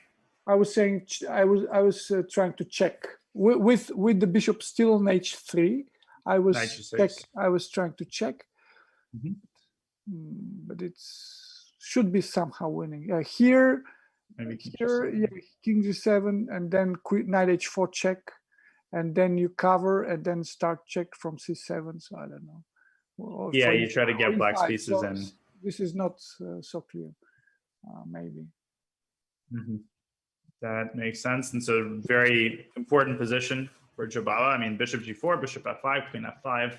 Speaker 3: I was saying I was trying to check with the bishop still on h3. I was trying to check, but should be somehow winning. Here, maybe king g7, and then knight h4 check, and then you cover and then start check from c7. So I don't know. Or
Speaker 1: yeah, you try to get black's pieces in.
Speaker 3: This is not so clear. Maybe.
Speaker 1: That makes sense. And so very important position for Jobava. I mean, bishop g4, bishop f5, queen f5,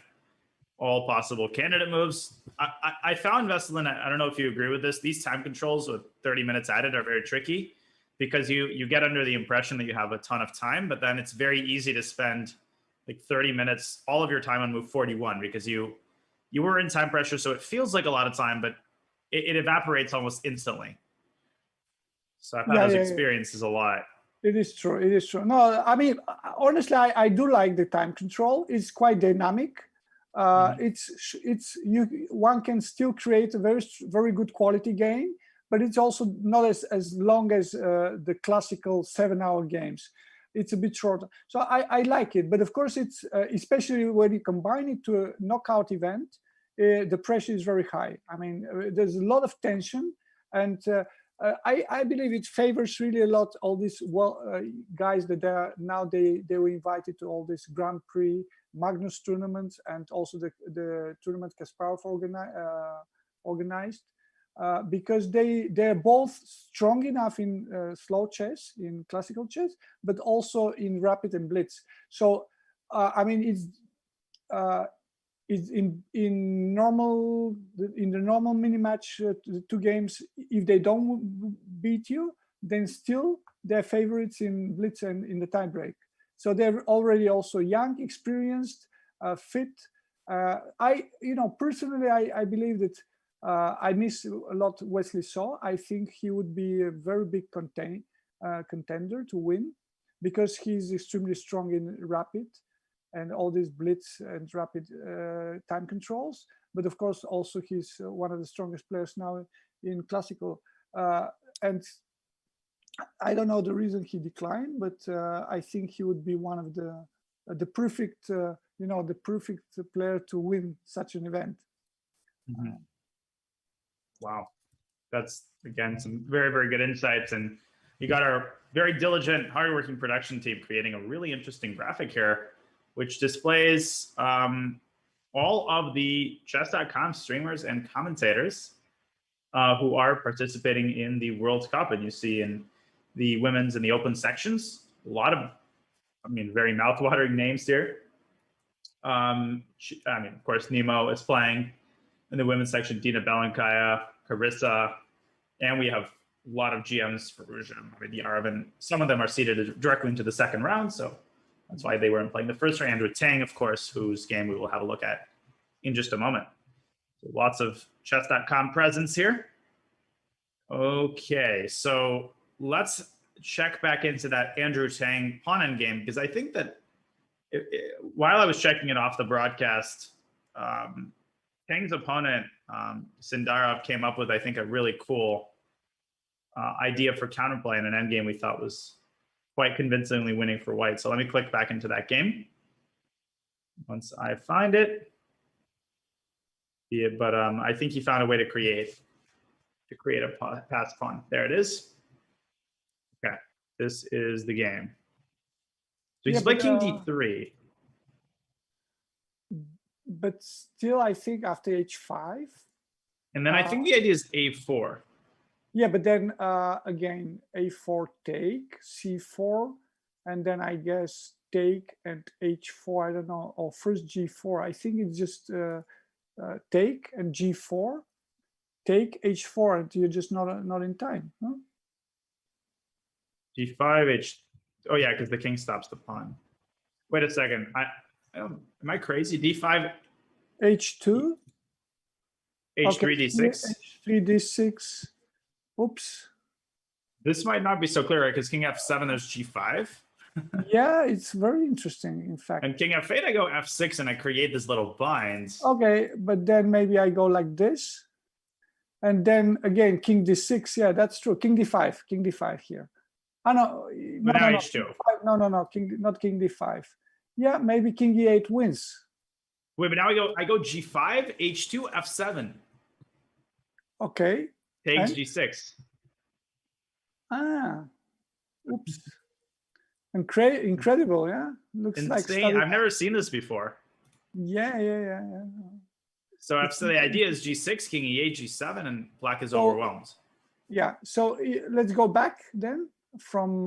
Speaker 1: all possible candidate moves. I found, Veselin, I don't know if you agree with this, these time controls with 30 minutes added are very tricky because you get under the impression that you have a ton of time, but then it's very easy to spend like 30 minutes, all of your time on move 41, because you were in time pressure, so it feels like a lot of time, but it evaporates almost instantly. So I found those experiences a lot.
Speaker 3: It is true. It is true. No, I mean, honestly, I do like the time control. It's quite dynamic. One can still create a very good quality game, but it's also not as long as the classical 7-hour games. It's a bit shorter. So I like it. But of course, it's especially when you combine it to a knockout event, the pressure is very high. I mean, there's a lot of tension, and I believe it favors really a lot all these guys that they were invited to all these Grand Prix, Magnus tournaments, and also the tournament Kasparov organized, because they're both strong enough in slow chess, in classical chess, but also in rapid and blitz. So I mean, it's in the normal mini match, the two games, if they don't beat you, then still they're favorites in blitz and in the tiebreak. So they're already also young, experienced, fit. Personally, I believe that I miss a lot Wesley So. I think he would be a very big contender to win, because he's extremely strong in rapid and all these blitz and rapid time controls. But of course, also he's one of the strongest players now in classical. And I don't know the reason he declined, but I think he would be one of the perfect, the perfect player to win such an event.
Speaker 1: Wow, that's again some very, very good insights, and you got our very diligent, hardworking production team creating a really interesting graphic here, which displays all of the Chess.com streamers and commentators who are participating in the World Cup. And you see in the women's and the open sections, a lot of, very mouth-watering names here. Of course, Nemo is playing in the women's section, Dina Belankaya, Carissa, and we have a lot of GMs for Ruja. Some of them are seeded directly into the second round, so that's why they weren't playing the first round. Andrew Tang, of course, whose game we will have a look at in just a moment. So lots of Chess.com presence here. Okay, so let's check back into that Andrew Tang pawn endgame, because I think that while I was checking it off the broadcast, Tang's opponent, Sindarov, came up with, I think, a really cool idea for counterplay in an endgame we thought was quite convincingly winning for white. So let me click back into that game once I find it. Yeah, but I think he found a way to create a pass pawn. There it is. Okay, this is the game. So he's playing king d3.
Speaker 3: But still, I think after h5.
Speaker 1: And then I think the idea is a4.
Speaker 3: Yeah, but then again, a4 take, c4, and then I guess take and h4. I don't know, or first g4. I think it's just take and g4, take h4, and you're just not in time. Huh?
Speaker 1: g5, h. Oh yeah, because the king stops the pawn. Wait a second. Am I crazy? d5,
Speaker 3: h2,
Speaker 1: h3,
Speaker 3: okay.
Speaker 1: d6,
Speaker 3: h3, d6. Oops.
Speaker 1: This might not be so clear, right? Because king f7, there's g5.
Speaker 3: Yeah, it's very interesting, in fact.
Speaker 1: And king f8, I go f6, and I create this little bind.
Speaker 3: Okay, but then maybe I go like this. And then again, king d6. Yeah, that's true. King d5 here. Oh, no,
Speaker 1: But now
Speaker 3: no,
Speaker 1: h2.
Speaker 3: No, not king d5. Yeah, maybe king e8 wins.
Speaker 1: Wait, but now I go g5, h2, f7.
Speaker 3: Okay.
Speaker 1: Takes g6.
Speaker 3: Oops. Incredible, yeah. Looks
Speaker 1: insane.
Speaker 3: like
Speaker 1: I've never seen this before.
Speaker 3: Yeah.
Speaker 1: So the idea is g6, king e8, g7, and black is overwhelmed.
Speaker 3: Yeah. So let's go back then from.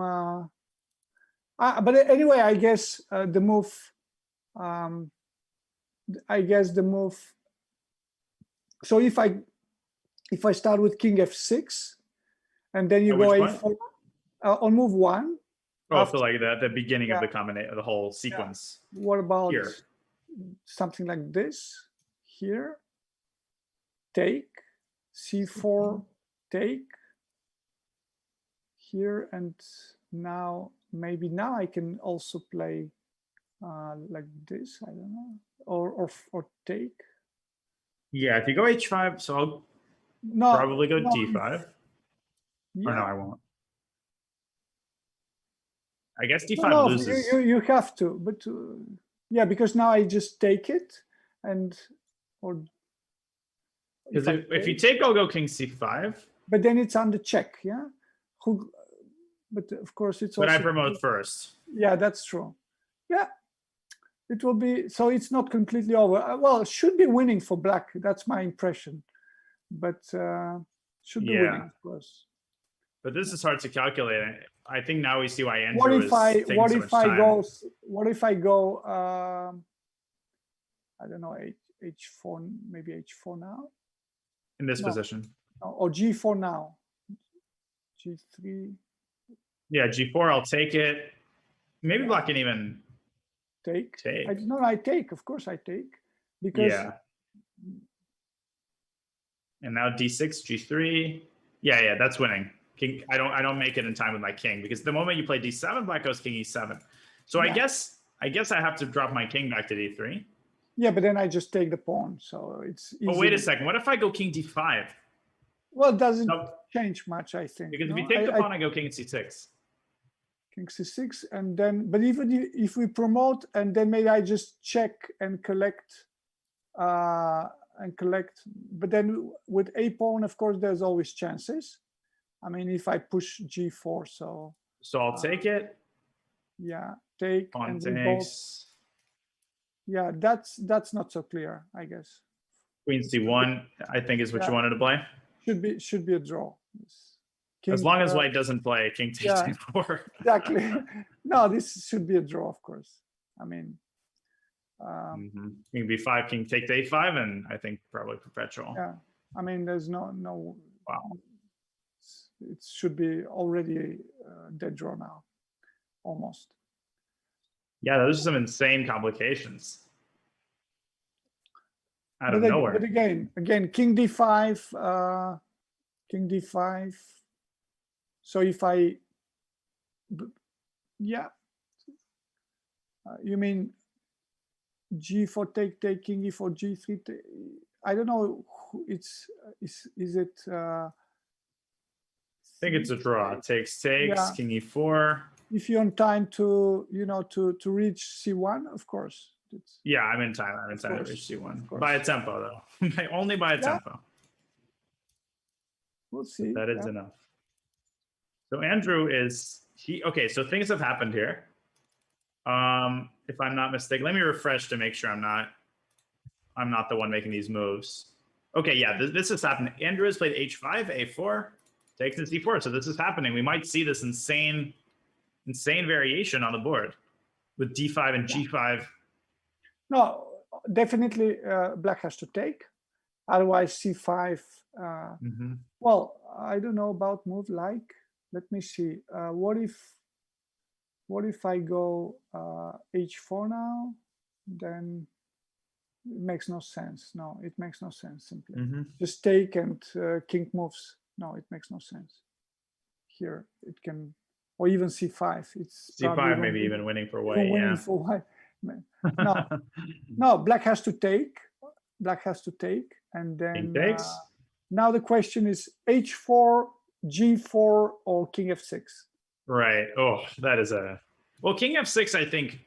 Speaker 3: But anyway, I guess the move. So if I start with king f6, and then you go a4 on move 1.
Speaker 1: Oh, so like the beginning of
Speaker 3: Yeah.
Speaker 1: the combination, the whole sequence.
Speaker 3: What about
Speaker 1: Here.
Speaker 3: something like this? Here, take, c4, take, here, and now maybe now I can also play like this. I don't know, or take.
Speaker 1: Yeah, if you go h5, so I'll
Speaker 3: No,
Speaker 1: probably go
Speaker 3: no,
Speaker 1: d5.
Speaker 3: Yeah.
Speaker 1: Or no, I won't. I guess d5
Speaker 3: No,
Speaker 1: loses.
Speaker 3: you have to, but yeah, because now I just take it, and or
Speaker 1: Because if you take, I'll go king c5.
Speaker 3: but then it's under check, yeah. Who? But of course it's
Speaker 1: But
Speaker 3: also.
Speaker 1: I promote first.
Speaker 3: Yeah, that's true. Yeah, it will be. So it's not completely over. Well, it should be winning for black. That's my impression, but should be winning, of course.
Speaker 1: But this is hard to calculate. I think now we see why Andrew
Speaker 3: What
Speaker 1: is
Speaker 3: if I?
Speaker 1: taking
Speaker 3: What
Speaker 1: so
Speaker 3: if
Speaker 1: much
Speaker 3: I
Speaker 1: time.
Speaker 3: go? What if I go? I don't know. H4, maybe H4 now.
Speaker 1: In this position.
Speaker 3: Or G4 now. G3.
Speaker 1: Yeah, g4. I'll take it. Maybe black can even
Speaker 3: take.
Speaker 1: Take.
Speaker 3: I take. Of course, I take because.
Speaker 1: Yeah. And now d6, g3. Yeah, that's winning. King. I don't make it in time with my king because the moment you play d7, black goes king e7. So I guess I have to drop my king back to d3.
Speaker 3: Yeah, but then I just take the pawn, so it's easy.
Speaker 1: Oh, wait a second. What if I go king d5?
Speaker 3: Well, it doesn't change much, I think.
Speaker 1: Because if you take the pawn, I go king c6.
Speaker 3: King c6, and then, but even if we promote, and then maybe I just check and collect, but then with a pawn, of course, there's always chances. I mean, if I push g4, so
Speaker 1: I'll take it.
Speaker 3: Yeah, take.
Speaker 1: Pawn
Speaker 3: and
Speaker 1: takes.
Speaker 3: Yeah, that's not so clear, I guess.
Speaker 1: Queen c1, I think, is what you wanted to play.
Speaker 3: Should be a draw.
Speaker 1: As long as white doesn't play king takes d4.
Speaker 3: Exactly. No, this should be a draw, of course. I mean,
Speaker 1: king b5, king take to a5, and I think probably perpetual.
Speaker 3: Yeah, I mean, there's no.
Speaker 1: Wow.
Speaker 3: It should be already a dead draw now, almost.
Speaker 1: Yeah, those are some insane complications. Out of nowhere.
Speaker 3: But again, king d5, king d5. So if I, you mean g4 take king e4 g3? I don't know. Is it?
Speaker 1: I think it's a draw. Takes, king e4.
Speaker 3: If you're on time to to reach c1, of course.
Speaker 1: Yeah, I'm in time. I'm in time to reach c1 by a tempo, though. Only by a tempo.
Speaker 3: We'll see.
Speaker 1: That is enough. So Andrew okay. So things have happened here. If I'm not mistaken, let me refresh to make sure I'm not the one making these moves. Okay, yeah, this has happened. Andrew has played h5, a4, takes to c4. So this is happening. We might see this insane variation on the board with d5 and g5.
Speaker 3: No, definitely black has to take. Otherwise, c5. Well, I don't know about move like. Let me see. What if I go h4 now? Then it makes no sense. No, it makes no sense. Simply just take and king moves. No, it makes no sense. Here it can, or even c5. It's
Speaker 1: c5 maybe even winning for white.
Speaker 3: Winning for white. No, black has to take. Black has to take, and then
Speaker 1: king takes.
Speaker 3: Now the question is h4, g4, or king f6.
Speaker 1: Right. Oh, that is king f6. I think.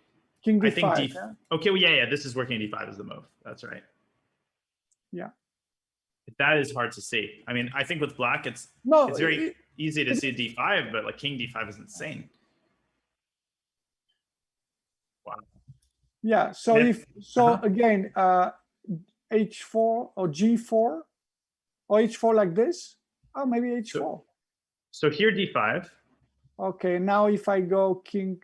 Speaker 3: King d5.
Speaker 1: Okay. Well, yeah. This is where king d5 is the move. That's right.
Speaker 3: Yeah.
Speaker 1: That is hard to see. I mean, I think with black, it's very easy to see d5, but like king d5 is insane. Wow.
Speaker 3: Yeah. So again, h4 or g4 or h4 like this. Oh, maybe h4.
Speaker 1: So here d5.
Speaker 3: Okay. Now if I go king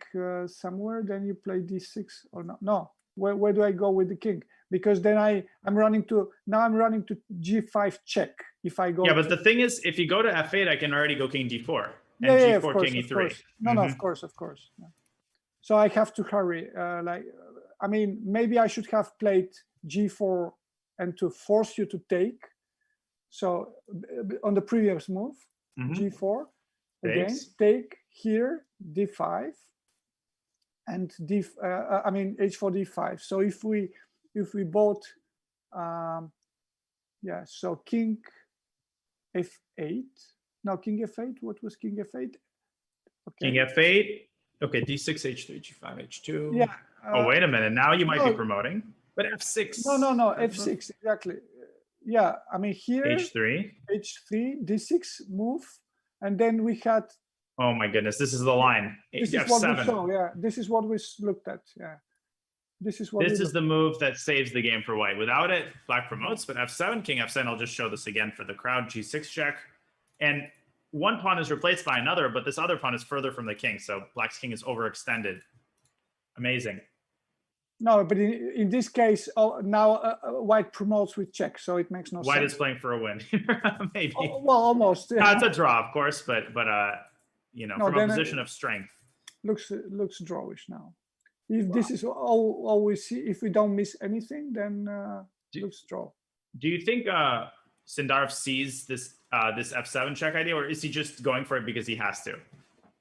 Speaker 3: somewhere, then you play d6 or no? No. Where do I go with the king? Because then I'm running to g5 check. If I go.
Speaker 1: Yeah, but the thing is, if you go to f8, I can already go king d4. And
Speaker 3: Yeah, of
Speaker 1: G4,
Speaker 3: course,
Speaker 1: King
Speaker 3: of
Speaker 1: E3.
Speaker 3: course. No, of course. Yeah. So I have to hurry. I mean, maybe I should have played G4 and to force you to take. So on the previous move, G4, again, take here, D5, and H4, D5. So if we both, so King F8. No, King F8. What was King F8? Okay.
Speaker 1: King F8. Okay, D6, H3, G5, H2.
Speaker 3: Yeah.
Speaker 1: Oh, wait a minute. Now you might be promoting. But F6.
Speaker 3: No, F6, exactly. Yeah, I mean here,
Speaker 1: H3.
Speaker 3: H3, D6 move, and then we had.
Speaker 1: Oh my goodness, this is the line.
Speaker 3: This is what we saw, yeah. This is what we looked at, yeah. This is
Speaker 1: the move that saves the game for white. Without it, black promotes, but F7, King F7, I'll just show this again for the crowd, G6 check. And one pawn is replaced by another, but this other pawn is further from the king, so black's king is overextended. Amazing.
Speaker 3: No, but in this case, now white promotes with check, so it makes no sense.
Speaker 1: White is playing for a win, maybe.
Speaker 3: Well, almost. Yeah.
Speaker 1: No, it's a draw, of course, but you know, from a position of strength.
Speaker 3: Looks drawish now. If this is all we see, if we don't miss anything, then looks draw.
Speaker 1: Do you think Sindarov sees this F7 check idea, or is he just going for it because he has to?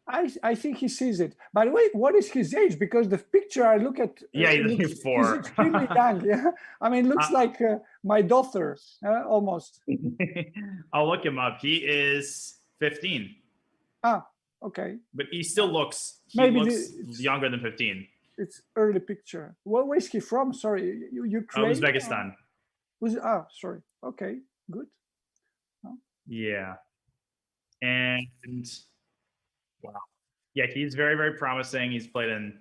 Speaker 3: I think he sees it. By the way, what is his age? Because the picture I look at,
Speaker 1: he's 4.
Speaker 3: He's extremely young. Yeah, I mean, looks like my daughter almost.
Speaker 1: I'll look him up. He is 15.
Speaker 3: Ah, okay.
Speaker 1: But he still looks. Younger than 15.
Speaker 3: It's early picture. Where is he from? Sorry, Ukraine.
Speaker 1: Uzbekistan.
Speaker 3: Sorry. Okay, good.
Speaker 1: Yeah, and. Wow. Yeah, he's very, very promising. He's played in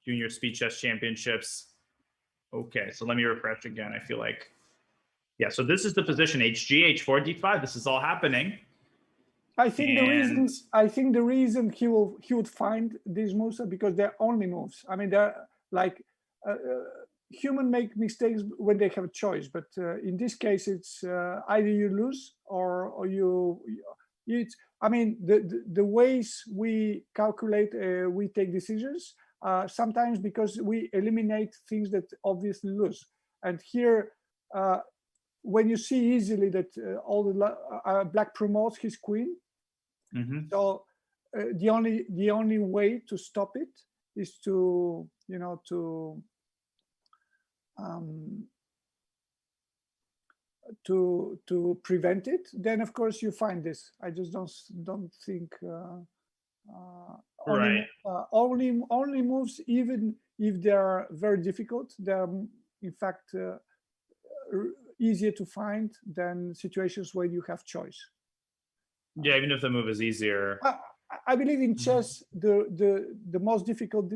Speaker 1: junior speed chess championships. Okay, so let me refresh again. I feel like, yeah, so this is the position, HG, H4, D5. This is all happening.
Speaker 3: I think the reason he would find these moves are because they're only moves. I mean, they're like human make mistakes when they have a choice, but in this case, it's either you lose or you. I mean, the ways we calculate, we take decisions, sometimes because we eliminate things that obviously lose. And here, when you see easily that all the black promotes his queen, so the only way to stop it is to to prevent it. Then of course you find this. I just don't think only moves, even if they are very difficult, they're in fact easier to find than situations where you have choice.
Speaker 1: Yeah, even if the move is easier.
Speaker 3: I believe in chess, the most difficult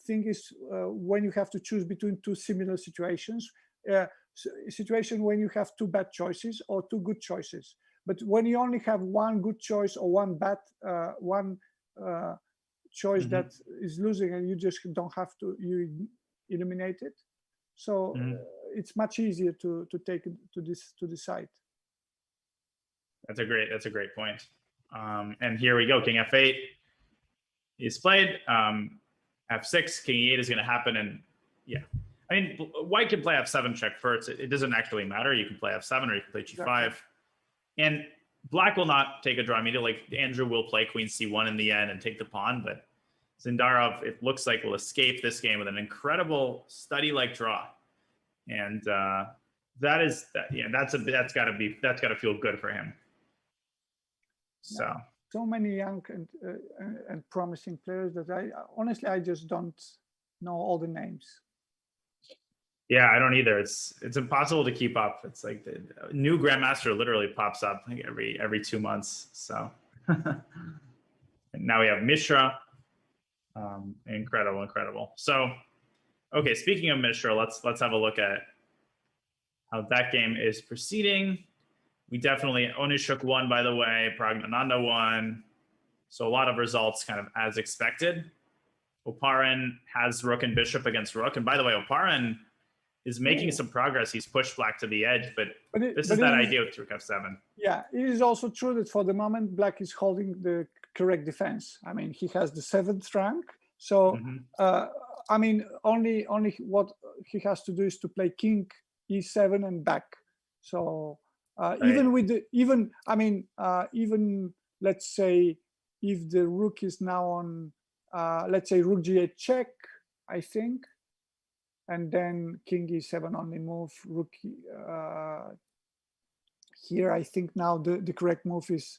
Speaker 3: thing is when you have to choose between two similar situations. Situation when you have two bad choices or two good choices. But when you only have one good choice or one bad choice that is losing, and you just don't have to, you eliminate it. So it's much easier to take it to decide.
Speaker 1: That's a great point. And here we go. King F8 is played. F6, King E8 is going to happen, and yeah. I mean, white can play F7 check first. It doesn't actually matter. You can play F7 or you can play G5. Exactly. And black will not take a draw immediately. Like Andrew will play Queen C1 in the end and take the pawn, but Zindarov, it looks like, will escape this game with an incredible study-like draw. And that's got to feel good for him.
Speaker 3: So many young and promising players that I just don't know all the names.
Speaker 1: Yeah, I don't either. It's impossible to keep up. It's like the new grandmaster literally pops up like every 2 months. So and now we have Mishra. Incredible. So, okay, speaking of Mishra, let's have a look at how that game is proceeding. We definitely Onishuk won, by the way. Pragnananda won. So a lot of results kind of as expected. Oparin has rook and bishop against rook. And by the way, Oparin is making some progress. He's pushed black to the edge, but this is that idea with rook F7.
Speaker 3: Yeah, it is also true that for the moment, black is holding the correct defense. I mean, he has the 7th rank. So, I mean, only what he has to do is to play king e7 and back. So even with the, even let's say if the rook is now on, let's say rook g8 check, I think, and then king e7 on the move, rook here, I think now the correct move is,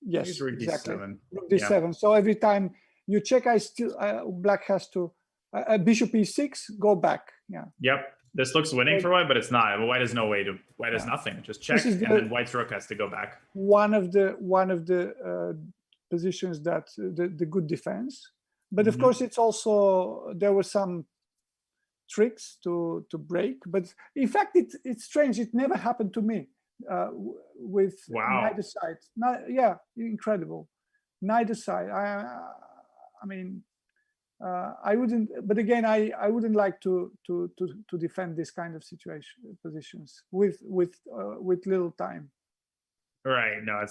Speaker 3: yes,
Speaker 1: rook
Speaker 3: exactly,
Speaker 1: d7.
Speaker 3: rook d7. Yeah. So every time you check, black has to, bishop e6, go back. Yeah.
Speaker 1: Yep. This looks winning for white, but it's not. White has no way to. White has nothing. Just check, and then white's rook has to go back.
Speaker 3: One of the positions that the good defense, but of course it's also, there were some tricks to break. But in fact, it's strange. It never happened to me with neither side. Yeah, incredible. Neither side. I mean. I wouldn't, but again, I wouldn't like to defend this kind of positions with little time.
Speaker 1: Right. No,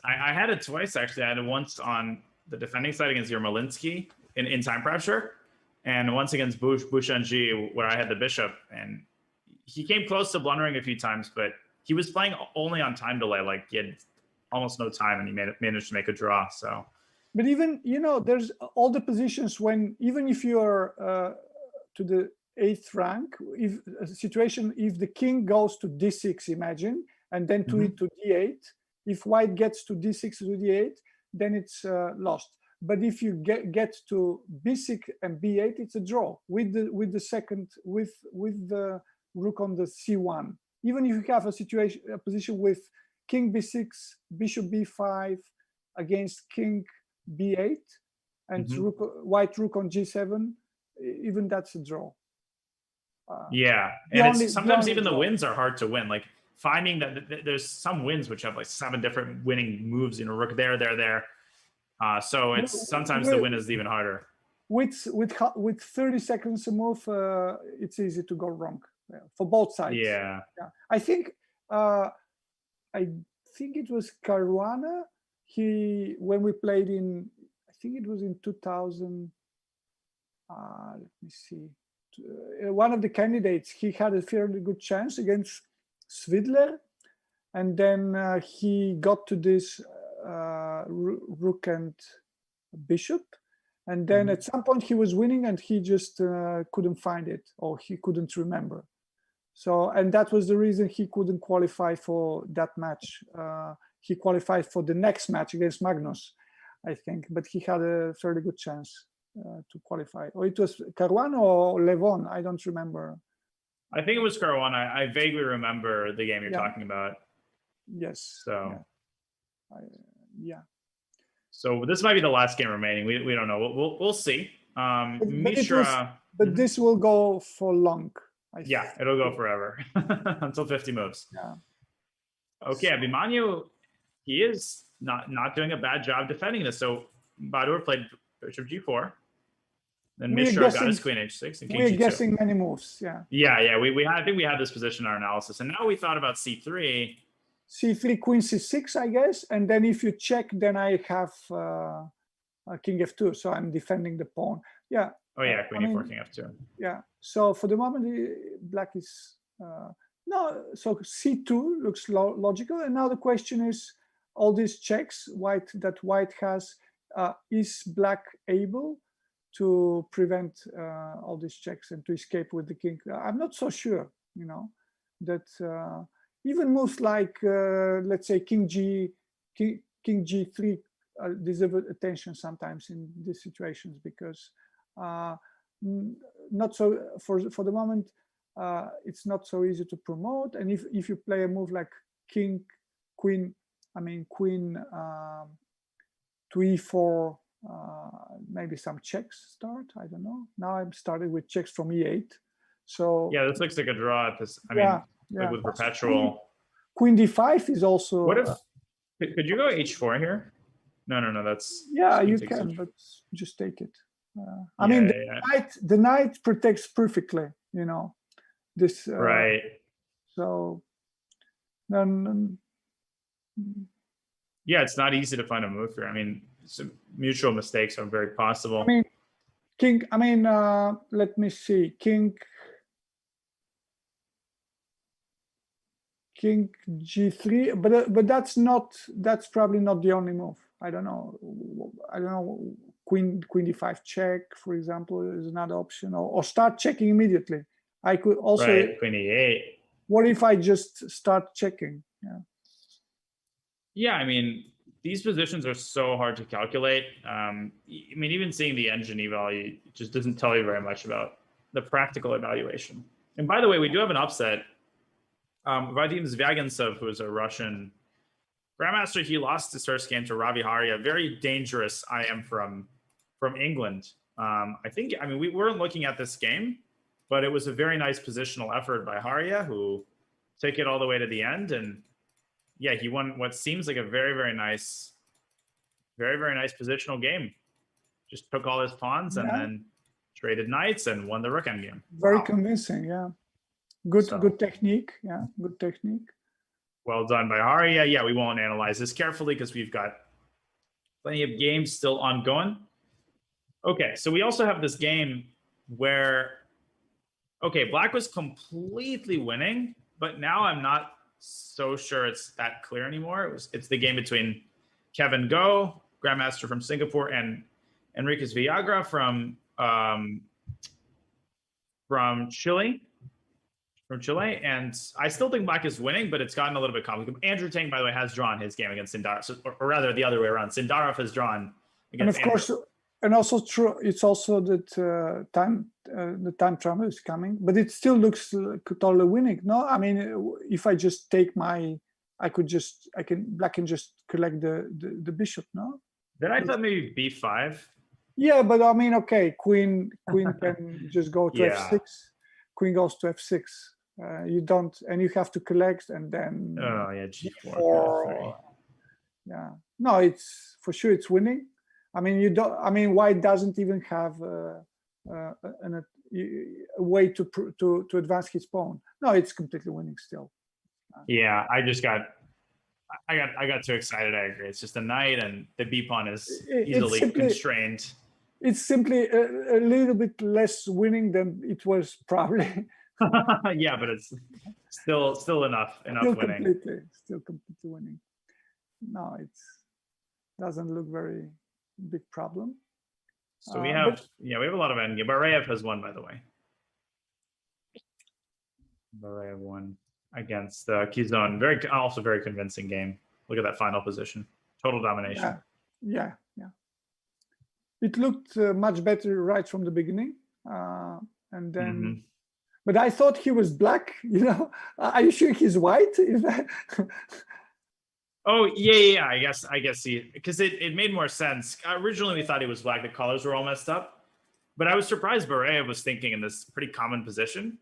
Speaker 1: I had it twice actually. I had it once on the defending side against Yermolinsky in time pressure, and once against Bouchangi where I had the bishop, and he came close to blundering a few times, but he was playing only on time delay. Like he had almost no time, and he managed to make a draw. So.
Speaker 3: But even, there's all the positions when, even if you are to the 8th rank, if a situation, if the king goes to d6, imagine, and then to d8, if white gets to d6 to d8, then it's lost. But if you get to b6 and b8, it's a draw with the rook on the c1. Even if you have a position with king b6, bishop b5 against king b8 and white rook on g7, even that's a draw.
Speaker 1: Yeah, and sometimes even the wins are hard to win. Like finding that there's some wins which have like 7 different winning moves, rook there. So it's sometimes the win is even harder.
Speaker 3: With 30 seconds to move, it's easy to go wrong for both sides.
Speaker 1: Yeah.
Speaker 3: I think it was Caruana. When we played in, I think it was in 2000, let me see, one of the candidates, he had a fairly good chance against Svidler, and then he got to this rook and bishop, and then at some point he was winning and he just couldn't find it, or he couldn't remember. So, and that was the reason he couldn't qualify for that match. He qualified for the next match against Magnus, I think, but he had a fairly good chance to qualify. Or it was Caruana or Levon, I don't remember.
Speaker 1: I think it was Caruana. I vaguely remember the game you're talking about.
Speaker 3: Yes.
Speaker 1: So.
Speaker 3: Yeah.
Speaker 1: So this might be the last game remaining. We don't know. We'll see. Mishra.
Speaker 3: But this will go for long.
Speaker 1: Yeah, it'll go forever until 50 moves.
Speaker 3: Yeah.
Speaker 1: Okay, Abhimanyu, he is not doing a bad job defending this. So Badur played bishop g4. Then Mishra got his queen h6 and king g2.
Speaker 3: We're guessing many moves. Yeah.
Speaker 1: Yeah. I think we had this position in our analysis, and now we thought about c3.
Speaker 3: C3, queen c6, I guess, and then if you check, then I have king f2, so I'm defending the pawn. Yeah.
Speaker 1: Oh yeah, queen e4, king f2.
Speaker 3: Yeah. So for the moment, black is no. So c2 looks logical, and now the question is, all these checks white has, is black able to prevent all these checks and to escape with the king? I'm not so sure. That. Even moves like, let's say, king g3 deserve attention sometimes in these situations, because not so for the moment it's not so easy to promote. And if you play a move like queen to e4, maybe some checks start. I don't know. Now I'm starting with checks from e8. So
Speaker 1: yeah, this looks like a draw at this. I mean. Like with perpetual.
Speaker 3: Queen d5 is also.
Speaker 1: What if? Could you go h4 here? No. That's.
Speaker 3: Yeah, you can, but just take it. I mean, the knight protects perfectly. This.
Speaker 1: Right.
Speaker 3: So. Then.
Speaker 1: Yeah, it's not easy to find a move here. I mean, some mutual mistakes are very possible.
Speaker 3: I mean, let me see, king g3, but that's probably not the only move. I don't know. Queen d5 check, for example, is another option, or start checking immediately. I could also,
Speaker 1: right, queen e8.
Speaker 3: What if I just start checking?
Speaker 1: Yeah, I mean, these positions are so hard to calculate. I mean, even seeing the engine value just doesn't tell you very much about the practical evaluation. And by the way, we do have an upset. Vadim Zvyagintsev, who is a Russian grandmaster, he lost his first game to Ravi Haria, very dangerous IM from England. I mean, we weren't looking at this game, but it was a very nice positional effort by Haria, who took it all the way to the end. And yeah, he won what seems like a very, very nice positional game. Just took all his pawns and then traded knights and won the rook endgame.
Speaker 3: Very convincing, yeah. Good technique, yeah, good technique.
Speaker 1: Well done by Haria. Yeah, we won't analyze this carefully because we've got plenty of games still ongoing. Okay, so we also have this game where, okay, black was completely winning, but now I'm not so sure it's that clear anymore. It's the game between Kevin Go, grandmaster from Singapore, and Enriquez Villagra from Chile. And I still think black is winning, but it's gotten a little bit complicated. Andrew Tang, by the way, has drawn his game against Sindarov, or rather the other way around. Sindarov has drawn against
Speaker 3: And of course, and also true, it's also that the time travel is coming, but it still looks totally winning. No, I mean, if I just take black can just collect the bishop. No,
Speaker 1: then I thought maybe b5.
Speaker 3: Yeah, but I mean, okay, queen can just go to f6. Queen goes to f6. You don't, and you have to collect, and then
Speaker 1: g4.
Speaker 3: Yeah, no, it's for sure it's winning. I mean, you don't. I mean, white doesn't even have a way to advance his pawn. No, it's completely winning still.
Speaker 1: Yeah, I got too excited. I agree. It's just a knight, and the b pawn is easily constrained.
Speaker 3: It's simply a little bit less winning than it was probably.
Speaker 1: Yeah, but it's still enough winning.
Speaker 3: Still completely winning. No, it doesn't look very big problem.
Speaker 1: So we have we have a lot of endgame. Bareyev has won, by the way. Bareyev won against Kizon. Also very convincing game. Look at that final position. Total domination.
Speaker 3: Yeah. It looked much better right from the beginning, and then. But I thought he was black. You know, are you sure he's white?
Speaker 1: Oh yeah. I guess because it made more sense. Originally, we thought he was black. The colors were all messed up, but I was surprised Bareyev was thinking in this pretty common position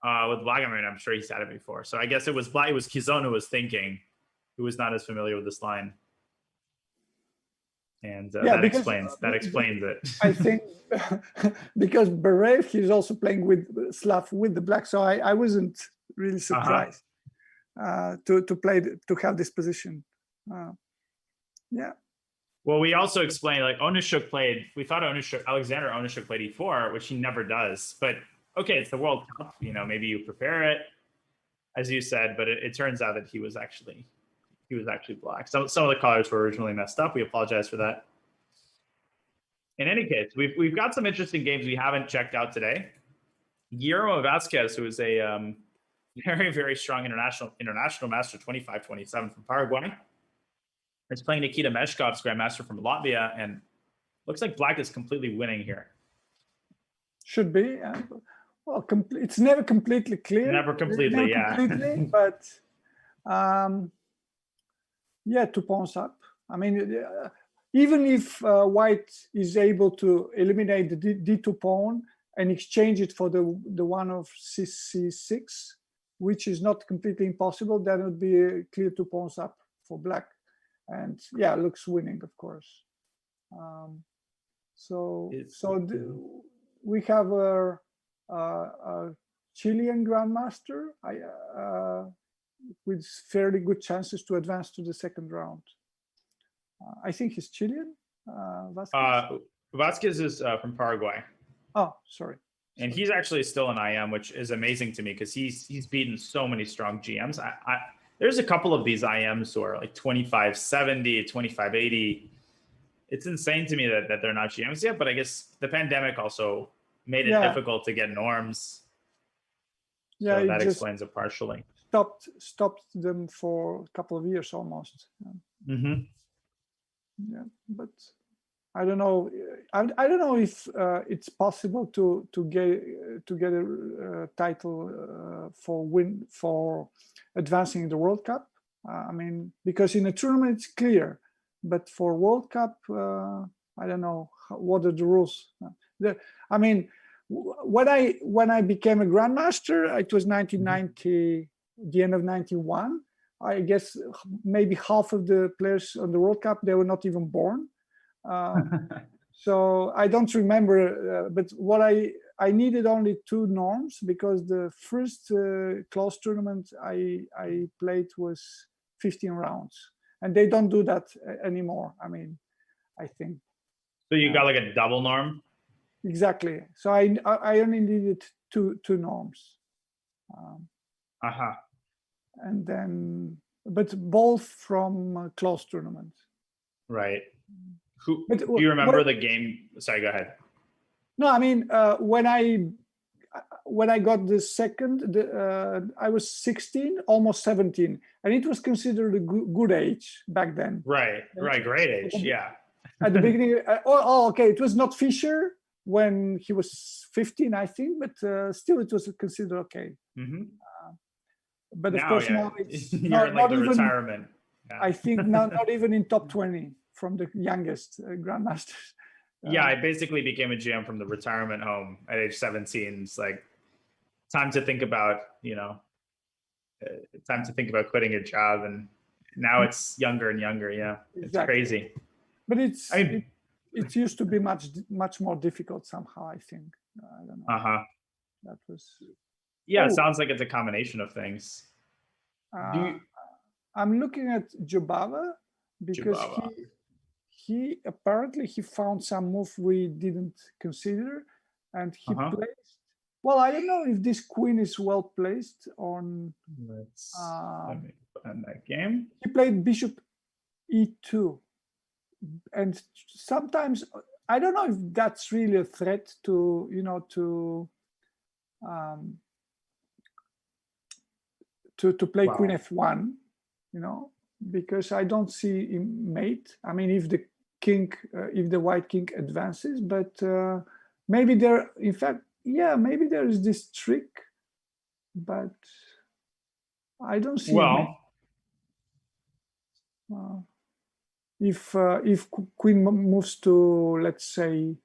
Speaker 1: with black. I mean, I'm sure he's had it before. So I guess it was black. It was Kizon who was thinking, who was not as familiar with this line. And that explains it.
Speaker 3: I think because Bareyev, he's also playing with Slav with the black, so I wasn't really surprised to have this position. Yeah.
Speaker 1: Well, we also explained like Onyshuk played. We thought Alexander Onyshuk played e4, which he never does. But okay, it's the World Cup. You know, maybe you prepare it, as you said. But it turns out that he was actually black. Some of the colors were originally messed up. We apologize for that. In any case, we've got some interesting games we haven't checked out today. Guillermo Vasquez, who is a very, very strong international master, 25-27 from Paraguay, is playing Nikita Meshkov's grandmaster from Latvia, and looks like black is completely winning here.
Speaker 3: Should be. Well, it's never completely clear.
Speaker 1: Never completely,
Speaker 3: but yeah, 2 pawns up. I mean, even if white is able to eliminate the d2 pawn and exchange it for the one of c6, which is not completely impossible, that would be a clear 2 pawns up for black. And yeah, looks winning, of course. We have a Chilean grandmaster with fairly good chances to advance to the second round. I think he's Chilean. Vasquez.
Speaker 1: Vasquez is from Paraguay.
Speaker 3: Oh, sorry.
Speaker 1: And he's actually still an IM, which is amazing to me because he's beaten so many strong GMs. There's a couple of these IMs who are like 2570, 2580. It's insane to me that they're not GMs yet, but I guess the pandemic also made it difficult to get norms.
Speaker 3: Yeah,
Speaker 1: so that explains it partially.
Speaker 3: Stopped them for a couple of years almost.
Speaker 1: Mm-hmm.
Speaker 3: Yeah, but I don't know. I don't know if it's possible to get a title for advancing in the World Cup. I mean, because in a tournament it's clear, but for World Cup, I don't know what are the rules. I mean, when I became a grandmaster, it was 1990, the end of 91. I guess maybe half of the players on the World Cup, they were not even born. So I don't remember, but what I needed only 2 norms because the first close tournament I played was 15 rounds, and they don't do that anymore. I mean, I think.
Speaker 1: So you got like a double norm?
Speaker 3: Exactly. So I only needed two norms. And then, but both from close tournaments.
Speaker 1: Right. Do you remember the game? Sorry, go ahead.
Speaker 3: No, I mean, when I got the second, I was 16, almost 17, and it was considered a good age back then.
Speaker 1: Right, great age, yeah.
Speaker 3: At the beginning, okay, it was not Fischer when he was 15, I think, but still it was considered okay.
Speaker 1: Mm-hmm.
Speaker 3: But of course now it's
Speaker 1: you're in like the retirement.
Speaker 3: Yeah. I think not even in top 20 from the youngest grandmasters.
Speaker 1: Yeah, I basically became a GM from the retirement home at age 17. It's like time to think about, time to think about quitting your job, and now it's younger and younger. Yeah, it's crazy.
Speaker 3: But it used to be much more difficult somehow. I think. I don't know. That was.
Speaker 1: Yeah, it sounds like it's a combination of things.
Speaker 3: I'm looking at Jobava because he apparently found some move we didn't consider, and he placed. Well, I don't know if this queen is well placed on.
Speaker 1: Let me put in that game.
Speaker 3: He played bishop e2, and sometimes I don't know if that's really a threat to to play queen f1, because I don't see him mate. I mean, if the white king advances, but maybe there, in fact, maybe there is this trick, but I don't see.
Speaker 1: Well,
Speaker 3: if queen moves to, let's say,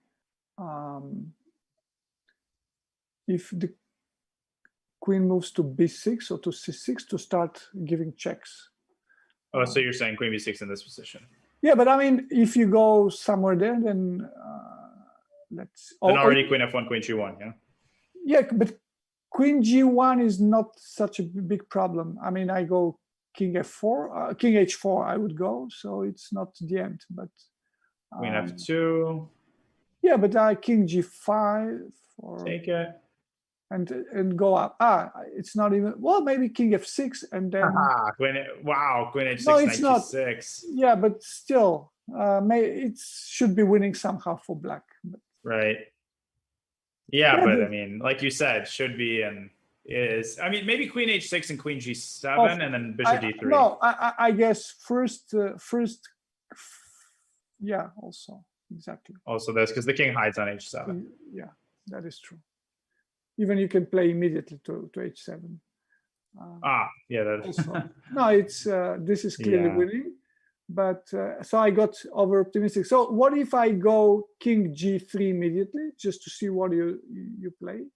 Speaker 3: if the queen moves to b6 or to c6 to start giving checks.
Speaker 1: Oh, so you're saying queen b6 in this position?
Speaker 3: Yeah, but I mean, if you go somewhere there, then let's.
Speaker 1: Then already queen f1, queen g1, yeah.
Speaker 3: Yeah, but queen g1 is not such a big problem. I mean, I go king f4, king h4. I would go, so it's not the end. But
Speaker 1: queen f2.
Speaker 3: Yeah, but king g5 or
Speaker 1: take it.
Speaker 3: And go up. It's not even. Well, maybe king f6 and then.
Speaker 1: Queen h6,
Speaker 3: no,
Speaker 1: it's knight g6.
Speaker 3: Yeah, but still, it should be winning somehow for black. But,
Speaker 1: right. Yeah, but I mean, like you said, should be and is. I mean, maybe queen h6 and queen g7, and then bishop d3.
Speaker 3: No, I guess first. Yeah, also exactly.
Speaker 1: Also, this because the king hides on h7.
Speaker 3: Yeah, that is true. Even you can play immediately to h7.
Speaker 1: Yeah. That
Speaker 3: also. No, it's this is clearly winning, but so I got over optimistic. So what if I go king g3 immediately just to see what you play?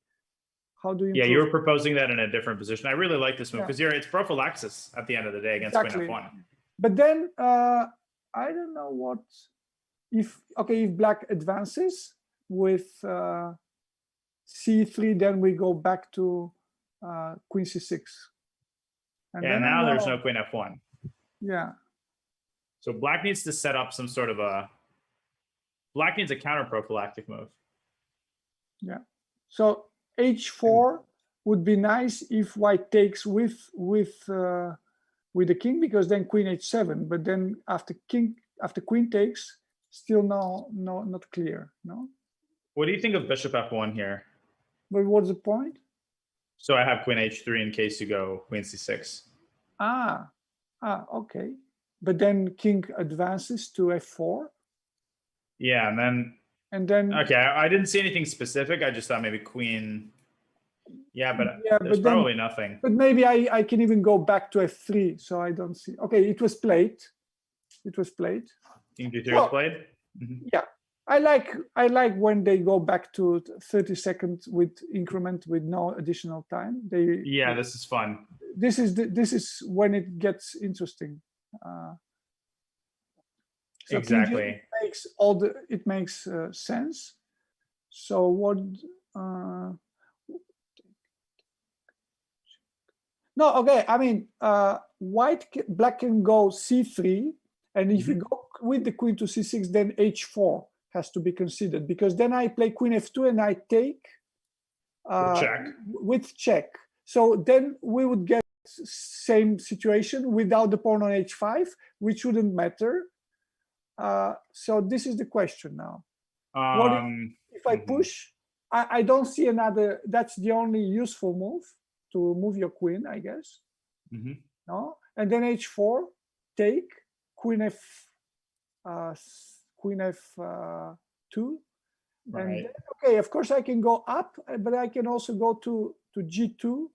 Speaker 3: How do you?
Speaker 1: Yeah, you were proposing that in a different position. I really like this move because it's prophylaxis at the end of the day against queen f1.
Speaker 3: But then I don't know what if black advances with. c3, then we go back to queen c6.
Speaker 1: And now there's no queen f1.
Speaker 3: Yeah.
Speaker 1: So black needs to set up some sort of black needs a counter prophylactic move.
Speaker 3: Yeah. So h4 would be nice if white takes with the king, because then queen h7. But then after queen takes, still not clear. No.
Speaker 1: What do you think of bishop f1 here?
Speaker 3: But what's the point?
Speaker 1: So I have queen h3 in case you go queen c6.
Speaker 3: Okay. But then king advances to f4.
Speaker 1: Yeah, and then okay, I didn't see anything specific. I just thought maybe queen. Yeah, but there's probably nothing.
Speaker 3: But maybe I can even go back to f3, so I don't see. Okay, it was played. It was played.
Speaker 1: King g3 was played. Mm-hmm.
Speaker 3: Yeah, I like when they go back to 30 seconds with increment with no additional time.
Speaker 1: This is fun.
Speaker 3: This is when it gets interesting. So
Speaker 1: exactly.
Speaker 3: it makes sense. So what? No, okay. I mean, black can go c3, and if you go with the queen to c6, then h4 has to be considered, because then I play queen f2 and I take with check. So then we would get same situation without the pawn on h5, which wouldn't matter. So this is the question now. If I push? I don't see another. That's the only useful move, to move your queen, I guess. No, and then h4, take queen f2, and then, okay, of course I can go up, but I can also go to g2,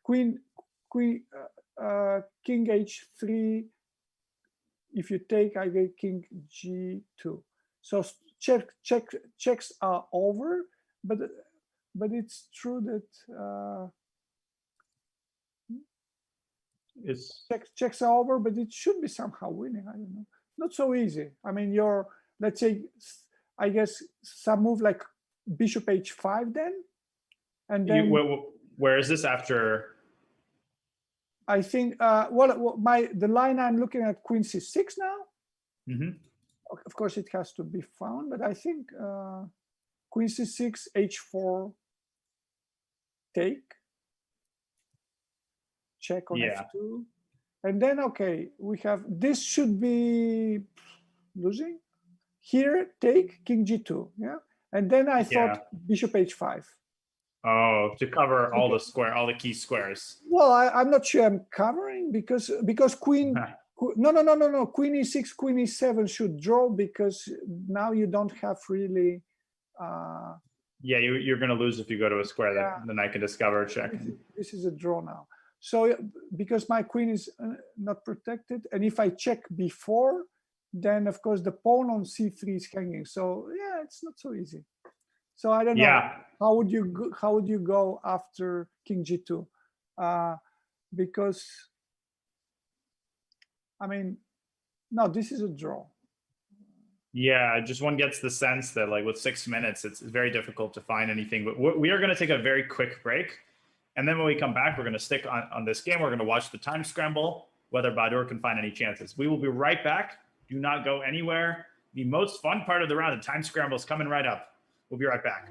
Speaker 3: king h3. If you take, I get king g2. So checks are over, but it's true that checks are over, but it should be somehow winning. I don't know. Not so easy. I mean, let's say, I guess some move like bishop h5 then, and then
Speaker 1: where is this after?
Speaker 3: I think the line I'm looking at, queen c6 now. Of course, it has to be found, but I think queen c6, h4, take, check on f2, and then okay, we have this should be losing. Here, take king g2, yeah, and then I thought bishop h5.
Speaker 1: Oh, to cover all the key squares.
Speaker 3: Well, I'm not sure I'm covering because queen. No. Queen e6, queen e7 should draw, because now you don't have really.
Speaker 1: You're going to lose if you go to a square that the knight can discover. Check.
Speaker 3: This is a draw now. So because my queen is not protected, and if I check before, then of course the pawn on c3 is hanging. So yeah, it's not so easy. So I don't know. How would you go after king g2? Because I mean, no, this is a draw.
Speaker 1: Yeah, just one gets the sense that like with 6 minutes, it's very difficult to find anything. But we are going to take a very quick break. And then when we come back, we're going to stick on this game. We're going to watch the time scramble, whether Bahadur can find any chances. We will be right back. Do not go anywhere. The most fun part of the round, the time scramble, is coming right up. We'll be right back.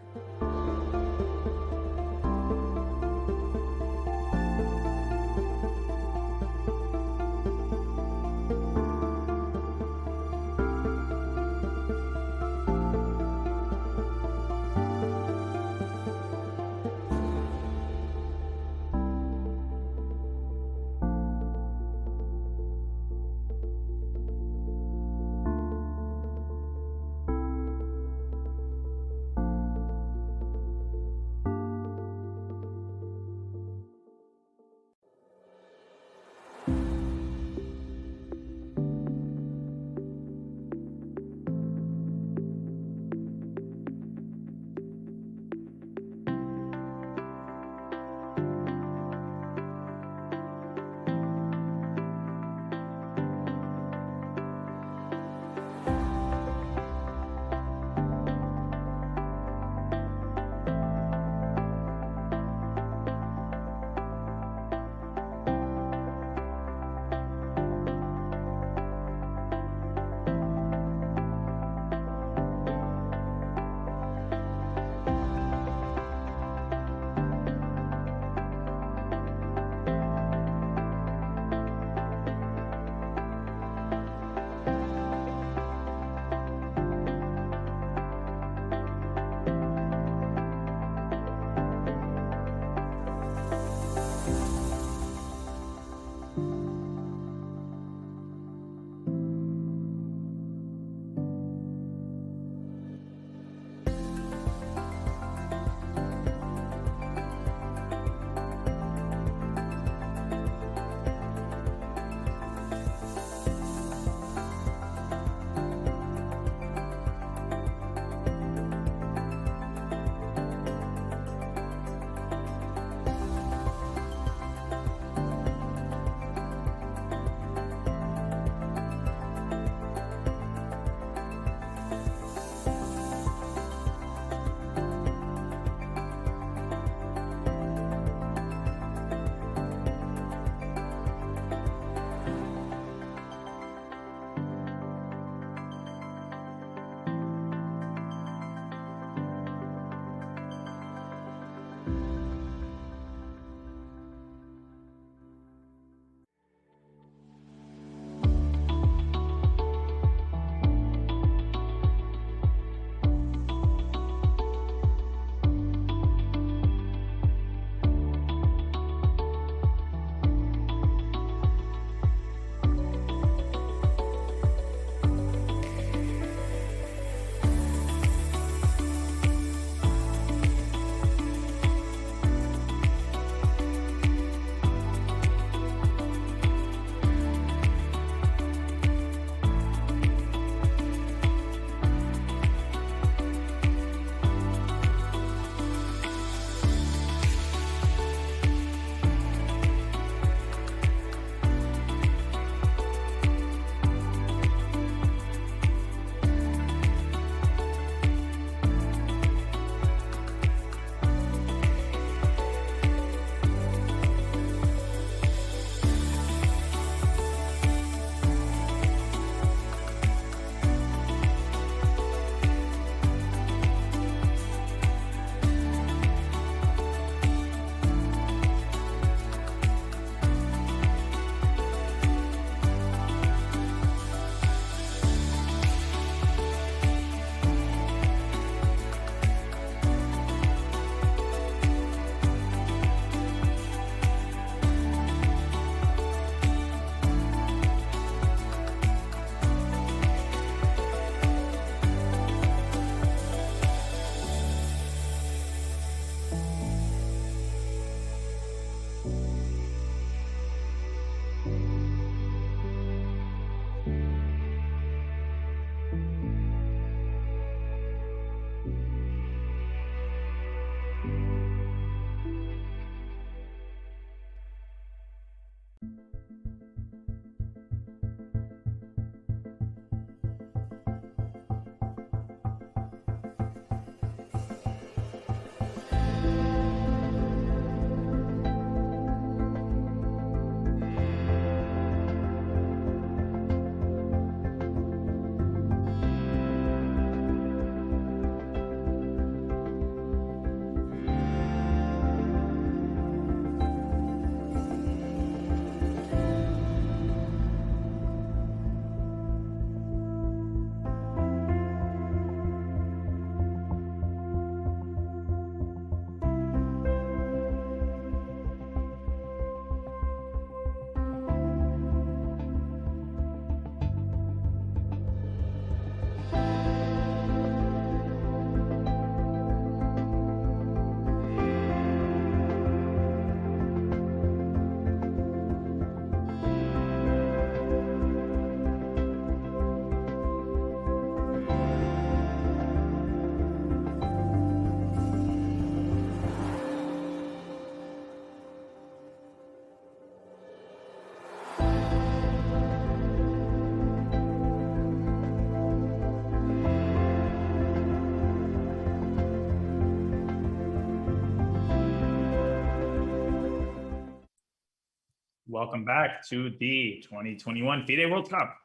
Speaker 1: Welcome back to the 2021 FIDE World Cup.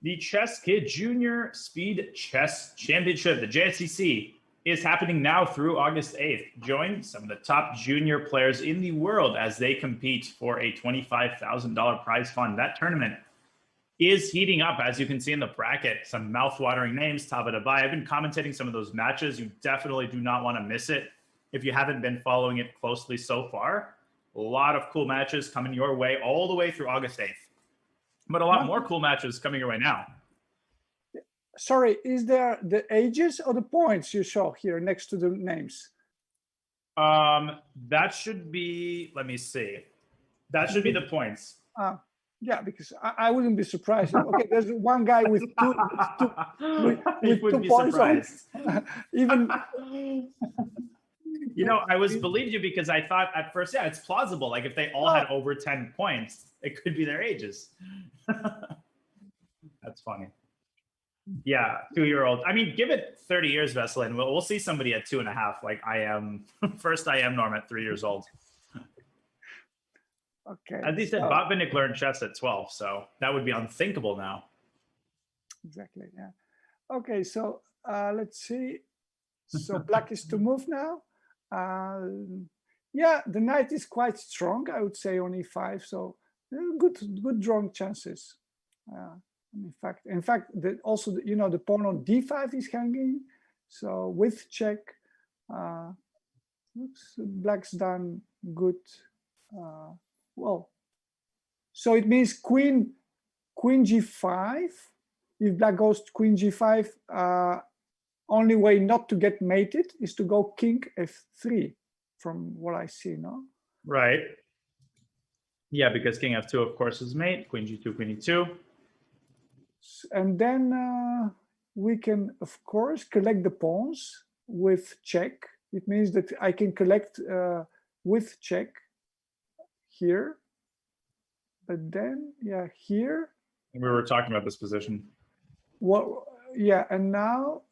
Speaker 1: The Chess Kid Junior Speed Chess Championship, the JSCC, is happening now through August 8th. Join some of the top junior players in the world as they compete for a $25,000 prize fund. That tournament is heating up, as you can see in the bracket. Some mouth-watering names, Tabatabai. I've been commentating some of those matches. You definitely do not want to miss it if you haven't been following it closely so far. A lot of cool matches coming your way all the way through August 8th. But a lot more cool matches coming your way now.
Speaker 3: Sorry, is there the ages or the points you show here next to the names?
Speaker 1: That should be, let me see. That should be the points.
Speaker 3: Yeah, because I wouldn't be surprised. Okay, there's one guy with two with
Speaker 1: would
Speaker 3: 2
Speaker 1: be
Speaker 3: points on.
Speaker 1: surprised.
Speaker 3: Even
Speaker 1: you know, I was believed you because I thought at first, yeah, it's plausible. Like if they all had over 10 points, it could be their ages. That's funny. Yeah, 2-year-old. I mean, give it 30 years, Veselin. We'll see somebody at 2.5. Like I am. First, I am Norm at 3 years old.
Speaker 3: okay.
Speaker 1: As he said, Botvinnik learned chess at 12, so that would be unthinkable now.
Speaker 3: Exactly. Yeah. Okay. So let's see. So black is to move now. Yeah, the knight is quite strong. I would say on e5. So good drawing chances. In fact, also the pawn on d5 is hanging. So with check, looks black's done good. Well, so it means queen g5. If black goes to queen g5, only way not to get mated is to go king f3, from what I see, no?
Speaker 1: Right. Yeah, because king f2, of course, is mate. Queen g2, queen e2.
Speaker 3: And then we can, of course, collect the pawns with check. It means that I can collect with check here. But then, yeah, here.
Speaker 1: We were talking about this position.
Speaker 3: Well, yeah, and now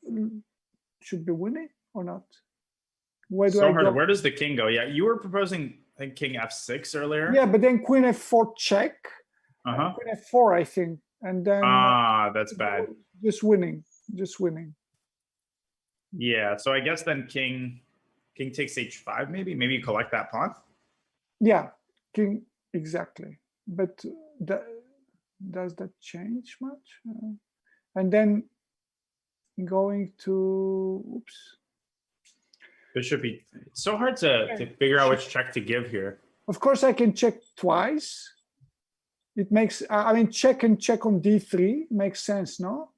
Speaker 3: should be winning or not? Where do I
Speaker 1: hard.
Speaker 3: go?
Speaker 1: Where does the king go? Yeah, you were proposing, I think, king f6 earlier.
Speaker 3: Yeah, but then queen f4 check. Queen f4, I think. And then
Speaker 1: that's bad.
Speaker 3: Just winning.
Speaker 1: Yeah, so I guess then king takes h5, maybe you collect that pawn.
Speaker 3: Yeah, king, exactly. But does that change much? And then going to, oops.
Speaker 1: Bishop e, it's so hard to figure out which check to give here.
Speaker 3: Of course, I can check twice. It makes, I mean, check and check on d3 makes sense, no?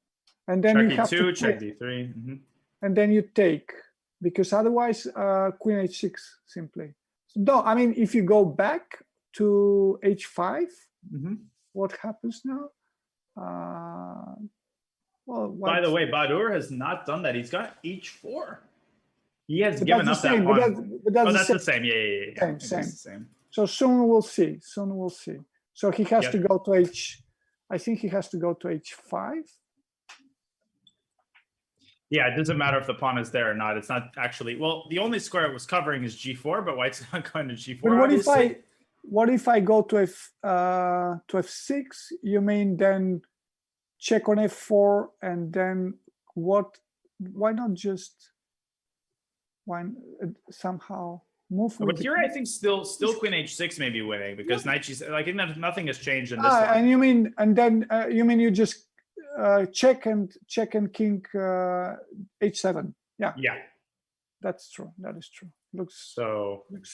Speaker 3: And then
Speaker 1: check
Speaker 3: you have
Speaker 1: e2,
Speaker 3: to
Speaker 1: check d3.
Speaker 3: And then you take, because otherwise queen h6 simply. No, I mean, if you go back to h5, what happens now? Well,
Speaker 1: by the way, Badur has not done that. He's got h4. He has given up that pawn.
Speaker 3: But that's
Speaker 1: the same. Yeah.
Speaker 3: Same. So soon we'll see. So he has to go to I think he has to go to h5.
Speaker 1: Yeah, it doesn't matter if the pawn is there or not. It's not actually, well, the only square it was covering is g4, but white's not going to g4.
Speaker 3: But what if I go to f6? You mean then check on f4 and then what? Why not just somehow move?
Speaker 1: But here, I think still queen h6 may be winning because knight g6. I think that nothing has changed in this.
Speaker 3: And you mean, and then you mean you just check and king h7? Yeah. That's true. That is true. Looks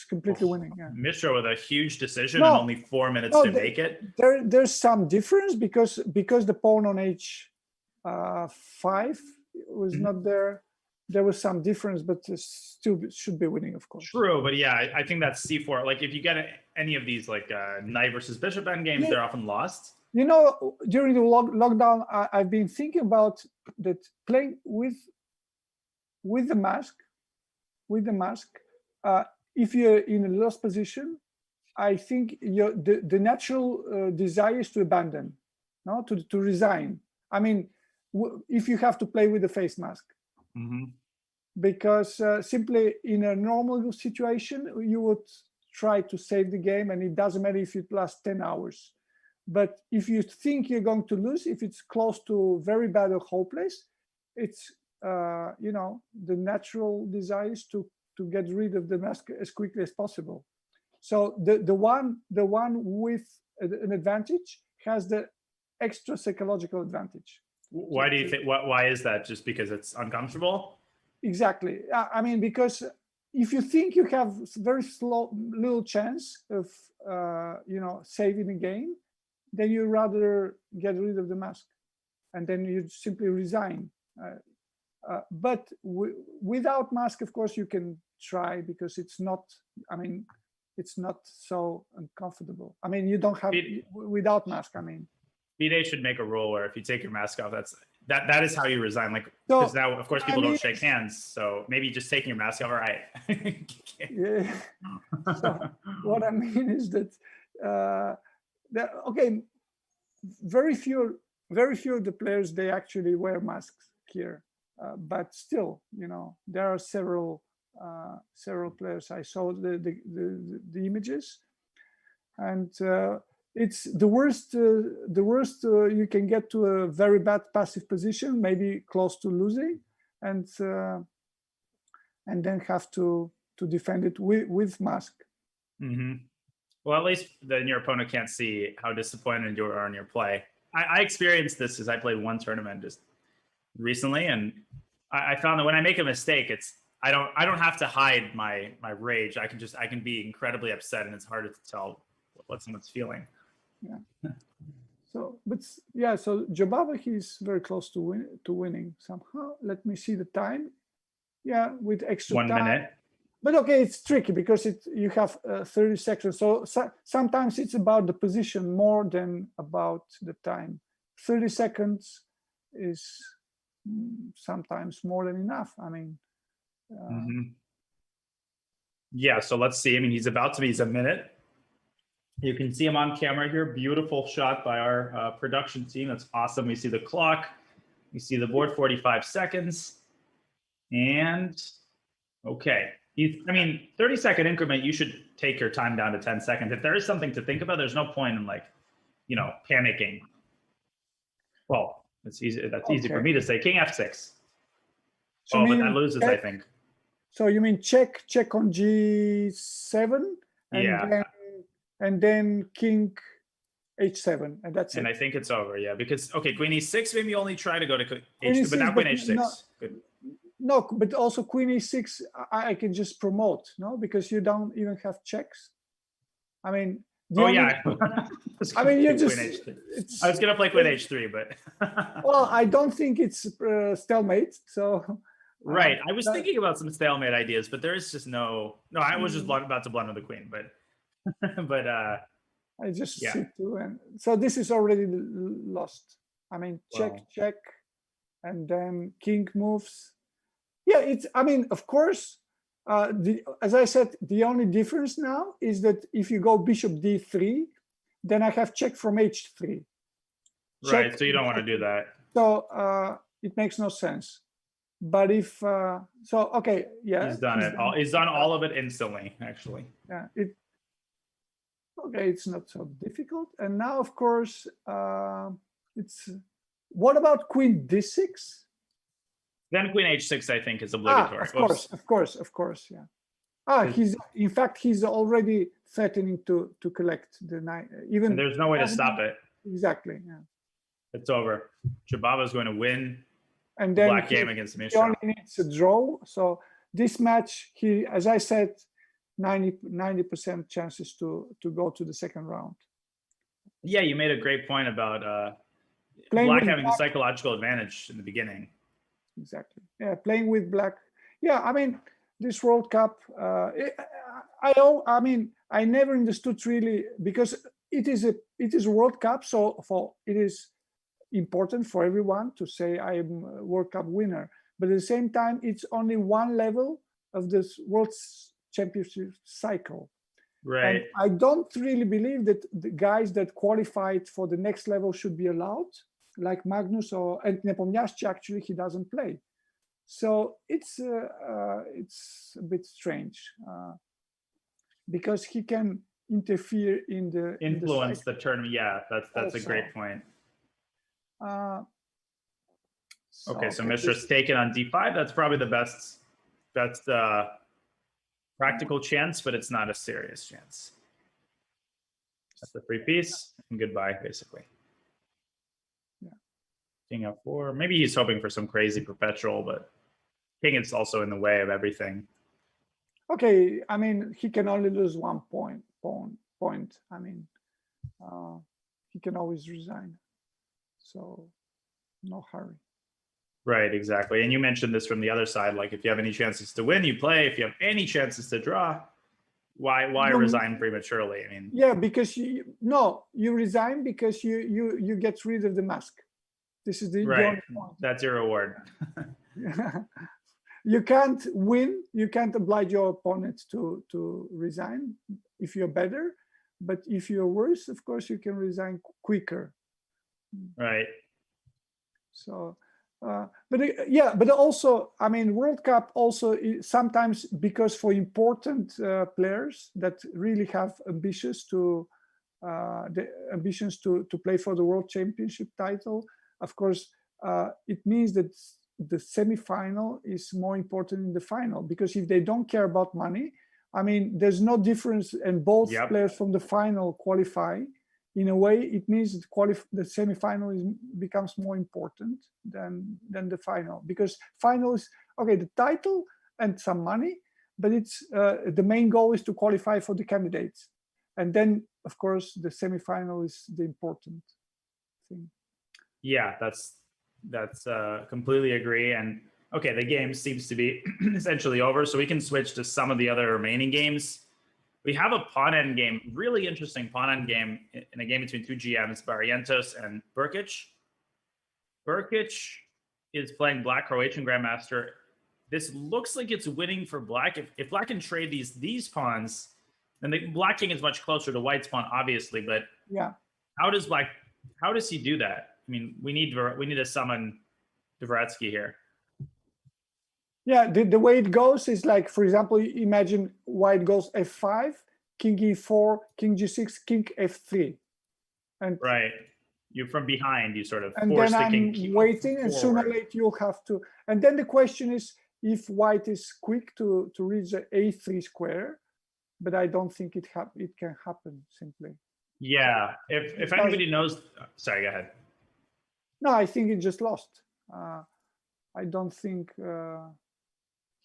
Speaker 3: completely winning. Yeah.
Speaker 1: Mishra with a huge decision and only 4 minutes to make it.
Speaker 3: There's some difference because the pawn on h5 was not there. There was some difference, but still should be winning, of course.
Speaker 1: True, but yeah, I think that's c4. Like if you get any of these like knight versus bishop endgames, they're often lost. You
Speaker 3: know, during the lockdown, I've been thinking about that playing with the mask. If you're in a lost position, I think the natural desire is to abandon, to resign. I mean, if you have to play with the face mask. Because simply in a normal situation, you would try to save the game, and it doesn't matter if it lasts 10 hours. But if you think you're going to lose, if it's close to very bad or hopeless, it's the natural desire is to get rid of the mask as quickly as possible. So the one with an advantage has the extra psychological advantage.
Speaker 1: Why do you think? Why is that? Just because it's uncomfortable?
Speaker 3: Exactly. I mean, because if you think you have very little chance of saving the game, then you rather get rid of the mask, and then you simply resign. But without mask, of course, you can try, because it's not. I mean, it's not so uncomfortable. I mean, you don't have without mask. I mean,
Speaker 1: FIDE should make a rule where if you take your mask off, that is how you resign. Like, because now, of course, people don't shake hands. So maybe just taking your mask off. All right.
Speaker 3: Yeah. So what I mean is that okay, very few of the players, they actually wear masks here, but still, there are several players. I saw the images, and it's the worst you can get to a very bad passive position, maybe close to losing, and then have to defend it with mask.
Speaker 1: Mm-hmm. Well, at least then your opponent can't see how disappointed you are in your play. I experienced this as I played one tournament just recently, and I found that when I make a mistake, I don't have to hide my rage. I can be incredibly upset, and it's harder to tell what someone's feeling.
Speaker 3: Yeah. So Jobava, he's very close to winning somehow. Let me see the time. Yeah, with extra
Speaker 1: 1
Speaker 3: time.
Speaker 1: minute.
Speaker 3: But okay, it's tricky because you have 30 seconds. So sometimes it's about the position more than about the time. 30 seconds is sometimes more than enough. I mean,
Speaker 1: yeah. So let's see. I mean, he's a minute. You can see him on camera here. Beautiful shot by our production team. That's awesome. We see the clock. We see the board, 45 seconds. And okay. 30-second increment, you should take your time down to 10 seconds. If there is something to think about, there's no point in panicking. Well, it's easy. That's easy for me to say. King F6. So but that loses, I think.
Speaker 3: So you mean check on G7, and then King H7, and that's it.
Speaker 1: And I think it's over, yeah. Because Queen E6, maybe only try to go to H2, but now Queen H6. Good.
Speaker 3: No, but also Queen E6, I can just promote, no, because you don't even have checks. I mean,
Speaker 1: I mean,
Speaker 3: you just.
Speaker 1: I was gonna play Queen H3, but.
Speaker 3: Well, I don't think it's stalemate. So.
Speaker 1: Right, I was thinking about some stalemate ideas, but there is just no. I was just about to blunder the queen, but.
Speaker 3: I just see two, and so this is already lost. I mean, check, and then king moves. Yeah, of course, as I said, the only difference now is that if you go bishop d3, then I have check from h3.
Speaker 1: Right, so you don't want to do that.
Speaker 3: So it makes no sense. But if okay, yeah,
Speaker 1: he's done it. He's done all of it instantly, actually.
Speaker 3: Yeah, it's not so difficult. And now, of course, it's. What about Queen d6?
Speaker 1: Then Queen H6, I think, is obligatory.
Speaker 3: Of course, yeah. He's already threatening to collect the 9. Even
Speaker 1: and there's no way to stop it.
Speaker 3: Exactly. Yeah.
Speaker 1: It's over. Jobava is going to win.
Speaker 3: And then
Speaker 1: black game against Mishra.
Speaker 3: He only needs a draw. So this match, as I said, 90% chances to go to the second round.
Speaker 1: Yeah, you made a great point about black having the psychological advantage in the beginning.
Speaker 3: Exactly. Yeah, playing with black. Yeah, I mean, this World Cup, I never understood really, because it is a World Cup, so it is important for everyone to say I am a World Cup winner. But at the same time, it's only one level of this World Championship cycle.
Speaker 1: Right.
Speaker 3: And I don't really believe that the guys that qualified for the next level should be allowed, like Magnus and Nepomniachtchi. Actually, he doesn't play. So it's a bit strange. because he can interfere in the
Speaker 1: Influence the tournament. Yeah, that's a
Speaker 3: Also.
Speaker 1: great point. Okay, so
Speaker 3: okay,
Speaker 1: Mishra's taken on d5. That's probably the best practical chance, but it's not a serious chance. That's the free piece and goodbye, basically.
Speaker 3: Yeah.
Speaker 1: King f4. Maybe he's hoping for some crazy perpetual, but king is also in the way of everything.
Speaker 3: Okay, I mean, he can only lose 1 point. I mean, he can always resign. So no hurry.
Speaker 1: Right, exactly. And you mentioned this from the other side. Like, if you have any chances to win, you play. If you have any chances to draw, why resign prematurely? I mean,
Speaker 3: yeah, because you resign because you get rid of the mask. This is the
Speaker 1: right.
Speaker 3: only point.
Speaker 1: That's your reward.
Speaker 3: You can't win. You can't oblige your opponent to resign if you're better. But if you're worse, of course, you can resign quicker.
Speaker 1: Right.
Speaker 3: So, but also, I mean, World Cup also sometimes, because for important players that really have ambitions to play for the World Championship title, of course, it means that the semi-final is more important than the final, because if they don't care about money, I mean, there's no difference, and both players from the final qualify. In a way, it means that the semi-final becomes more important than the final, because final is okay, the title and some money, but it's the main goal is to qualify for the candidates, and then of course the semi-final is the important thing.
Speaker 1: Yeah, that's completely agree. And okay, the game seems to be essentially over, so we can switch to some of the other remaining games. We have a pawn end game, really interesting pawn end game in a game between two GMs, Barrientos and Burkic. Burkic is playing Black Croatian Grandmaster. This looks like it's winning for Black. If Black can trade these pawns, then the Black king is much closer to White's pawn, obviously. But
Speaker 3: yeah,
Speaker 1: how does he do that? I mean, we need to summon Dvoretsky here.
Speaker 3: Yeah, the way it goes is like, for example, imagine White goes f5, king e4, king g6, king f3, and
Speaker 1: right, you're from behind. You sort of
Speaker 3: and
Speaker 1: force
Speaker 3: then
Speaker 1: the
Speaker 3: I'm
Speaker 1: king
Speaker 3: waiting, and sooner or
Speaker 1: forward.
Speaker 3: later you'll have to. And then the question is if White is quick to reach the a3 square, but I don't think it can happen simply.
Speaker 1: Yeah, if anybody knows, sorry, go ahead.
Speaker 3: No, I think it just lost. I don't think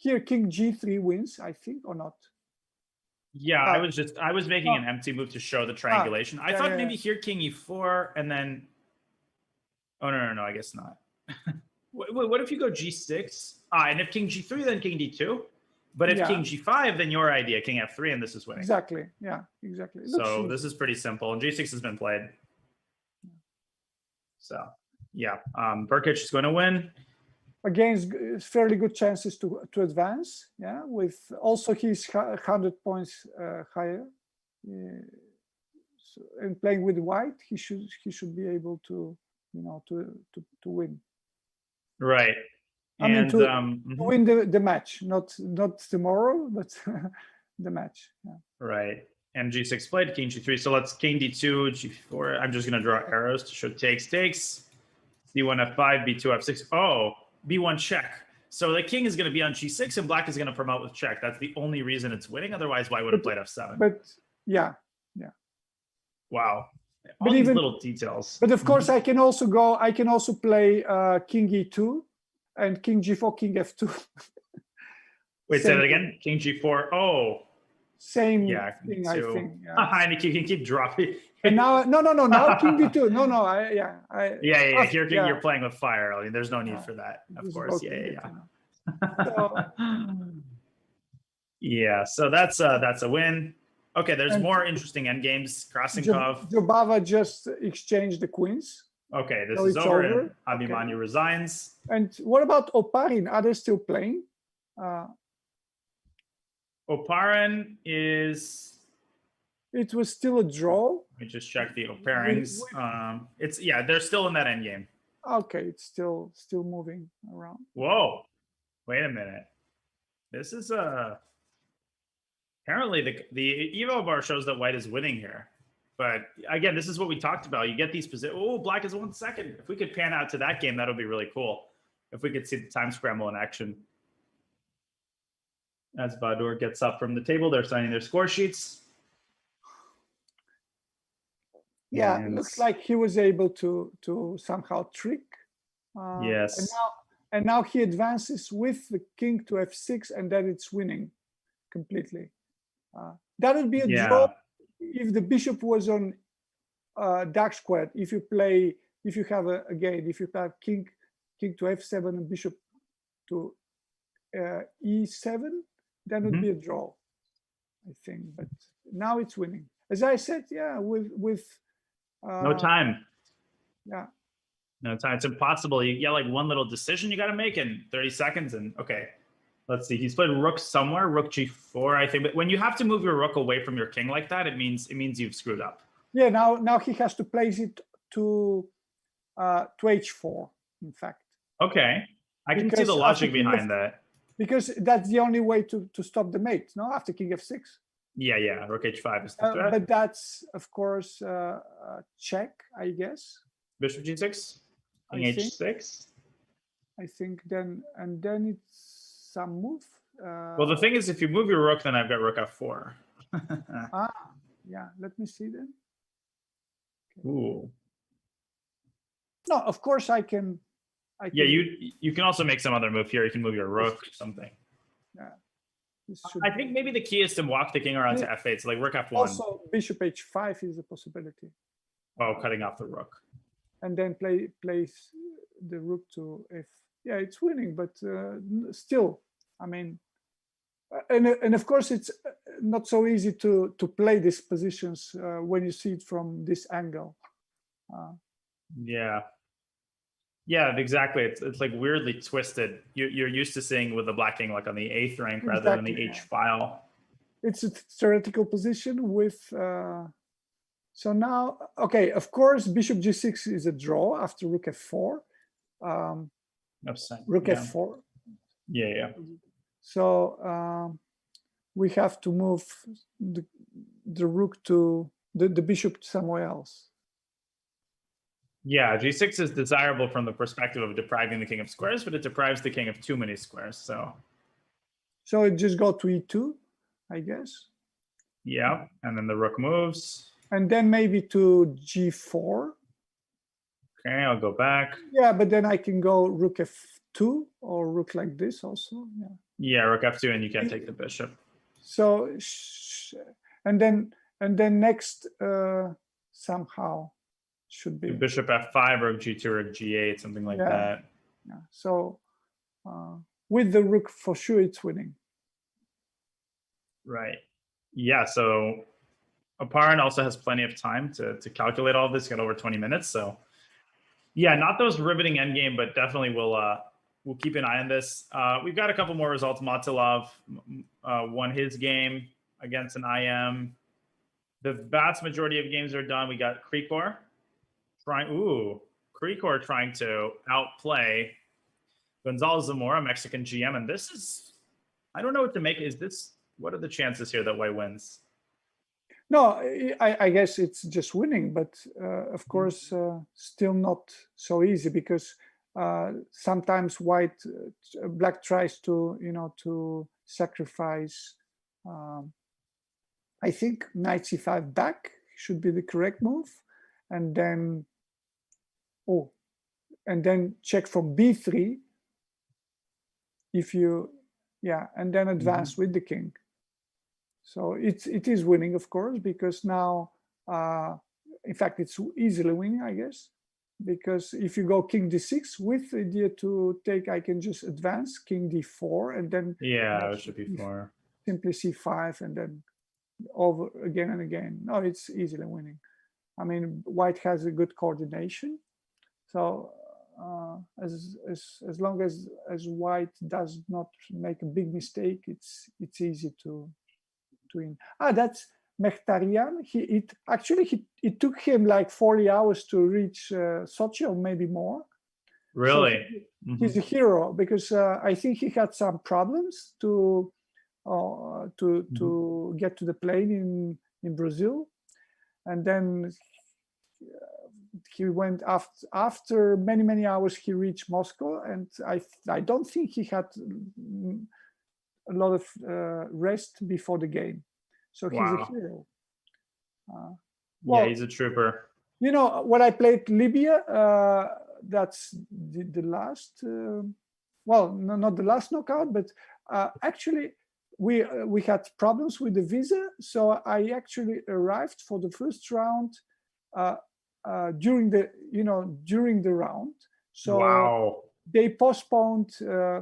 Speaker 3: here king g3 wins, I think, or not.
Speaker 1: Yeah, I was making an empty move to show the triangulation. I thought maybe here king e4 and then, oh no, I guess not. What if you go g6? And if king g3, then king d2. But if king g5, then your idea, king f3, and this is winning.
Speaker 3: Exactly. Yeah, exactly.
Speaker 1: So this is pretty simple, and g6 has been played. So yeah, Burkic is going to win.
Speaker 3: Against fairly good chances to advance. Yeah, with also he's 100 points higher. So, and playing with White, he should be able to to win.
Speaker 1: Right.
Speaker 3: I mean, to win the match, not tomorrow, but the match. Yeah.
Speaker 1: Right. And g6 played, king g3. So let's king d2, g4. I'm just going to draw arrows to show takes. c1 f5, b2 f6. Oh, b1 check. So the king is going to be on g6, and Black is going to promote with check. That's the only reason it's winning. Otherwise, why would have played f7?
Speaker 3: But yeah.
Speaker 1: Wow. All these little details.
Speaker 3: But of course, I can also play king e2 and king g4, king f2.
Speaker 1: Wait, say that again. King g4. Oh.
Speaker 3: Same thing, I think. Yeah.
Speaker 1: And you can keep dropping.
Speaker 3: And now, no, king d2. No,
Speaker 1: yeah. Here, you're playing with fire. I mean, there's no need for that, of course. Yeah. Yeah, so that's a win. Okay, there's more interesting endgames. Krasenkov.
Speaker 3: Jobava just exchanged the queens.
Speaker 1: Okay, this is over, and Abimanyu resigns.
Speaker 3: And what about Oparin? Are they still playing?
Speaker 1: Oparin is...
Speaker 3: It was still a draw.
Speaker 1: Let me just check the pairings. They're still in that endgame.
Speaker 3: Okay, it's still moving around.
Speaker 1: Whoa, wait a minute. This is Apparently, the evo bar shows that white is winning here. But again, this is what we talked about. You get these positions. Oh, black is 1 second. If we could pan out to that game, that would be really cool. If we could see the time scramble in action. As Badur gets up from the table, they're signing their score sheets.
Speaker 3: Yeah,
Speaker 1: And
Speaker 3: looks like he was able to somehow trick.
Speaker 1: yes.
Speaker 3: And now he advances with the king to f6, and then it's winning completely. That would be a draw if the bishop was on dark squared. If you have if you have king to f7 and bishop to e7, then it would be a draw, I think. But now it's winning. As I said, yeah, with
Speaker 1: no time.
Speaker 3: Yeah.
Speaker 1: No time. It's impossible. You get like one little decision you got to make in 30 seconds. And okay, let's see. He's played rook somewhere, rook g4, I think. But when you have to move your rook away from your king like that, it means you've screwed up.
Speaker 3: Yeah. Now he has to place it to h4. In fact.
Speaker 1: Okay, I can see the logic behind that.
Speaker 3: Because that's the only way to stop the mate. No, after king f6.
Speaker 1: Yeah. Rook h5 is the threat.
Speaker 3: But that's of course check, I guess.
Speaker 1: Bishop g6. King h6.
Speaker 3: I think then it's some move.
Speaker 1: Well, the thing is, if you move your rook, then I've got rook f4.
Speaker 3: Yeah. Let me see then.
Speaker 1: Okay. Ooh.
Speaker 3: No, of course I can.
Speaker 1: Yeah, you can also make some other move here. You can move your rook or something.
Speaker 3: Yeah.
Speaker 1: I think maybe the key is to walk the king around to f8. So like rook f1.
Speaker 3: Also, bishop h5 is a possibility.
Speaker 1: Oh, cutting off the rook.
Speaker 3: And then place the rook to f. Yeah, it's winning, but still, I mean, and of course it's not so easy to play these positions when you see it from this angle.
Speaker 1: Yeah, exactly. It's like weirdly twisted. You're used to seeing with the black king like on the 8th rank rather than the H file.
Speaker 3: It's a theoretical position with. So now, okay, of course, bishop g6 is a draw after rook f4. Rook f4.
Speaker 1: Yeah.
Speaker 3: So we have to move the rook to the bishop somewhere else.
Speaker 1: Yeah, g6 is desirable from the perspective of depriving the king of squares, but it deprives the king of too many squares. So
Speaker 3: it just go to e2, I guess.
Speaker 1: Yeah, and then the rook moves.
Speaker 3: And then maybe to g4.
Speaker 1: Okay, I'll go back.
Speaker 3: Yeah, but then I can go rook f2 or rook like this also.
Speaker 1: Yeah, rook f2, and you can't take the bishop.
Speaker 3: So, and then next somehow should be
Speaker 1: bishop f5 or g2 or g8, something like that.
Speaker 3: Yeah. So with the rook, for sure, it's winning.
Speaker 1: Right. Yeah. So Aparin also has plenty of time to calculate all of this. Got over 20 minutes. So yeah, not those riveting endgame, but definitely we'll keep an eye on this. We've got a couple more results. Matilov won his game against an IM. The vast majority of games are done. We got Krikor trying to outplay Gonzalo Zamora, Mexican GM. And this is, I don't know what to make. What are the chances here that white wins?
Speaker 3: No, I guess it's just winning, but of course, still not so easy because sometimes black tries to sacrifice. I think knight c5 back should be the correct move, and then check from b3. And then advance with the king. So it is winning, of course, because now, in fact, it's easily winning, I guess, because if you go king d6 with the idea to take, I can just advance king d4 and then
Speaker 1: it should be 4.
Speaker 3: Simply c5 and then over again and again. No, it's easily winning. I mean, white has a good coordination, so as long as white does not make a big mistake, it's easy to win. That's Mekhtarian. It took him like 40 hours to reach Sochi, or maybe more.
Speaker 1: Really?
Speaker 3: So he's a hero because I think he had some problems to to get to the plane in Brazil, and then he went after many hours. He reached Moscow, and I don't think he had a lot of rest before the game. So he's a hero.
Speaker 1: Well, yeah, he's a trooper.
Speaker 3: You know, when I played Libya, that's the last. Well, no, not the last knockout, but actually we had problems with the visa, so I actually arrived for the first round during the round. So they postponed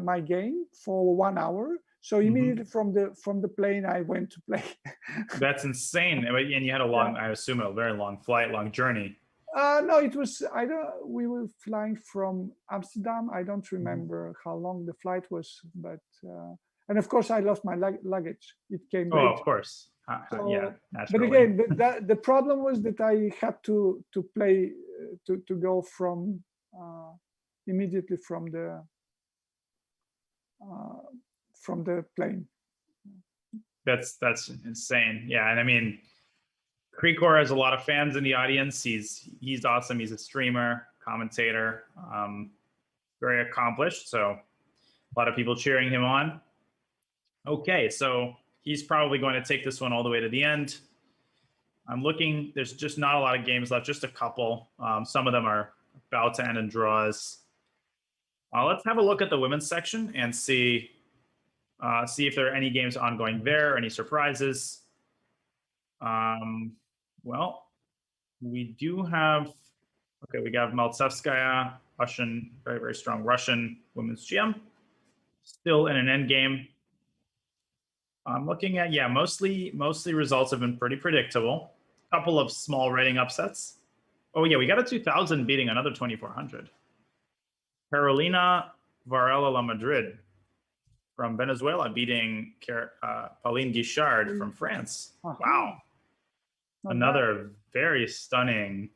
Speaker 3: my game for 1 hour. So immediately from the plane, I went to play.
Speaker 1: That's insane. And you had a long, I assume, a very long flight, long journey.
Speaker 3: No, it was, we were flying from Amsterdam. I don't remember how long the flight was, but, and of course I lost my luggage. It came late.
Speaker 1: Oh, of course.
Speaker 3: So,
Speaker 1: yeah,
Speaker 3: naturally. But again, the problem was that I had to play, to go from, immediately from the plane.
Speaker 1: That's insane. Yeah, and I mean, Krikor has a lot of fans in the audience. He's awesome. He's a streamer, commentator, very accomplished. So a lot of people cheering him on. Okay, so he's probably going to take this one all the way to the end. I'm looking. There's just not a lot of games left. Just a couple. Some of them are about to end in draws. Let's have a look at the women's section and see if there are any games ongoing there, any surprises. Well, we do have, okay, we got Maltsevskaya, Russian, very, very strong Russian women's GM, still in an end game. I'm looking at, yeah, mostly results have been pretty predictable. A couple of small rating upsets. Oh yeah, we got a 2000 beating another 2400. Carolina Varela La Madrid from Venezuela beating Pauline Guichard from France. Wow. Another very stunning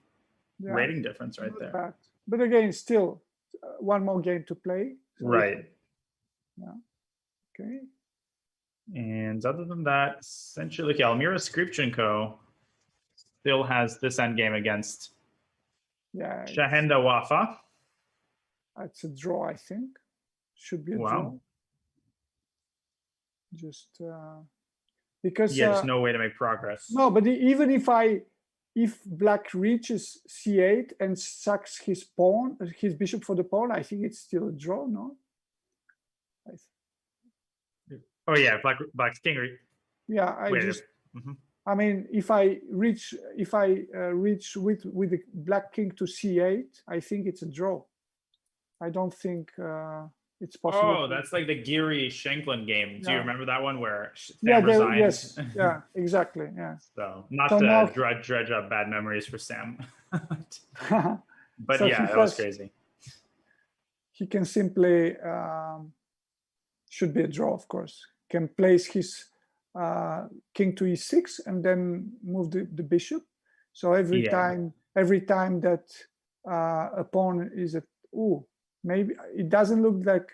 Speaker 1: rating difference right there.
Speaker 3: Bad. But again, still one more game to play.
Speaker 1: So right.
Speaker 3: Yeah. Okay.
Speaker 1: And other than that, essentially, okay, Almira Skripchenko still has this end game against Shahenda Wafa.
Speaker 3: It's a draw, I think. Should be a draw. Just because
Speaker 1: there's no way to make progress.
Speaker 3: No, but even if Black reaches c8 and sacks his pawn, his bishop for the pawn, I think it's still a draw, no?
Speaker 1: Oh yeah, Black's king.
Speaker 3: Yeah, I mean, if I reach with the Black king to c8, I think it's a draw. I don't think it's possible.
Speaker 1: Oh, that's like the Geary Shanklin game. Do you remember that one where
Speaker 3: Sam resigned? Yes, yeah, exactly. Yeah.
Speaker 1: So not to dredge up bad memories for Sam. But so yeah, that was crazy.
Speaker 3: He can simply should be a draw, of course. Can place his king to e6 and then move the bishop. So every time that a pawn is at maybe it doesn't look like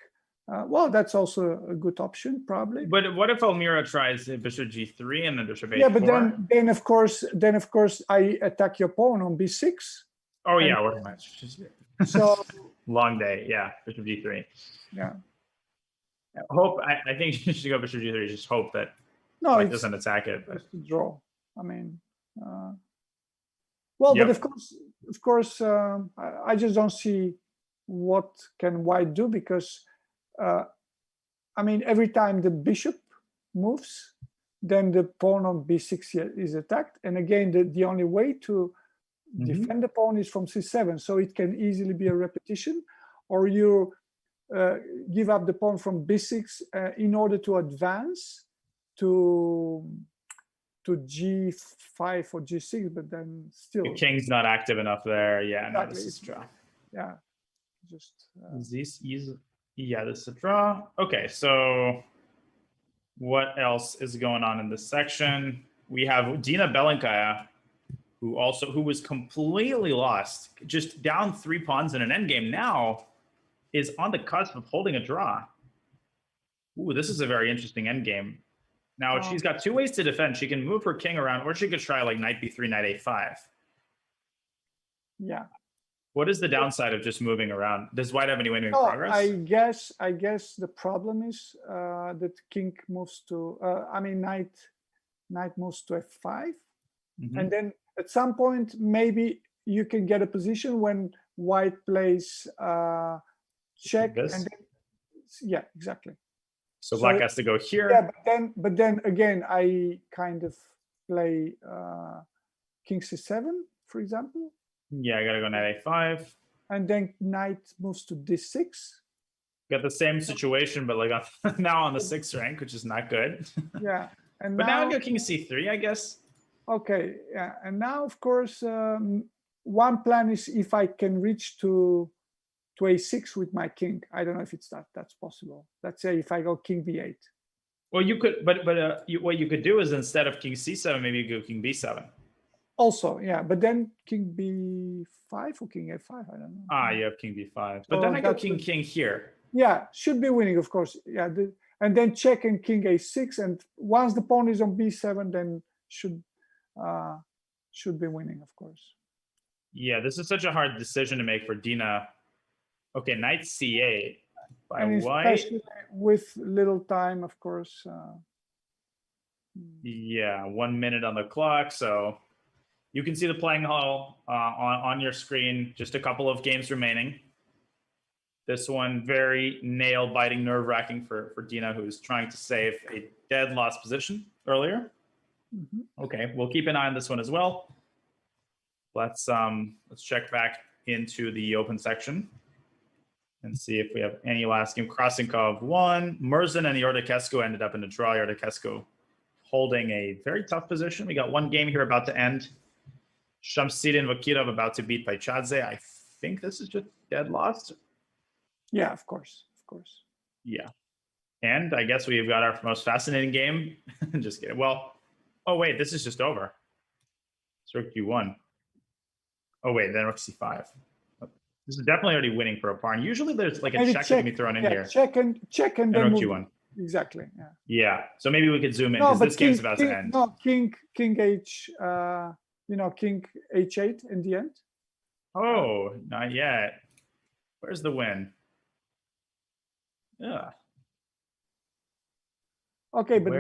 Speaker 3: well, that's also a good option probably.
Speaker 1: But what if Almira tries bishop g3 and then bishop h4?
Speaker 3: Yeah, but then of course I attack your pawn on b6.
Speaker 1: Oh yeah, we're
Speaker 3: so
Speaker 1: long day. Yeah, bishop g3.
Speaker 3: Yeah.
Speaker 1: I think you should go bishop g3. Just hope that it doesn't attack it.
Speaker 3: Just to draw. I mean, well, but of course, I just don't see what can white do because, I mean, every time the bishop moves, then the pawn on b6 is attacked, and again, the only way to defend the pawn is from c7, so it can easily be a repetition, or you give up the pawn from b6 in order to advance to g5 or g6, but then still
Speaker 1: the king's not active enough there. Yeah,
Speaker 3: exactly.
Speaker 1: No, this is a draw.
Speaker 3: Yeah, just
Speaker 1: this is a draw. Okay, so what else is going on in this section? We have Dina Belenkaya, who was completely lost, just down 3 pawns in an endgame. Now is on the cusp of holding a draw. Ooh, this is a very interesting endgame. Now she's got two ways to defend. She can move her king around, or she could try like knight b3, knight a5.
Speaker 3: Yeah.
Speaker 1: What is the downside of just moving around? Does white have any winning progress?
Speaker 3: I guess the problem is that king moves to, I mean, knight moves to f5. And then at some point, maybe you can get a position when white plays check.
Speaker 1: This?
Speaker 3: And then, yeah, exactly.
Speaker 1: So black has to go here.
Speaker 3: Yeah, but then again, I kind of play king c7, for example.
Speaker 1: Yeah, I gotta go knight a5.
Speaker 3: And then knight moves to d6.
Speaker 1: Got the same situation, but like now on the 6th rank, which is not good.
Speaker 3: Yeah, and
Speaker 1: but now I go king c3, I guess.
Speaker 3: Okay, yeah, and now of course one plan is if I can reach to a6 with my king. I don't know if that's possible. Let's say if I go king b8.
Speaker 1: Well, you could, but what you could do is instead of king c7, maybe you go king b7.
Speaker 3: Also, yeah, but then king b5 or king a5, I don't know.
Speaker 1: Ah, you have king b5, but then I go king here.
Speaker 3: Yeah, should be winning, of course. Yeah, and then check and king a6, and once the pawn is on b7, then should be winning, of course.
Speaker 1: Yeah, this is such a hard decision to make for Dina. Okay, knight c8 by white.
Speaker 3: Especially with little time, of course.
Speaker 1: Yeah, 1 minute on the clock, so you can see the playing hall on your screen. Just a couple of games remaining. This one very nail-biting, nerve-wracking for Dina, who's trying to save a dead lost position earlier. Okay, we'll keep an eye on this one as well. Let's check back into the open section and see if we have any last game. Krasenkov won. Murzin and Iordachescu ended up in a draw. Iordachescu holding a very tough position. We got one game here about to end. Shamsidin Vakirov about to beat by Chadze. I think this is just dead lost.
Speaker 3: Yeah, of course.
Speaker 1: Yeah. And I guess we've got our most fascinating game. Just kidding. Well, oh wait, this is just over. It's rook g1. Oh wait, then rook c5. This is definitely already winning for a pawn. Usually there's like a check that can be thrown in here.
Speaker 3: Check and then
Speaker 1: rook g1.
Speaker 3: Exactly. Yeah.
Speaker 1: Yeah. So maybe we could zoom in because this game's about to end.
Speaker 3: No, king h. King h8 in the end.
Speaker 1: Oh, not yet. Where's the win? Yeah.
Speaker 3: Okay, but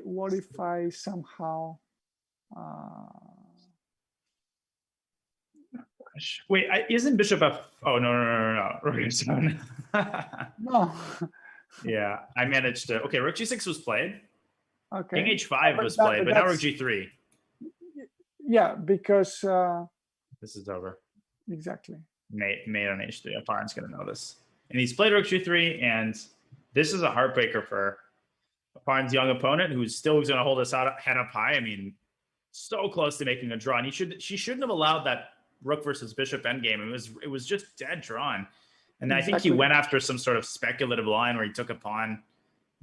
Speaker 3: what if I somehow
Speaker 1: wait, isn't bishop f? Oh no. Rook g7.
Speaker 3: No.
Speaker 1: Yeah, I managed to. Okay, rook g6 was played.
Speaker 3: Okay.
Speaker 1: King h5 was played, but now rook g3.
Speaker 3: Yeah, because
Speaker 1: this is over.
Speaker 3: Exactly.
Speaker 1: Mate on h3. Aparan's gonna know this. And he's played rook g3, and this is a heartbreaker for Aparan's young opponent, who's still going to hold his head up high. I mean, so close to making a draw. And she shouldn't have allowed that rook versus bishop endgame. It was just dead drawn. And exactly. I think he went after some sort of speculative line where he took a pawn.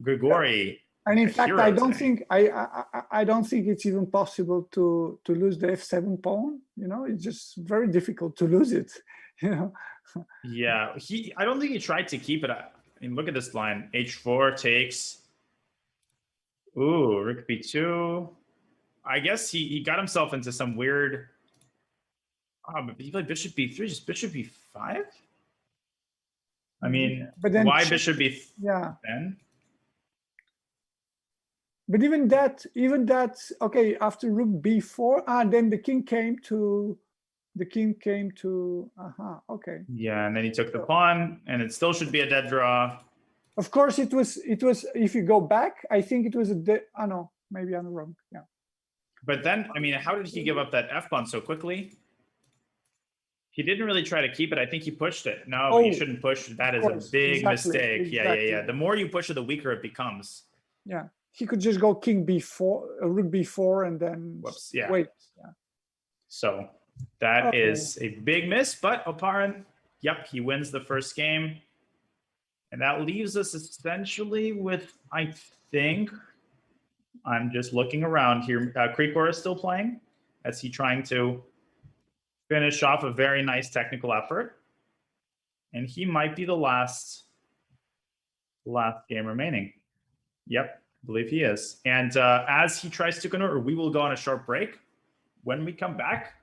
Speaker 1: Grigori.
Speaker 3: And in fact, I don't think it's even possible to lose the f7 pawn. It's just very difficult to lose it.
Speaker 1: Yeah, I don't think he tried to keep it. I mean, look at this line. h4 takes. Ooh, rook b2. I guess he got himself into some weird. But he played bishop b3, just bishop b5. I mean, but then why bishop b?
Speaker 3: Yeah.
Speaker 1: Then.
Speaker 3: But even that, okay. After rook b4, then the king came to. Okay.
Speaker 1: Yeah, and then he took the pawn, and it still should be a dead draw.
Speaker 3: Of course, it was. If you go back, I think it was a dead. Oh no, maybe I'm wrong. Yeah.
Speaker 1: But then, I mean, how did he give up that f pawn so quickly? He didn't really try to keep it. I think he pushed it. No, you shouldn't push. That is a big mistake. Exactly. Yeah. The more you push it, the weaker it becomes.
Speaker 3: Yeah, he could just go king b4, rook b4, and then wait. Yeah.
Speaker 1: So that is a big miss, but Oparin, he wins the first game. And that leaves us essentially with, I think, I'm just looking around here. Krikor is still playing as he trying to finish off a very nice technical effort. And he might be the last game remaining. Yep. I believe he is. And as he tries to convert, we will go on a short break. When we come back,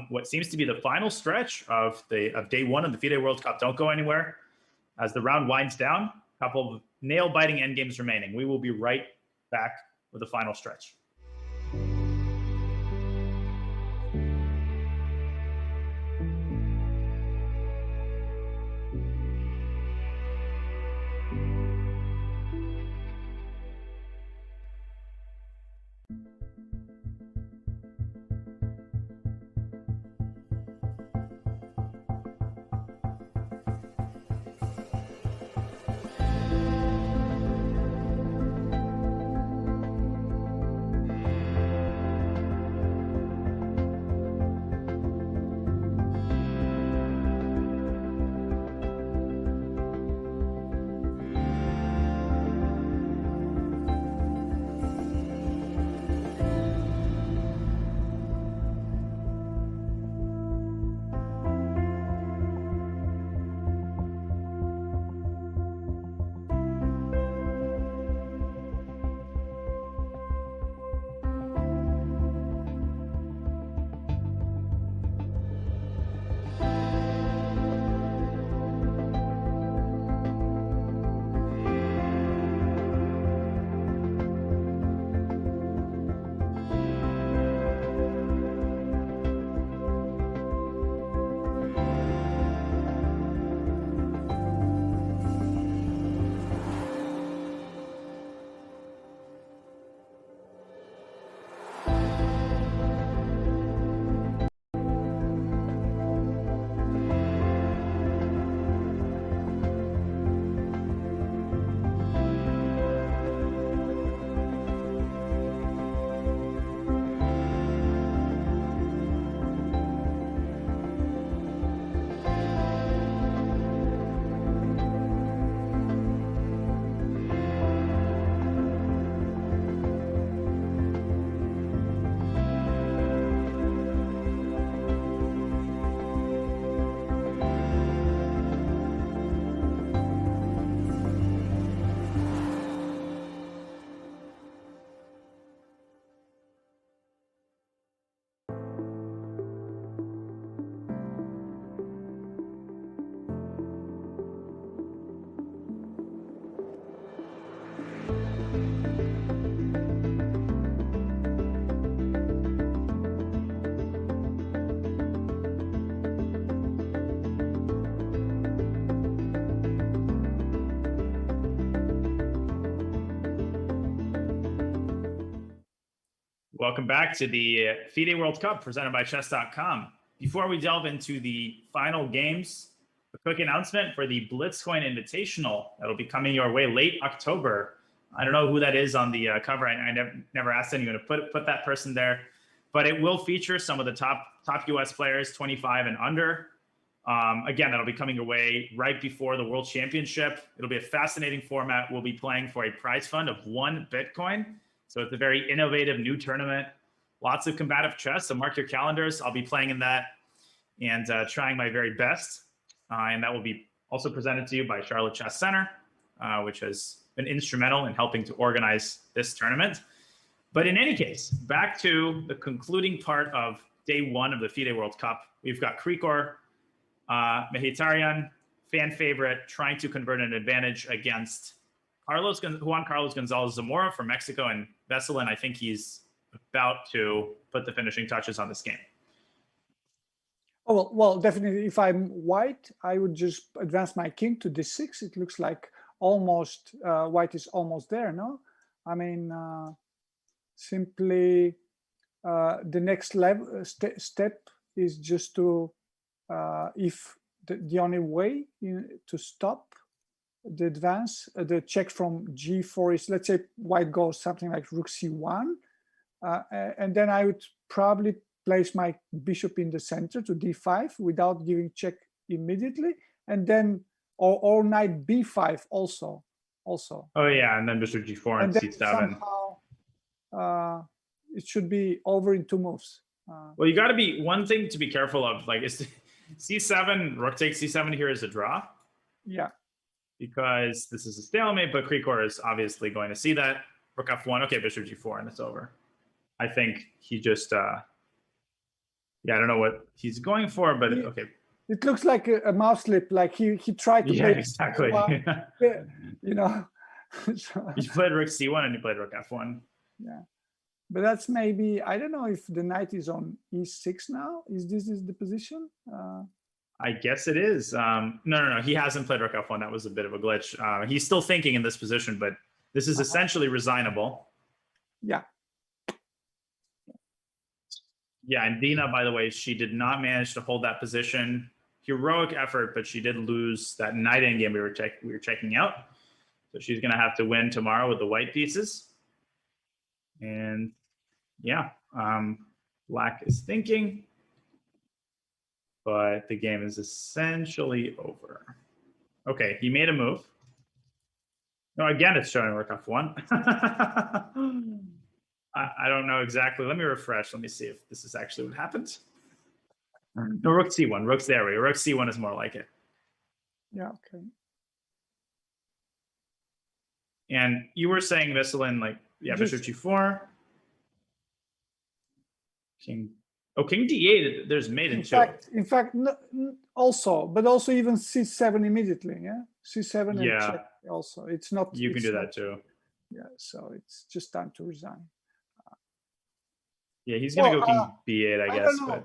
Speaker 1: what seems to be the final stretch of day one of the FIDE World Cup. Don't go anywhere. As the round winds down, a couple of nail-biting endgames remaining. We will be right back with the final stretch. Welcome back to the FIDE World Cup presented by Chess.com. Before we delve into the final games, a quick announcement for the Blitzcoin Invitational that'll be coming your way late October. I don't know who that is on the cover. I never asked anyone to put that person there, but it will feature some of the top US players, 25 and under. Again, that'll be coming your way right before the World Championship. It'll be a fascinating format. We'll be playing for a prize fund of 1 Bitcoin. So it's a very innovative new tournament. Lots of combative chess, so mark your calendars. I'll be playing in that and trying my very best. And that will be also presented to you by Charlotte Chess Center, which has been instrumental in helping to organize this tournament. But in any case, back to the concluding part of day one of the FIDE World Cup. We've got Krikor, Mkhitaryan, fan favorite, trying to convert an advantage against Juan Carlos Gonzalez Zamora from Mexico, and Veselin, I think he's about to put the finishing touches on this game.
Speaker 3: Oh, well, definitely. If I'm white, I would just advance my king to d6. It looks like almost white is almost there, no? I mean, simply the next level step is just to, if the only way to stop the advance, the check from g4 is, let's say white goes something like rook c1, and then I would probably place my bishop in the center to d5 without giving check immediately, and then or knight b5 also.
Speaker 1: Oh yeah, and then bishop g4 and c7.
Speaker 3: Somehow, it should be over in 2 moves.
Speaker 1: Well, you got to be, one thing to be careful of, like, is c7, rook takes c7 here is a draw.
Speaker 3: Yeah.
Speaker 1: Because this is a stalemate, but Krikor is obviously going to see that. Rook F1. Okay, bishop G4, and it's over. I think he just, yeah, I don't know what he's going for, but okay.
Speaker 3: It looks like a mouse slip. Like he tried to play.
Speaker 1: Exactly.
Speaker 3: You know. So,
Speaker 1: you played Rook C1 and you played Rook F1.
Speaker 3: Yeah, but that's maybe, I don't know if the knight is on E6 now. Is this the position?
Speaker 1: I guess it is. No. He hasn't played Rook F1. That was a bit of a glitch. He's still thinking in this position, but this is essentially resignable.
Speaker 3: Yeah.
Speaker 1: Yeah, and Dina, by the way, she did not manage to hold that position. Heroic effort, but she did lose that knight endgame we were checking out. So she's going to have to win tomorrow with the white pieces. And yeah, Black is thinking, but the game is essentially over. Okay, he made a move. No, again, it's showing Rook F1. I don't know exactly. Let me refresh. Let me see if this is actually what happened. No, Rook C1. Rook's there. Rook C1 is more like it.
Speaker 3: Yeah, okay.
Speaker 1: And you were saying, Veselin, like, yeah, bishop G4. King. Oh, King D8. There's mate in two.
Speaker 3: In fact, also even C7 immediately. Yeah, C7 and check also. It's not.
Speaker 1: You can do that too.
Speaker 3: Yeah, so it's just time to resign.
Speaker 1: Yeah, he's gonna go King B8, I guess. But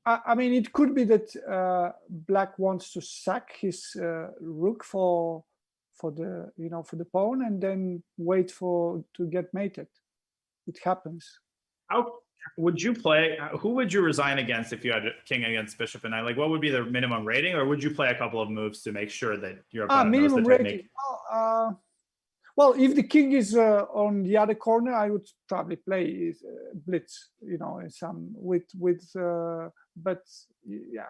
Speaker 3: I mean, it could be that Black wants to sack his rook for the for the pawn and then wait to get mated. It happens.
Speaker 1: How would you play? Who would you resign against if you had king against bishop and knight? Like, what would be the minimum rating, or would you play a couple of moves to make sure that your opponent knows the technique?
Speaker 3: Well, if the king is on the other corner, I would probably play blitz, in some but yeah,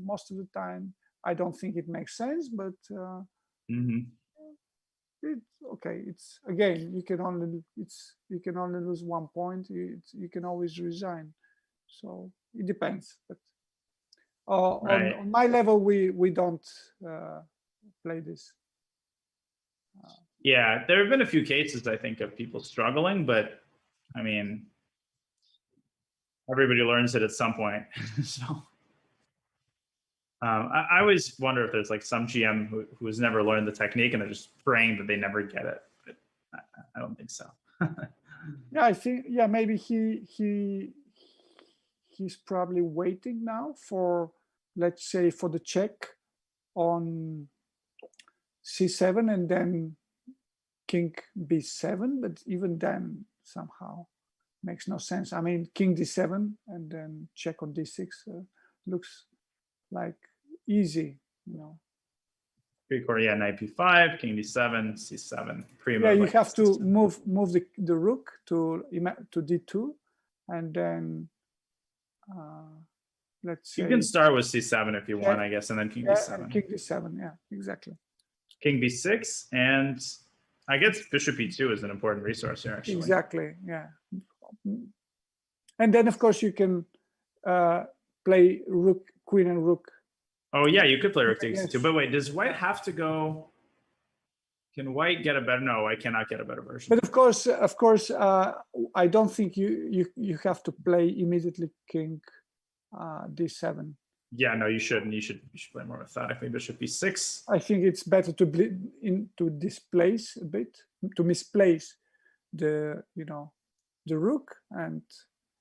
Speaker 3: most of the time I don't think it makes sense. But it's okay. It's again, you can only lose 1 point. You can always resign, so it depends. But on my level, we don't play this.
Speaker 1: Yeah, there have been a few cases, I think, of people struggling, but I mean, everybody learns it at some point. So I always wonder if there's like some GM who has never learned the technique and they're just praying that they never get it. But I don't think so.
Speaker 3: Yeah, I think maybe he's probably waiting now for, let's say, for the check on C7 and then King B7, but even then somehow makes no sense. I mean, King D7 and then check on D6 looks like easy,
Speaker 1: Pre-core, knight B5, King D7, C7.
Speaker 3: Yeah, you have to move the rook to D2, and then let's say
Speaker 1: you can start with C7 if you want, I guess, and then King D7.
Speaker 3: And King D7, yeah, exactly.
Speaker 1: King B6, and I guess Bishop E2 is an important resource here, actually.
Speaker 3: Exactly, yeah. And then, of course, you can play rook, queen, and rook.
Speaker 1: Oh yeah, you could play rook takes E2, but wait, does White have to go? Can White get a better? No, I cannot get a better version.
Speaker 3: But of course, I don't think you have to play immediately King D7.
Speaker 1: Yeah, no, you shouldn't. You should play more methodically. Bishop B6.
Speaker 3: I think it's better to displace a bit, to misplace the the rook, and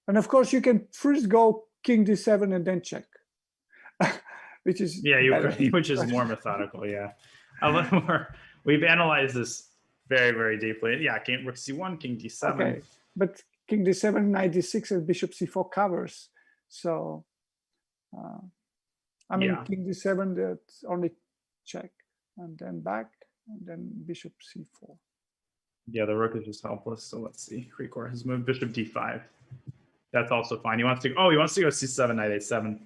Speaker 3: of course you can first go King D7 and then check, which is
Speaker 1: which is more methodical. Yeah, a little more. We've analyzed this very, very deeply. Yeah, King Rook C1, King D7.
Speaker 3: Okay, but King D7, Knight D6, and Bishop C4 covers. So, I mean, King D7, that's only check, and then back, and then Bishop C4.
Speaker 1: Yeah, the rook is just helpless. So let's see. Krikor has moved Bishop D5. That's also fine. He wants to go C7, Knight A7.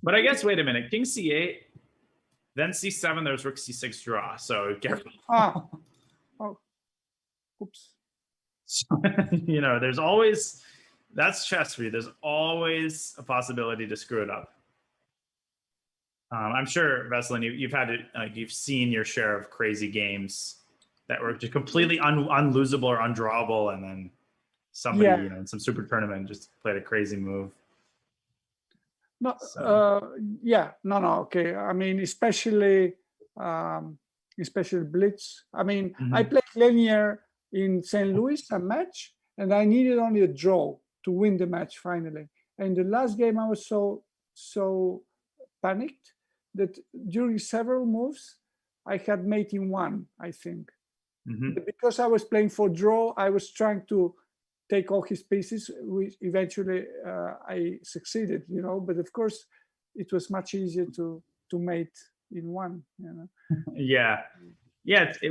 Speaker 1: But I guess, wait a minute. King C8, then C7, there's Rook C6 draw. So careful.
Speaker 3: Oh, oops.
Speaker 1: So, there's always, that's chess for you. There's always a possibility to screw it up. I'm sure, Veselin, you've had it, you've seen your share of crazy games that were just completely unlosable or undrawable, and then somebody,
Speaker 3: Yeah.
Speaker 1: you know, in some super tournament just played a crazy move.
Speaker 3: No,
Speaker 1: So.
Speaker 3: yeah, no, okay. I mean, especially Blitz. I mean, I played linear in St. Louis, a match, and I needed only a draw to win the match finally. And the last game, I was so panicked that during several moves, I had mate in one, I think. But because I was playing for draw, I was trying to take all his pieces, which eventually I succeeded, you know. But of course, it was much easier to mate in one, you know.
Speaker 1: Yeah.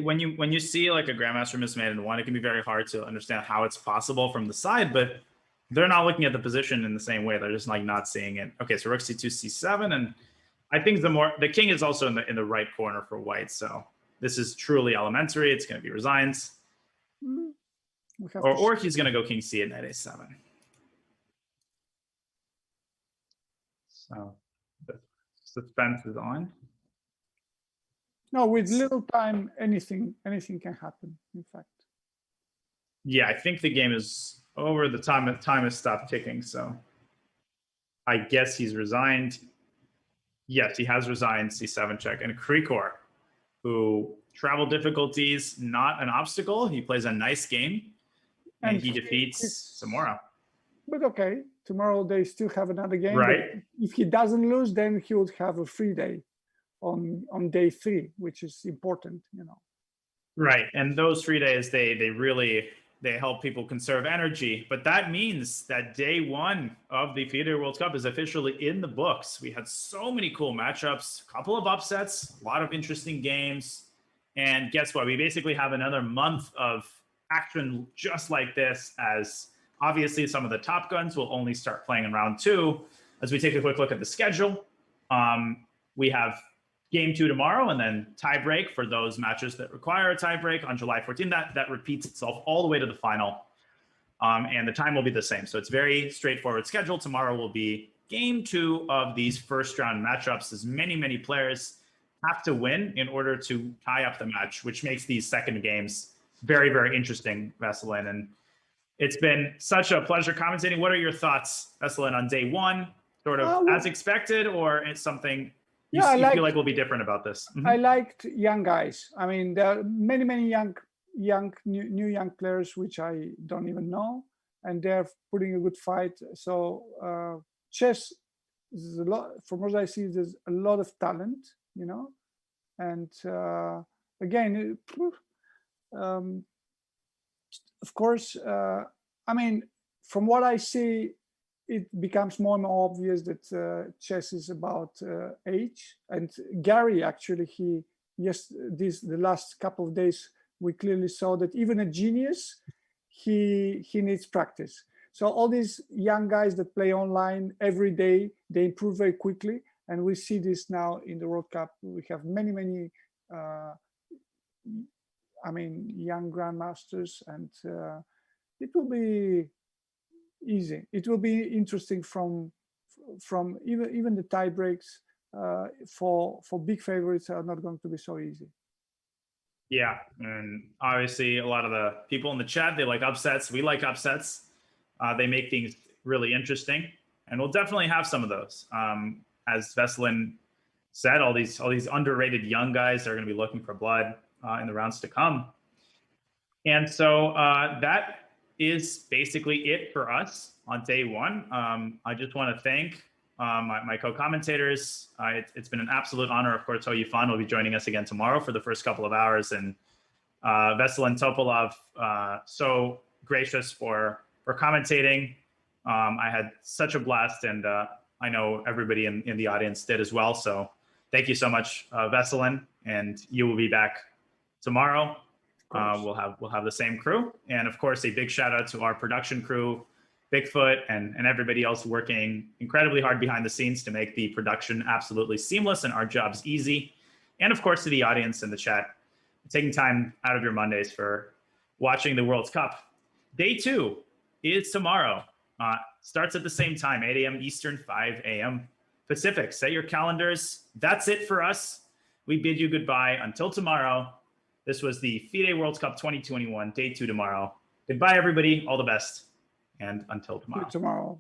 Speaker 1: When you see like a grandmaster mismade in one, it can be very hard to understand how it's possible from the side, but they're not looking at the position in the same way. They're just like not seeing it. Okay, so rook c2, c7, and I think the king is also in the right corner for white. So this is truly elementary. It's going to be resigns, or he's going to go king c8, knight a7. So the suspense is on.
Speaker 3: No, with little time, anything can happen. In fact.
Speaker 1: Yeah, I think the game is over. The time has stopped ticking. So I guess he's resigned. Yes, he has resigned. C7 check. And Krikor, who travel difficulties not an obstacle. He plays a nice game, and he defeats Zamora.
Speaker 3: But okay, tomorrow they still have another game.
Speaker 1: Right.
Speaker 3: But if he doesn't lose, then he would have a free day on day 3, which is important, you know.
Speaker 1: Right, and those 3 days they really help people conserve energy. But that means that day 1 of the FIDE World Cup is officially in the books. We had so many cool matchups, a couple of upsets, a lot of interesting games, and guess what? We basically have another month of action just like this, as obviously some of the top guns will only start playing in round 2. As we take a quick look at the schedule, we have game 2 tomorrow, and then tie break for those matches that require a tie break on July 14. That repeats itself all the way to the final, and the time will be the same. So it's very straightforward schedule. Tomorrow will be game 2 of these first round matchups, as many players have to win in order to tie up the match, which makes these second games very interesting, Veselin. And it's been such a pleasure commentating. What are your thoughts, Veselin, on day 1? Sort of as expected, or it's something you feel like will be different about this?
Speaker 3: I liked young guys. I mean, there are many new young players which I don't even know, and they're putting a good fight. So chess is a lot. From what I see, there's a lot of talent, you know, and again, of course, I mean, from what I see, it becomes more and more obvious that chess is about age. And Gary, actually, the last couple of days, we clearly saw that even a genius, he needs practice. So all these young guys that play online every day, they improve very quickly. And we see this now in the World Cup. We have many young grandmasters, and it will be easy. It will be interesting from even the tie breaks for big favorites are not going to be so easy.
Speaker 1: Yeah, and obviously a lot of the people in the chat, they like upsets. We like upsets. They make things really interesting, and we'll definitely have some of those. As Veselin said, all these underrated young guys are going to be looking for blood in the rounds to come. And so that is basically it for us on day 1. I just want to thank my co-commentators. It's been an absolute honor. Of course, Hoyi Fan will be joining us again tomorrow for the first couple of hours, and Veselin Topolov, so gracious for commentating. I had such a blast, and I know everybody in the audience did as well. So thank you so much, Veselin, and you will be back tomorrow. We'll have the same crew, and of course, a big shout out to our production crew, Bigfoot, and everybody else working incredibly hard behind the scenes to make the production absolutely seamless and our jobs easy. And of course, to the audience in the chat, taking time out of your Mondays for watching the World Cup. Day 2 is tomorrow. Starts at the same time, 8 a.m. Eastern, 5 a.m. Pacific. Set your calendars. That's it for us. We bid you goodbye until tomorrow. This was the FIDE World Cup 2021, day 2 tomorrow. Goodbye, everybody. All the best. And until tomorrow.
Speaker 3: Tomorrow.